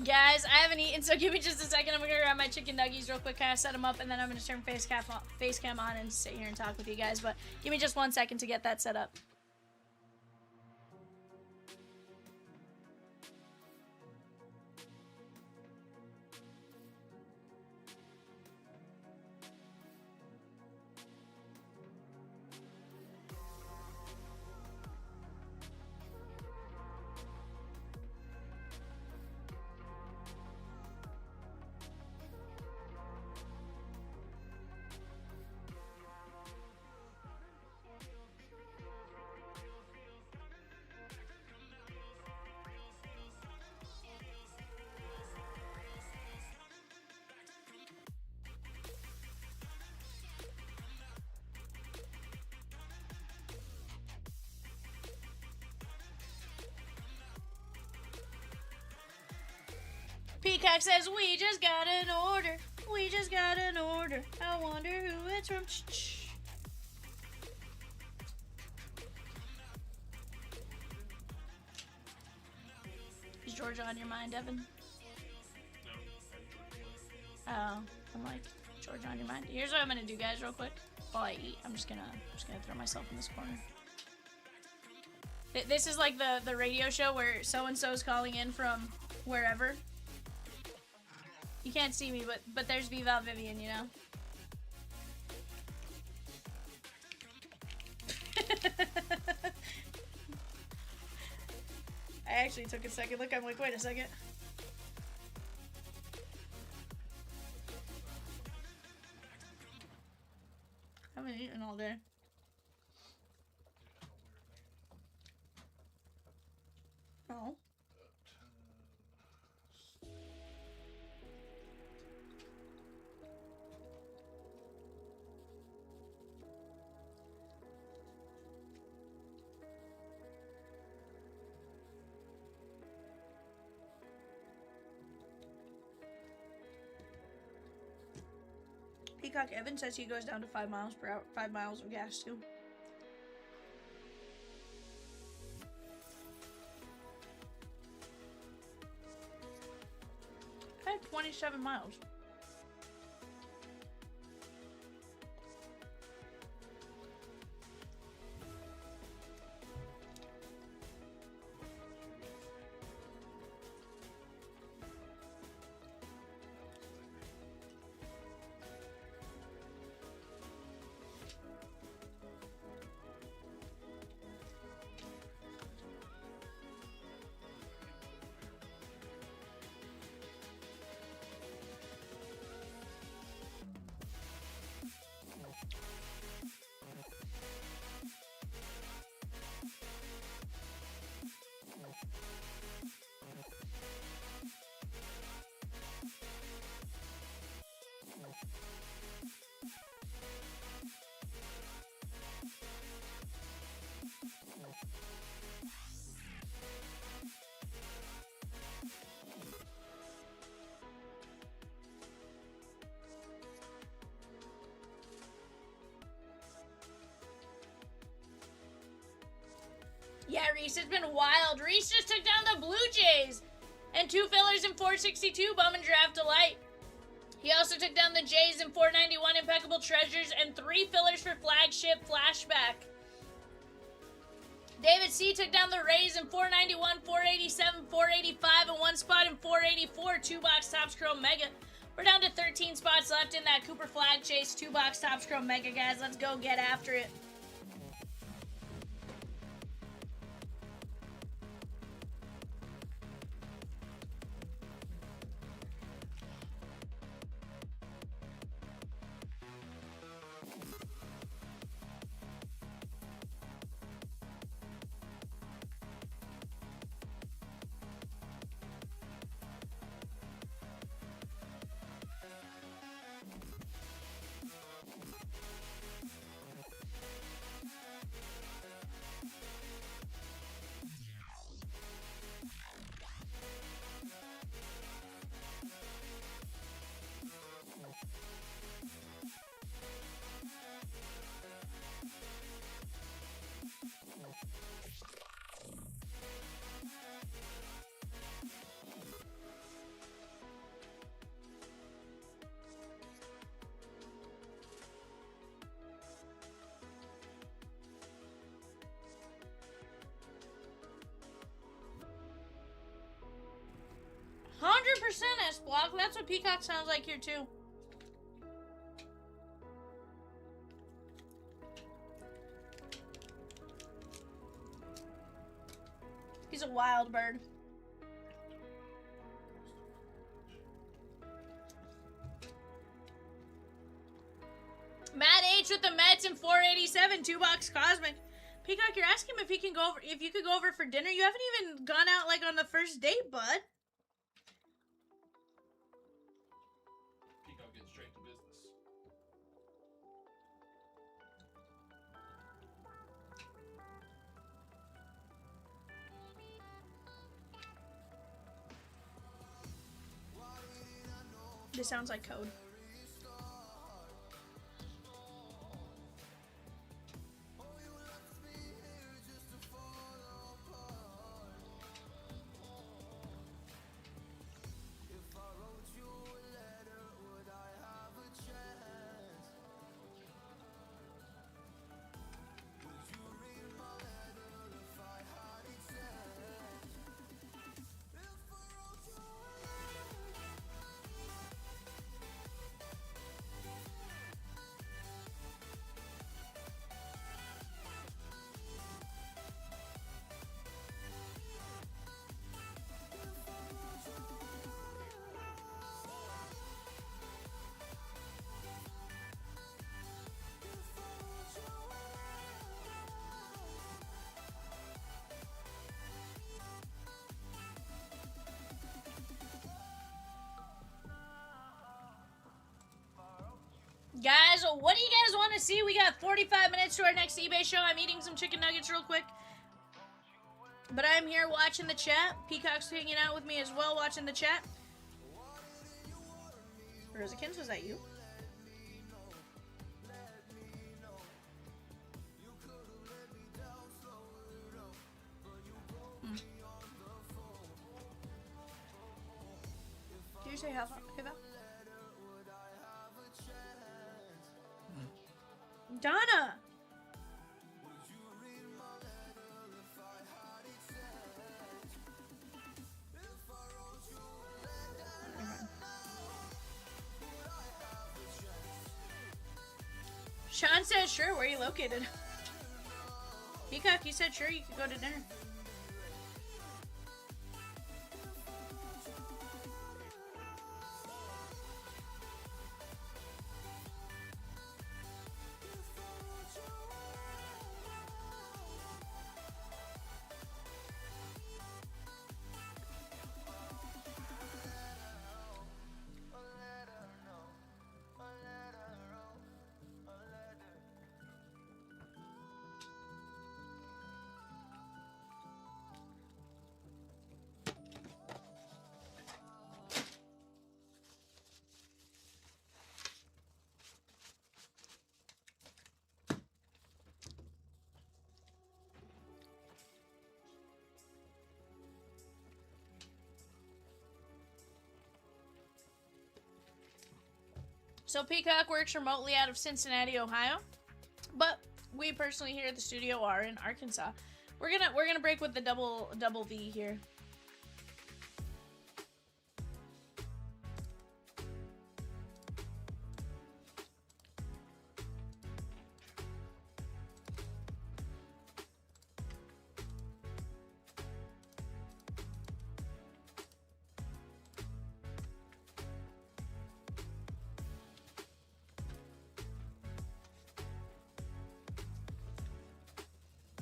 Guys, I haven't eaten, so give me just a second. I'm gonna grab my chicken nuggies real quick, kind of set them up, and then I'm gonna turn face cam on and sit here and talk with you guys. But give me just 1 second to get that set up. Peacock says, we just got an order. We just got an order. I wonder who it's from. Is Georgia on your mind, Evan? Oh, I'm like, Georgia on your mind? Here's what I'm gonna do, guys, real quick. While I eat, I'm just gonna throw myself in this corner. This is like the radio show where so-and-so's calling in from wherever. You can't see me, but there's VAL Vivian, I actually took a second look. I'm like, wait a second. Oh. Peacock Evan says he goes down to 5 miles per hour, 5 miles of gas too. I had 27 miles. Yeah, Reese, it's been wild. Reese just took down the Blue Jays. And 2 fillers in 462, Bowman Draft Delight. He also took down the Jays in 491, Impeccable Treasures, and 3 fillers for Flagship Flashback. David C. took down the Rays in 491, 487, 485, and 1 spot in 484, 2-box Topps Chrome Mega. We're down to 13 spots left in that Cooper Flag Chase 2-box Topps Chrome Mega, guys. Let's go get after it. S-Block. That's what Peacock sounds like here, too. He's a wild bird. Matt H with the Mets in 487, 2-box Cosmic. Peacock, you're asking him if he can go over, if you could go over for dinner. You haven't even gone out like on the first date, bud. Peacock gets straight to business. This sounds like code. So what do you guys want to see? We got 45 minutes to our next eBay show. I'm eating some chicken nuggets real quick. But I'm here watching the chat. Peacock's hanging out with me as well, watching the chat. Rosikins, was that you? Did you say how? Hey, Val? Donna! Sean said, sure, where are you located? Peacock, you said, sure, you could go to dinner. So Peacock works remotely out of Cincinnati, Ohio, but we personally here at the studio are in Arkansas. We're gonna break with the double V here.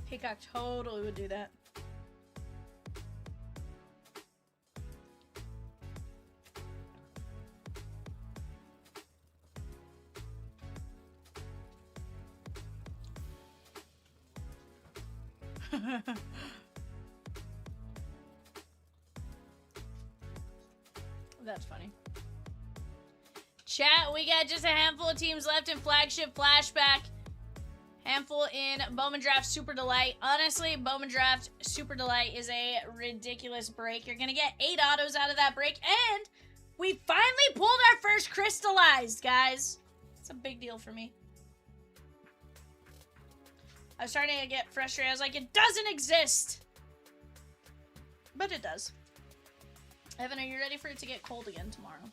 Peacock totally would do that. That's funny. Chat, we got just a handful of teams left in Flagship Flashback. Handful in Bowman Draft Super Delight. Honestly, Bowman Draft Super Delight is a ridiculous break. You're going to get 8 autos out of that break. And we finally pulled our first crystallized, guys. It's a big deal for me. I was starting to get frustrated. I was like, it doesn't exist. But it does. Evan, are you ready for it to get cold again tomorrow?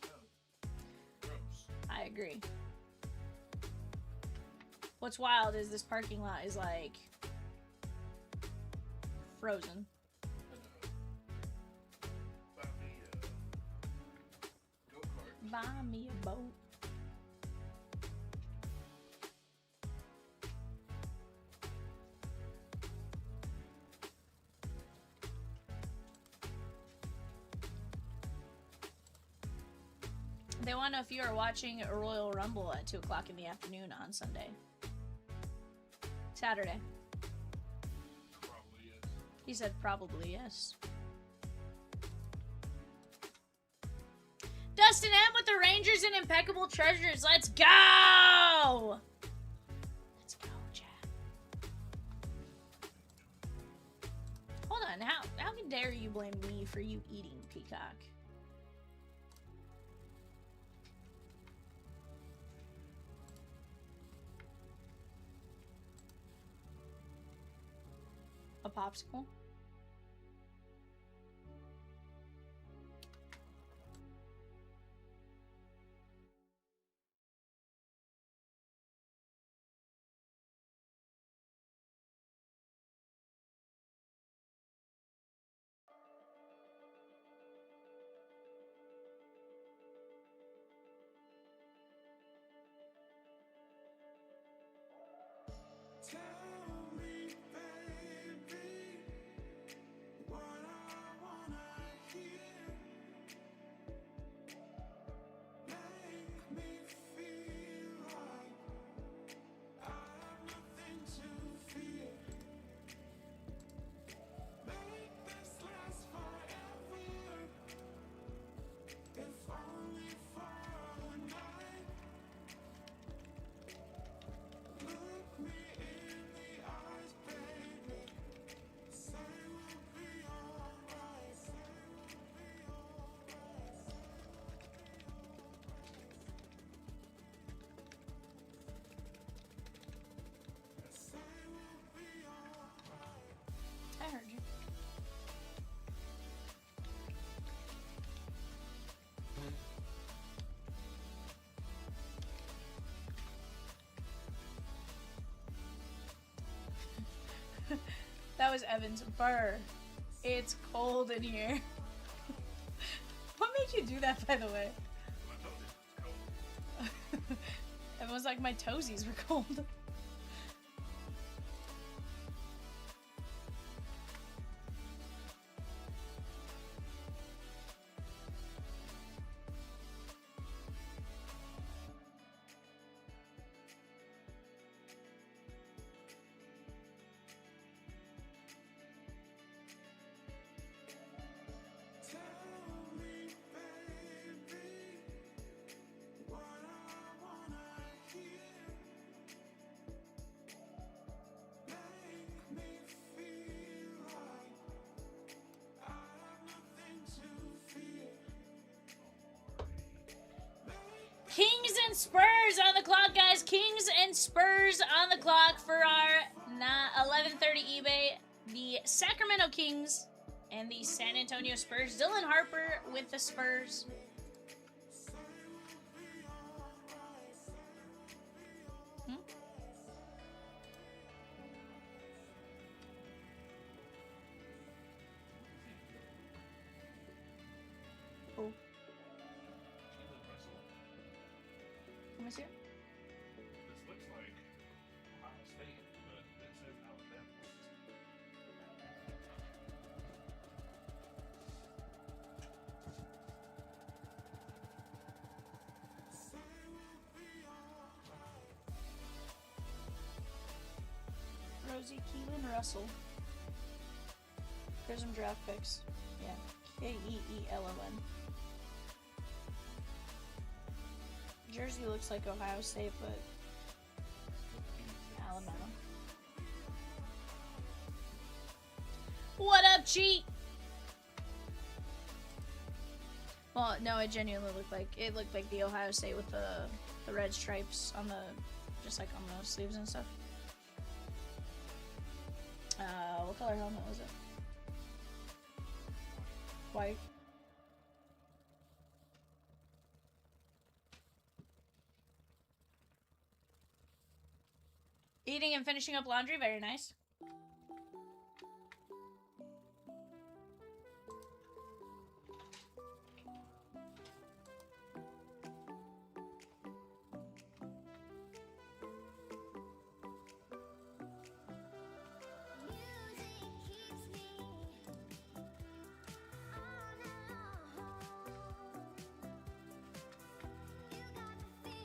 Gross. I agree. What's wild is this parking lot is like frozen. Buy me a go-kart. Buy me a boat. They want to know if you are watching a Royal Rumble at 2 o'clock in the afternoon on Sunday. Saturday. Probably yes. He said probably yes. Dustin M with the Rangers and Impeccable Treasures. Let's go! Let's go, chat. Hold on, how dare you blame me for you eating, Peacock? A popsicle? Tell me, baby, That was Evan's burr. It's cold in here. What made you do that, by the way? My toes is cold. Everyone's like, my toesies were cold. Kings and Spurs on the clock, guys. Kings and Spurs on the clock for our 11:30 eBay. The Sacramento Kings and the San Antonio Spurs. Dylan Harper with the Spurs. Oh. Let me see it. This looks like Ohio State, but it says Alabama. Rosie Keelan Russell. Prizm draft picks. Yeah. Keelon. Jersey looks like Ohio State, but Alabama. What up, cheat? Well, no, it genuinely looked like the Ohio State with the red stripes on the, just like on the sleeves and stuff. What color helmet was it? White. Eating and finishing up laundry, very nice.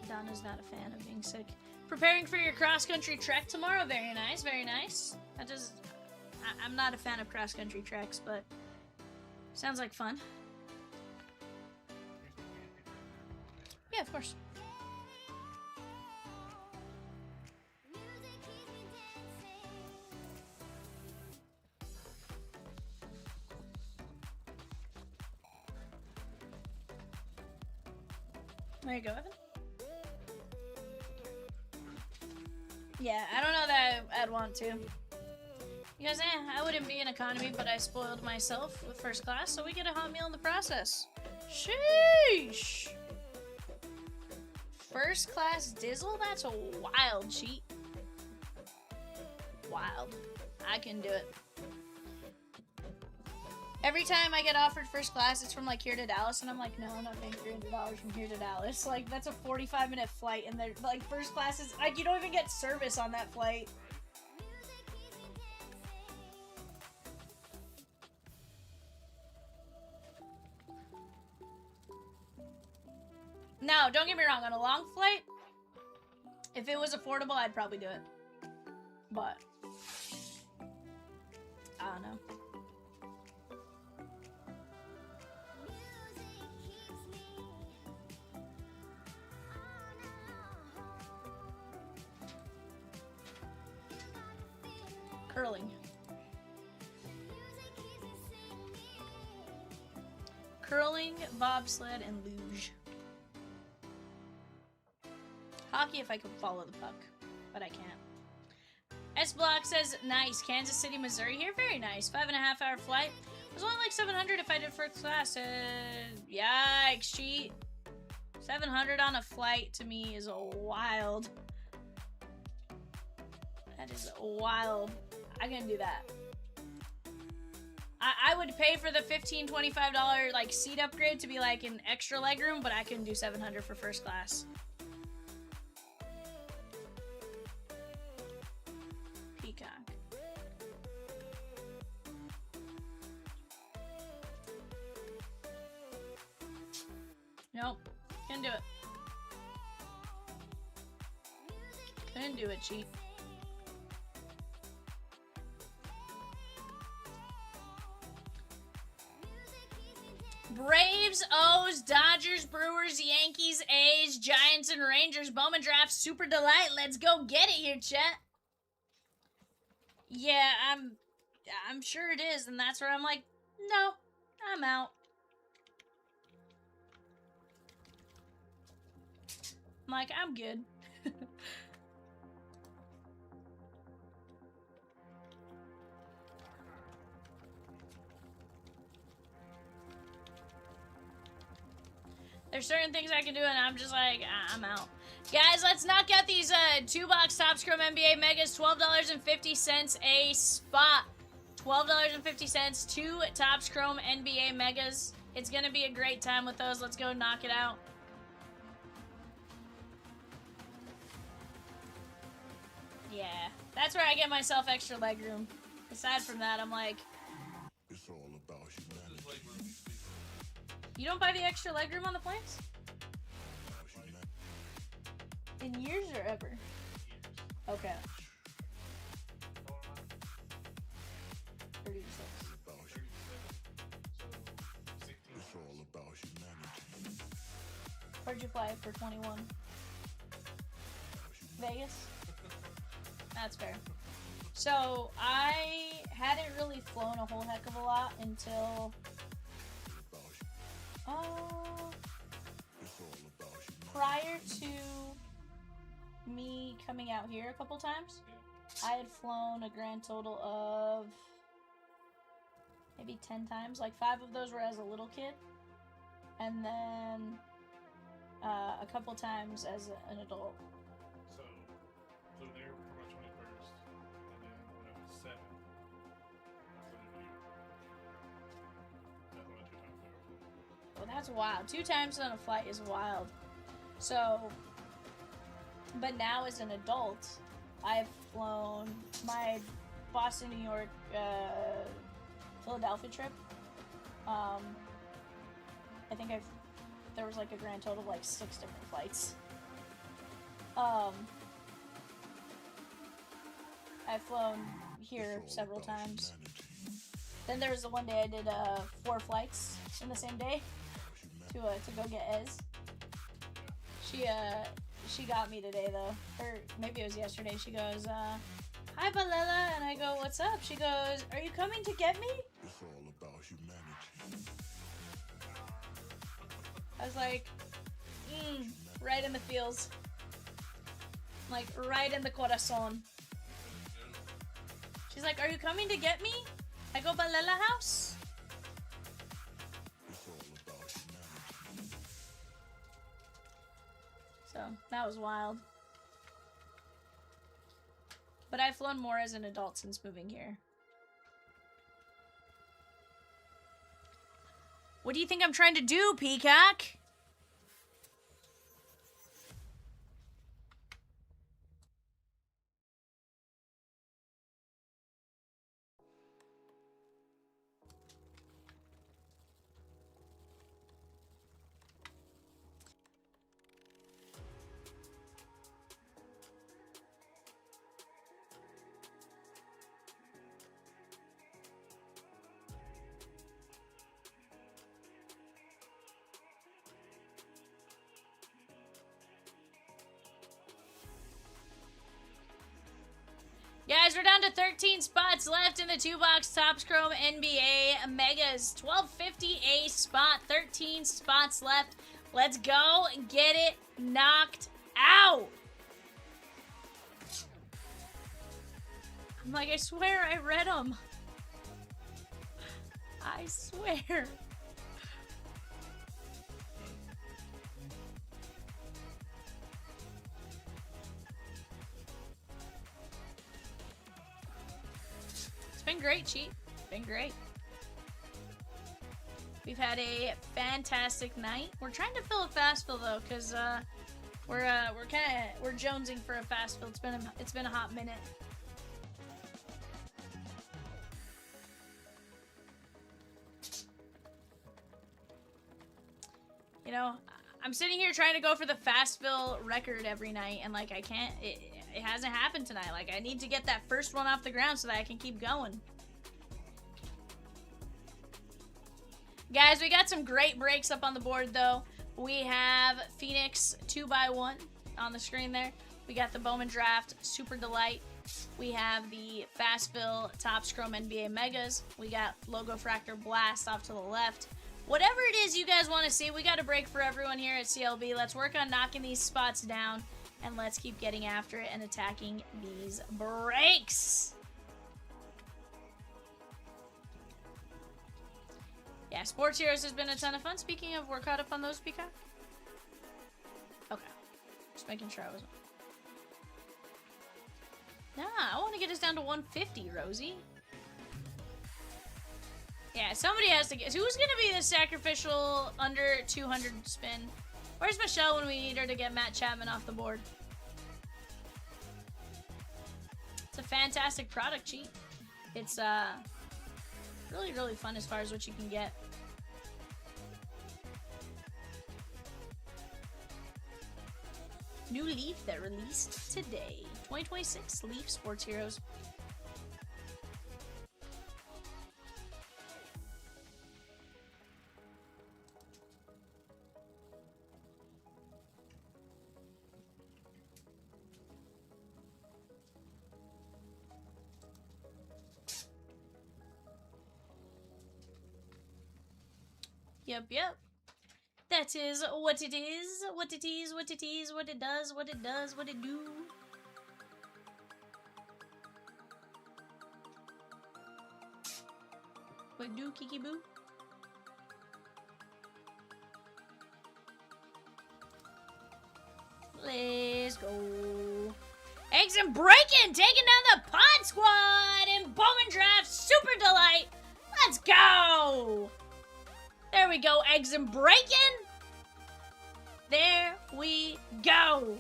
Donna's not a fan of being sick. Preparing for your cross-country trek tomorrow. Very nice, very nice. I'm not a fan of cross-country treks, but sounds like fun. Yeah, of course. There you go, Evan. Yeah, I don't know that I'd want to. Because, I wouldn't be in economy, but I spoiled myself with first class, so we get a hot meal in the process. Sheesh! First class Dizzle? That's a wild cheat. Wild. I can do it. Every time I get offered first class, it's from, like, here to Dallas, and I'm like, no, I'm not paying $300 from here to Dallas. Like, that's a 45-minute flight, and they're, like, first class is, like, you don't even get service on that flight. No, don't get me wrong, on a long flight, if it was affordable, I'd probably do it. But, I don't know. Curling. Curling, bobsled, and luge. Hockey if I could follow the puck, but I can't. S-Block says, nice. Kansas City, Missouri here. Very nice. 5.5 hour flight. It was only like 700 if I did first class. Yikes, cheat. 700 on a flight to me is wild. That is wild. I can do that. I would pay for the $15, $25 like seat upgrade to be like an extra legroom, but I couldn't do 700 for first class. Peacock. Nope, couldn't do it. Couldn't do it, cheat. Braves, O's, Dodgers, Brewers, Yankees, A's, Giants, and Rangers. Bowman Draft Super Delight. Let's go get it here, chat. Yeah, I'm sure it is, and that's where I'm like, no, I'm out. I'm like, I'm good. There's certain things I can do, and I'm just like, I'm out. Guys, let's knock out these 2-box Topps Chrome NBA Megas. $12.50 a spot. $12.50, 2 Topps Chrome NBA Megas. It's going to be a great time with those. Let's go knock it out. Yeah, that's where I get myself extra legroom. Aside from that, I'm like, It's all about humanity. This leg room used to be you don't buy the extra legroom on the planes? In years or ever? years. Okay. 36. About 37, so 16. It's all about humanity. Where'd you fly for 21? Vegas? That's fair. So, I hadn't really flown a whole heck of a lot until... It's all about humanity. prior to me coming out here a couple times, I had flown a grand total of maybe 10 times. Like 5 of those were as a little kid, and then a couple times as an adult. So, flew there for my 21st, and then when I was 7, I flew to New York. That's the only 2 times I ever flew. Well, that's wild. 2 times on a flight is wild. So, but now as an adult, I've flown my Boston, New York, Philadelphia trip. I think there was like a grand total of like 6 different flights. I've flown here It's all several about times. humanity. Then there was the one day I did 4 flights in the same day to go get Ez. She got me today though, or maybe it was yesterday. She goes, "Hi, Balela," and I go, "What's up?" She goes, "Are you coming to get me?" It's all about humanity. I was like, right in the feels, like right in the corazon. She's like, "Are you coming to get me?" I go, "Balela house." It's all about humanity. So that was wild. But I've flown more as an adult since moving here. What do you think I'm trying to do, Peacock? Guys, we're down to 13 spots left in the 2-box Topps Chrome NBA Megas. $12.50 a spot, 13 spots left. Let's go and get it knocked out. I'm like, I swear I read them. I swear. It's been great, Cheat. Been great. We've had a fantastic night. We're trying to fill a fast fill though, cause we're jonesing for a fast fill. It's been a hot minute. You know, I'm sitting here trying to go for the fast fill record every night, and like I can't. It hasn't happened tonight. Like I need to get that first one off the ground so that I can keep going. Guys, we got some great breaks up on the board, though. We have Phoenix 2x1 on the screen there. We got the Bowman Draft Super Delight. We have the Fast Fill Top Scrum NBA Megas. We got Logo Fractor Blast off to the left. Whatever it is you guys want to see, we got a break for everyone here at CLB. Let's work on knocking these spots down, and let's keep getting after it and attacking these breaks. Yeah, Sports Heroes has been a ton of fun. Speaking of, we're caught up on those, Peacock? Okay. Just making sure I was... Nah, I want to get us down to 150, Rosie. Yeah, somebody has to get... Who's going to be the sacrificial under 200 spin? Where's Michelle when we need her to get Matt Chapman off the board? It's a fantastic product cheat. It's, really, really fun as far as what you can get. New Leaf that released today. 2026 Leaf Sports Heroes. Yep. That is what it is, what it is, what it is, what it does, what it does, what it do. What do, Kiki Boo? Let's go. Eggs and Breaking, taking down the Pod Squad in Bowman Draft Super Delight. Let's go. There we go, Eggs and Breaking. There we go.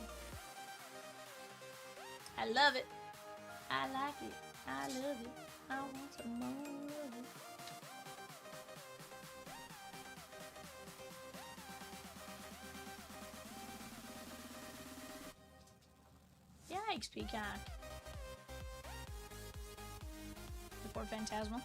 I love it. I like it. I love it. I want some more of it. Yikes, Peacock. Before Phantasmal.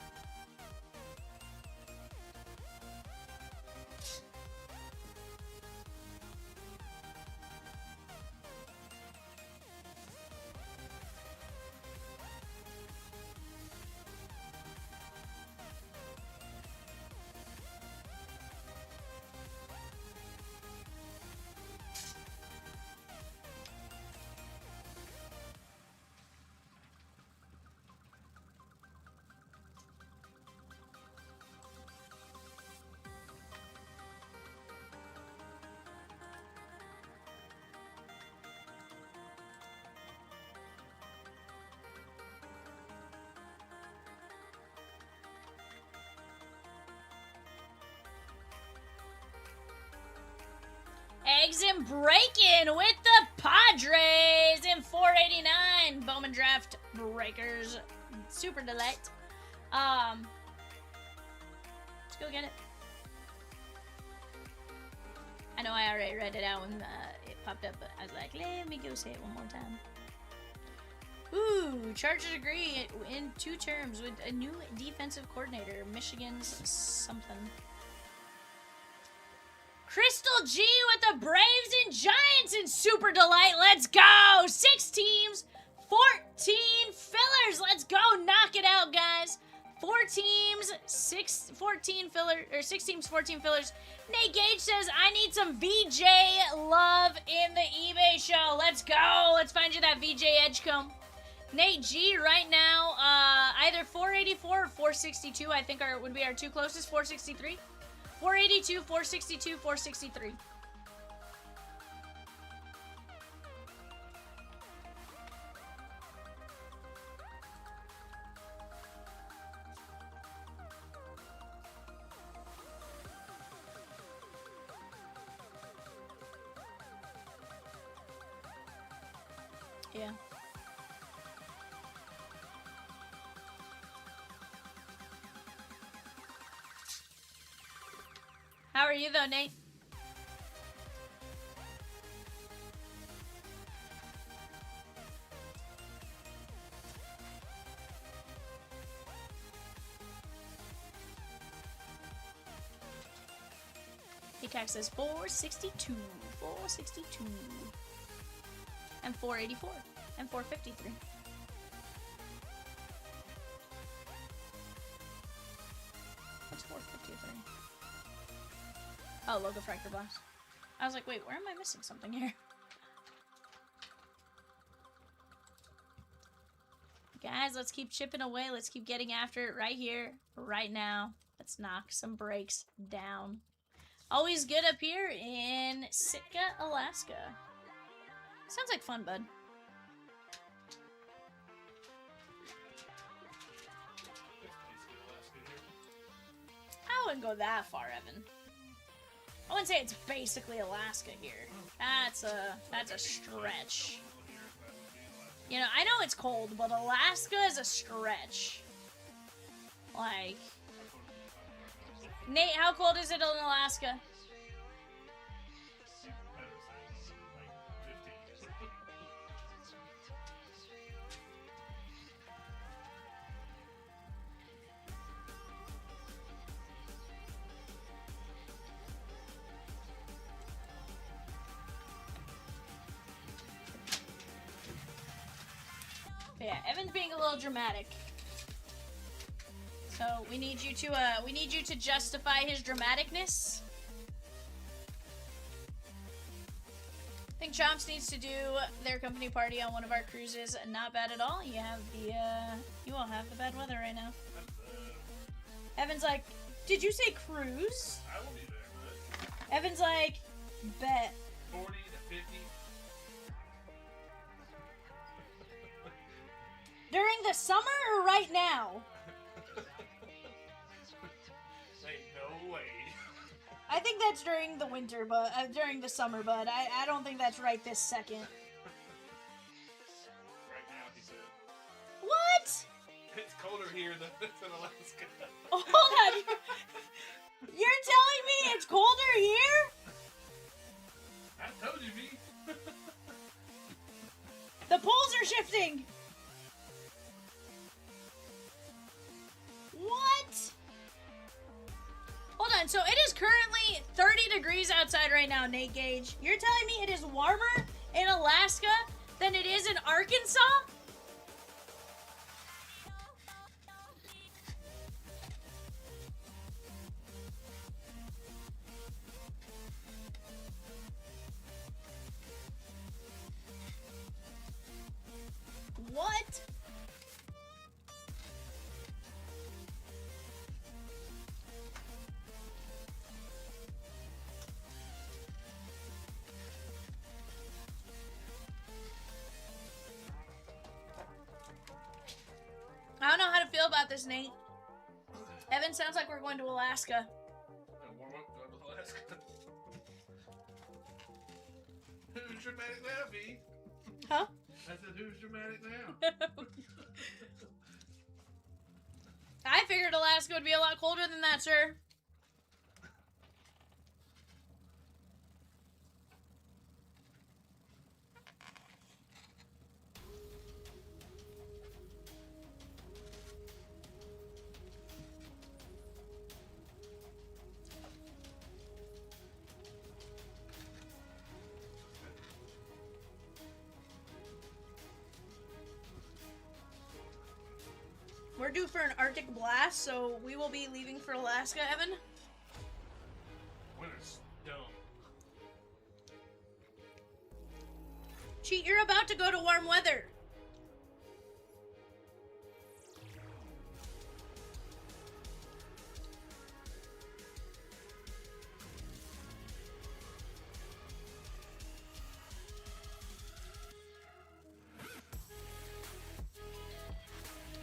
Eggs and Breaking with the Padres in 489. Bowman Draft Breakers. Super Delight. Let's go get it. I know I already read it out when it popped up, but I was like, let me go say it one more time. Ooh, Chargers agree in 2 terms with a new defensive coordinator. Michigan's something. Crystal G with the Braves and Giants in Super Delight. Let's go. 6 teams, 14 fillers. Let's go. Knock it out, guys. 4 teams, 14 fillers. Nate Gage says, I need some VJ love in the eBay show. Let's go. Let's find you that VJ Edgecombe. Nate G right now, either 484 or 462, I think would be our 2 closest. 463. 482, 462, 463. Yeah. How are you though, Nate? He taxes 462, 462, and 484, and 453. What's 453? Oh, Logo Fractor Blast. I was like, wait, where am I missing something here? Guys, let's keep chipping away. Let's keep getting after it right here, right now. Let's knock some brakes down. Always good up here in Sitka, Alaska. Sounds like fun, bud. I wouldn't go that far, Evan. I wouldn't say it's basically Alaska here. That's a stretch. You know, I know it's cold, but Alaska is a stretch. Like, Nate, how cold is it in Alaska? Yeah, Evan's being a little dramatic. So we need you to justify his dramaticness. I think Chomps needs to do their company party on one of our cruises. Not bad at all. You have the you all have the bad weather right now. Evan's like, did you say cruise? I will be there, but Evan's like, bet. 40 to 50. During the summer or right now? Ain't no way. I think that's during the winter, but during the summer, but I don't think that's right this second. Right now, he said. What? It's colder here than it's in Alaska. Oh, hold on. You're telling me it's colder here? I told you, B. The poles are shifting. What? Hold on, so it is currently 30 degrees outside right now, Nate Gage. You're telling me it is warmer in Alaska than it is in Arkansas? What? I don't know how to feel about this, Nate. Evan, sounds like we're going to Alaska. Warm up, go to Alaska. Who's dramatic now, B? Huh? I said, who's dramatic now? I figured Alaska would be a lot colder than that, sir. We're due for an Arctic blast, so we will be leaving for Alaska, Evan. Winter's dumb. Cheat, you're about to go to warm weather.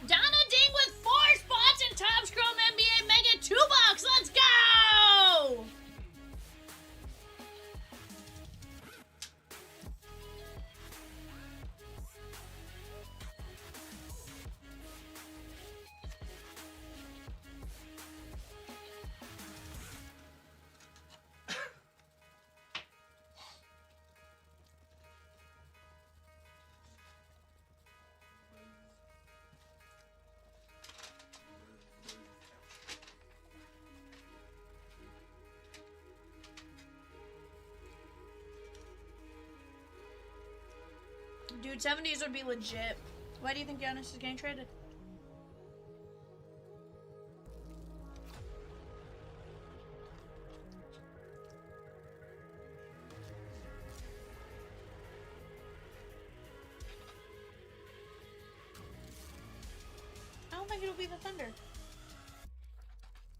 Donna Ding with 4 spots in Top Scrum NBA Mega 2-Box. Let's go! Dude, 70s would be legit. Why do you think Giannis is getting traded? I don't think it'll be the Thunder.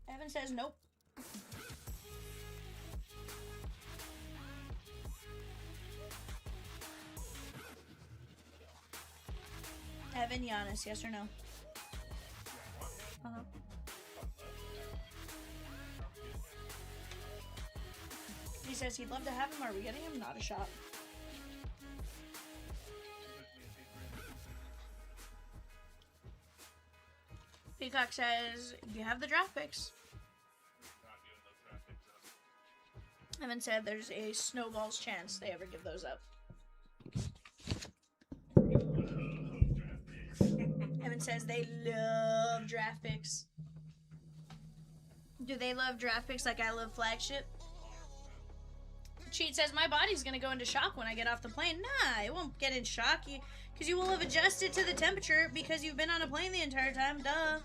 Evan says nope. Evan, Giannis, yes or no? Uh-huh. He says he'd love to have him. Are we getting him? Not a shot. Peacock says, you have the draft picks. Evan said there's a snowball's chance they ever give those up. Evan says they love draft picks. Do they love draft picks like I love flagship? Cheat says my body's gonna go into shock when I get off the plane. Nah, it won't get in shock because you will have adjusted to the temperature because you've been on a plane the entire time. Duh.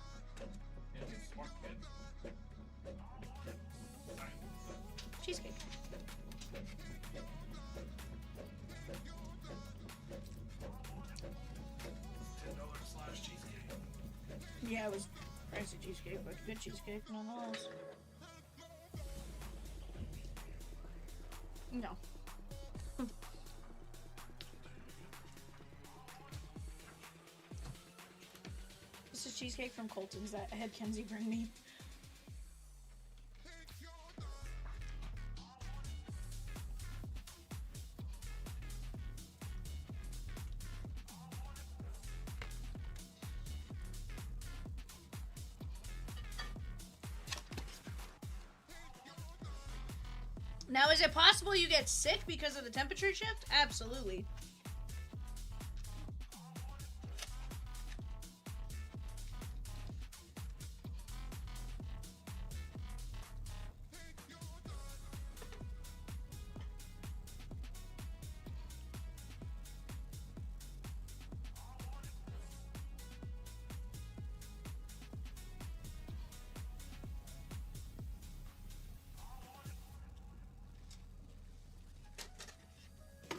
Cheesecake. Yeah, it was pricey cheesecake, but good cheesecake nonetheless. No. This is cheesecake from Colton's that I had Kenzie bring me. Now, is it possible you get sick because of the temperature shift? Absolutely.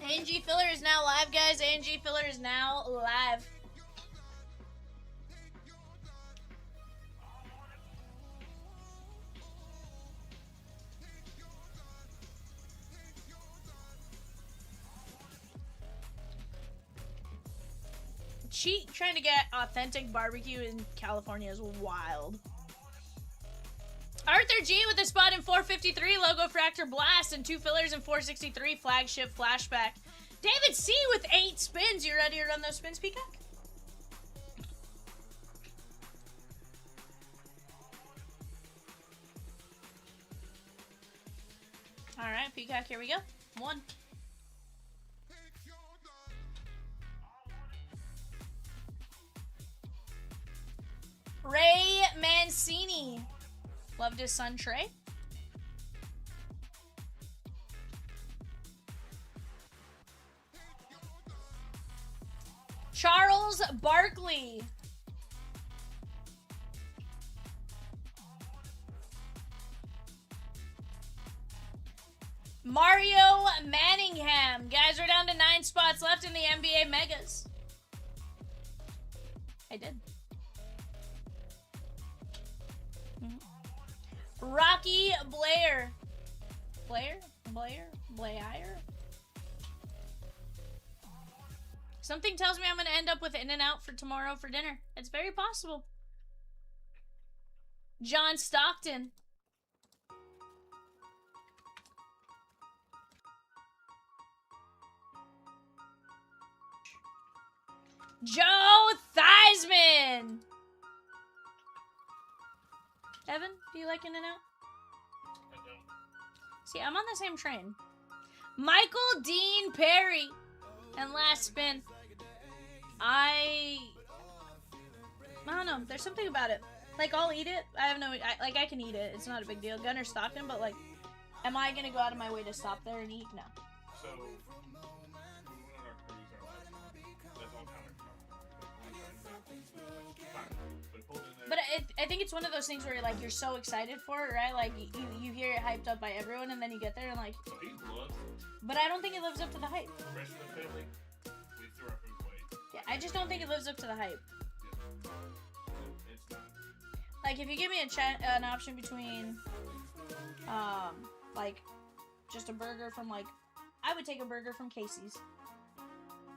ANG Filler is now live, guys. ANG Filler is now live. Cheat trying to get authentic barbecue in California is wild. Arthur G with a spot in 453, Logo Fractor Blast, and 2 fillers in 463, Flagship Flashback. David C with 8 spins. You ready to run those spins, Peacock? Alright, Peacock, here we go. 1. Ray Mancini. Loved his son, Trey. Charles Barkley. Mario Manningham. Guys, we're down to 9 spots left in the NBA Megas. I did. Rocky Blair. Blair? Something tells me I'm going to end up with In-N-Out for tomorrow for dinner. It's very possible. John Stockton. Joe Theismann. Evan, do you like In-N-Out? I don't. See, I'm on the same train. Michael Dean Perry. And last spin. I don't know. There's something about it. Like, I'll eat it. I have no... I can eat it. It's not a big deal. Gunner Stockton, but, like, am I going to go out of my way to stop there and eat? No. So, we went on our cruise, our last one. I think it's one of those things where like you're so excited for it, right? Like you hear it hyped up by everyone, and then you get there and like. So he loves it. But I don't think it lives up to the hype. The rest of the family, we threw our food plate. Yeah, I just don't think it lives up to the hype. Yeah. It's not. Like if you give me an option between, like, just a burger from like, I would take a burger from Casey's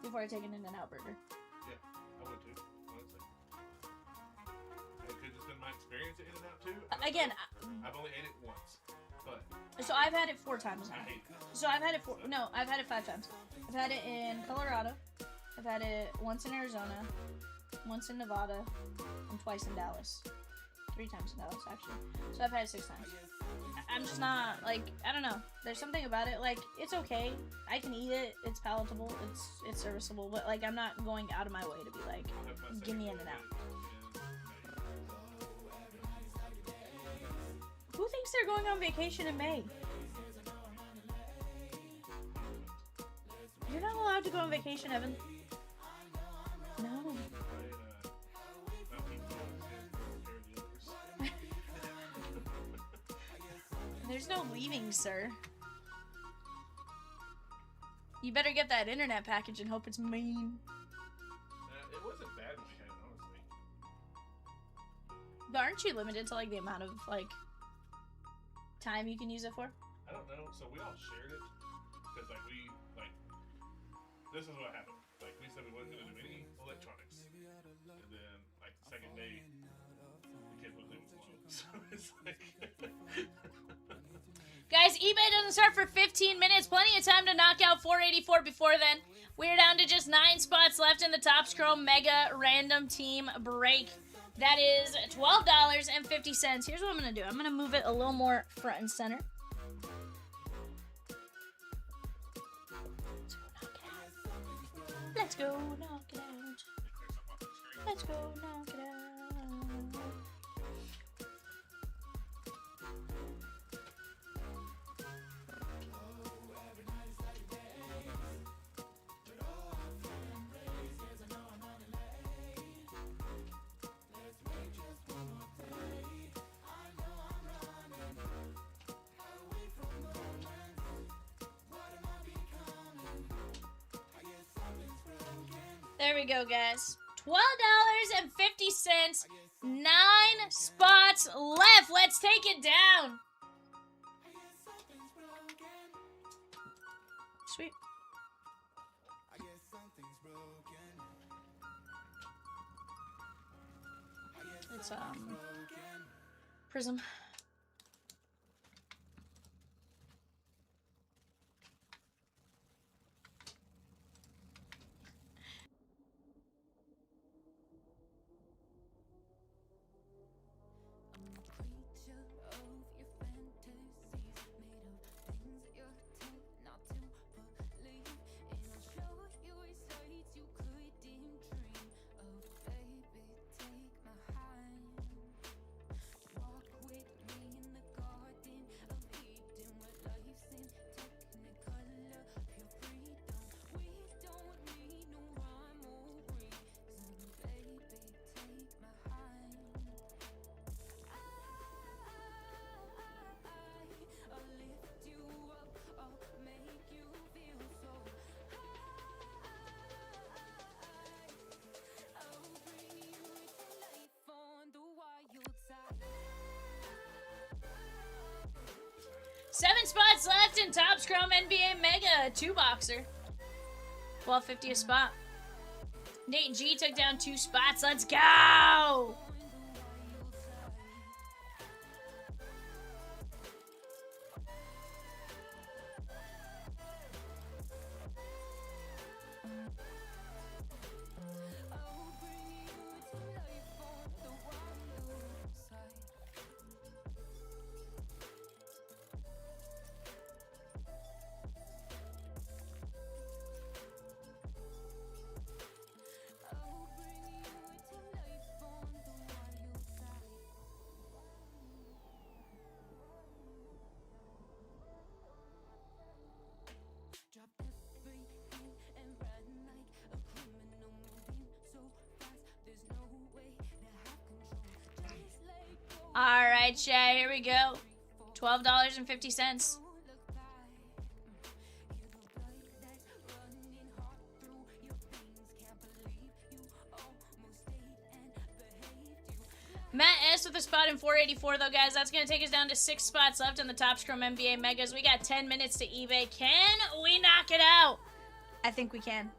before I take an In-N-Out burger. Yeah, I would too. Honestly. It could just been my experience at In-N-Out too. Again, I've only ate it once, but so I've had it 4 times now. I hate it. So I've had it I've had it 5 times. I've had it in Colorado. I've had it once in Arizona, once in Nevada, and twice in Dallas. 3 times in Dallas, actually. So I've had it 6 times. I'm just not, like, I don't know. There's something about it, like, it's okay. I can eat it. It's palatable. It's serviceable. But, like, I'm not going out of my way to be like, I'll have my give me second In-N-Out. May. Who thinks they're going on vacation in May? You're not allowed to go on vacation, Evan. No. There's no leaving, sir. You better get that internet package and hope it's mean. It wasn't bad when we had it, honestly. But aren't you limited to, like, the amount of, like, time you can use it for? I don't know. So we all shared it because, like, this is what happened. Like, we said we wasn't gonna do any electronics, and then, like, the second day, the kid was leaving alone. So it's like. Guys, eBay doesn't start for 15 minutes. Plenty of time to knock out 484 before then. We're down to just 9 spots left in the Topps Chrome Mega Random Team Break. That is $12.50. Here's what I'm going to do. I'm going to move it a little more front and center. Let's go knock it out. Let's go knock it out. There we go, guys. $12.50. 9 spots left. Let's take it down. Sweet. It's Prizm. Seven spots left in Topps Chrome NBA Mega 2-boxer. $12.50 a spot. Nate G took down 2 spots. Let's go! right, Shay, here we go. $12.50. Matt S with a spot in 484, though, guys. That's going to take us down to 6 spots left on the Topps Chrome NBA Megas. We got 10 minutes to eBay. Can we knock it out? I think we can.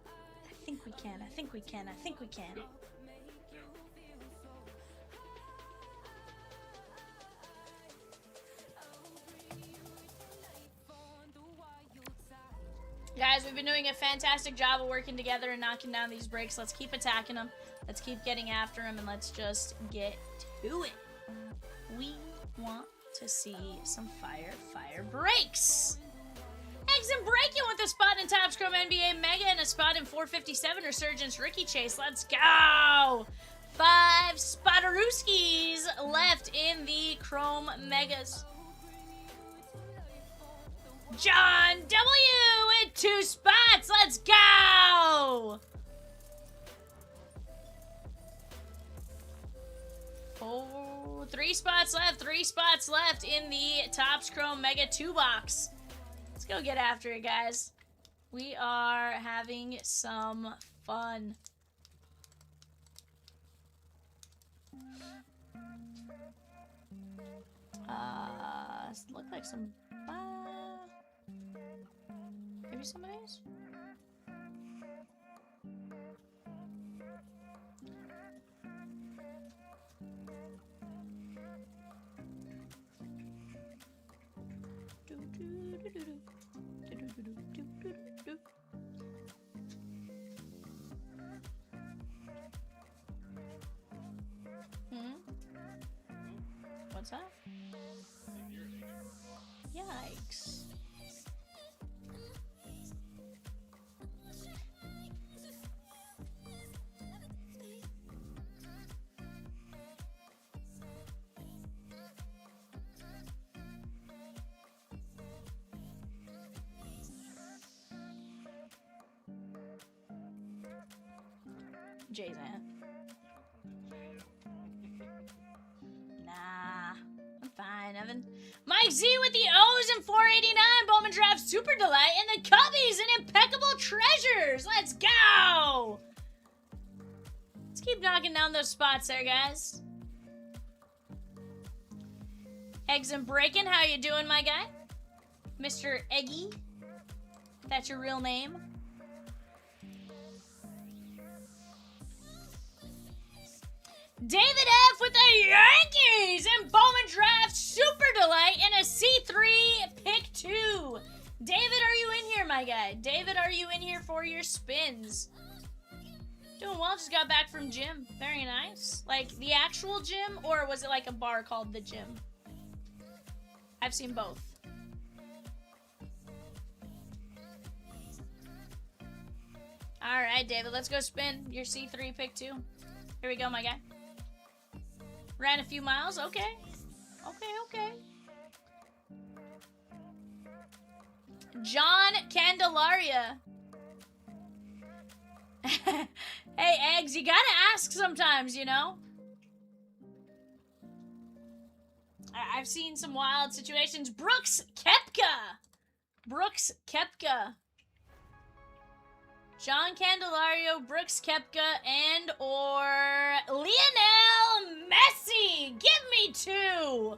I think we can. I think we can. I think we can. Guys, we've been doing a fantastic job of working together and knocking down these breaks. Let's keep attacking them. Let's keep getting after them, and let's just get to it. We want to see some fire breaks. Eggs and Breaking with a spot in Topps Chrome NBA Mega and a spot in 457 Resurgence Ricky Chase. Let's go. 5 Spotterooskies left in the Chrome Megas. John W. in 2 spots. Let's go. Oh, 3 spots left. 3 spots left in the Topps Chrome Mega 2 box. Let's go get after it, guys. We are having some fun. Look like some. Maybe some of these. What's that? Yikes. Jay's aunt. Nah, I'm fine, Evan. Mike Z with the O's and 489. Bowman Draft Super Delight. And the Cubbies and Impeccable Treasures. Let's go. Let's keep knocking down those spots there, guys. Eggs and Breaking, how you doing, my guy? Mr. Eggy. That's your real name. David F. with the Yankees and Bowman Draft Super Delight and a C3 Pick 2. David, are you in here, my guy? David, are you in here for your spins? Doing well, just got back from gym. Very nice. Like the actual gym, or was it like a bar called the gym? I've seen both. All right, David, let's go spin your C3 Pick 2. Here we go, my guy. Ran a few miles. Okay. Okay. John Candelaria. Hey, Eggs, you gotta ask sometimes, you know? I've seen some wild situations. Brooks Koepka. John Candelario, Brooks Koepka, and or Lionel Messi. Give me 2.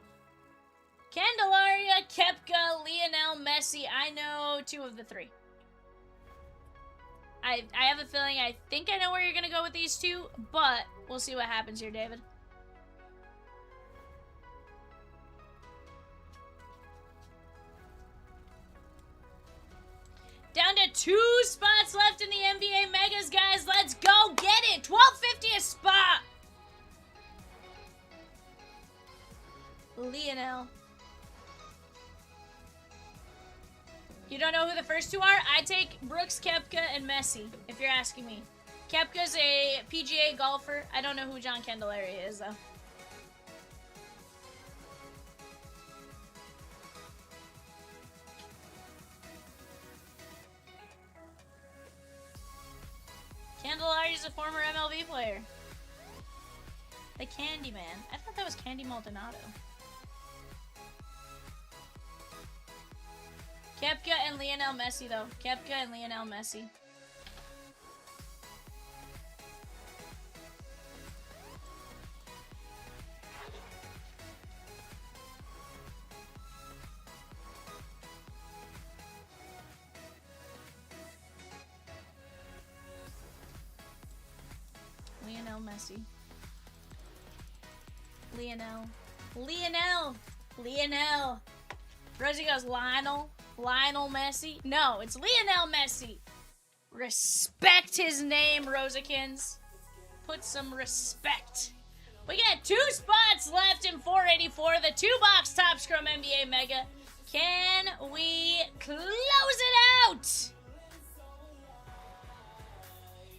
Candelaria, Koepka, Lionel Messi. I know 2 of the 3. I have a feeling I think I know where you're going to go with these 2, but we'll see what happens here, David. Down to 2 spots left in the NBA Megas, guys. Let's go get it. $12.50 a spot. Lionel. You don't know who the first 2 are? I take Brooks Koepka and Messi, if you're asking me. Koepka's a PGA golfer. I don't know who John Candelaria is, though. Candelaria's a former MLB player. The Candyman. I thought that was Candy Maldonado. Kepka and Lionel Messi, though. Kepka and Lionel Messi. Lionel Messi. Lionel. Lionel! Lionel! Rosie goes, Lionel? Lionel Messi? No, it's Lionel Messi! Respect his name, Rosikins. Put some respect. We got 2 spots left in 484, the 2-box Top Scrum NBA Mega. Can we close it out?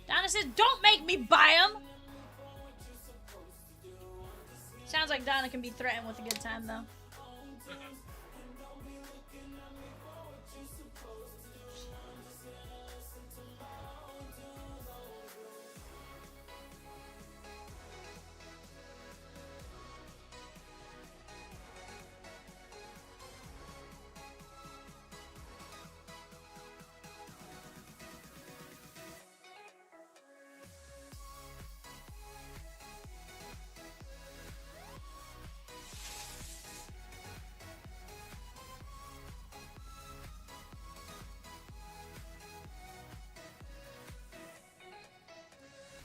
Donna says, don't make me buy them. Sounds like Donna can be threatened with a good time, though.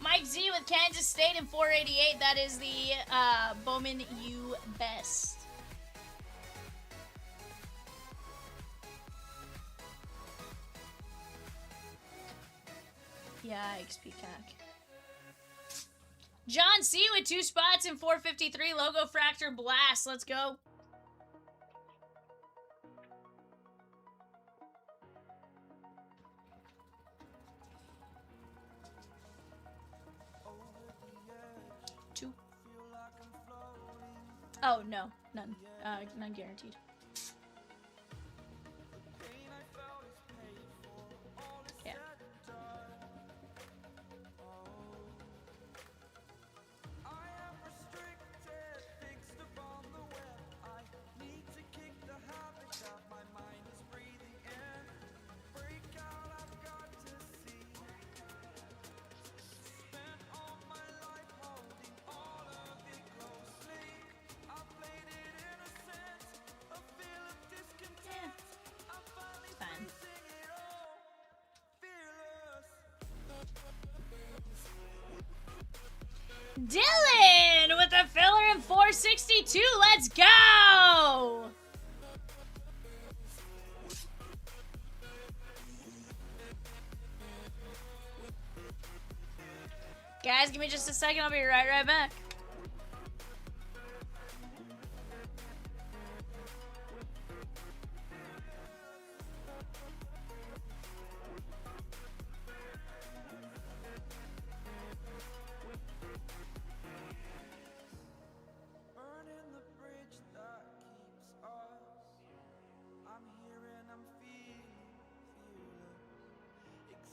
Mike Z with Kansas State in 488. That is the Bowman U Best. Yikes, Peacock. John C with 2 spots in 453. Logo Fractor Blast. Let's go. Oh, no. None. None guaranteed. Yeah. Dylan with a filler in 462. Let's go! Guys, give me just a second. I'll be right back.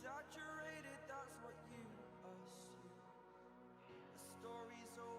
Exaggerated, that's what you assume. The story's over.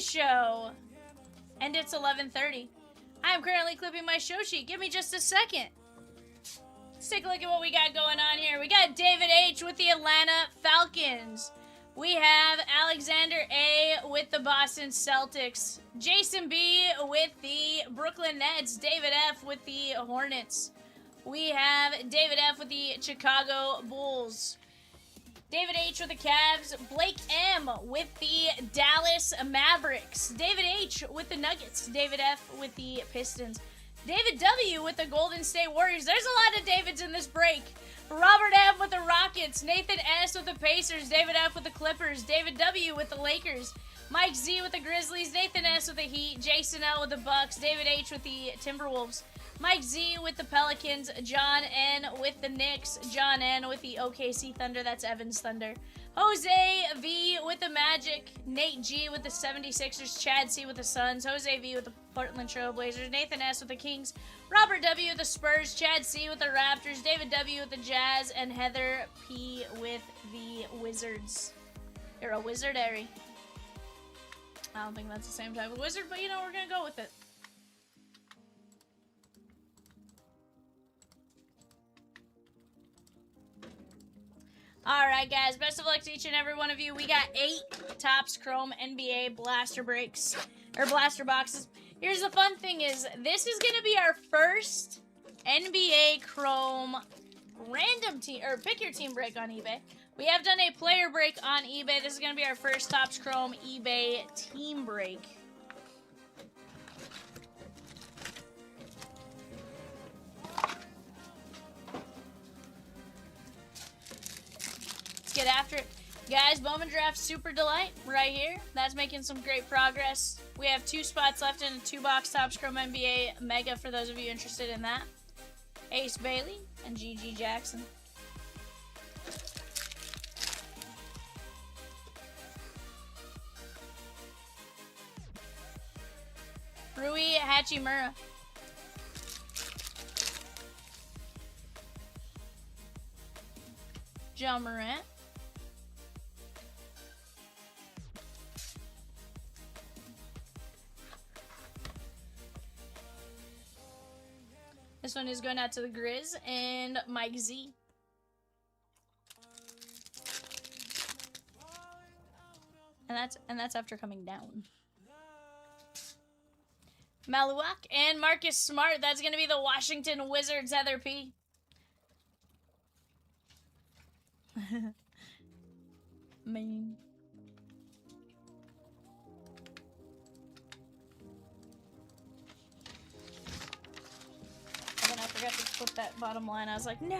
show. And it's 11:30. I am currently clipping my show sheet. Give me just a second. Let's take a look at what we got going on here. We got David H. with the Atlanta Falcons. We have Alexander A. with the Boston Celtics. Jason B. with the Brooklyn Nets. David F. with the Hornets. We have David F. with the Chicago Bulls. David H. with the Cavs. Blake M. with the Dallas Mavericks. David H. with the Nuggets. David F. with the Pistons. David W. with the Golden State Warriors. There's a lot of Davids in this break. Robert M. with the Rockets. Nathan S. with the Pacers. David F. with the Clippers. David W. with the Lakers. Mike Z. with the Grizzlies. Nathan S. with the Heat. Jason L. with the Bucks. David H. with the Timberwolves. Mike Z with the Pelicans, John N with the Knicks, John N with the OKC Thunder, that's Evans Thunder. Jose V with the Magic, Nate G with the 76ers, Chad C with the Suns, Jose V with the Portland Trail Blazers, Nathan S with the Kings, Robert W with the Spurs, Chad C with the Raptors, David W with the Jazz, and Heather P with the Wizards. You're a wizard, Ari. I don't think that's the same type of wizard, but you know, we're gonna go with it. Alright guys, best of luck to each and every one of you. We got 8 Topps Chrome NBA blaster breaks, or blaster boxes. Here's the fun thing is, this is going to be our first NBA Chrome random team, or pick your team break on eBay. We have done a player break on eBay. This is going to be our first Topps Chrome eBay team break. Get after it. Guys, Bowman Draft Super Delight right here. That's making some great progress. We have 2 spots left in a 2-box Topps Chrome NBA Mega for those of you interested in that. Ace Bailey and GG Jackson. Rui Hachimura. John Morant. This one is going out to the Grizz and Mike Z. And that's after coming down. Maluak and Marcus Smart. That's going to be the Washington Wizards, Heather P. Mean. And then I forgot to put that bottom line. I was like, no.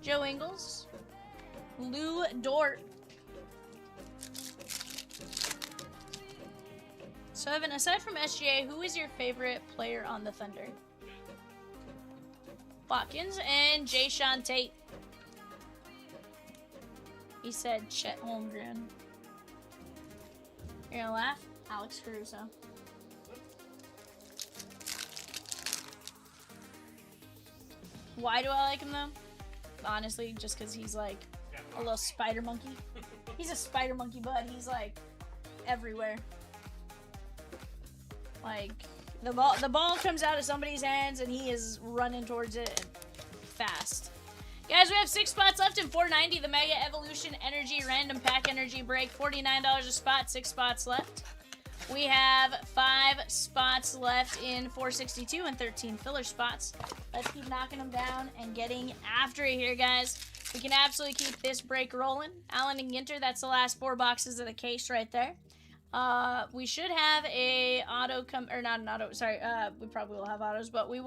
Joe Ingles. Lou Dort. So, Evan, aside from SGA, who is your favorite player on the Thunder? Watkins and Jayshawn Tate. He said Chet Holmgren. You're gonna laugh? Alex Caruso. Why do I like him though? Honestly, just because he's like a little spider monkey. He's a spider monkey, bud. He's like everywhere. Like the ball comes out of somebody's hands and he is running towards it fast. Guys, we have 6 spots left in 490. The Mega Evolution Energy Random Pack Energy Break. $49 a spot. 6 spots left. We have 5 spots left in 462 and 13 filler spots. Let's keep knocking them down and getting after it here, guys. We can absolutely keep this break rolling. Allen and Ginter, that's the last 4 boxes of the case right there. We should have a auto or not an auto, sorry, we probably will have autos, but we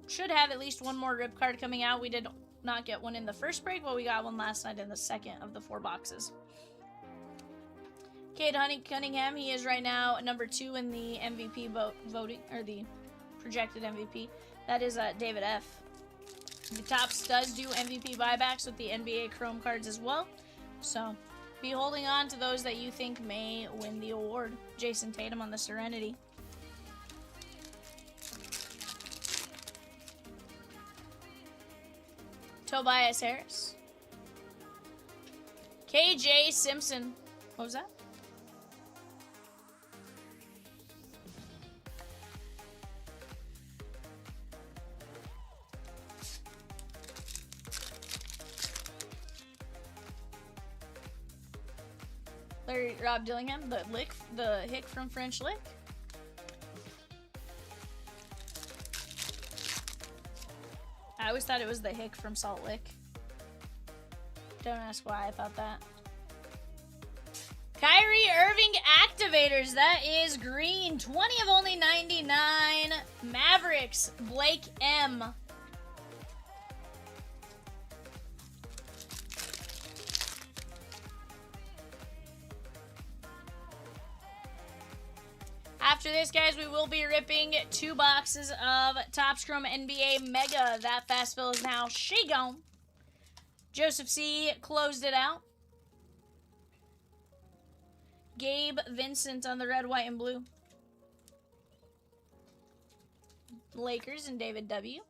should have at least one more rip card coming out. We did not get one in the first break, but we got one last night in the second of the 4 boxes. Cade Cunningham, he is right now number 2 in the MVP voting, or the projected MVP. That is David F. The Topps does do MVP buybacks with the NBA Chrome cards as well. So, be holding on to those that you think may win the award. Jason Tatum on the Serenity. Tobias Harris. KJ Simpson. What was that? Larry Rob Dillingham, the hick from French Lick. I always thought it was the hick from Salt Lick. Don't ask why I thought that. Kyrie Irving activators. That is green. 20 of only 99. Mavericks. Blake M. After this, guys, we will be ripping 2 boxes of Topps Chrome NBA Mega. That fast fill is now gone. Joseph C. closed it out. Gabe Vincent on the red, white, and blue. Lakers and David W.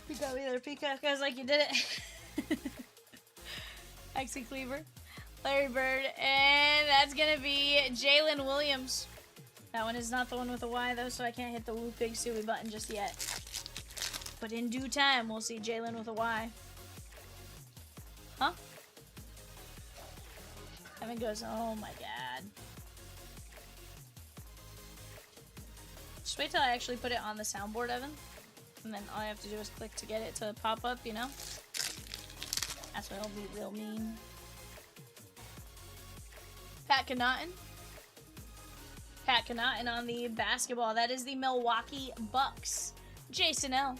Peacock either. Peacock goes like you did it. Exy Cleaver. Larry Bird. And that's going to be Jalen Williams. That one is not the one with a Y, though, so I can't hit the Woo Pig Suey button just yet. But in due time, we'll see Jalen with a Y. Huh? Evan goes, oh my god. Just wait till I actually put it on the soundboard, Evan. And then all I have to do is click to get it to pop up, you know? That's when it'll be real mean. Pat Connaughton. Pat Connaughton on the basketball. That is the Milwaukee Bucks. Jason L.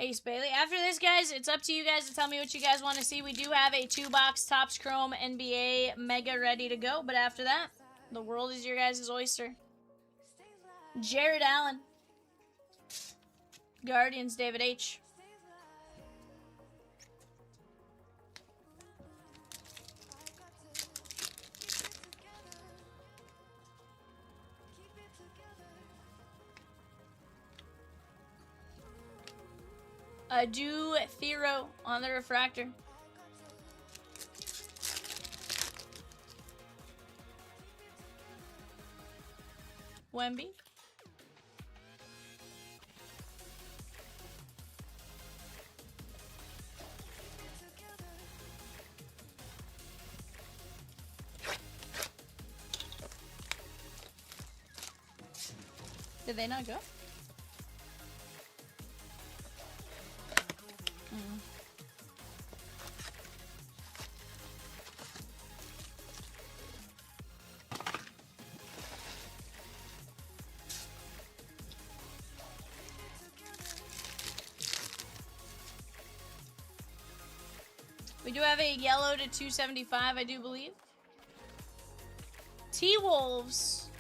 Ace Bailey. After this, guys, it's up to you guys to tell me what you guys want to see. We do have a 2-box Topps Chrome NBA Mega ready to go. But after that, the world is your guys' oyster. Jared Allen. Guardians, David H. Do Thero on the refractor. Wemby. Did they not go? We do have a yellow to 275, I do believe. T-Wolves.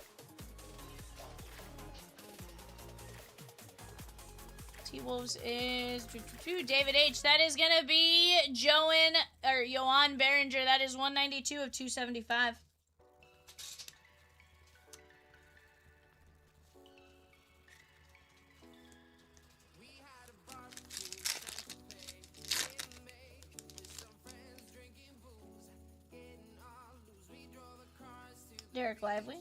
T-Wolves is David H. That is going to be Johan Behringer. That is 192 of 275. Derek Lively.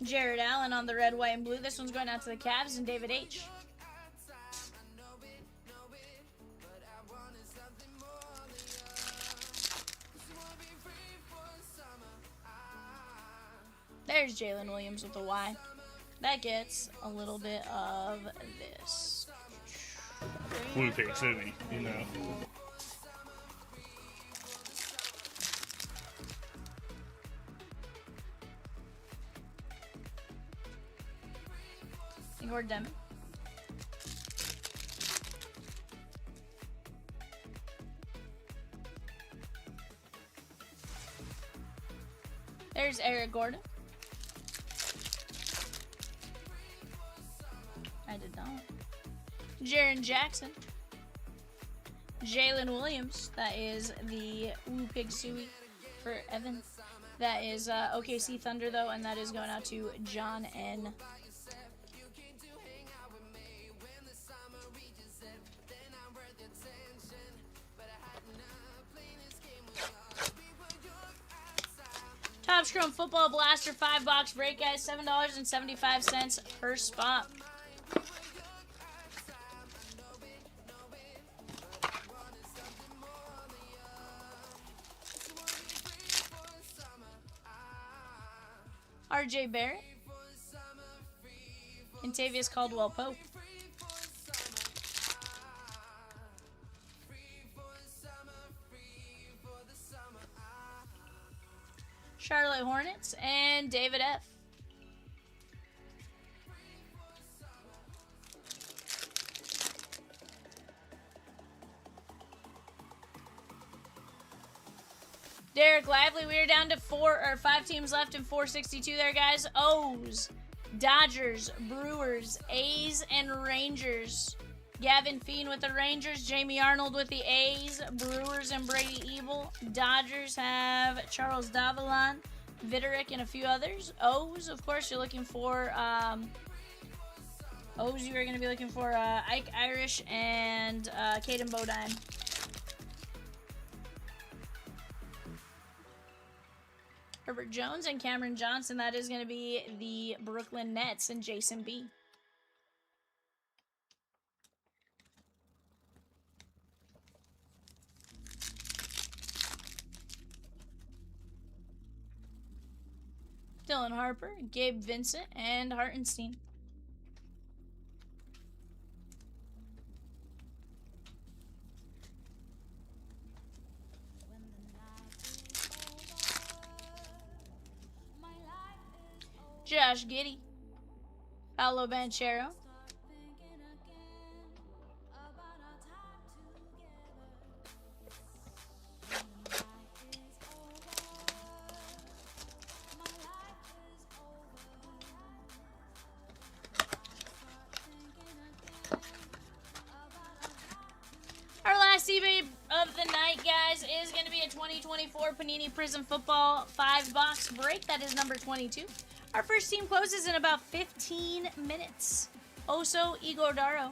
Jared Allen on the red, white, and blue. This one's going out to the Cavs and David H. There's Jalen Williams with a Y. That gets a little bit of this. Blue Pig City, you know. Igor Demon. There's Eric Gordon. I did not. Jaren Jackson. Jalen Williams. That is the Woo Pig Suey for Evan. That is OKC Thunder, though, and that is going out to John N. Top Scrum Football Blaster 5-box break, guys. $7.75 per spot. RJ Barrett. Contavious Caldwell Pope. Charlotte Hornets and David F. Derek Lively, we are down to 5 teams left in 462 there, guys. O's, Dodgers, Brewers, A's, and Rangers. Gavin Fiend with the Rangers, Jamie Arnold with the A's, Brewers and Brady Ebel. Dodgers have Charles Davalon, Vitterick, and a few others. O's, of course, you're looking for O's. You are going to be looking for Ike Irish and Caden Bodine. Herbert Jones and Cameron Johnson. That is going to be the Brooklyn Nets and Jason B. Dylan Harper, Gabe Vincent, and Hartenstein. Josh Giddey, Paolo Banchero, our last eBay of the night, guys, is going to be a 2024 Panini Prizm Football 5-box break. That is number 22. Our first team closes in about 15 minutes. Oso Ighodaro,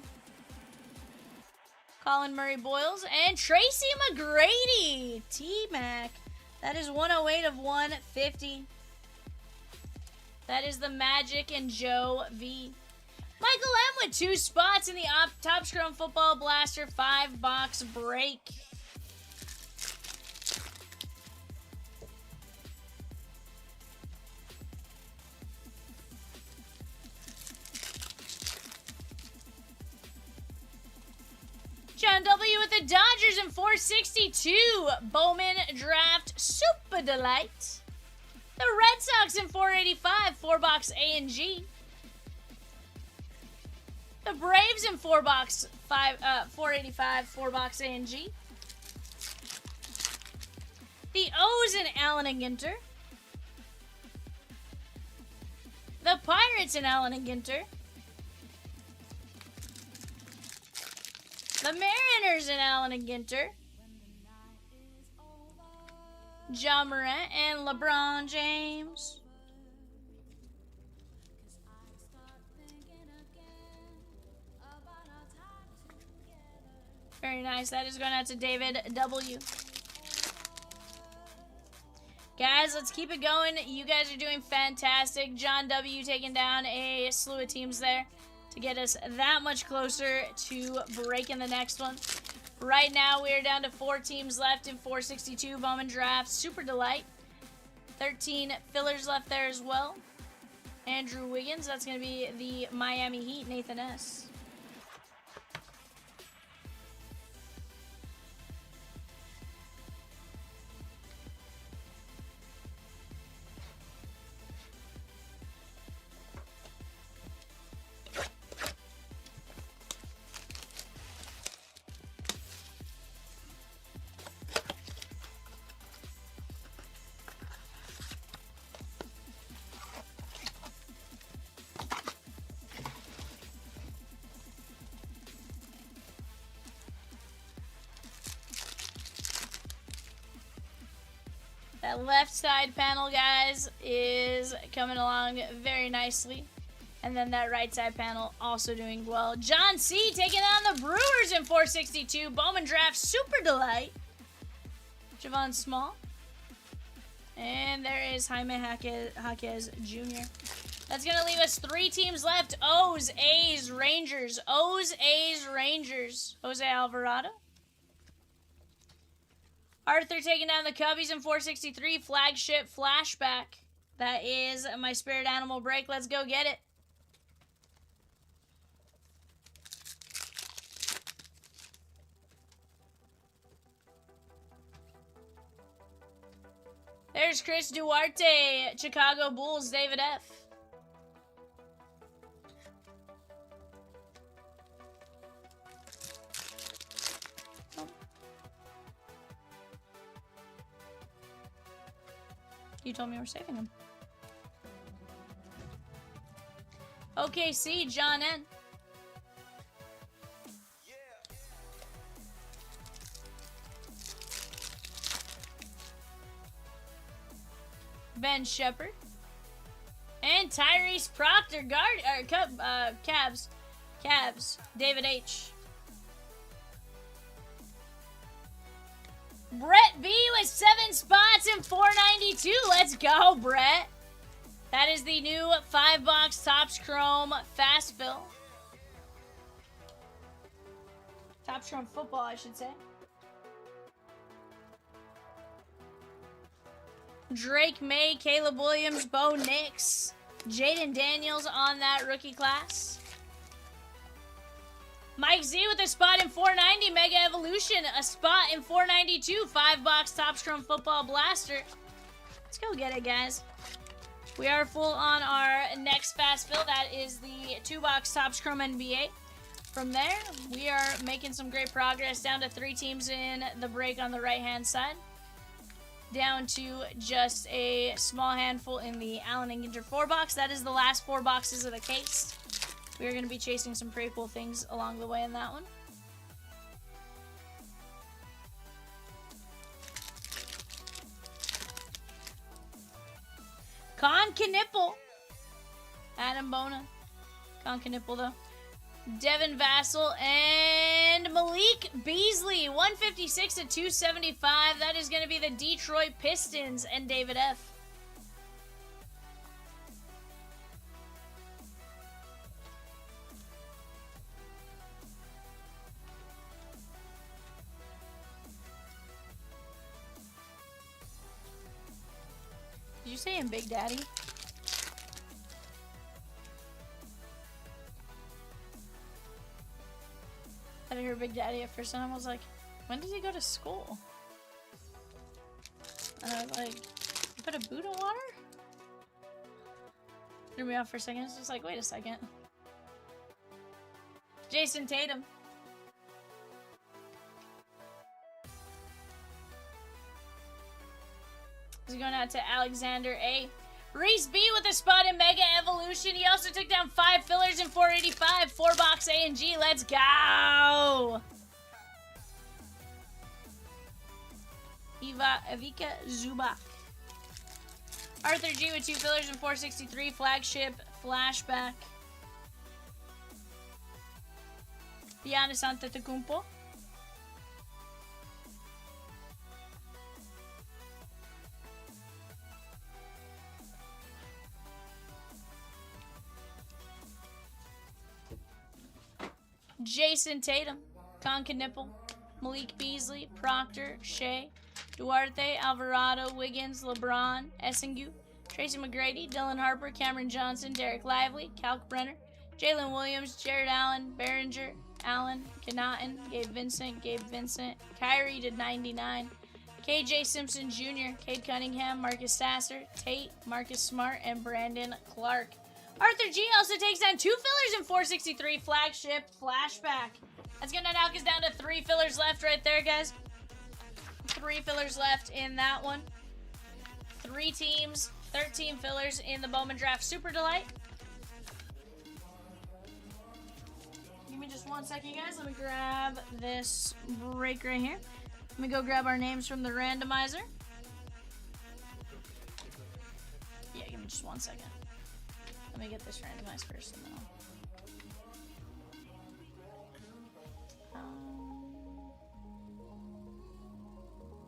Colin Murray Boyles, and Tracy McGrady. T-Mac. That is 108 of 150. That is the Magic and Joe V. Michael M with 2 spots in the Top Scrum Football Blaster 5-box break. John W with the Dodgers in 462. Bowman Draft Super Delight. The Red Sox in 485. 4-box A and G. The Braves in 485. 4-box A and G. The O's in Allen and Ginter. The Pirates in Allen and Ginter. The Mariners in Allen and Ginter. John Morant and LeBron James. Very nice. That is going out to David W. Guys, let's keep it going. You guys are doing fantastic. John W. taking down a slew of teams there to get us that much closer to breaking the next one. Right now, we are down to 4 teams left in 462. Bowman Draft, Super Delight. 13 fillers left there as well. Andrew Wiggins, that's going to be the Miami Heat, Nathan S. That left side panel, guys, is coming along very nicely. And then that right side panel also doing well. John C. taking on the Brewers in 462. Bowman Draft Super Delight. Javon Small. And there is Jaime Jaquez Jr. That's going to leave us 3 teams left. O's, A's, Rangers. O's, A's, Rangers. Jose Alvarado. Arthur taking down the Cubbies in 463. Flagship Flashback. That is my spirit animal break. Let's go get it. There's Chris Duarte, Chicago Bulls, David F. Oh. You told me we're saving him. OKC, John N. Ben Shepard. And Tyrese Proctor, Cavs. David H. Brett B with 7 spots in 492. Let's go, Brett. That is the new 5-box Topps Chrome Fast Fill. Topps Chrome Football, I should say. Drake May, Caleb Williams, Bo Nix, Jaden Daniels on that rookie class. Mike Z with a spot in 490, Mega Evolution, a spot in 492, 5-box Topps Chrome Football Blaster. Let's go get it, guys. We are full on our next fast fill. That is the 2-box Topps Chrome NBA. From there, we are making some great progress. Down to 3 teams in the break on the right-hand side. Down to just a small handful in the Allen and Ginter 4-box. That is the last 4 boxes of the case. We are going to be chasing some pretty cool things along the way in that one. Con Knipple. Adam Bona. Con Knipple, though. Devin Vassell and Malik Beasley, 156 to 275. That is going to be the Detroit Pistons and David F. Did you say him Big Daddy? I heard Big Daddy at first, and I was like, when did he go to school? And I was like, you put a boot in water? Threw me off for a second. It's just like, wait a second. Jason Tatum. This is going out to Alexander A. Reese B with a spot in Mega Evolution. He also took down 5 fillers in 485. 4-box A and G. Let's go! Evika Zubac. Arthur G with 2 fillers in 463. Flagship Flashback. Giannis Antetokounmpo. Jason Tatum, Conca Nipple, Malik Beasley, Proctor, Shea, Duarte, Alvarado, Wiggins, LeBron, Essingu, Tracy McGrady, Dylan Harper, Cameron Johnson, Derek Lively, Kalkbrenner, Jalen Williams, Jared Allen, Behringer, Allen, Connaughton, Gabe Vincent, Kyrie to 99, KJ Simpson Jr., Cade Cunningham, Marcus Sasser, Tate, Marcus Smart, and Brandon Clark. Arthur G also takes down 2 fillers in 463. Flagship Flashback. That's going to knock us down to 3 fillers left right there, guys. 3 fillers left in that one. 3 teams, 13 fillers in the Bowman Draft Super Delight. Give me just 1 second, guys. Let me grab this break right here. Let me go grab our names from the randomizer. 1 second. Let me get this randomized first and then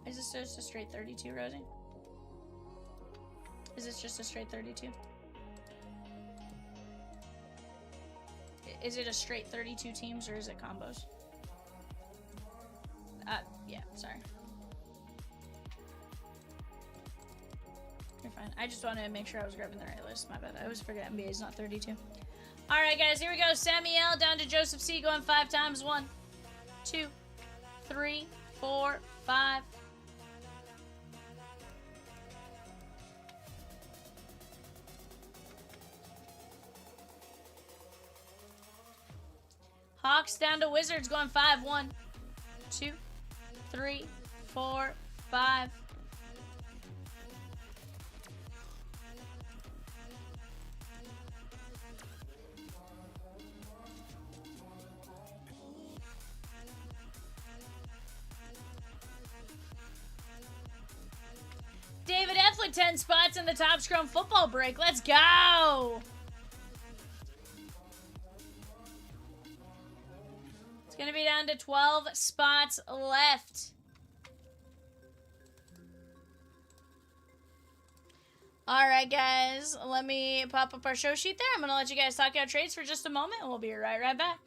is this just a straight 32, Rosie? Is this just a straight 32? Is it a straight 32 teams or is it combos? Yeah, sorry. You're fine. I just wanted to make sure I was grabbing the right list. My bad. I always forget NBA is not 32. Alright, guys, here we go. Samuel down to Joseph C. going 5 times. 1, 2, 3, 4, 5. Hawks down to Wizards going 5. 1, 2, 3, 4, 5. David Efflick, 10 spots in the Top Scrum football break. Let's go! It's going to be down to 12 spots left. Alright, guys. Let me pop up our show sheet there. I'm going to let you guys talk out trades for just a moment, and we'll be right back.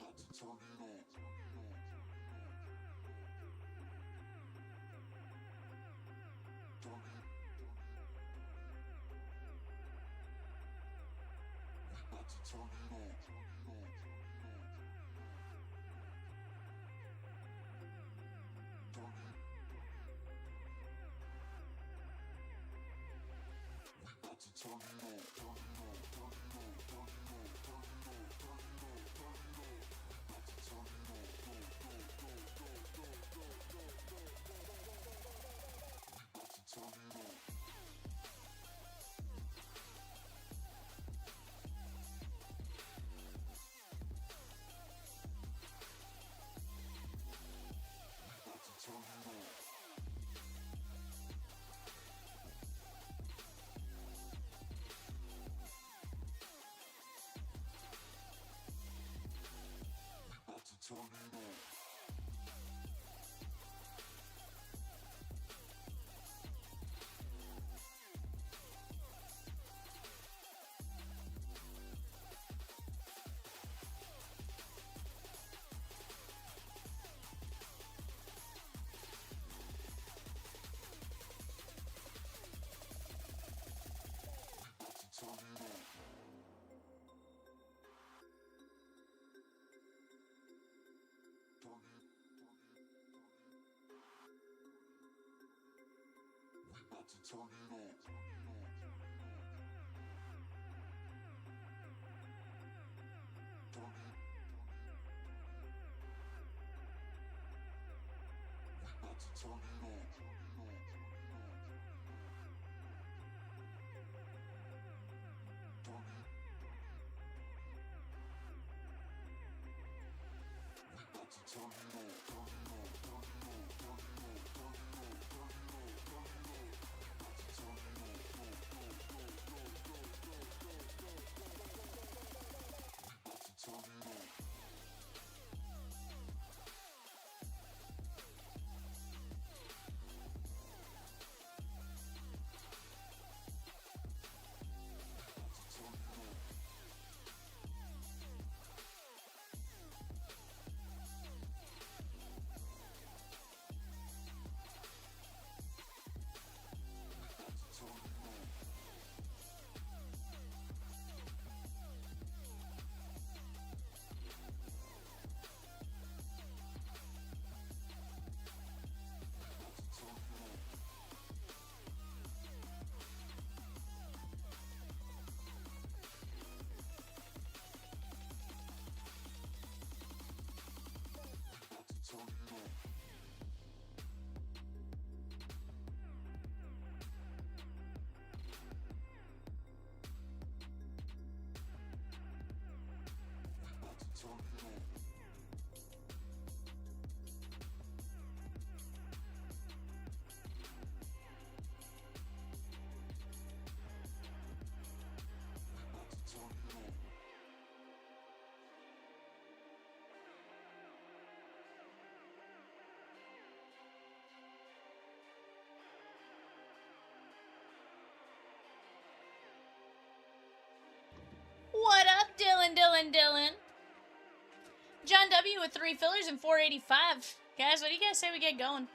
John W with 3 fillers and 485. Guys, what do you guys say we get going?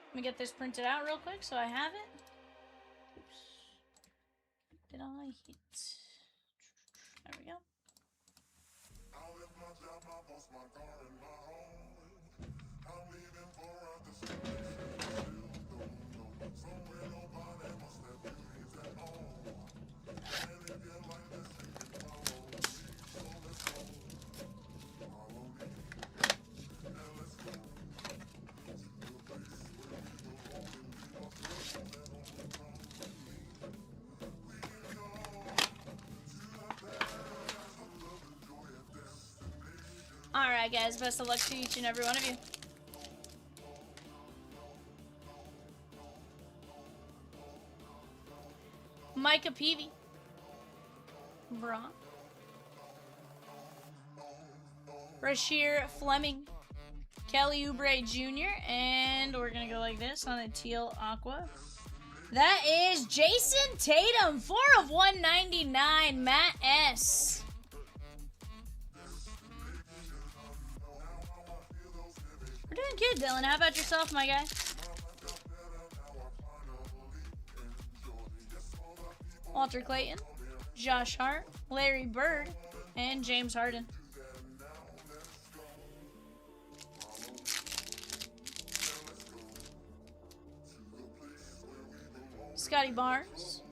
Let me get this printed out real quick so I have it. Oops. Did I hit? There we go. Alright guys, best of luck to each and every one of you. Micah Peavy. Braun. Rashir Fleming. Kelly Oubre Jr. And we're going to go like this on a teal aqua. That is Jason Tatum. 4 of 199. Matt S. We're doing good, Dylan. How about yourself, my guy? Walter Clayton, Josh Hart, Larry Bird, and James Harden. Scotty Barnes,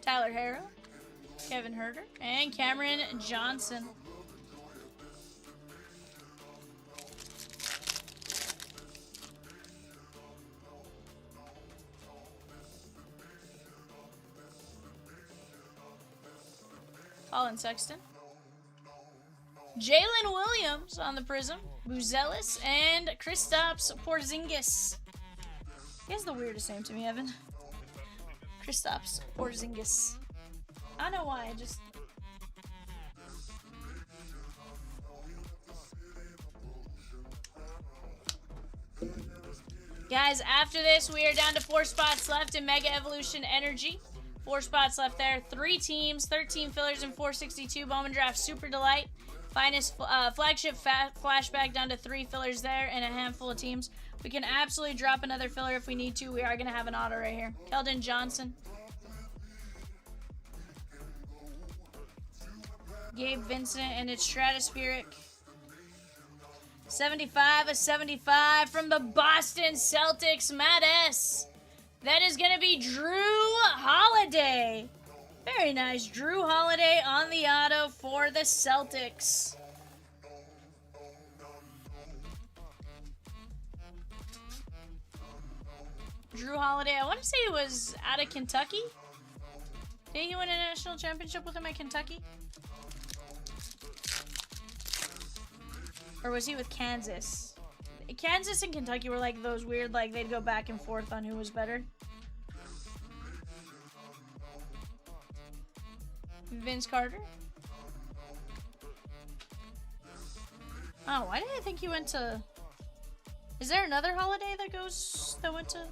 Tyler Harrow, Kevin Herter, and Cameron Johnson. Colin Sexton. Jalen Williams on the Prizm. Buzelis and Kristaps Porzingis. He has the weirdest name to me, Evan. Kristaps Porzingis. I don't know why, I just... Guys, after this, we are down to 4 spots left in Mega Evolution Energy. 4 spots left there. 3 teams, 13 fillers, and 462. Bowman Draft Super Delight. Finest flagship flashback down to 3 fillers there and a handful of teams. We can absolutely drop another filler if we need to. We are going to have an auto right here. Keldon Johnson. Gabe Vincent and it's Stratospheric. 75 of 75 from the Boston Celtics, Matt S. That is going to be Drew Holiday. Very nice. Drew Holiday on the auto for the Celtics. Drew Holiday, I want to say he was out of Kentucky. Did he win a national championship with him at Kentucky? Or was he with Kansas? Kansas and Kentucky were like those weird, like they'd go back and forth on who was better. Vince Carter. Oh, why did I think he went to... Is there another Holiday that went to...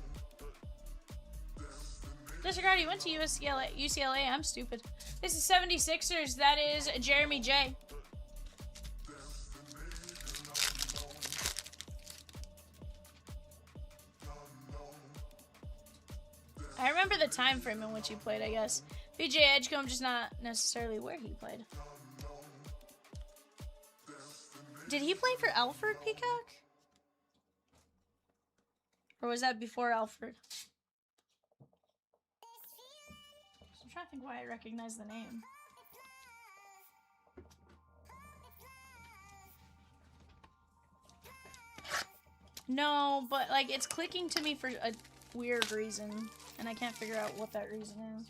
Disregard, he went to UCLA. I'm stupid. This is 76ers. That is Jeremy J. I remember the time frame in which he played, I guess. BJ Edgecombe, just not necessarily where he played. Did he play for Alfred Peacock? Or was that before Alfred? I'm trying to think why I recognize the name. No, but like it's clicking to me for a weird reason, and I can't figure out what that reason is.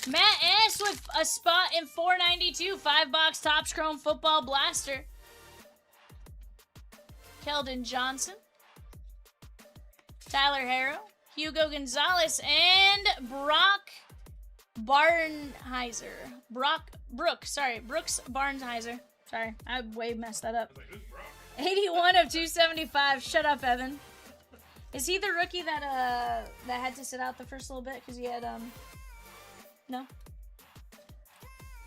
Matt S with a spot in 492, 5-box Topps Chrome Football Blaster. Keldon Johnson. Tyler Harrow. Hugo Gonzalez and Brock Barnhizer. Brooks Barnhizer. Sorry, I way messed that I up. was like, who's Brock? 81 of 275. Shut up, Evan. Is he the rookie that had to sit out the first little bit because he had no?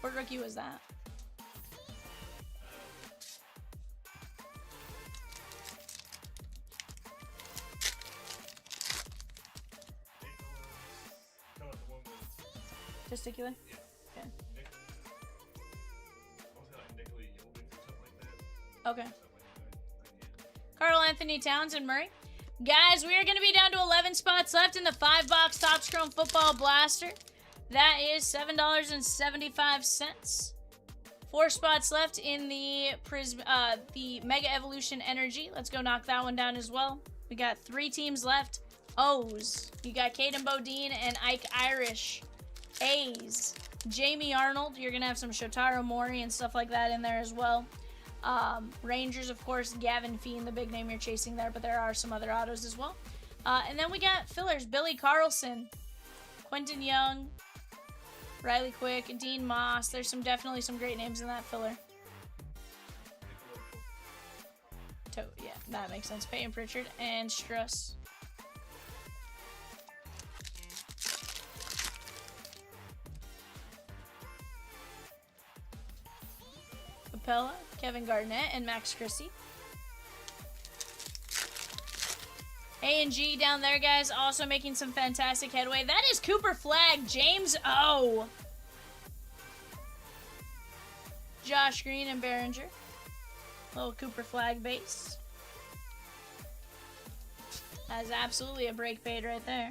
What rookie was that? Come on, the one with Testicular? Nick. Okay. I was like Nicolai Yelding or something like that. Okay. Something like that. Carl Anthony Towns and Murray. Guys, we are going to be down to 11 spots left in the 5-box Topps Chrome Football Blaster. That is $7.75. 4 spots left in the Prizm, the Mega Evolution Energy. Let's go knock that one down as well. We got 3 teams left. O's. You got Caden Bodine and Ike Irish. A's. Jamie Arnold. You're going to have some Shotaro Mori and stuff like that in there as well. Rangers, of course, Gavin Fiend, the big name you're chasing there, but there are some other autos as well. And then we got fillers, Billy Carlson, Quentin Young, Riley Quick, Dean Moss. There's definitely some great names in that filler. Yeah, that makes sense. Peyton Pritchard and Struss. Capella, Kevin Garnett, and Max Christie. A&G down there, guys, also making some fantastic headway. That is Cooper Flag, James O. Josh Green and Behringer. Little Cooper Flag base. That is absolutely a break fade right there.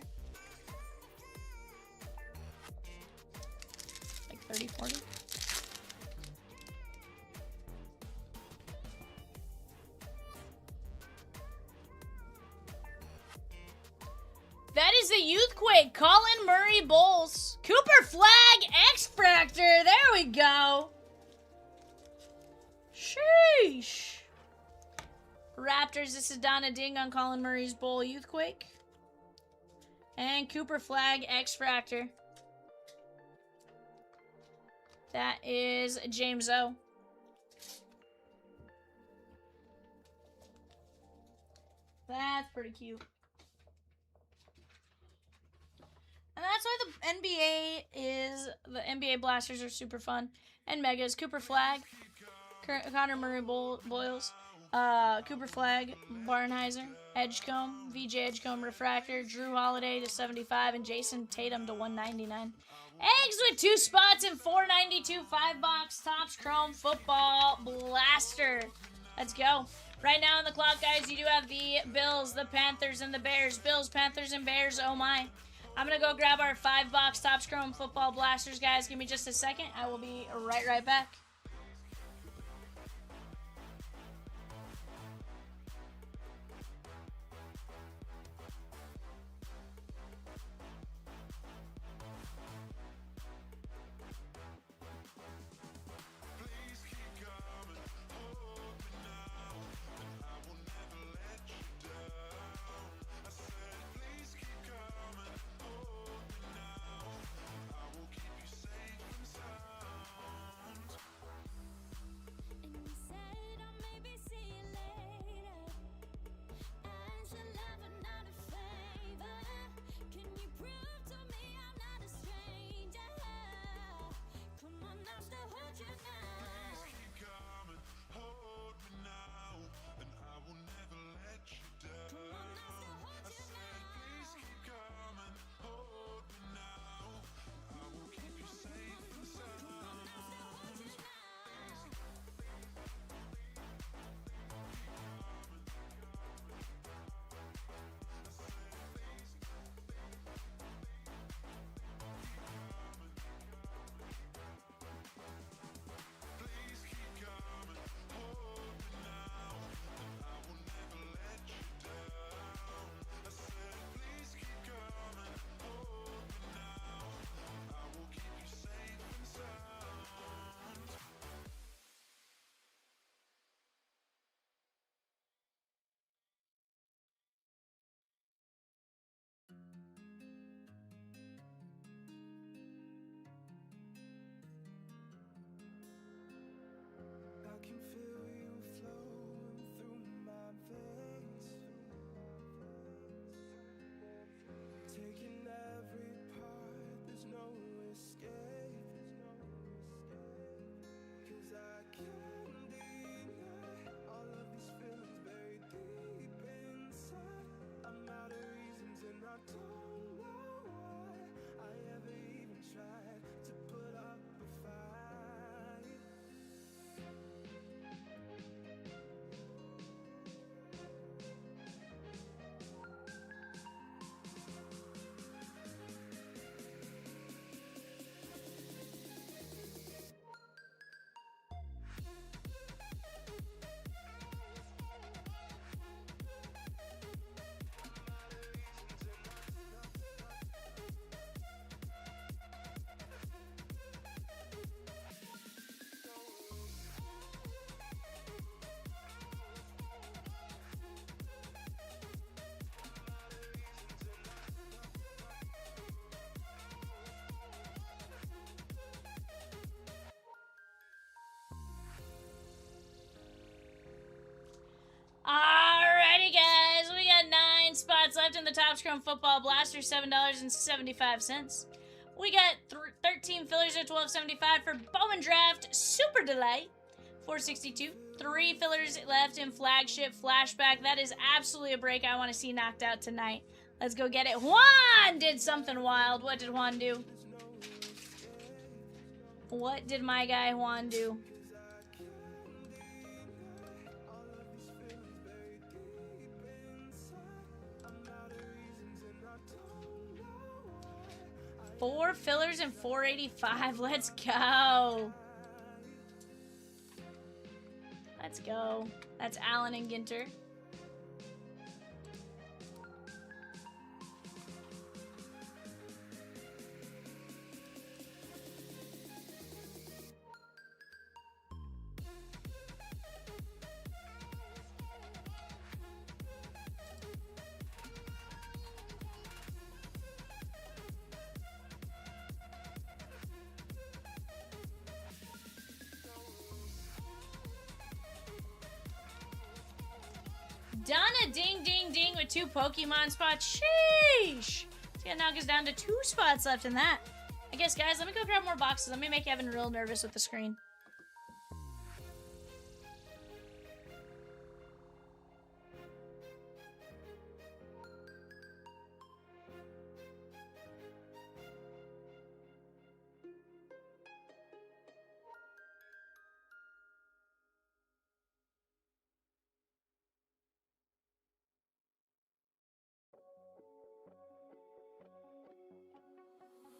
Like 30, 40. That is the Youthquake, Colin Murray Bulls. Cooper Flag, X-Fractor. There we go. Sheesh. Raptors, this is Donna Ding on Colin Murray's Bull Youthquake. And Cooper Flag, X-Fractor. That is James O. That's pretty cute. And that's why the NBA Blasters are super fun. And Megas, Cooper Flag, Connor Murray Boyles, Cooper Flag, Barnheiser, Edgecombe, VJ Edgecombe Refractor, Drew Holiday to 75, and Jason Tatum to 199. Eggs with 2 spots and 492 5-box Topps Chrome Football Blaster. Let's go. Right now on the clock, guys, you do have the Bills, the Panthers, and the Bears. Bills, Panthers, and Bears, oh my. I'm going to go grab our 5-box Topps Chrome Football Blasters, guys. Give me just a second. I will be right back. in the Top Scrum Football Blaster, $7.75. We got 13 fillers at $12.75 for Bowman Draft Super Delay, $4.62. 3 fillers left in Flagship Flashback. That is absolutely a break I want to see knocked out tonight. Let's go get it. Juan did something wild. What did Juan do? What did my guy Juan do? Four fillers and 485. Let's go. Let's go. That's Allen and Ginter. Donna ding ding ding with 2 Pokemon spots. Sheesh! It's gonna knock us down to 2 spots left in that. I guess, guys, let me go grab more boxes. Let me make Evan real nervous with the screen.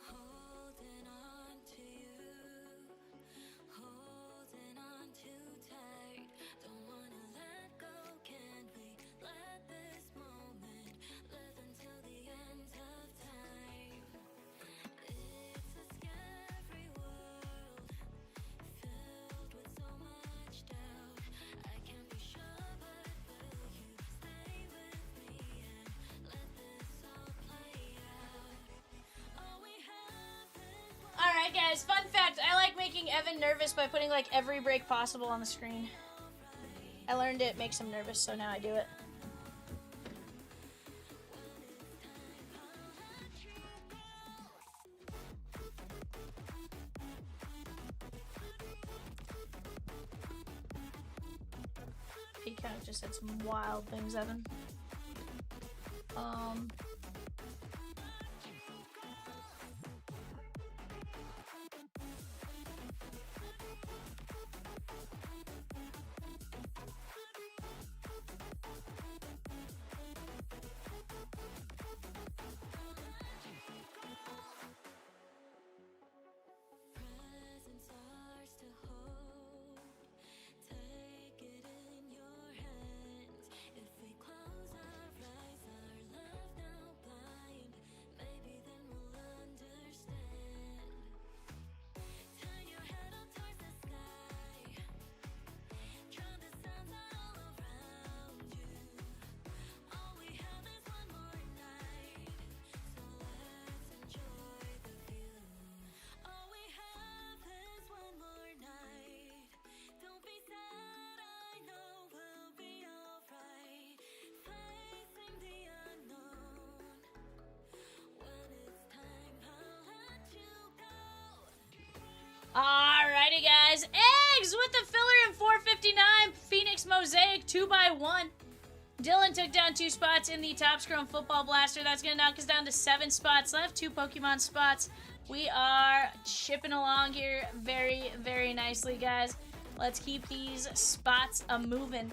Holding on to you, holding on too tight. Don't wanna let go, can we let this moment live until the end of time? It's a scary world, filled with so much doubt. I can't be sure, but will you stay with me and let this all play out? All we have is one. Alright, guys, fun fact. I like making Evan nervous by putting, like, every break possible on the screen. I learned it makes him nervous, so now I do it. He kind of just said some wild things, Evan. Presents ours to hold. Take it in your hands. If we close our eyes, our love now blind. Maybe then we'll understand. Turn your head up towards the sky. Drown the sounds out all around you. All we have is one more night, so let's enjoy the view. All we have is one more night. Don't be sad, I know we'll be alright. Facing the unknown. When it's time, I'll let you go. Alrighty, guys. Eggs with the filler in 459. Phoenix Mosaic 2x1. Dylan took down 2 spots in the Top Scrum Football Blaster. That's going to knock us down to 7 spots left. 2 Pokemon spots. We are chipping along here very, very nicely, guys. Let's keep these spots a-moving.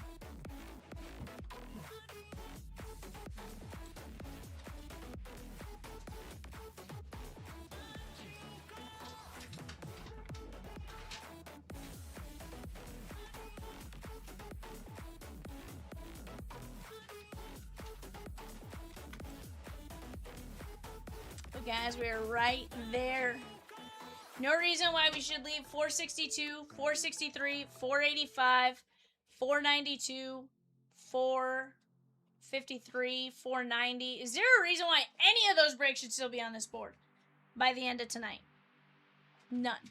But guys, we are right there. No reason why we should leave 462, 463, 485, 492, 453, 490. Is there a reason why any of those breaks should still be on this board by the end of tonight? None.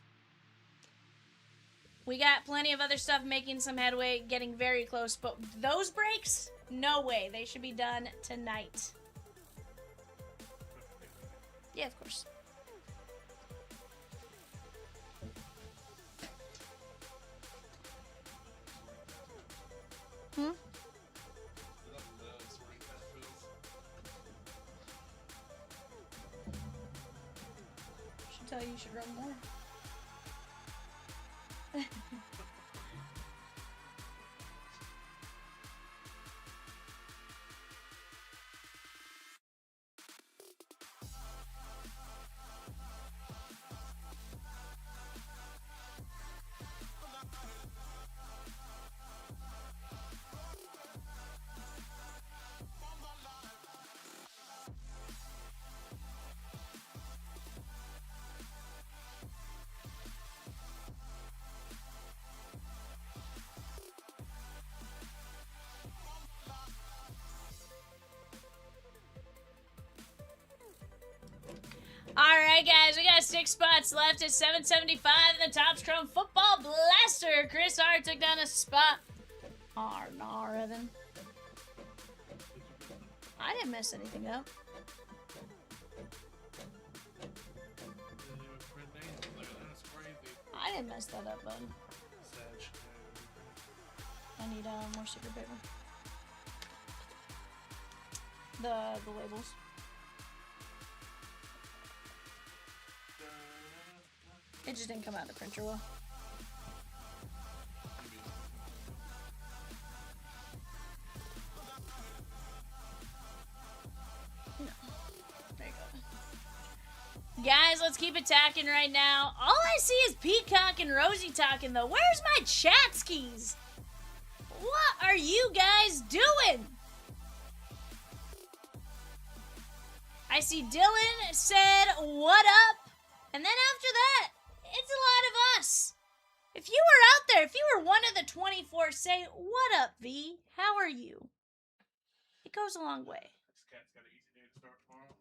We got plenty of other stuff making some headway, getting very close, but those breaks, no way. They should be done tonight. Yeah, of course. Hmm? Should tell you should run more. Alright, guys, we got 6 spots left at 775 in the Topps Chrome Football Blaster. Chris R took down a spot. Nah, then. I didn't mess anything up. I didn't mess that up, bud. I need more secret paper. The labels. It just didn't come out of the printer well. No. There you go. Guys, let's keep attacking right now. All I see is Peacock and Rosie talking, though. Where's my chat skis? What are you guys doing? I see Dylan said, what up? And then after that, it's a lot of us. If you were out there, if you were one of the 24, say, what up, V? How are you? It goes a long way. This cat's got an easy day to start tomorrow.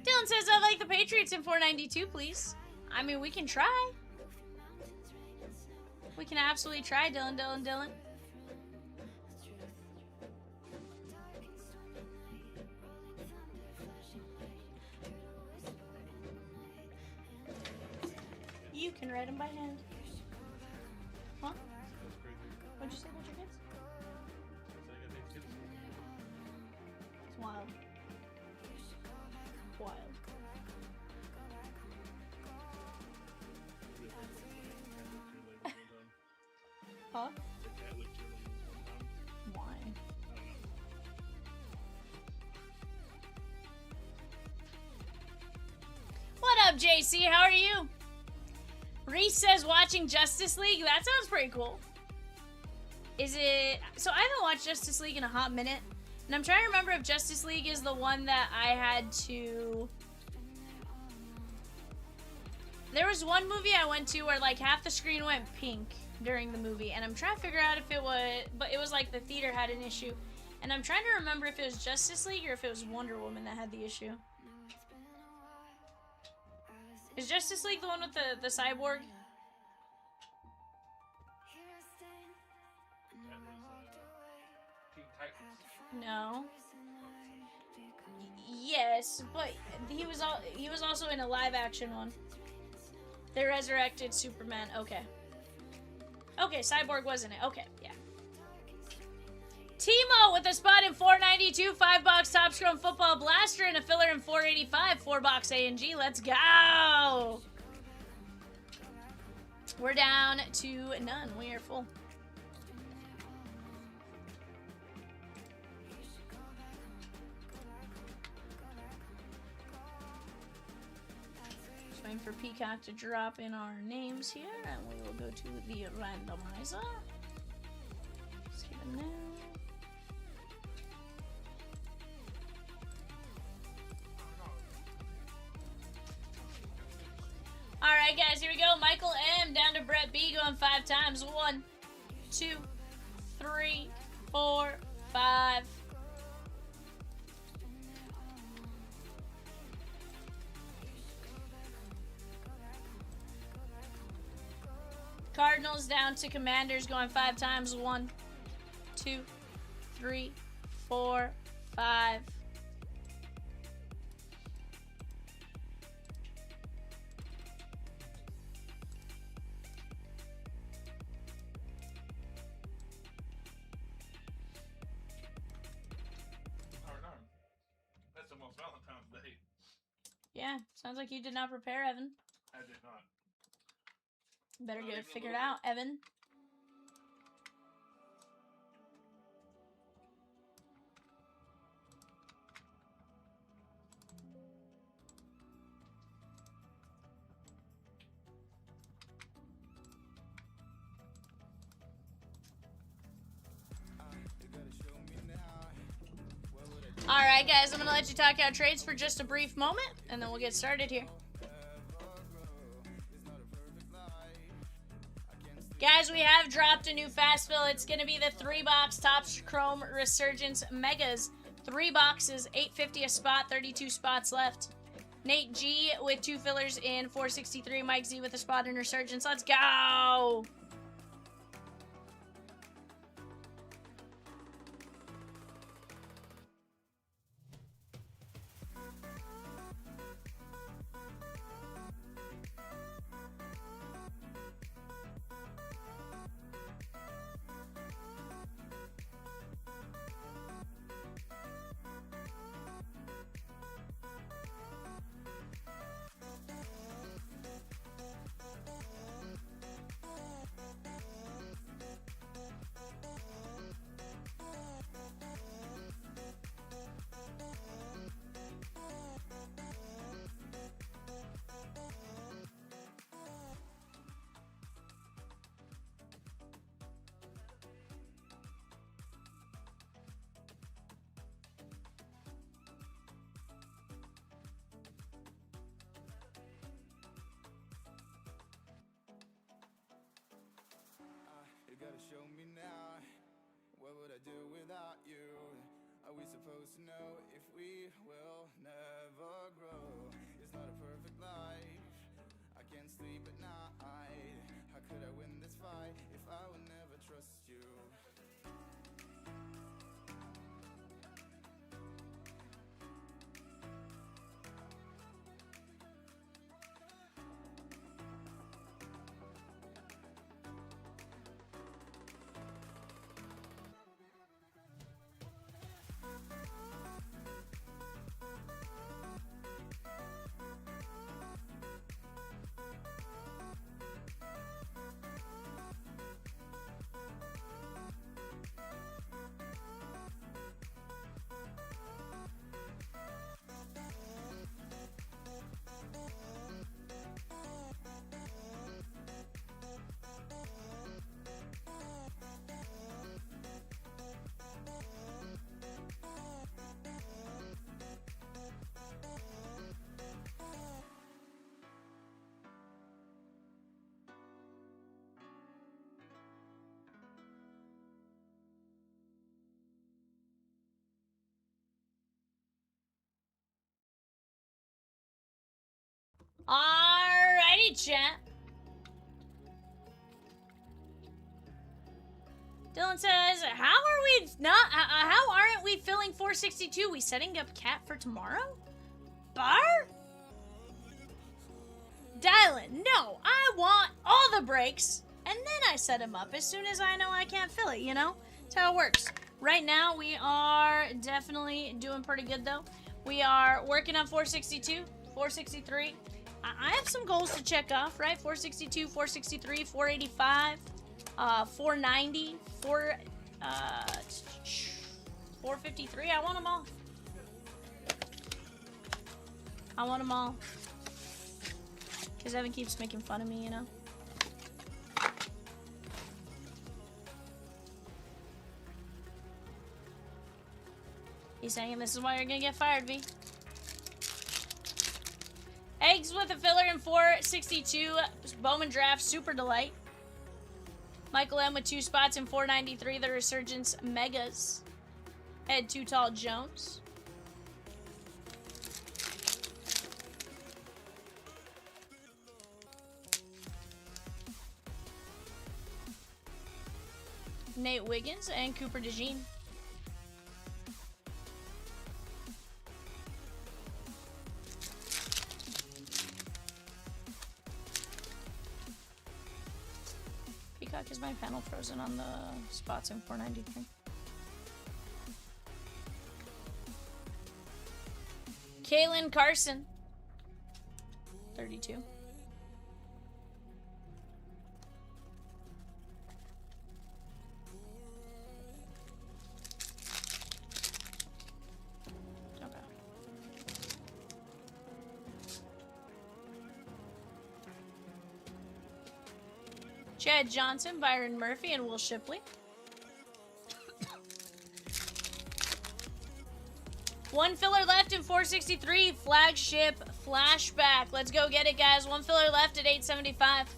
Dylan says, I like the Patriots in 492, please. I mean, we can try. We can absolutely try, Dylan. You can write them by hand. Huh? What'd you say about your kids? It's wild. Wild. Huh? Why? What up, JC? How are you? Reese says watching Justice League. That sounds pretty cool. Is it... So I haven't watched Justice League in a hot minute. And I'm trying to remember if Justice League is the one that I had to... There was one movie I went to where like half the screen went pink during the movie, and I'm trying to figure out if it was, but it was like the theater had an issue, and I'm trying to remember if it was Justice League or if it was Wonder Woman that had the issue. Is Justice League the one with the cyborg? No. Yes, but he was also in a live action one. They resurrected Superman. Okay. Okay, Cyborg wasn't it? Okay, yeah. Timo with a spot in 492, 5-box Topps Chrome Football Blaster, and a filler in 485, 4-box A&G. Let's go! We're down to none. We are full. Just waiting for Peacock to drop in our names here, and we will go to the randomizer. Let's keep it now. Alright, guys, here we go. Michael M. down to Brett B. going 5 times. 1, 2, 3, 4, 5. Cardinals down to Commanders going 5 times. 1, 2, 3, 4, 5. That's almost Valentine's Day. Yeah, sounds like you did not prepare, Evan. I did not. Better Not get it even a figured little out, Evan. Alright, guys, I'm going to let you talk out trades for just a brief moment, and then we'll get started here. Guys, we have dropped a new fast fill. It's going to be the 3-box Topps Chrome Resurgence Megas. 3 boxes, $8.50 a spot, 32 spots left. Nate G with 2 fillers in 463. Mike Z with a spot in Resurgence. Let's go! You gotta show me now. What would I do without you? Are we supposed to know if we will never grow? It's not a perfect life. I can't sleep at night. How could I win this fight if I would never trust you? Alrighty, chat. Dylan says, how are we not, how aren't we filling 462? We setting up Cat for tomorrow? Bar? Dylan, no, I want all the breaks, and then I set him up as soon as I know I can't fill it, you know? That's how it works. Right now, we are definitely doing pretty good, though. We are working on 462, 463. I have some goals to check off, right? 462, 463, 485, 490, 453. I want them all. I want them all. Because Evan keeps making fun of me, you know? He's saying this is why you're gonna get fired, V. Eggs with a filler in 462. Bowman draft, Super Delight. Michael M with 2 spots in 493. The Resurgence Megas. Ed Too Tall Jones. Nate Wiggins, and Cooper DeJean. Peacock, is my panel frozen on the spots in 493? Kaylin Carson, 32. Okay. Chad Johnson, Byron Murphy, and Will Shipley. One filler left in 463, flagship flashback. Let's go get it, guys. One filler left at 875.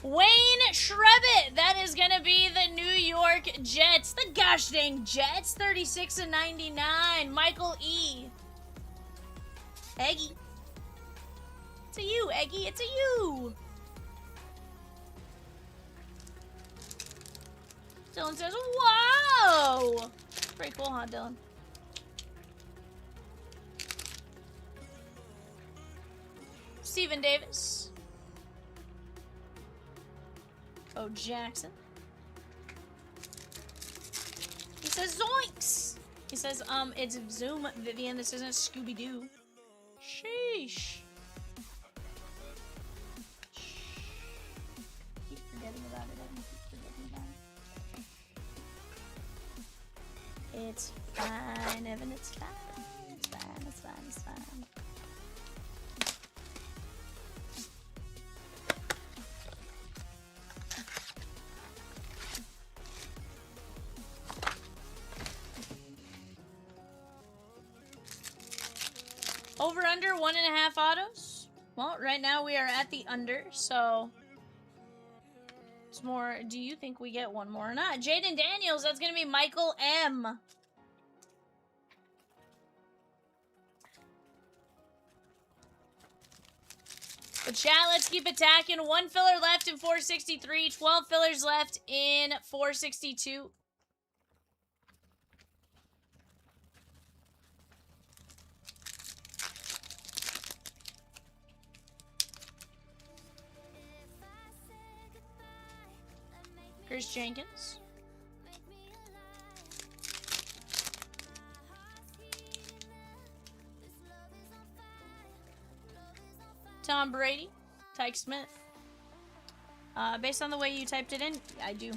Wayne Shrebbit, that is going to be the New York Jets. The gosh dang Jets, 36/99. Michael E. Eggy. It's a you, Eggy. It's a you. Dylan says, whoa. Pretty cool, huh, Dylan? Steven Davis. Oh, Jackson. He says zoinks. He says, it's Zoom, Vivian. This isn't Scooby-Doo. Sheesh. Keep forgetting about it. I keep forgetting about it. It's fine, Evan. It's fine. It's fine. It's fine. It's fine. Over under 1.5 autos. Well, right now we are at the under, so it's more. Do you think we get one more or not? Jaden Daniels, that's gonna be Michael M. But chat, let's keep attacking. One filler left in 463, 12 fillers left in 462. Chris Jenkins. Tom Brady. Tyke Smith. Based on the way you typed it in, I do.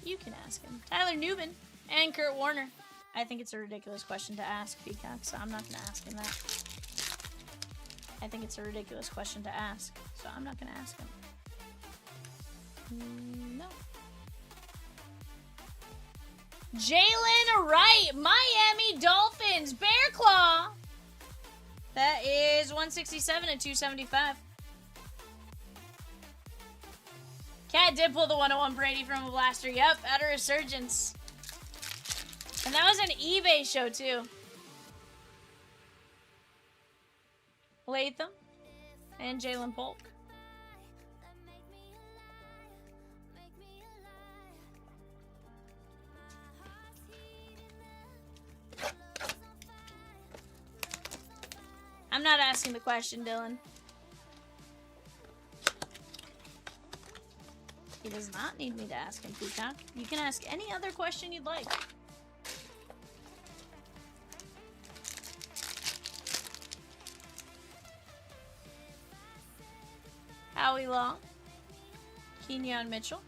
You can ask him. Tyler Newman and Kurt Warner. I think it's a ridiculous question to ask, Peacock, so I'm not going to ask him that. I think it's a ridiculous question to ask, so I'm not going to ask him. No. Jalen Wright, Miami Dolphins, Bear Claw. That is 167 and 275. Cat did pull the 101 Brady from a blaster. Yep, at a resurgence. And that was an eBay show, too. Latham and Jalen Polk. I'm not asking the question, Dylan. He does not need me to ask him, Peacock. You can ask any other question you'd like. Howie Long, Kenyon Mitchell,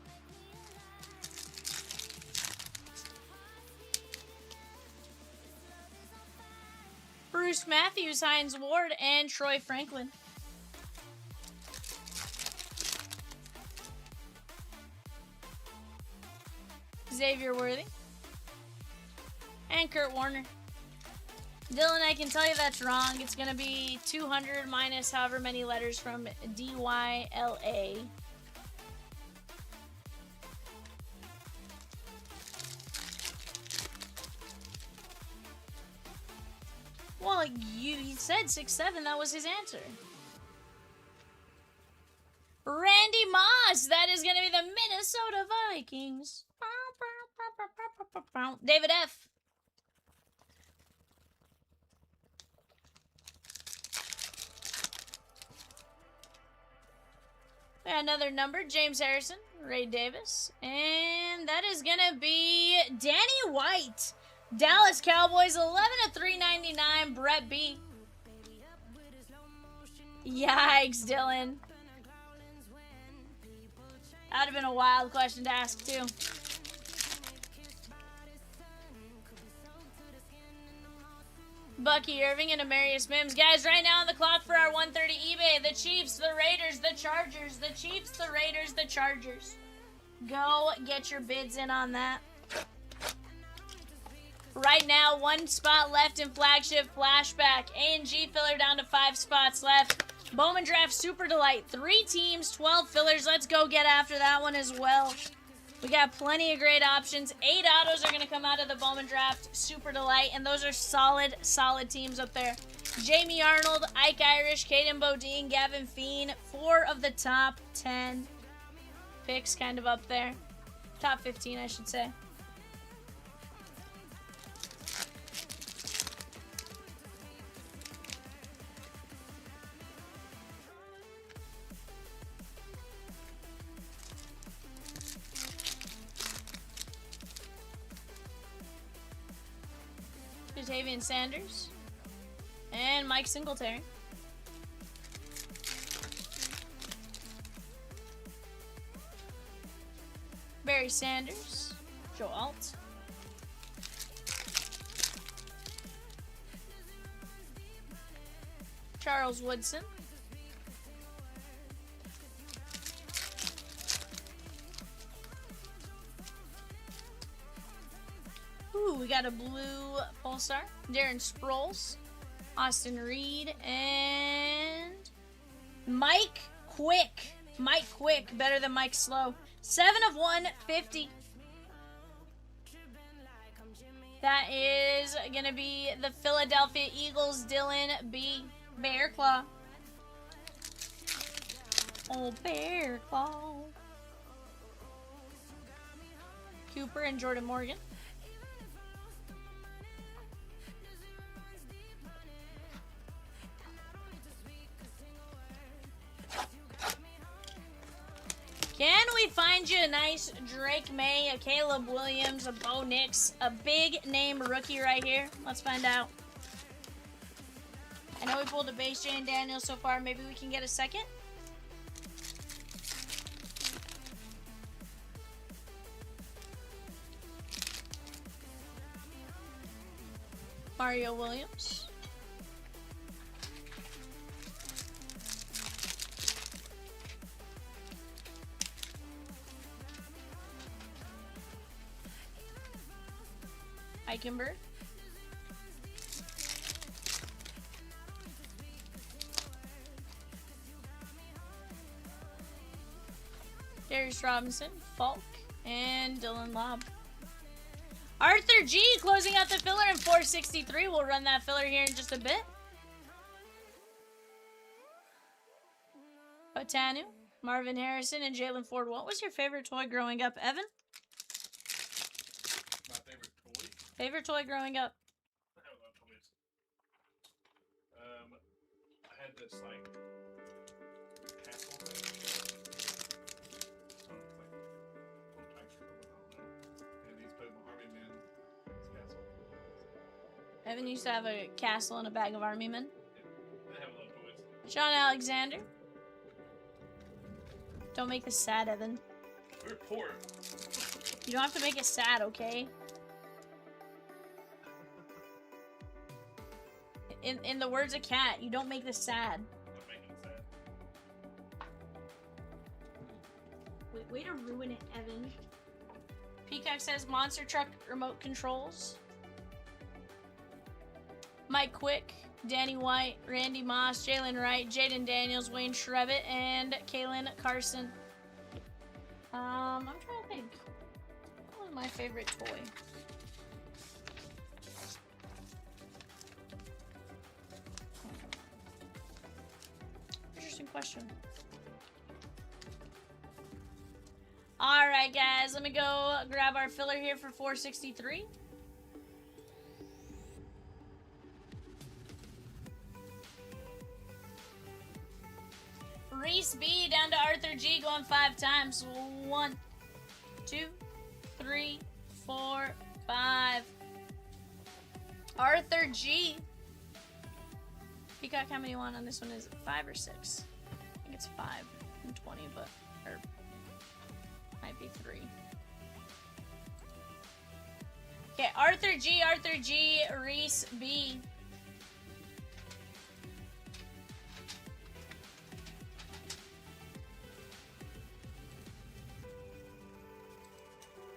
Bruce Matthews, Hines Ward, and Troy Franklin. Xavier Worthy, and Kurt Warner. Dylan, I can tell you that's wrong. It's going to be 200 minus however many letters from DYLA. Well, he said 6'7". That was his answer. Randy Moss. That is going to be the Minnesota Vikings. David F. We got another number, James Harrison, Ray Davis, and that is going to be Danny White. Dallas Cowboys, 11/399, Brett B. Yikes, Dylan. That would have been a wild question to ask, too. Bucky Irving and Amarius Mims. Guys, right now on the clock for our 130 eBay, the Chiefs, the Raiders, the Chargers, the Chiefs, the Raiders, the Chargers. Go get your bids in on that. Right now, 1 spot left in Flagship Flashback. A&G filler down to 5 spots left. Bowman Draft Super Delight. 3 teams, 12 fillers. Let's go get after that one as well. We got plenty of great options. 8 autos are going to come out of the Bowman Draft Super Delight, and those are solid, solid teams up there. Jamie Arnold, Ike Irish, Caden Bodine, Gavin Fiend. 4 of the top 10 picks kind of up there. Top 15, I should say. Tavian Sanders and Mike Singletary. Barry Sanders, Joe Alt. Charles Woodson. Ooh, we got a blue Pulsar. Darren Sproles, Austin Reed, and Mike Quick. Mike Quick, better than Mike Slow. 7/150. That is going to be the Philadelphia Eagles, Dylan B. Bear Claw. Oh, Bear Claw. Cooper and Jordan Morgan. Can we find you a nice Drake May, a Caleb Williams, a Bo Nix, a big name rookie right here? Let's find out. I know we pulled a base Jane Daniels so far. Maybe we can get a second. Mario Williams. Eichenberg. Darius Robinson, Falk, and Dylan Lobb. Arthur G closing out the filler in 463. We'll run that filler here in just a bit. Otanu, Marvin Harrison, and Jalen Ford. What was your favorite toy growing up, Evan? My favorite toy? Favorite toy growing up? I have a lot of toys. I had this like castle thing. So it's like little picture of it, I don't know. And he's putting the army men in his castle. Evan used to have a castle and a bag of army men. Yeah, I have a lot of toys. Sean Alexander. Don't make this sad, Evan. We're poor. You don't have to make it sad, okay? In the words of Cat, you don't make this sad. I'm making it sad. Way to ruin it, Evan. Peacock says Monster Truck remote controls. Mike Quick, Danny White, Randy Moss, Jalen Wright, Jaden Daniels, Wayne Shrevitt, and Kaylin Carson. I'm trying to think. What was my favorite toy? Interesting question. Alright, guys, let me go grab our filler here for 463. Reese B down to Arthur G going 5 times. 1, 2, 3, 4, 5. Arthur G. Peacock, how many you want on this one? Is it 5 or 6? I think it's 5 and 20, but or might be 3. Okay, Arthur G, Reese B.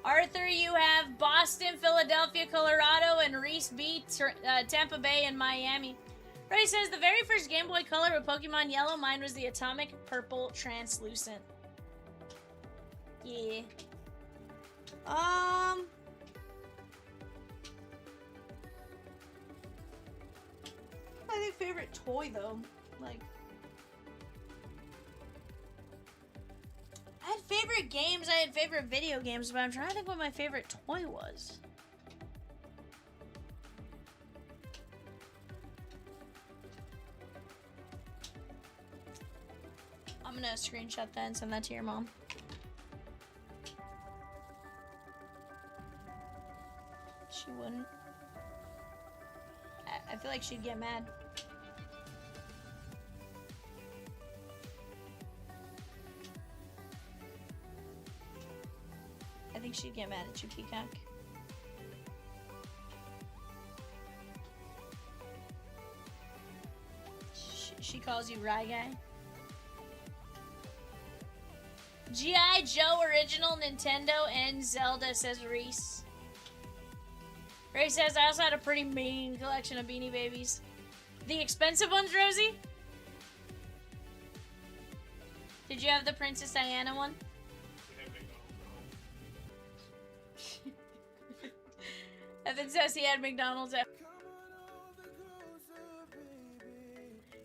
Arthur, you have Boston, Philadelphia, Colorado, and Reese B, Tampa Bay, and Miami. Ray says, the very first Game Boy Color with Pokemon Yellow, mine was the Atomic Purple Translucent. Yeah. I think favorite toy, though. Like, I had favorite games, I had favorite video games, but I'm trying to think what my favorite toy was. I'm gonna screenshot that and send that to your mom. She wouldn't. I feel like she'd get mad. I think she'd get mad at you, Peacock. She calls you Rye Guy. G.I. Joe Original Nintendo and Zelda, says Reese. Ray says, I also had a pretty mean collection of Beanie Babies. The expensive ones, Rosie? Did you have the Princess Diana one? Evan says he had McDonald's.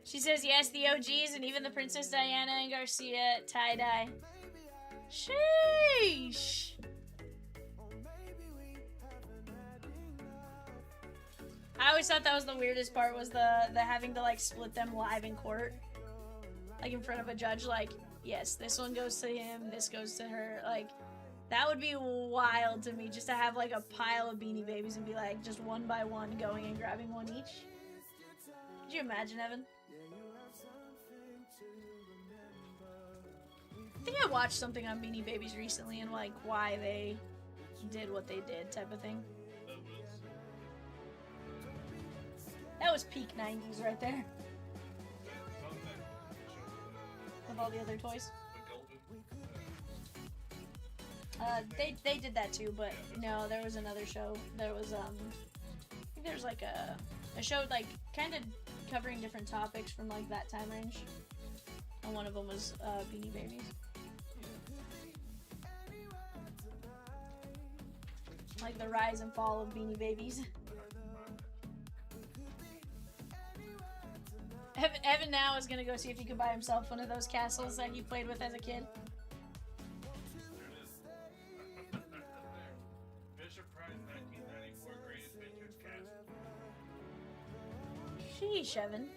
She says, yes, the OGs and even the Princess Diana and Garcia tie-dye. Sheesh! I always thought that was the weirdest part, was the having to like split them live in court. Like in front of a judge, like, yes, this one goes to him, this goes to her. Like, that would be wild to me, just to have like a pile of Beanie Babies and be like, just one by one going and grabbing one each. Could you imagine, Evan? I think I watched something on Beanie Babies recently and like why they did what they did type of thing. That was peak 90s right there. With all the other toys. They did that too, but no, there was another show. There was I think there's like a show like kind of covering different topics from like that time range. And one of them was Beanie Babies. Like the rise and fall of Beanie Babies. Evan now is gonna go see if he can buy himself one of those castles that he played with as a kid. Fisher Price 1994 Greatest Vintage Castle. Sheesh, Evan.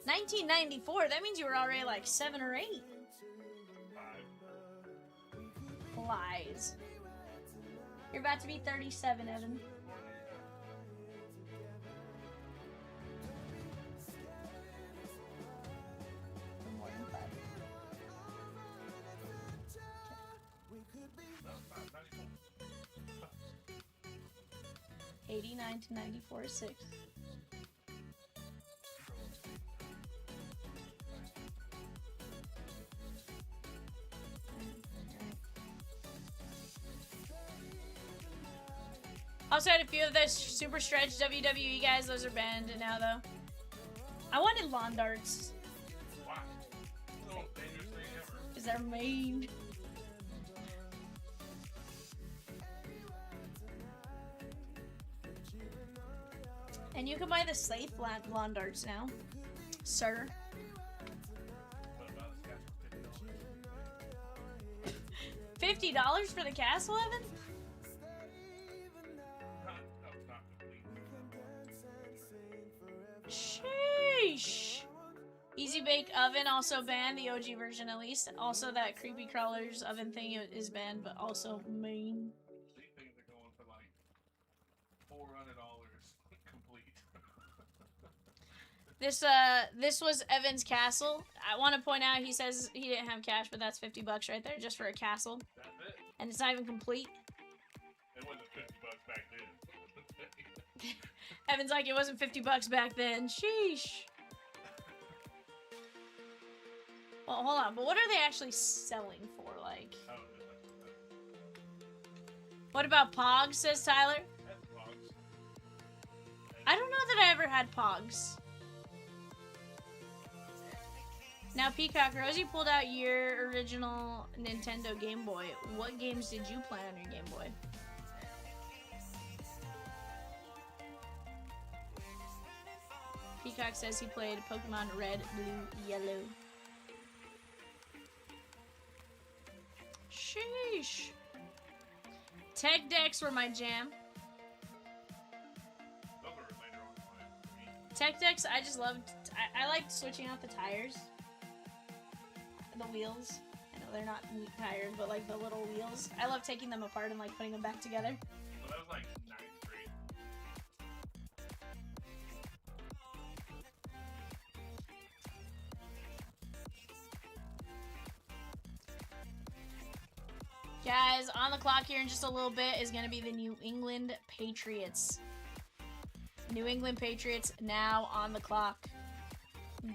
1994, that means you were already like 7 or 8. 5. Lies. You're about to be 37, Evan. More than 5. Okay. 89 to 94 is 6. Also had a few of those super stretch WWE guys. Those are banned now, though. I wanted lawn darts. Why? The most dangerous thing ever. Because they're mean. And you can buy the safe lawn darts now, sir. But about this castle, $50. $50 for the castle, Evan? Not complete. Sheesh. Easy Bake Oven also banned, the OG version at least. Also, that Creepy Crawlers oven thing is banned, but also main. These things are going for like $400 complete. This was Evan's castle. I want to point out he says he didn't have cash, but that's $50 right there just for a castle, That's it. and it's not even complete. It wasn't $50 back then. Evan's like, it wasn't $50 back then. Sheesh. Well, hold on, but what are they actually selling for? Like, I don't know. what about Pogs? Says Tyler. That's Pogs. I don't know that I ever had Pogs. Now, Peacock, Rosie pulled out your original Nintendo Game Boy. What games did you play on your Game Boy? Peacock says he played Pokemon Red, Blue, Yellow. Sheesh. Tech decks were my jam. Those are later on for me. Tech decks, I just loved. I liked switching out the tires. The wheels. I know they're not neat tires, but like the little wheels. I love taking them apart and like putting them back together. So that was like 9th grade. Guys, on the clock here in just a little bit is going to be the New England Patriots. New England Patriots now on the clock.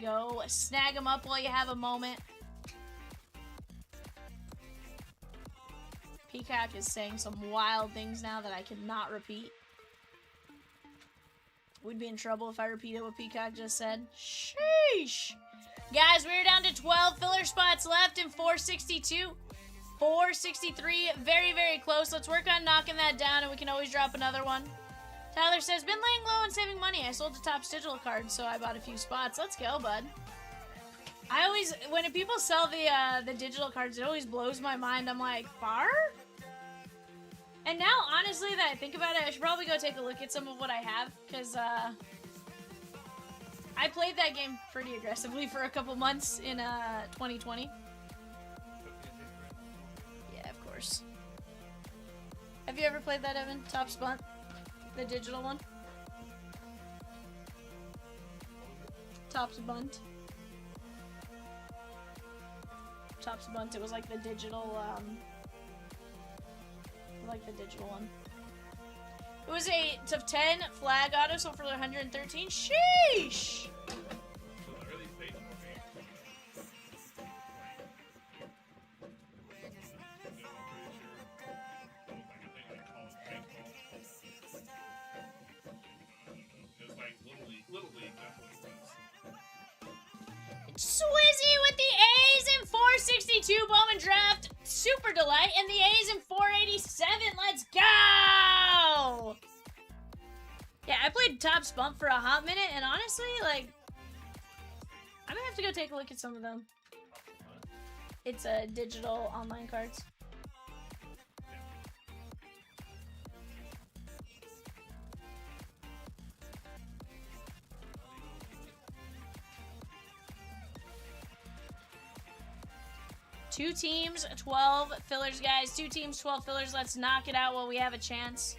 Go snag them up while you have a moment. Peacock is saying some wild things now that I cannot repeat. We'd be in trouble if I repeated what Peacock just said. Sheesh! Guys, we're down to 12 filler spots left in 462. 463, very, very close. Let's work on knocking that down, and we can always drop another one. Tyler says, been laying low and saving money. I sold the Topps digital card, so I bought a few spots. Let's go, bud. I always, when people sell the digital cards, it always blows my mind. I'm like, far? And now, honestly, that I think about it, I should probably go take a look at some of what I have, because I played that game pretty aggressively for a couple months in 2020. Yeah, of course. Have you ever played that, Evan? Top Spunt? The digital one? Top Spunt. Top Spunt, it was like the digital, one. It was a to 10 flag auto, so for 113. Sheesh! So the early phase of the game. It was like Little League, that's what it was. Swizzy with the A's in 462 Bowman draft. Super delight. And the A's in 487. Let's go! Yeah, I played Top Spunt for a hot minute, and honestly, like, I'm gonna have to go take a look at some of them. It's digital online cards. Two teams, 12 fillers, guys. 2 teams, 12 fillers. Let's knock it out while we have a chance.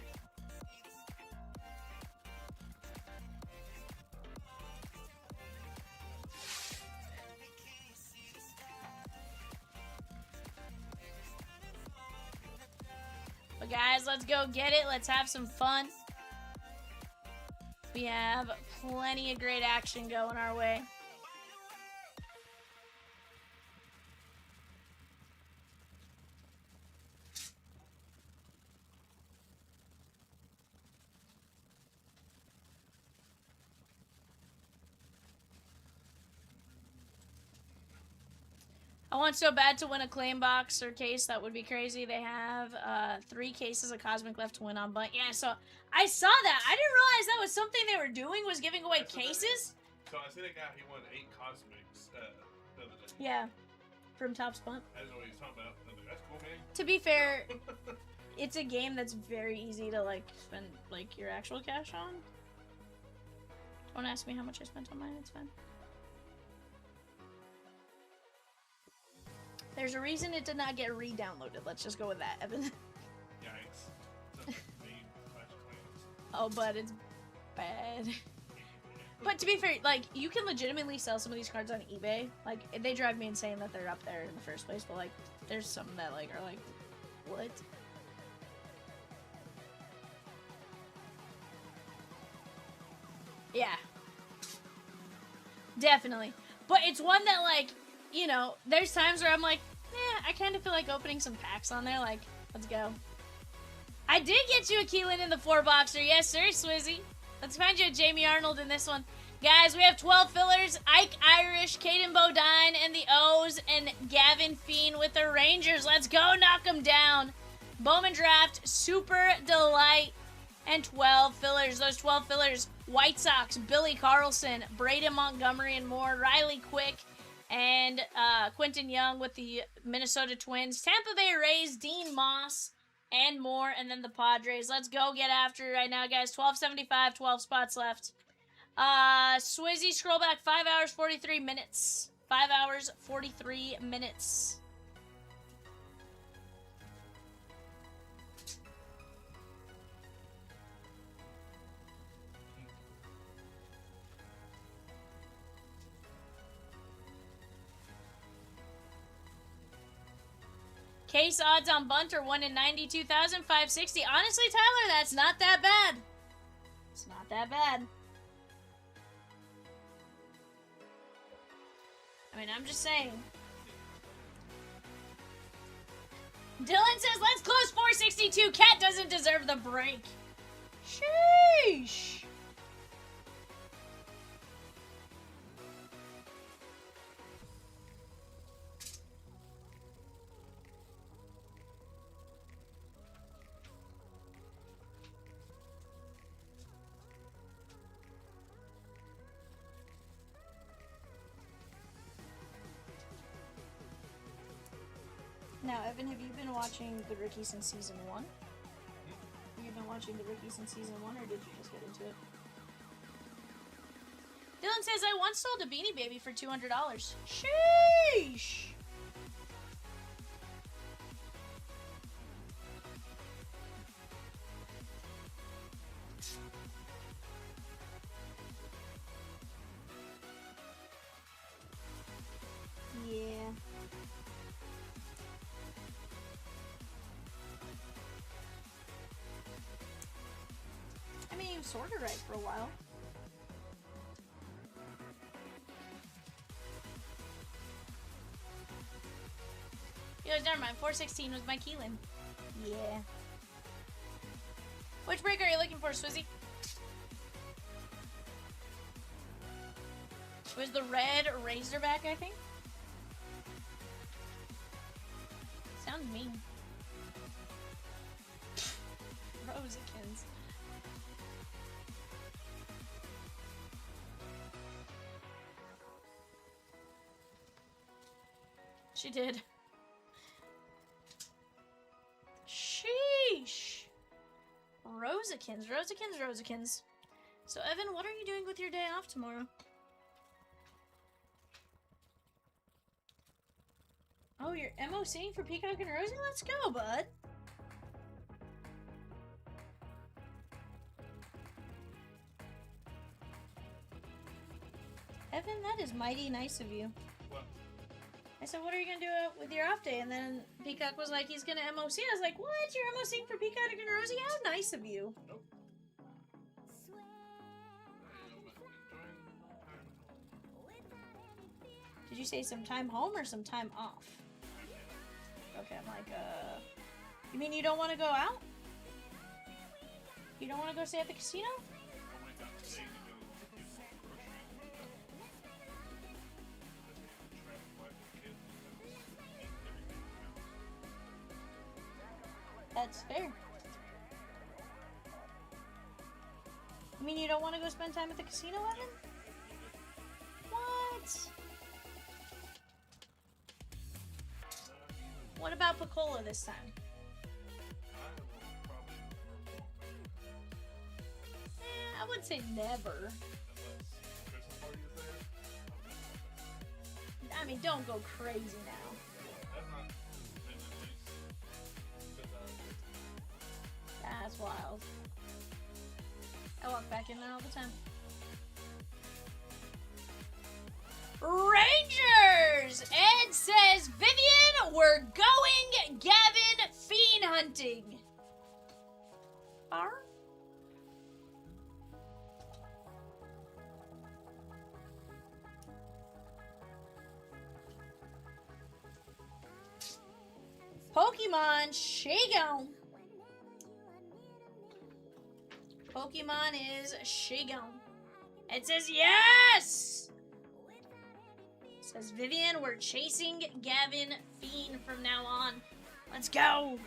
But guys, let's go get it. Let's have some fun. We have plenty of great action going our way. I want so bad to win a claim box or case. That would be crazy. They have 3 cases of Cosmic left to win on, but yeah, so I saw that. I didn't realize that was something they were doing, was giving away cases. So I seen a guy, he won 8 Cosmics the other day. Yeah. from Top Spot. I didn't know what he was talking about. I was like, that's cool, man. To be fair, it's a game that's very easy to like spend like your actual cash on. Don't ask me how much I spent on mine, it's fine. There's a reason it did not get re-downloaded. Let's just go with that, Evan. Yikes. So, me, Clash of Clans. Oh, but it's bad. But to be fair, like, you can legitimately sell some of these cards on eBay. Like, they drive me insane that they're up there in the first place, but, like, there's some that, like, are like, what? Yeah. Definitely. But it's one that, like, you know, there's times where I'm like, I kind of feel like opening some packs on there. Like, let's go. I did get you a Keelan in the 4-boxer. Yes, sir, Swizzy. Let's find you a Jamie Arnold in this one. Guys, we have 12 fillers. Ike Irish, Caden Bodine, and the O's, and Gavin Fiend with the Rangers. Let's go knock them down. Bowman Draft, Super Delight, and 12 fillers. Those 12 fillers, White Sox, Billy Carlson, Braden Montgomery and more, Riley Quick, and Quentin Young with the Minnesota Twins, Tampa Bay Rays, Dean Moss, and more, and then the Padres. Let's go get after it right now, guys. 12:75, 12 spots left. Swizzy, scroll back 5 hours, 43 minutes. 5 hours, 43 minutes. Case odds on bunt are 1 in 92,560. Honestly, Tyler, that's not that bad. It's not that bad. I mean, I'm just saying. Dylan says, let's close 462. Cat doesn't deserve the break. Sheesh. Now, Evan, have you been watching The Rookie since season 1? Have you been watching The Rookie since season 1, or did you just get into it? Dylan says, I once sold a Beanie Baby for $200. Sheesh! Yeah. I mean, he was sort of right for a while. Yo, never mind. 416 was my Keelan. Yeah. Which break are you looking for, Swizzy? It was the red Razorback, I think. Sounds mean. Rosekins. She did. Sheesh. Rosekins. So, Evan, what are you doing with your day off tomorrow? Oh, you're MOCing for Peacock and Rosie? Let's go, bud. Evan, that is mighty nice of you. What? I said, what are you going to do with your off day? And then Peacock was like, he's going to MOC. I was like, what? You're MOCing for Peacock and Rosie? How nice of you. Nope. Did you say some time home or some time off? Okay, I'm like, you mean you don't want to go out? You don't want to go stay at the casino? I went out today to go get some groceries. Traffic light with the kids because everything out. That's fair. You mean you don't want to go spend time at the casino, Evan? What? What about Picola this time? I will probably never walk I would say never. unless Christmas party is there. I mean, don't go crazy now. That's not been at least 2016. That's wild. I walk back in there all the time. Rangers! Ed says, Vivian, we're going Gavin fiend hunting. Are? Pokemon Shagon. Pokemon is Shagon. It says yes! It says Vivian, we're chasing Gavin Fiend from now on. Let's go!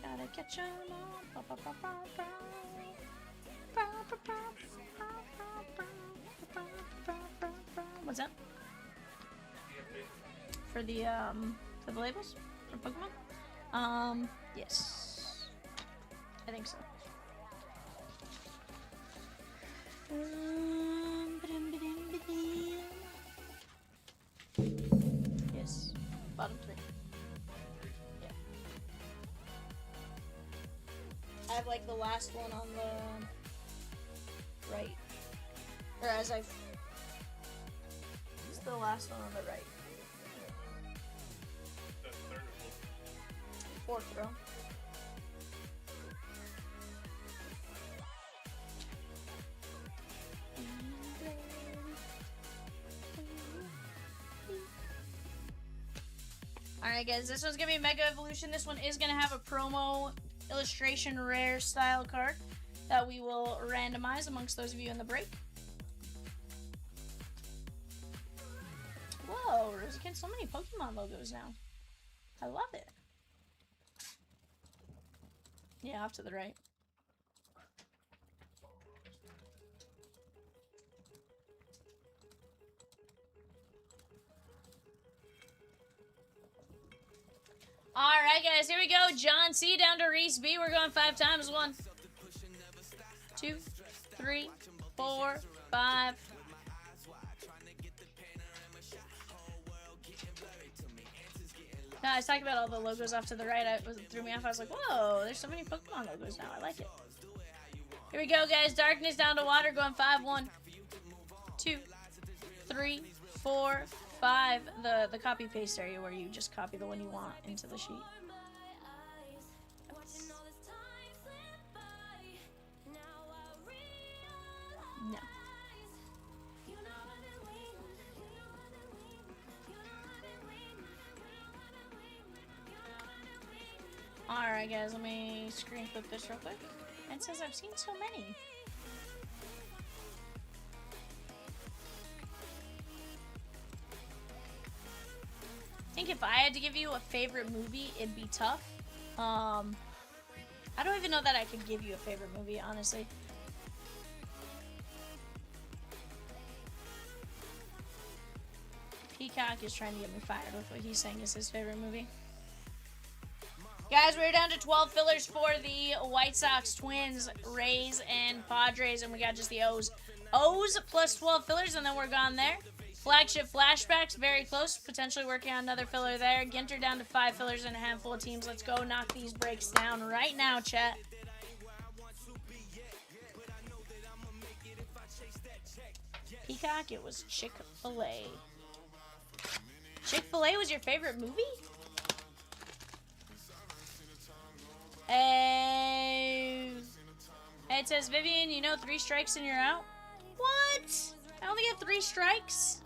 Gotta catch 'em all. What's up? For the labels? For Pokemon? Yes. I think so. Yes. Bottom 3. Yeah. I have like the last one on the right. Or as I've... It's the last one on the right. That's third or Fourth row. Alright guys, this one's gonna be Mega Evolution. This one is gonna have a promo illustration rare style card that we will randomize amongst those of you in the break. Whoa, Rosican, so many Pokemon logos now. I love it. Yeah, off to the right. Alright guys, here we go. John C down to Reese B. We're going 5 times. 1, 2, 3, 4, 5. No, I was talking about all the logos off to the right. It threw me off. I was like, whoa, there's so many Pokemon logos now. I like it. Here we go, guys. Darkness down to water going 5. 1, 2, 3, 4, 5. The copy paste area where you just copy the one you want into the sheet. No. Alright guys, let me screen flip this real quick. It says I've seen so many. I think if I had to give you a favorite movie, it'd be tough. I don't even know that I could give you a favorite movie, honestly. Peacock is trying to get me fired with what he's saying is his favorite movie. Guys, we're down to 12 fillers for the White Sox, Twins, Rays, and Padres, and we got just the O's. O's plus 12 fillers, and then we're gone there. Flagship Flashbacks, very close, potentially working on another filler there. Ginter down to 5 fillers and a handful of teams. Let's go knock these breaks down right now, chat. Peacock, it was Chick-fil-A. Chick-fil-A was your favorite movie? It says, Vivian, you know 3 strikes and you're out? What? I only get 3 strikes?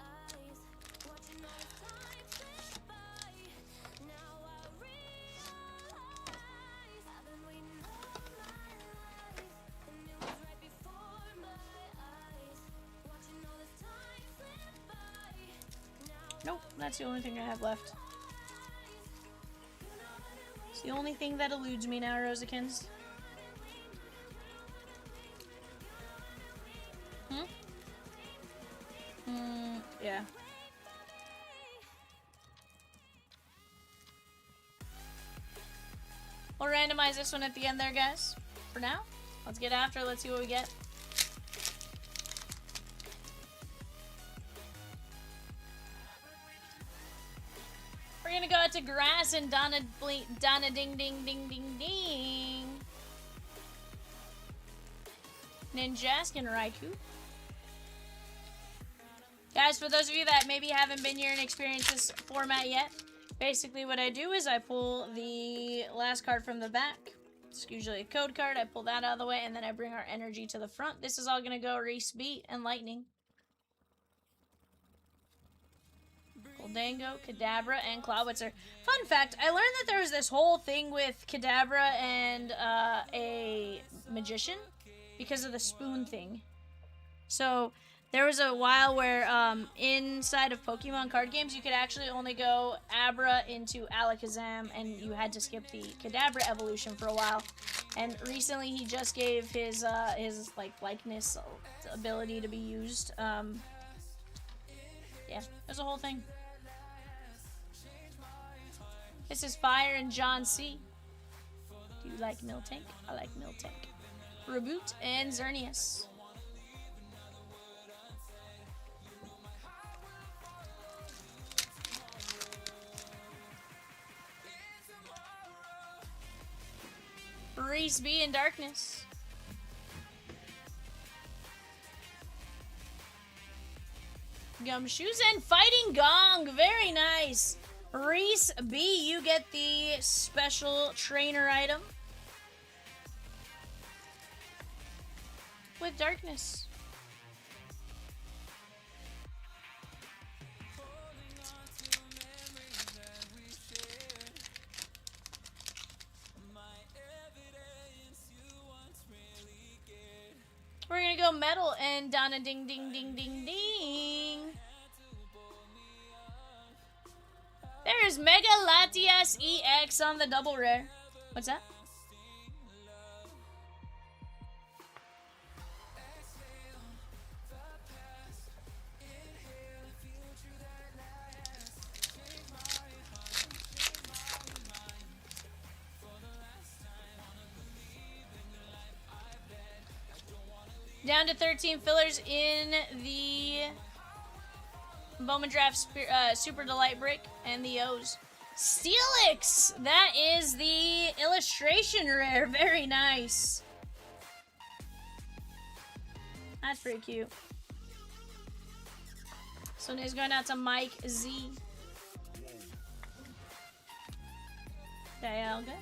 Nope, that's the only thing I have left. It's the only thing that eludes me now, Rosikins. Yeah. randomize this one at the end there, guys. For now, let's get after. Let's see what we get. We're gonna go out to Grass and Donna Ding Ding Ding Ding Ding. Ninjask and Raikou. Guys, for those of you that maybe haven't been here and experienced this format yet, basically what I do is I pull the last card from the back. It's usually a code card. I pull that out of the way, and then I bring our energy to the front. This is all going to go Reese Beat and Lightning. Goldango, Kadabra, and Clawitzer. Fun fact, I learned that there was this whole thing with Kadabra and a Magician because of the spoon thing. So there was a while where inside of Pokemon card games, you could actually only go Abra into Alakazam, and you had to skip the Kadabra evolution for a while. And recently, he just gave his like likeness ability to be used. Yeah, there's a whole thing. This is Fire and John C. Do you like Miltank? I like Miltank. Reboot and Xerneas. Reese B in Darkness. Gumshoes and Fighting Gong. Very nice. Reese B, you get the special trainer item with Darkness. We're gonna go Metal and Donna Ding Ding Ding Ding Ding. There's Mega Latias EX on the double rare. What's that? Down to 13 fillers in the Bowman Draft Super Delight Brick and the O's. Steelix! That is the illustration rare. Very nice. That's pretty cute. So now he's going out to Mike Z. Dialga.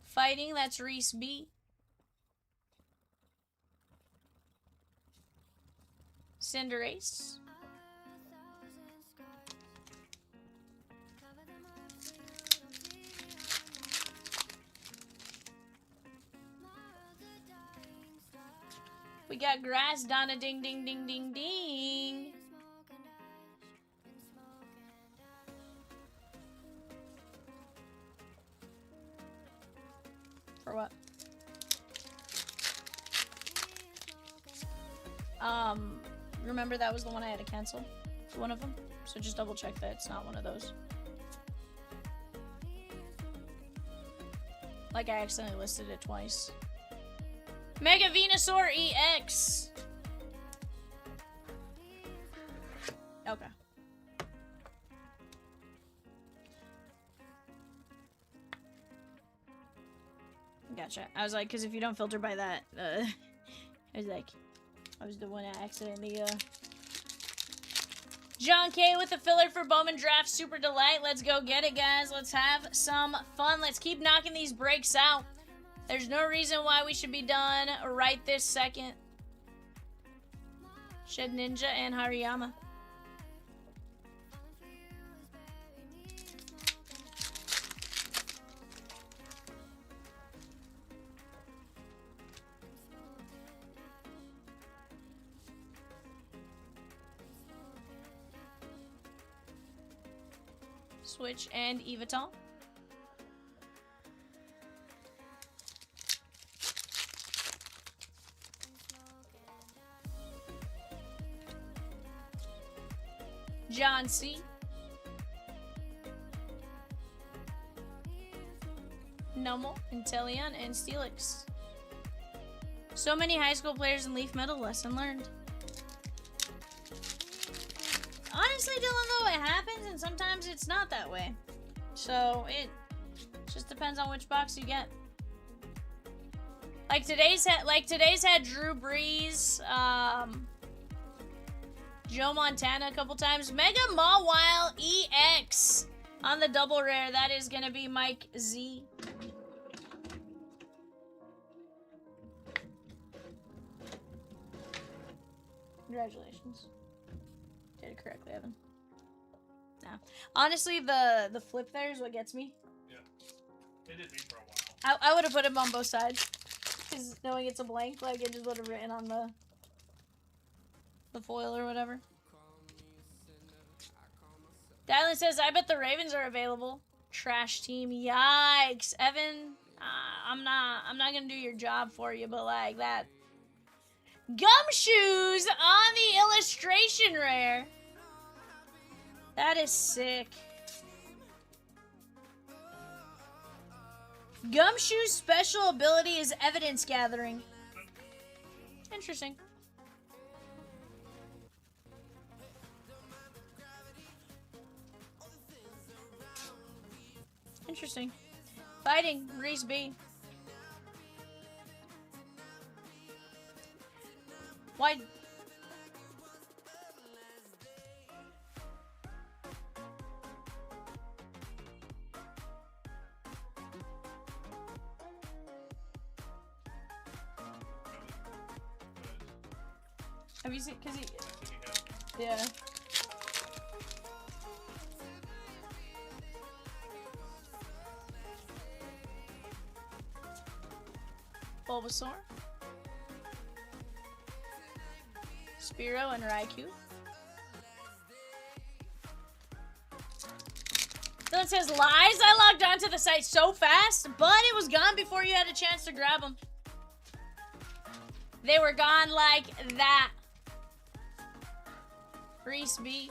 Fighting, that's Reese B. Cinderace. We got Grass, Donna Ding Ding Ding Ding Ding. For what? Remember that was the one I had to cancel? One of them? So just double check that it's not one of those. Like I accidentally listed it twice. Mega Venusaur EX! Okay. Gotcha. I was like, because if you don't filter by that, I was like, I was the one that accidentally, John K with the filler for Bowman Draft Super Delight. Let's go get it, guys. Let's have some fun. Let's keep knocking these breaks out. There's no reason why we should be done right this second. Shed Ninja and Hariyama. Switch and Evital. John C. Nummel, Inteleon, and Steelix. So many high school players in Leaf Metal, lesson learned. Honestly, Dylan, though, it happens, and sometimes it's not that way. So, it just depends on which box you get. Like today's had Drew Brees, Joe Montana a couple times. Mega Mawile EX on the double rare. That is gonna be Mike Z. Congratulations. Did it correctly, Evan. Nah. Honestly, the flip there is what gets me. Yeah. It did me for a while. I would have put him on both sides. Because knowing it's a blank, like, it just would have written on the foil or whatever. Dylan says, I bet the Ravens are available. Trash team. Yikes. Evan, I'm not gonna do your job for you, but like that. Gumshoes on the illustration rare. That is sick. Gumshoe's special ability is evidence gathering. Interesting. Interesting. Fighting, Reese B. Why? Have you seen? Cause he, yeah. Bulbasaur, Spearow, and Raikou. Dylan says, lies? I logged onto the site so fast, but it was gone before you had a chance to grab them. They were gone like that. Reese B.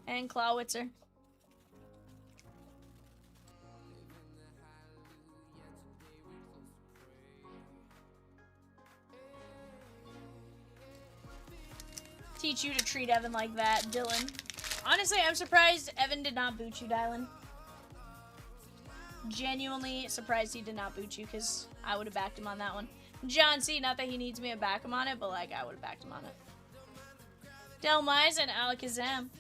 And Clawitzer. Teach you to treat Evan like that, Dylan. Honestly, I'm surprised Evan did not boot you, Dylan. Genuinely surprised he did not boot you, because I would have backed him on that one. John C, not that he needs me to back him on it, but like I would have backed him on it. Delmise and Alakazam.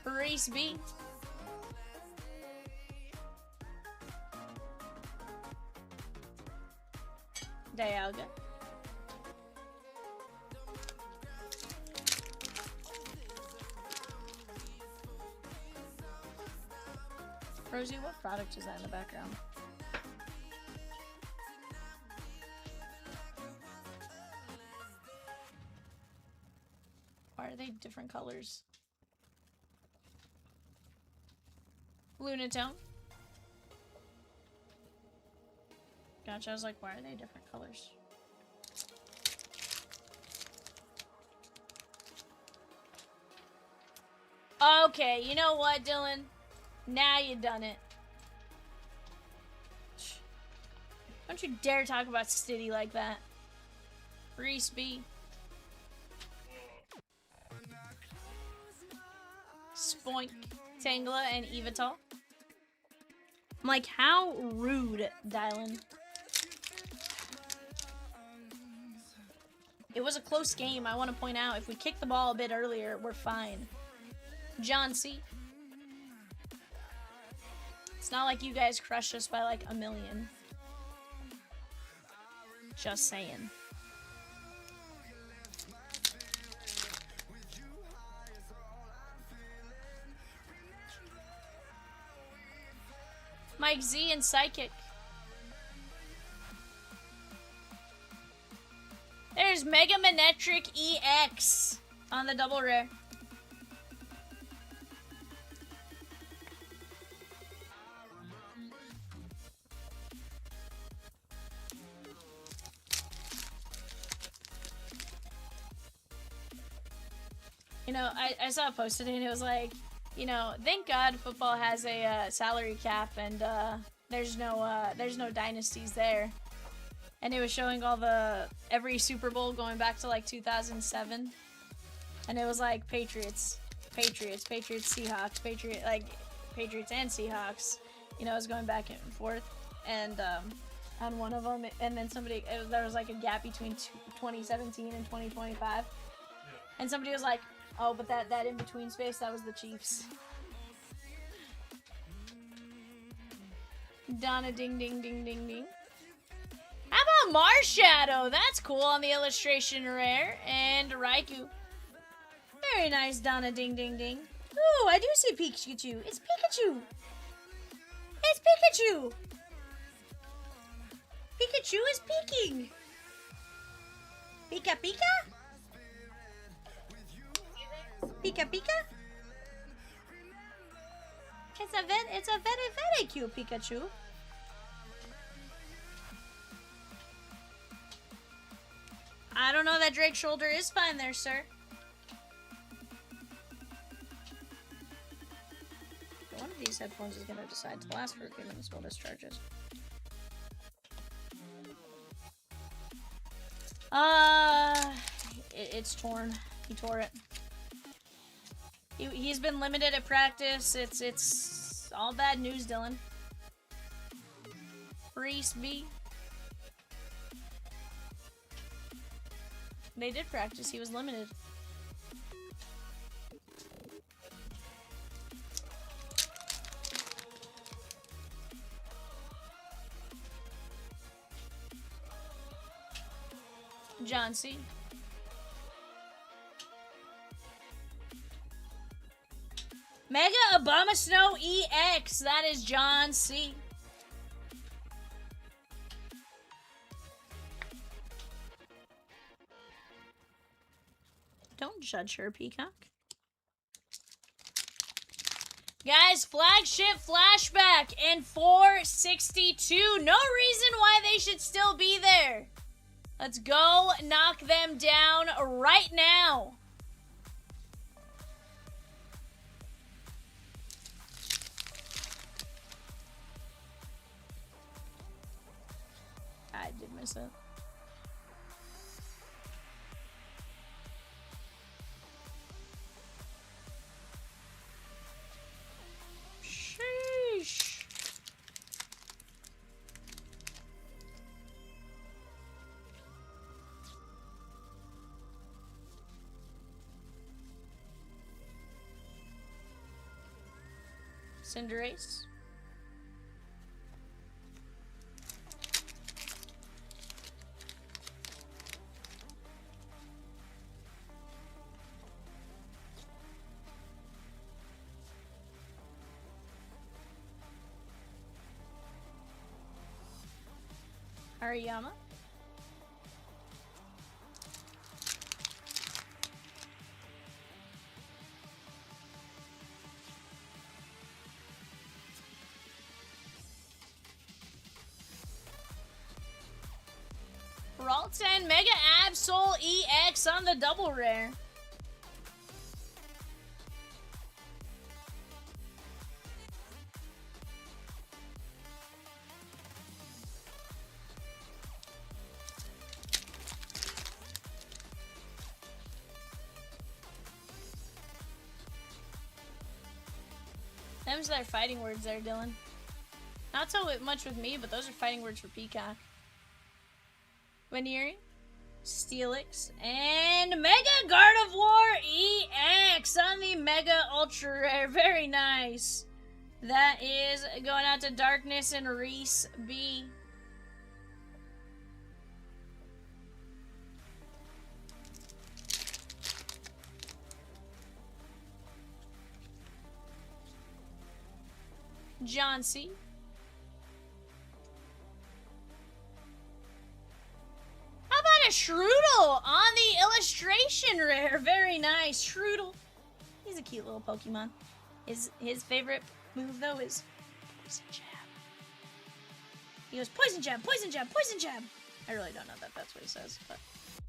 Reese B. Dialga. Rosie, what product is that in the background? Why are they different colors? Lunatone. Gotcha, I was like, why are they different colors? Okay, you know what, Dylan? Now you done it. Don't you dare talk about Stiddy like that. Reese B. Spoink, Tangela, and Evital. I'm like, how rude, Dylan. It was a close game, I want to point out. If we kick the ball a bit earlier, we're fine. John C. It's not like you guys crushed us by like a million. Just saying. Mike Z and Psychic. There's Mega Manectric EX on the double rare. You know, I saw a post today and it was like, you know, thank God football has a salary cap and there's no dynasties there. And it was showing all every Super Bowl going back to like 2007. And it was like Patriots, Seahawks, Patriots and Seahawks. You know, it was going back and forth. And on one of them, and then there was like a gap between 2017 and 2025. And somebody was like, oh, but that in-between space, that was the Chiefs. Donna ding ding ding ding ding. How about Marshadow? That's cool on the illustration rare. And Raikou. Very nice, Donna ding ding ding. Ooh, I do see Pikachu. It's Pikachu. It's Pikachu. Pikachu is peeking. Pika Pika? Pika Pika? It's a very cute Pikachu. I don't know, that Drake shoulder is fine there, sir. One of these headphones is gonna decide to last for a few minutes while this charges. It's torn. He tore it. He's been limited at practice. It's all bad news, Dylan. Reese B. They did practice. He was limited. John C. Mega Obama Snow EX. That is John C. Don't judge her, Peacock. Guys, flagship flashback in 462. No reason why they should still be there. Let's go knock them down right now. I did miss it. Sheesh. Cinderace. Hariyama. Ralton Mega Absol EX on the double rare. Them's their fighting words there, Dylan. Not so much with me, but those are fighting words for Peacock. Veneering, Steelix, and Mega Gardevoir EX on the Mega Ultra Rare. Very nice. That is going out to Darkness and Reese B. John C. Strudel on the illustration rare. Very nice. Strudel. He's a cute little Pokemon. His favorite move, though, is Poison Jab. He goes, Poison Jab, Poison Jab, Poison Jab. I really don't know that that's what he says, but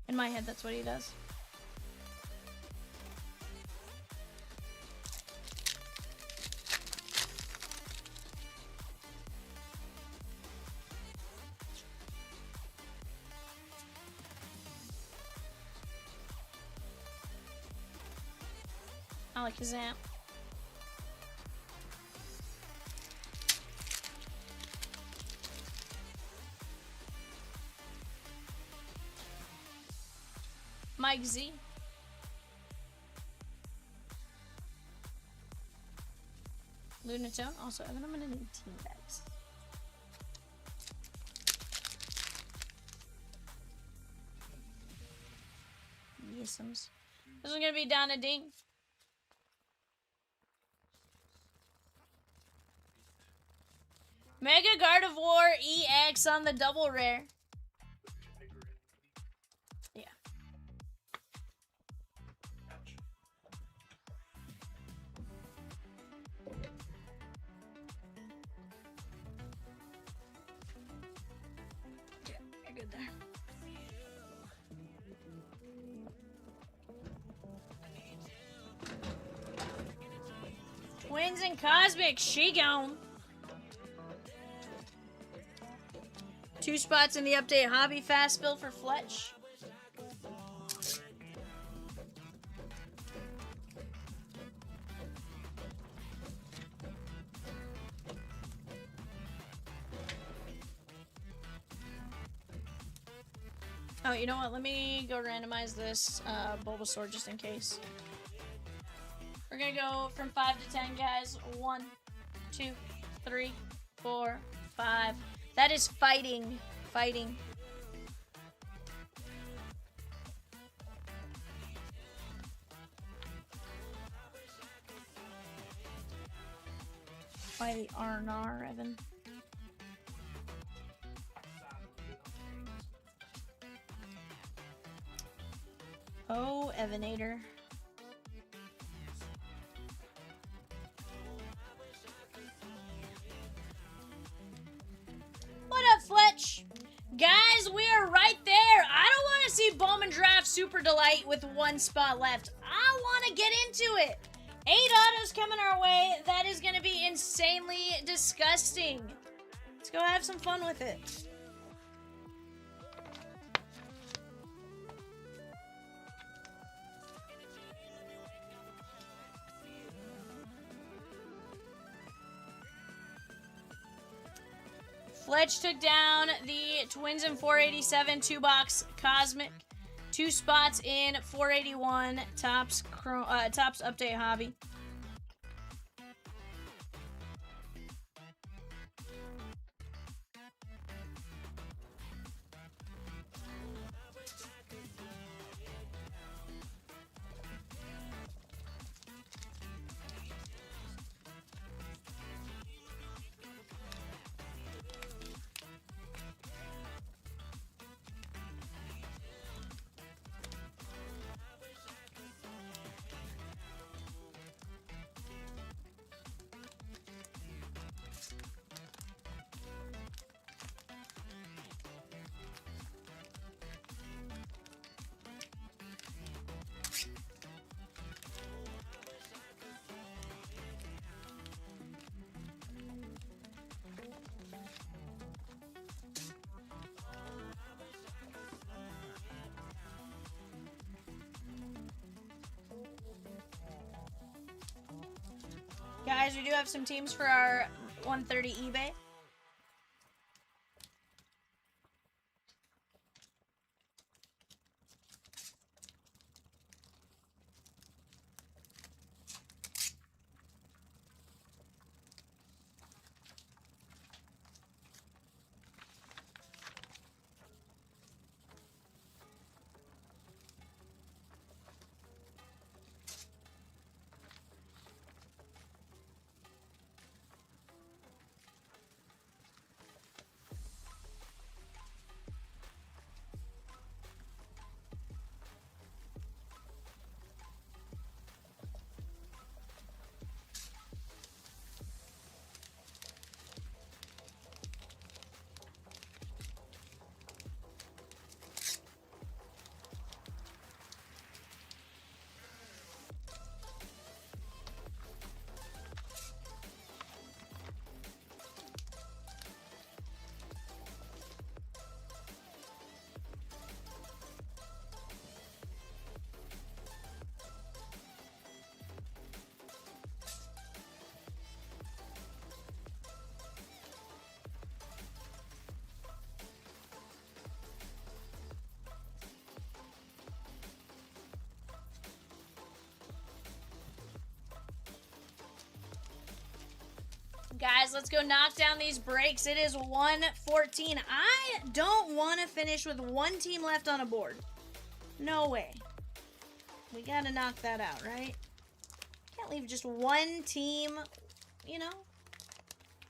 in my head, that's what he does. I like his amp. Mike Z. Lunatone. Also, Evan, I'm gonna need team bags. Yesums. This is gonna be Donna Ding. Mega Gardevoir EX on the double rare. Yeah. Yeah, you're good there. Twins and Cosmic, she gone. 2 spots in the update hobby fast bill for Fletch. Oh, you know what? Let me go randomize this Bulbasaur just in case. We're gonna go from 5 to 10, guys. 1, 2, 3, 4, 5. That is fighting. Fighting. By the R&R, Evan. Oh, Evanator. What up, Fletch? Guys, we are right there. I don't want to see Bowman draft Super Delight with 1 spot left. I want to get into it. 8 autos coming our way. That is going to be insanely disgusting. Let's go have some fun with it. Fletch took down the Twins in 487 2-box Cosmic. 2 spots in 481 Tops Update Hobby. Guys, we do have some teams for our 130 eBay. Guys, let's go knock down these breaks. It is 1:14. I don't want to finish with one team left on a board. No way. We gotta knock that out, right? Can't leave just one team, you know?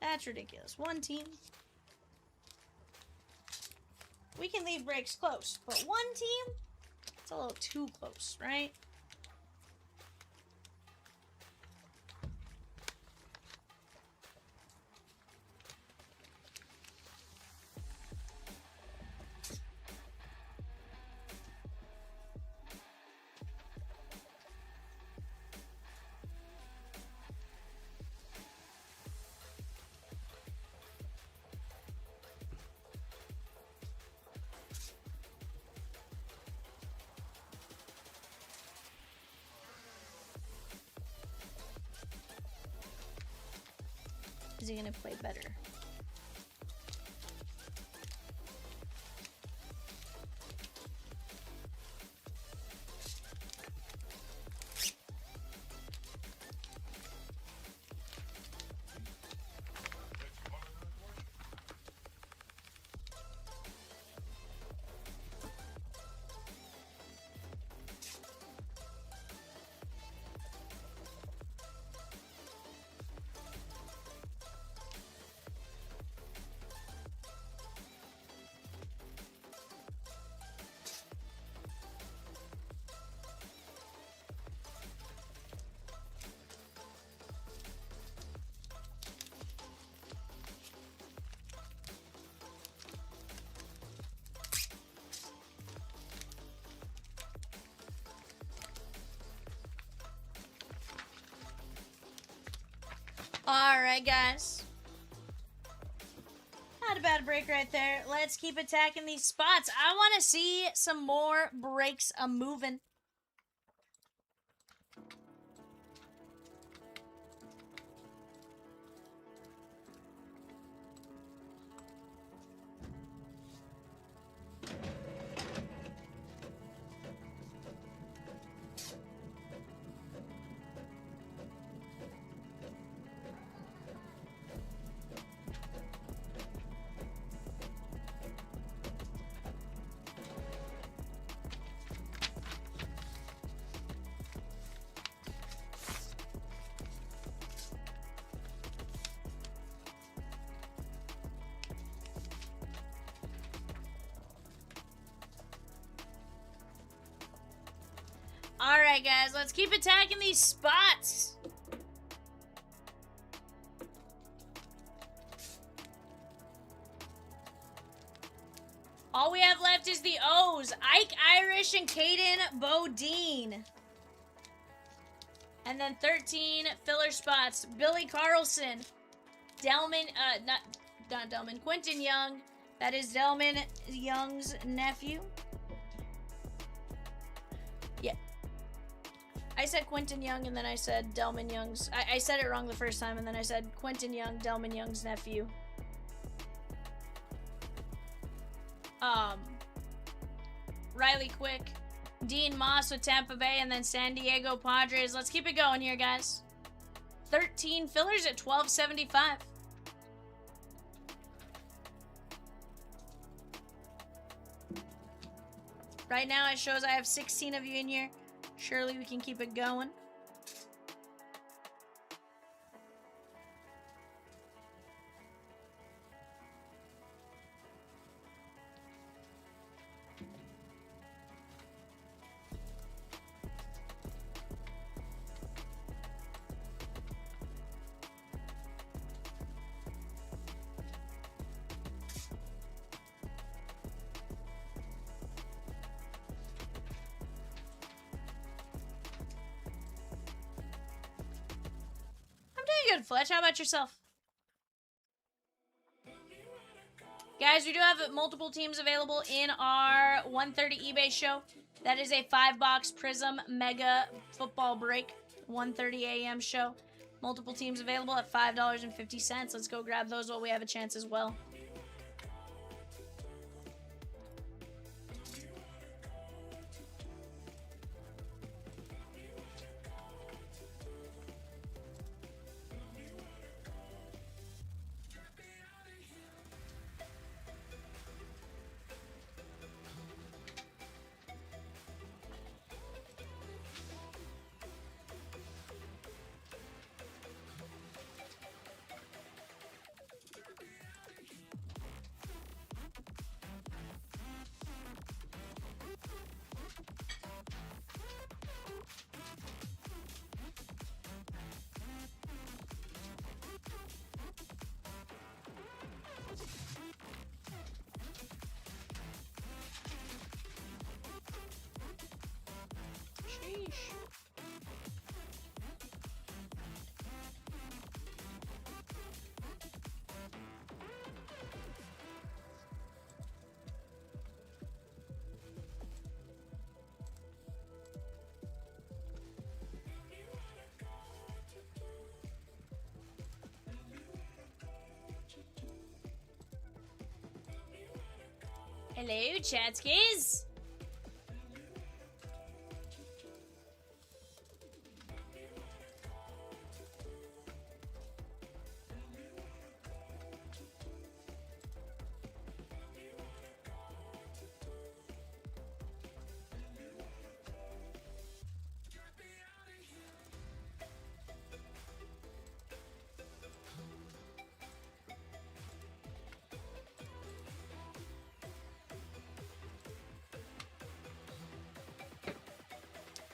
That's ridiculous. One team. We can leave breaks close, but one team? It's a little too close, right? Is he gonna play better? Alright, guys. Not a bad break right there. Let's keep attacking these spots. I want to see some more breaks a-moving. Alright, guys, let's keep attacking these spots. All we have left is the O's. Ike Irish and Caden Bodine. And then 13 filler spots. Billy Carlson. Delman, not Delman, Quentin Young. That is Delman Young's nephew. Yeah. I said Quentin Young and then I said Delman Young's. I said it wrong the first time and then I said Quentin Young, Delman Young's nephew. Riley Quick, Dean Moss with Tampa Bay, and then San Diego Padres. Let's keep it going here, guys. 13 fillers at $12.75. Right now it shows I have 16 of you in here. Surely we can keep it going. Good, Fletch. How about yourself? Guys, we do have multiple teams available in our 1:30 eBay show. That is a 5-box Prizm Mega Football Break, 1:30 a.m. show. Multiple teams available at $5.50. Let's go grab those while we have a chance as well. Hello, Chatskis.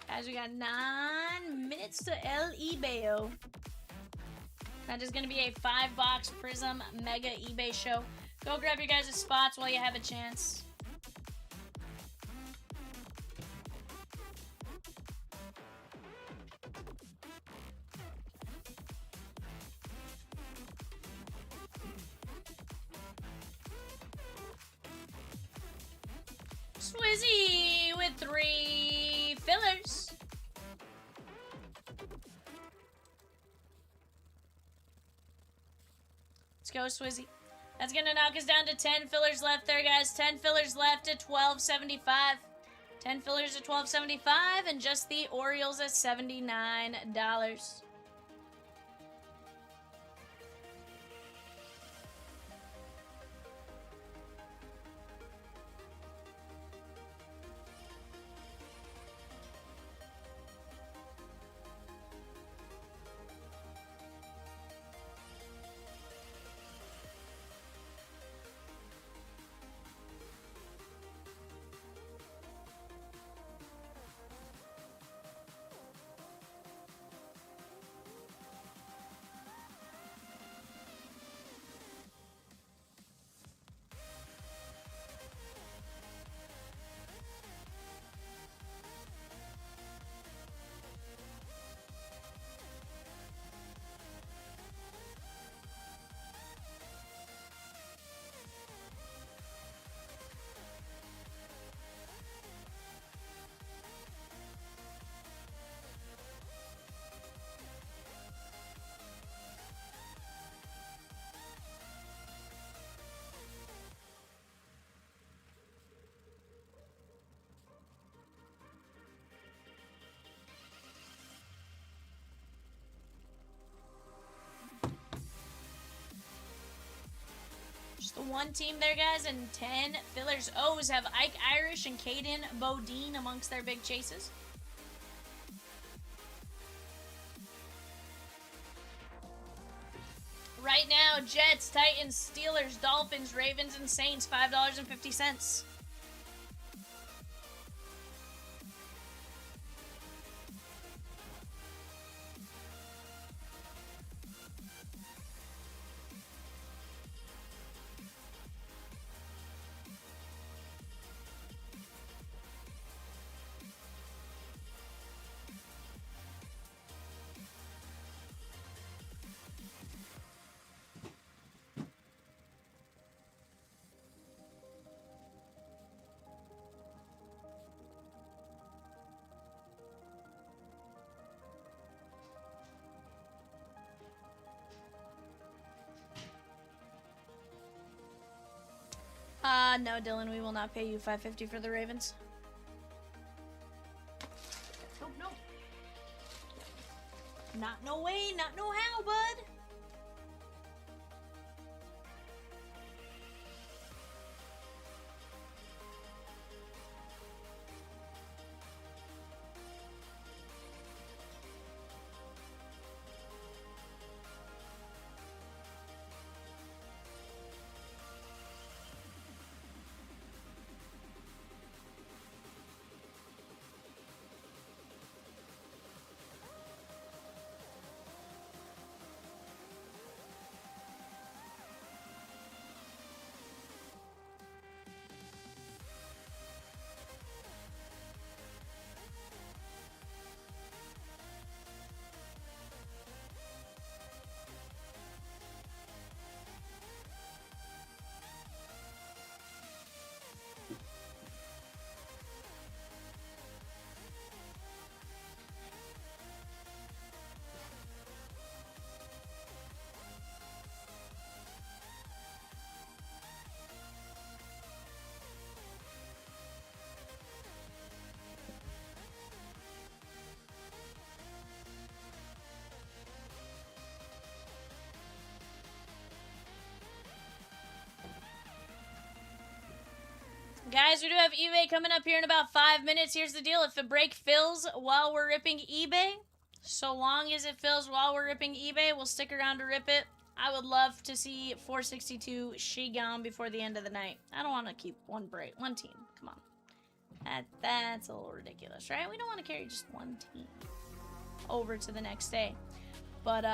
Guys, we got 9 minutes to El eBayo. That is going to be a 5-box Prizm Mega eBay show. Go grab your guys' spots while you have a chance. Swizzy with 3 fillers. Let's go, Swizzy. That's going to knock us down to 10 fillers left there, guys. 10 fillers left at $12.75. 10 fillers at $12.75, and just the Orioles at $79. Just the one team there, guys, and 10 fillers. O's have Ike Irish and Caden Bodine amongst their big chases. Right now, Jets, Titans, Steelers, Dolphins, Ravens, and Saints, $5.50. No, Dylan, we will not pay you $5.50 for the Ravens. Oh, no. Not no way, not no how, bud. Guys, we do have eBay coming up here in about 5 minutes. Here's the deal. If the break fills while we're ripping eBay, so long as it fills while we're ripping eBay, we'll stick around to rip it. I would love to see 462 Shigon before the end of the night. I don't want to keep one team. Come on. That's a little ridiculous, right? We don't want to carry just one team over to the next day. But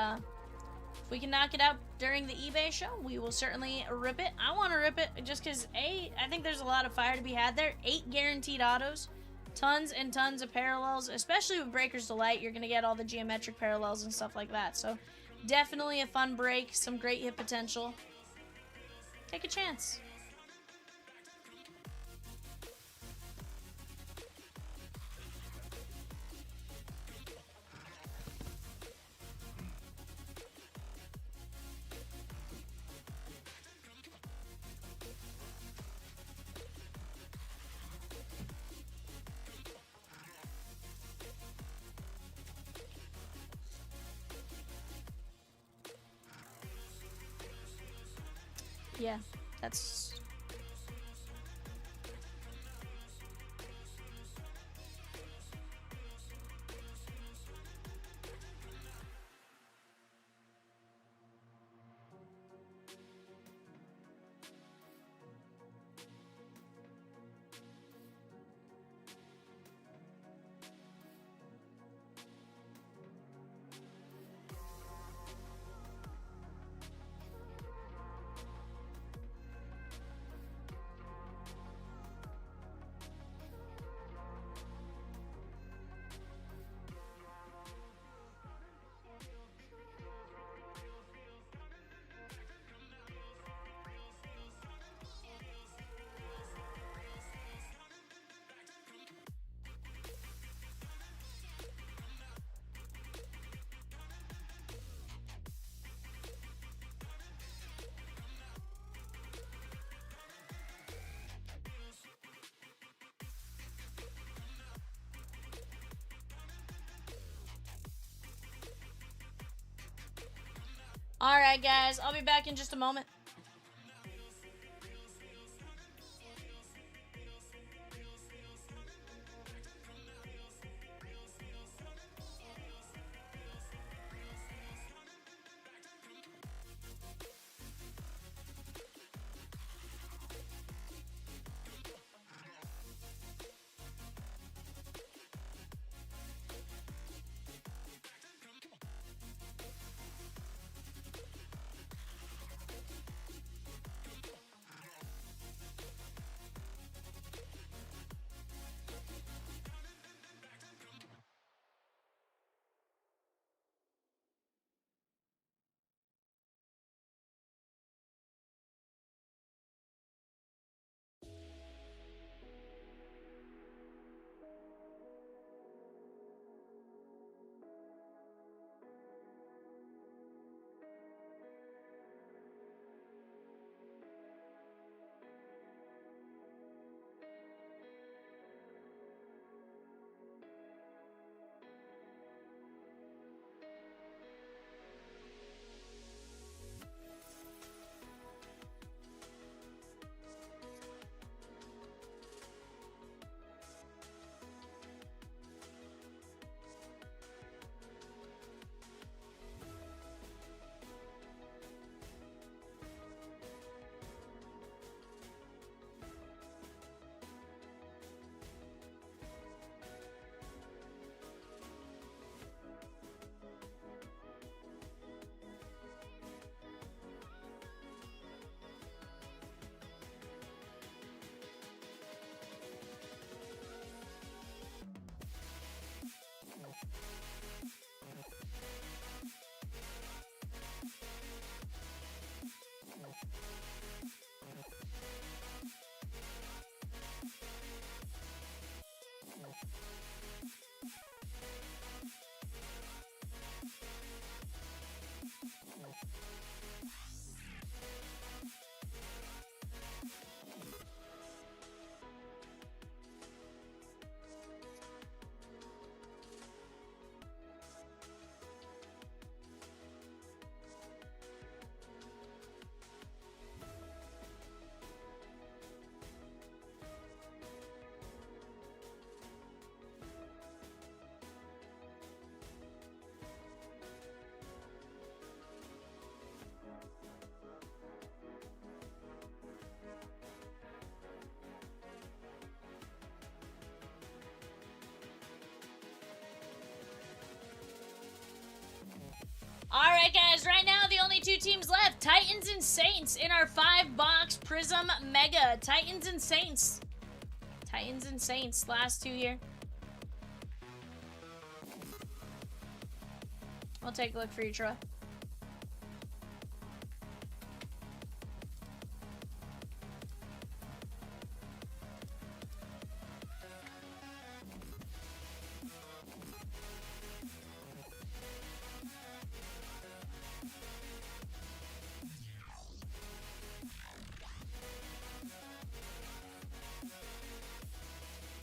if we can knock it out during the eBay show, we will certainly rip it. I want to rip it just because, I think there's a lot of fire to be had there. 8 guaranteed autos. Tons and tons of parallels, especially with Breaker's Delight. You're going to get all the geometric parallels and stuff like that. So definitely a fun break. Some great hit potential. Take a chance. Yeah, that's... Alright, guys. I'll be back in just a moment. Alright, guys, right now the only two teams left, Titans and Saints in our 5-box Prizm Mega. Titans and Saints. Titans and Saints, last two here. We'll take a look for you, Troy.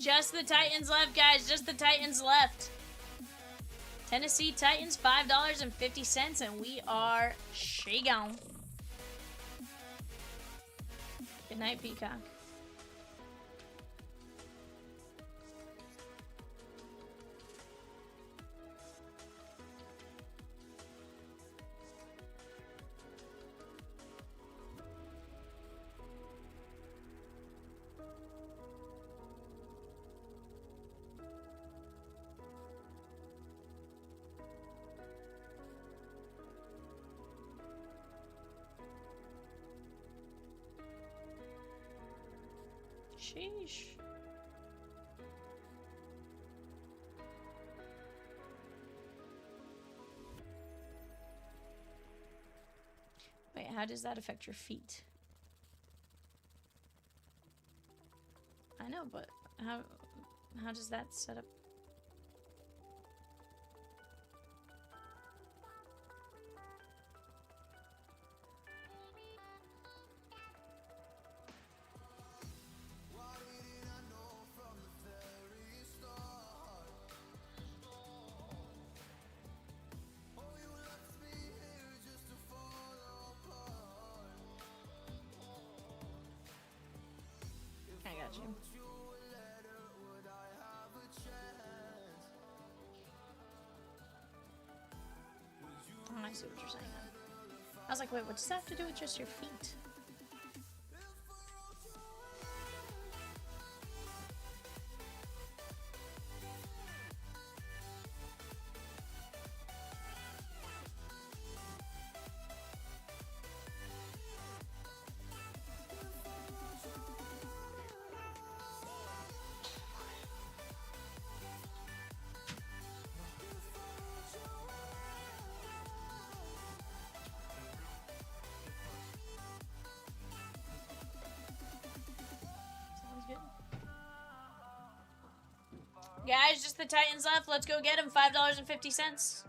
Just the Titans left, guys. Just the Titans left. Tennessee Titans, $5.50, and we are shagon. Good night, Peacock. Sheesh. Wait, how does that affect your feet? I know, but how does that set up? I got you. Oh, I see what you're saying now. I was like, wait, what does that have to do with just your feet? Guys, just the Titans left. Let's go get them. $5.50.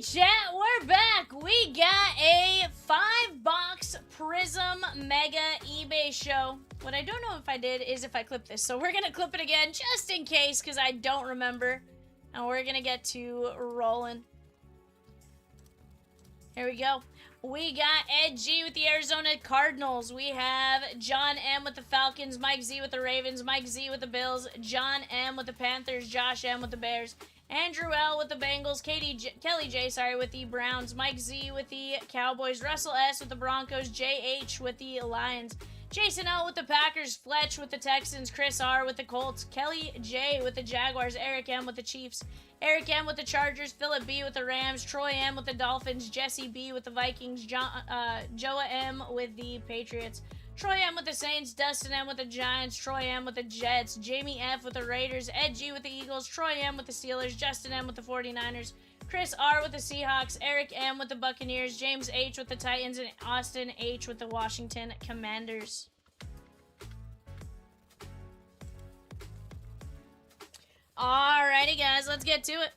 chat, we're back. We got a 5-box Prizm Mega eBay show. What I don't know if I did is if I clip this. So we're going to clip it again just in case because I don't remember. And we're going to get to rolling. Here we go. We got Ed G with the Arizona Cardinals. We have John M with the Falcons, Mike Z with the Ravens, Mike Z with the Bills, John M with the Panthers, Josh M with the Bears, Andrew L with the Bengals, Kelly J, with the Browns, Mike Z with the Cowboys, Russell S with the Broncos, JH with the Lions, Jason L with the Packers, Fletch with the Texans, Chris R with the Colts, Kelly J with the Jaguars, Eric M with the Chiefs, Eric M with the Chargers, Philip B with the Rams, Troy M with the Dolphins, Jesse B with the Vikings, Joa M with the Patriots, Troy M with the Saints, Dustin M with the Giants, Troy M with the Jets, Jamie F with the Raiders, Ed G with the Eagles, Troy M with the Steelers, Justin M with the 49ers, Chris R with the Seahawks, Eric M with the Buccaneers, James H with the Titans, and Austin H with the Washington Commanders. Alrighty, guys, let's get to it.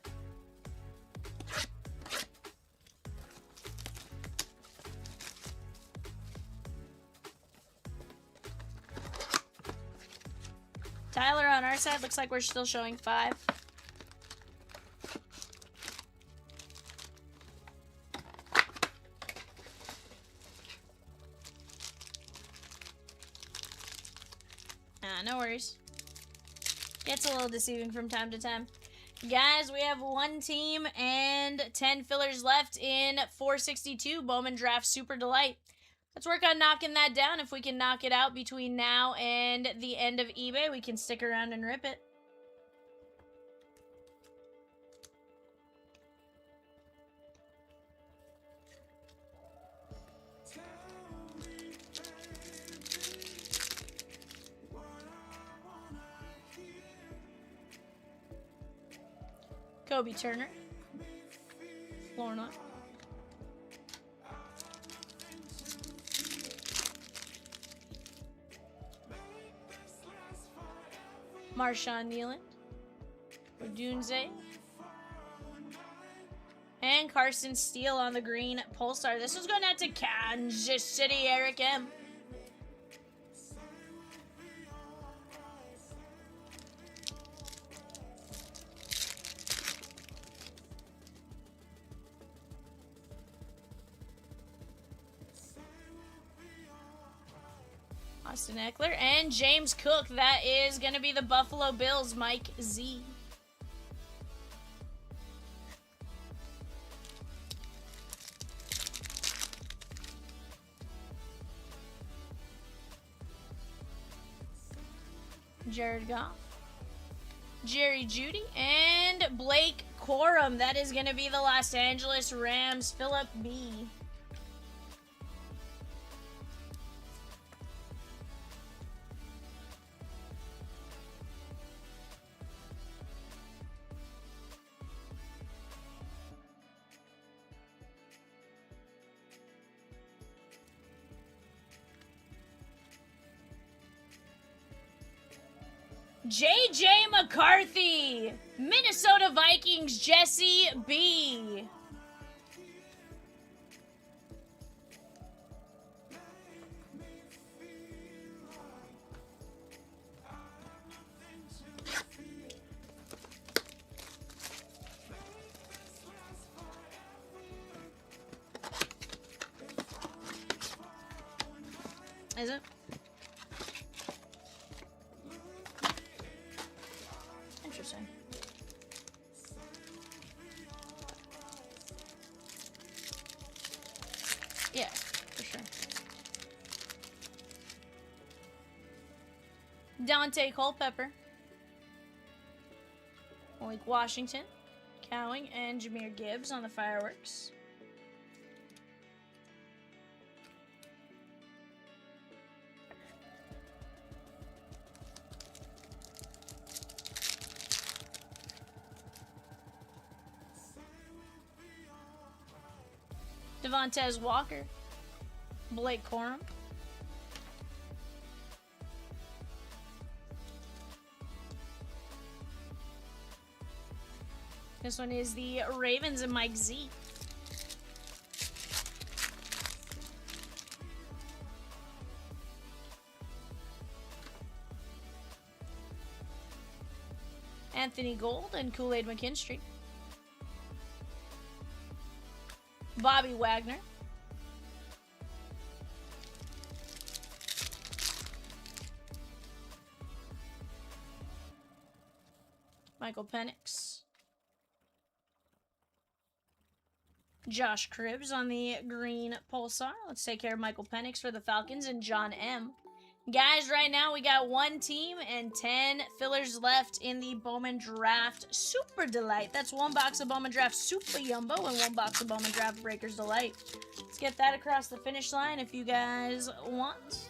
Tyler, on our side, looks like we're still showing 5. No worries. Gets a little deceiving from time to time. Guys, we have 1 team and 10 fillers left in 462 Bowman Draft Super Delight. Let's work on knocking that down. If we can knock it out between now and the end of eBay, we can stick around and rip it. Kobe Turner, Florna, Marshawn Nealand, Odunze, and Carson Steele on the green Pulsar. This was going out to Kansas City, Eric M. Austin Eckler and James Cook. That is going to be the Buffalo Bills, Mike Z. Jared Goff, Jerry Jeudy, and Blake Corum. That is going to be the Los Angeles Rams, Philip B. JJ McCarthy, Minnesota Vikings, Jesse B. Is it? Interesting. Yeah, for sure. Dante Culpepper, Malik Washington, Cowing, and Jahmyr Gibbs on the fireworks. Devontae Walker, Blake Corum, this one is the Ravens and Mike Z. Anthony Gold and Kool-Aid McKinstry. Bobby Wagner. Michael Penix. Josh Cribbs on the green Pulsar. Let's take care of Michael Penix for the Falcons and John M. Guys, right now we got 1 team and 10 fillers left in the Bowman Draft Super Delight. That's 1 box of Bowman Draft Super Yumbo and 1 box of Bowman Draft Breakers Delight. Let's get that across the finish line if you guys want.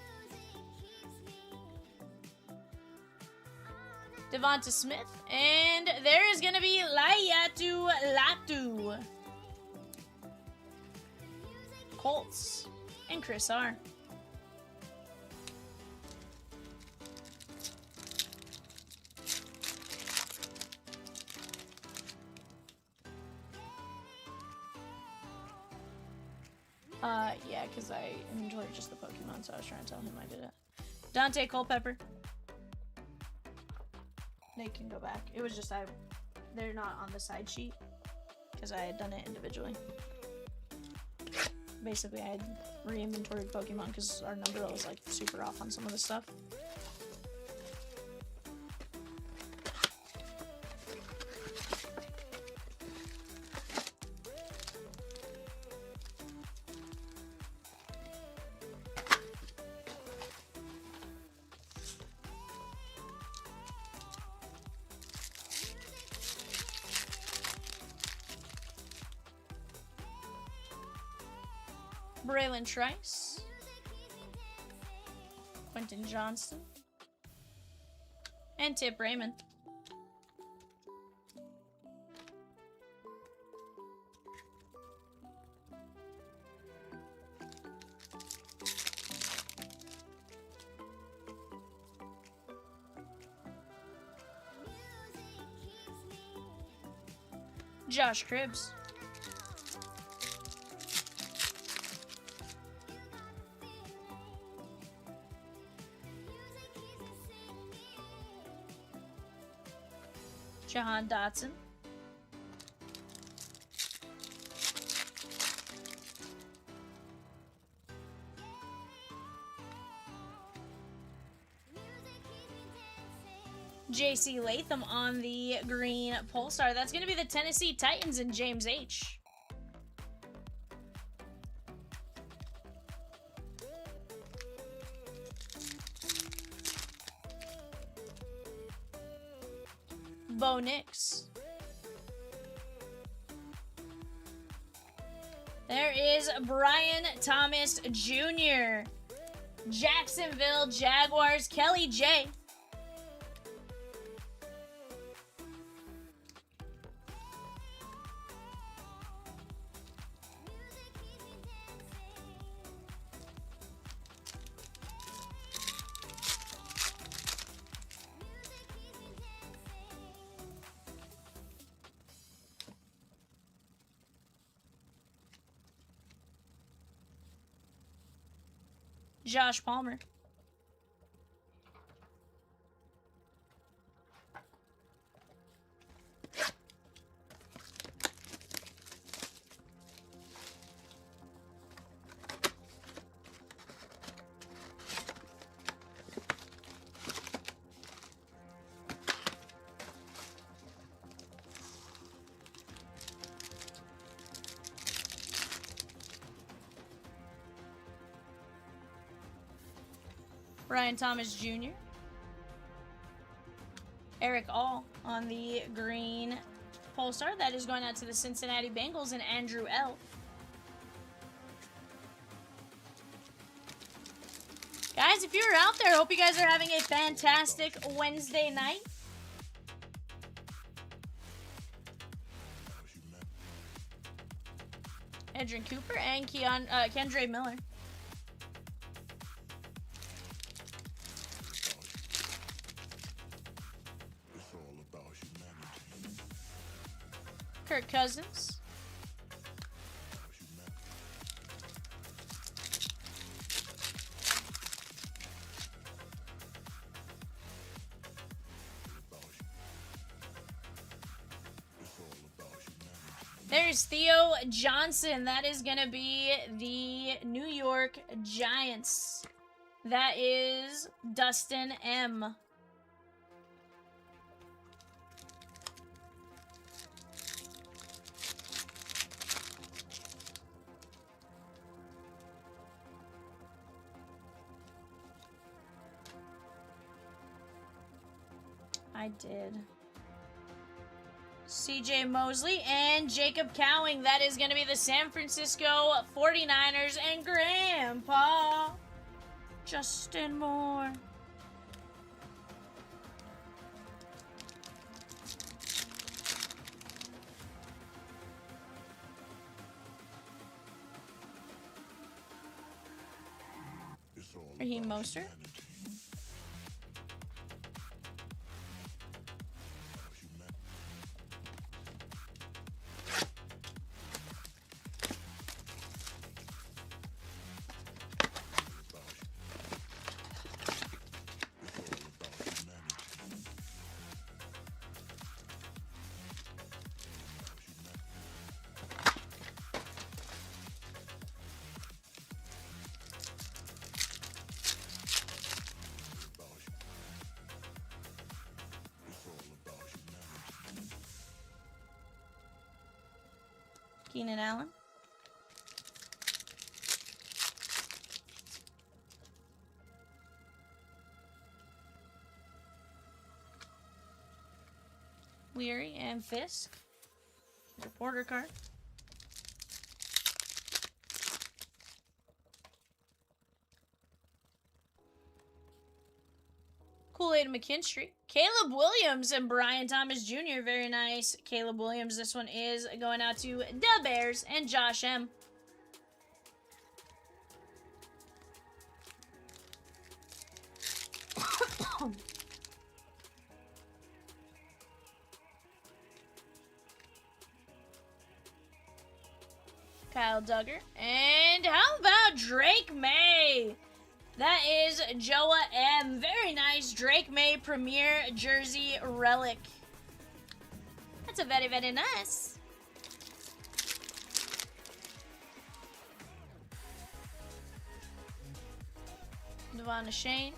Devonta Smith, and there is going to be Layatu Latu. Colts and Chris R. Yeah, because I inventoried just the Pokemon, so I was trying to tell him I did it. Dante Culpepper. They can go back. It was just they're not on the side sheet because I had done it individually. Basically, I had re-inventoried Pokemon because our number was like super off on some of the stuff. Braylon Trice, Quentin Johnston, and Tip Raymond. Josh Cribbs. Jahan Dotson. JC Latham on the green Pulsar. That's going to be the Tennessee Titans and James H. Bo Nix. There is Brian Thomas Jr. Jacksonville Jaguars, Kelly J. Josh Palmer. Brian Thomas Jr. Eric All on the green Pulsar. That is going out to the Cincinnati Bengals and Andrew L. Guys, if you're out there, I hope you guys are having a fantastic Wednesday night. Edrin Cooper and Kendre Miller. Kirk Cousins. There's Theo Johnson. That is going to be the New York Giants. That is Dustin M. I did. CJ Mosley and Jacob Cowing. That is going to be the San Francisco 49ers and Grandpa Justin Moore. Raheem Mostert. Keenan Allen. Weary and Fisk. Reporter card. Kool-Aid McKinstry. Caleb Williams and Brian Thomas Jr. Very nice. Caleb Williams. This one is going out to the Bears and Josh M. Kyle Duggar. And how about Drake May? That is Joa M. Very nice Drake May Premier Jersey Relic. That's a very, very nice. Devon Shane.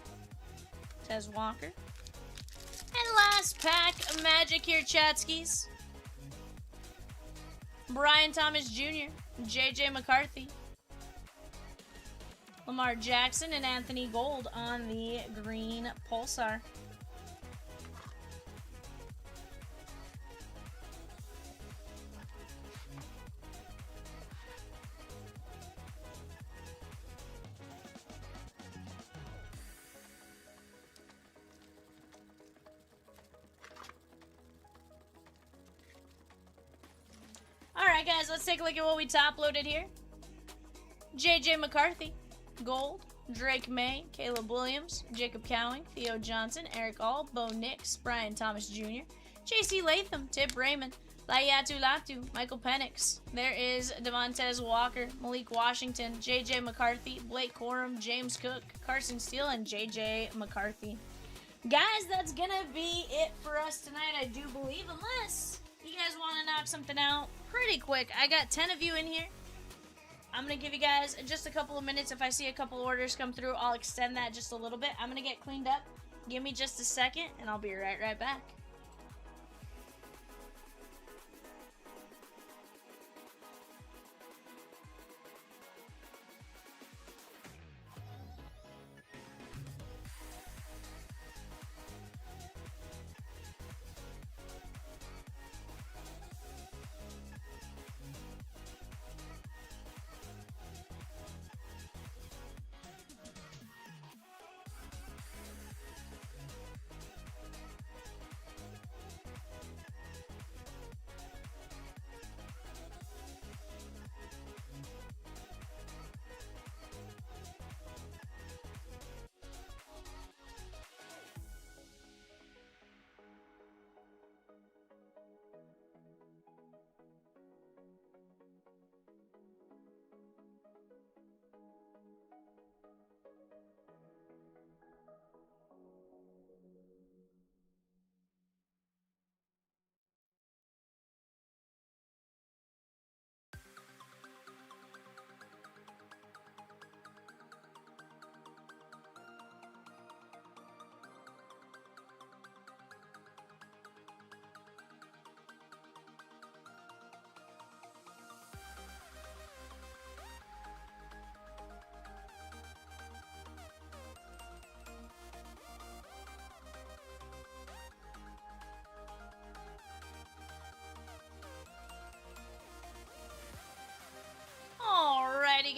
Tez Walker. And last pack, Magic here, Chatskis. Brian Thomas Jr., J.J. McCarthy, Lamar Jackson, and Anthony Gold on the green Pulsar. Alright guys, let's take a look at what we top loaded here. J.J. McCarthy, Gold, Drake May, Caleb Williams, Jacob Cowing, Theo Johnson, Eric All, Bo Nix, Brian Thomas Jr., J.C. Latham, Tip Raymond, Layatu Latu, Michael Penix. There is Devontae Walker, Malik Washington, J.J. McCarthy, Blake Corum, James Cook, Carson Steele, and J.J. McCarthy. Guys, that's gonna be it for us tonight, I do believe, unless you guys want to knock something out pretty quick. I got 10 of you in here. I'm going to give you guys just a couple of minutes. If I see a couple orders come through, I'll extend that just a little bit. I'm going to get cleaned up. Give me just a second, and I'll be right back.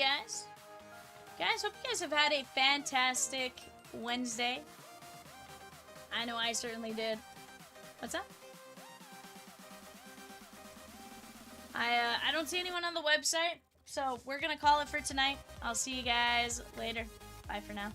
guys. Guys, hope you guys have had a fantastic Wednesday. I know I certainly did. What's up? I don't see anyone on the website, so we're gonna call it for tonight. I'll see you guys later. Bye for now.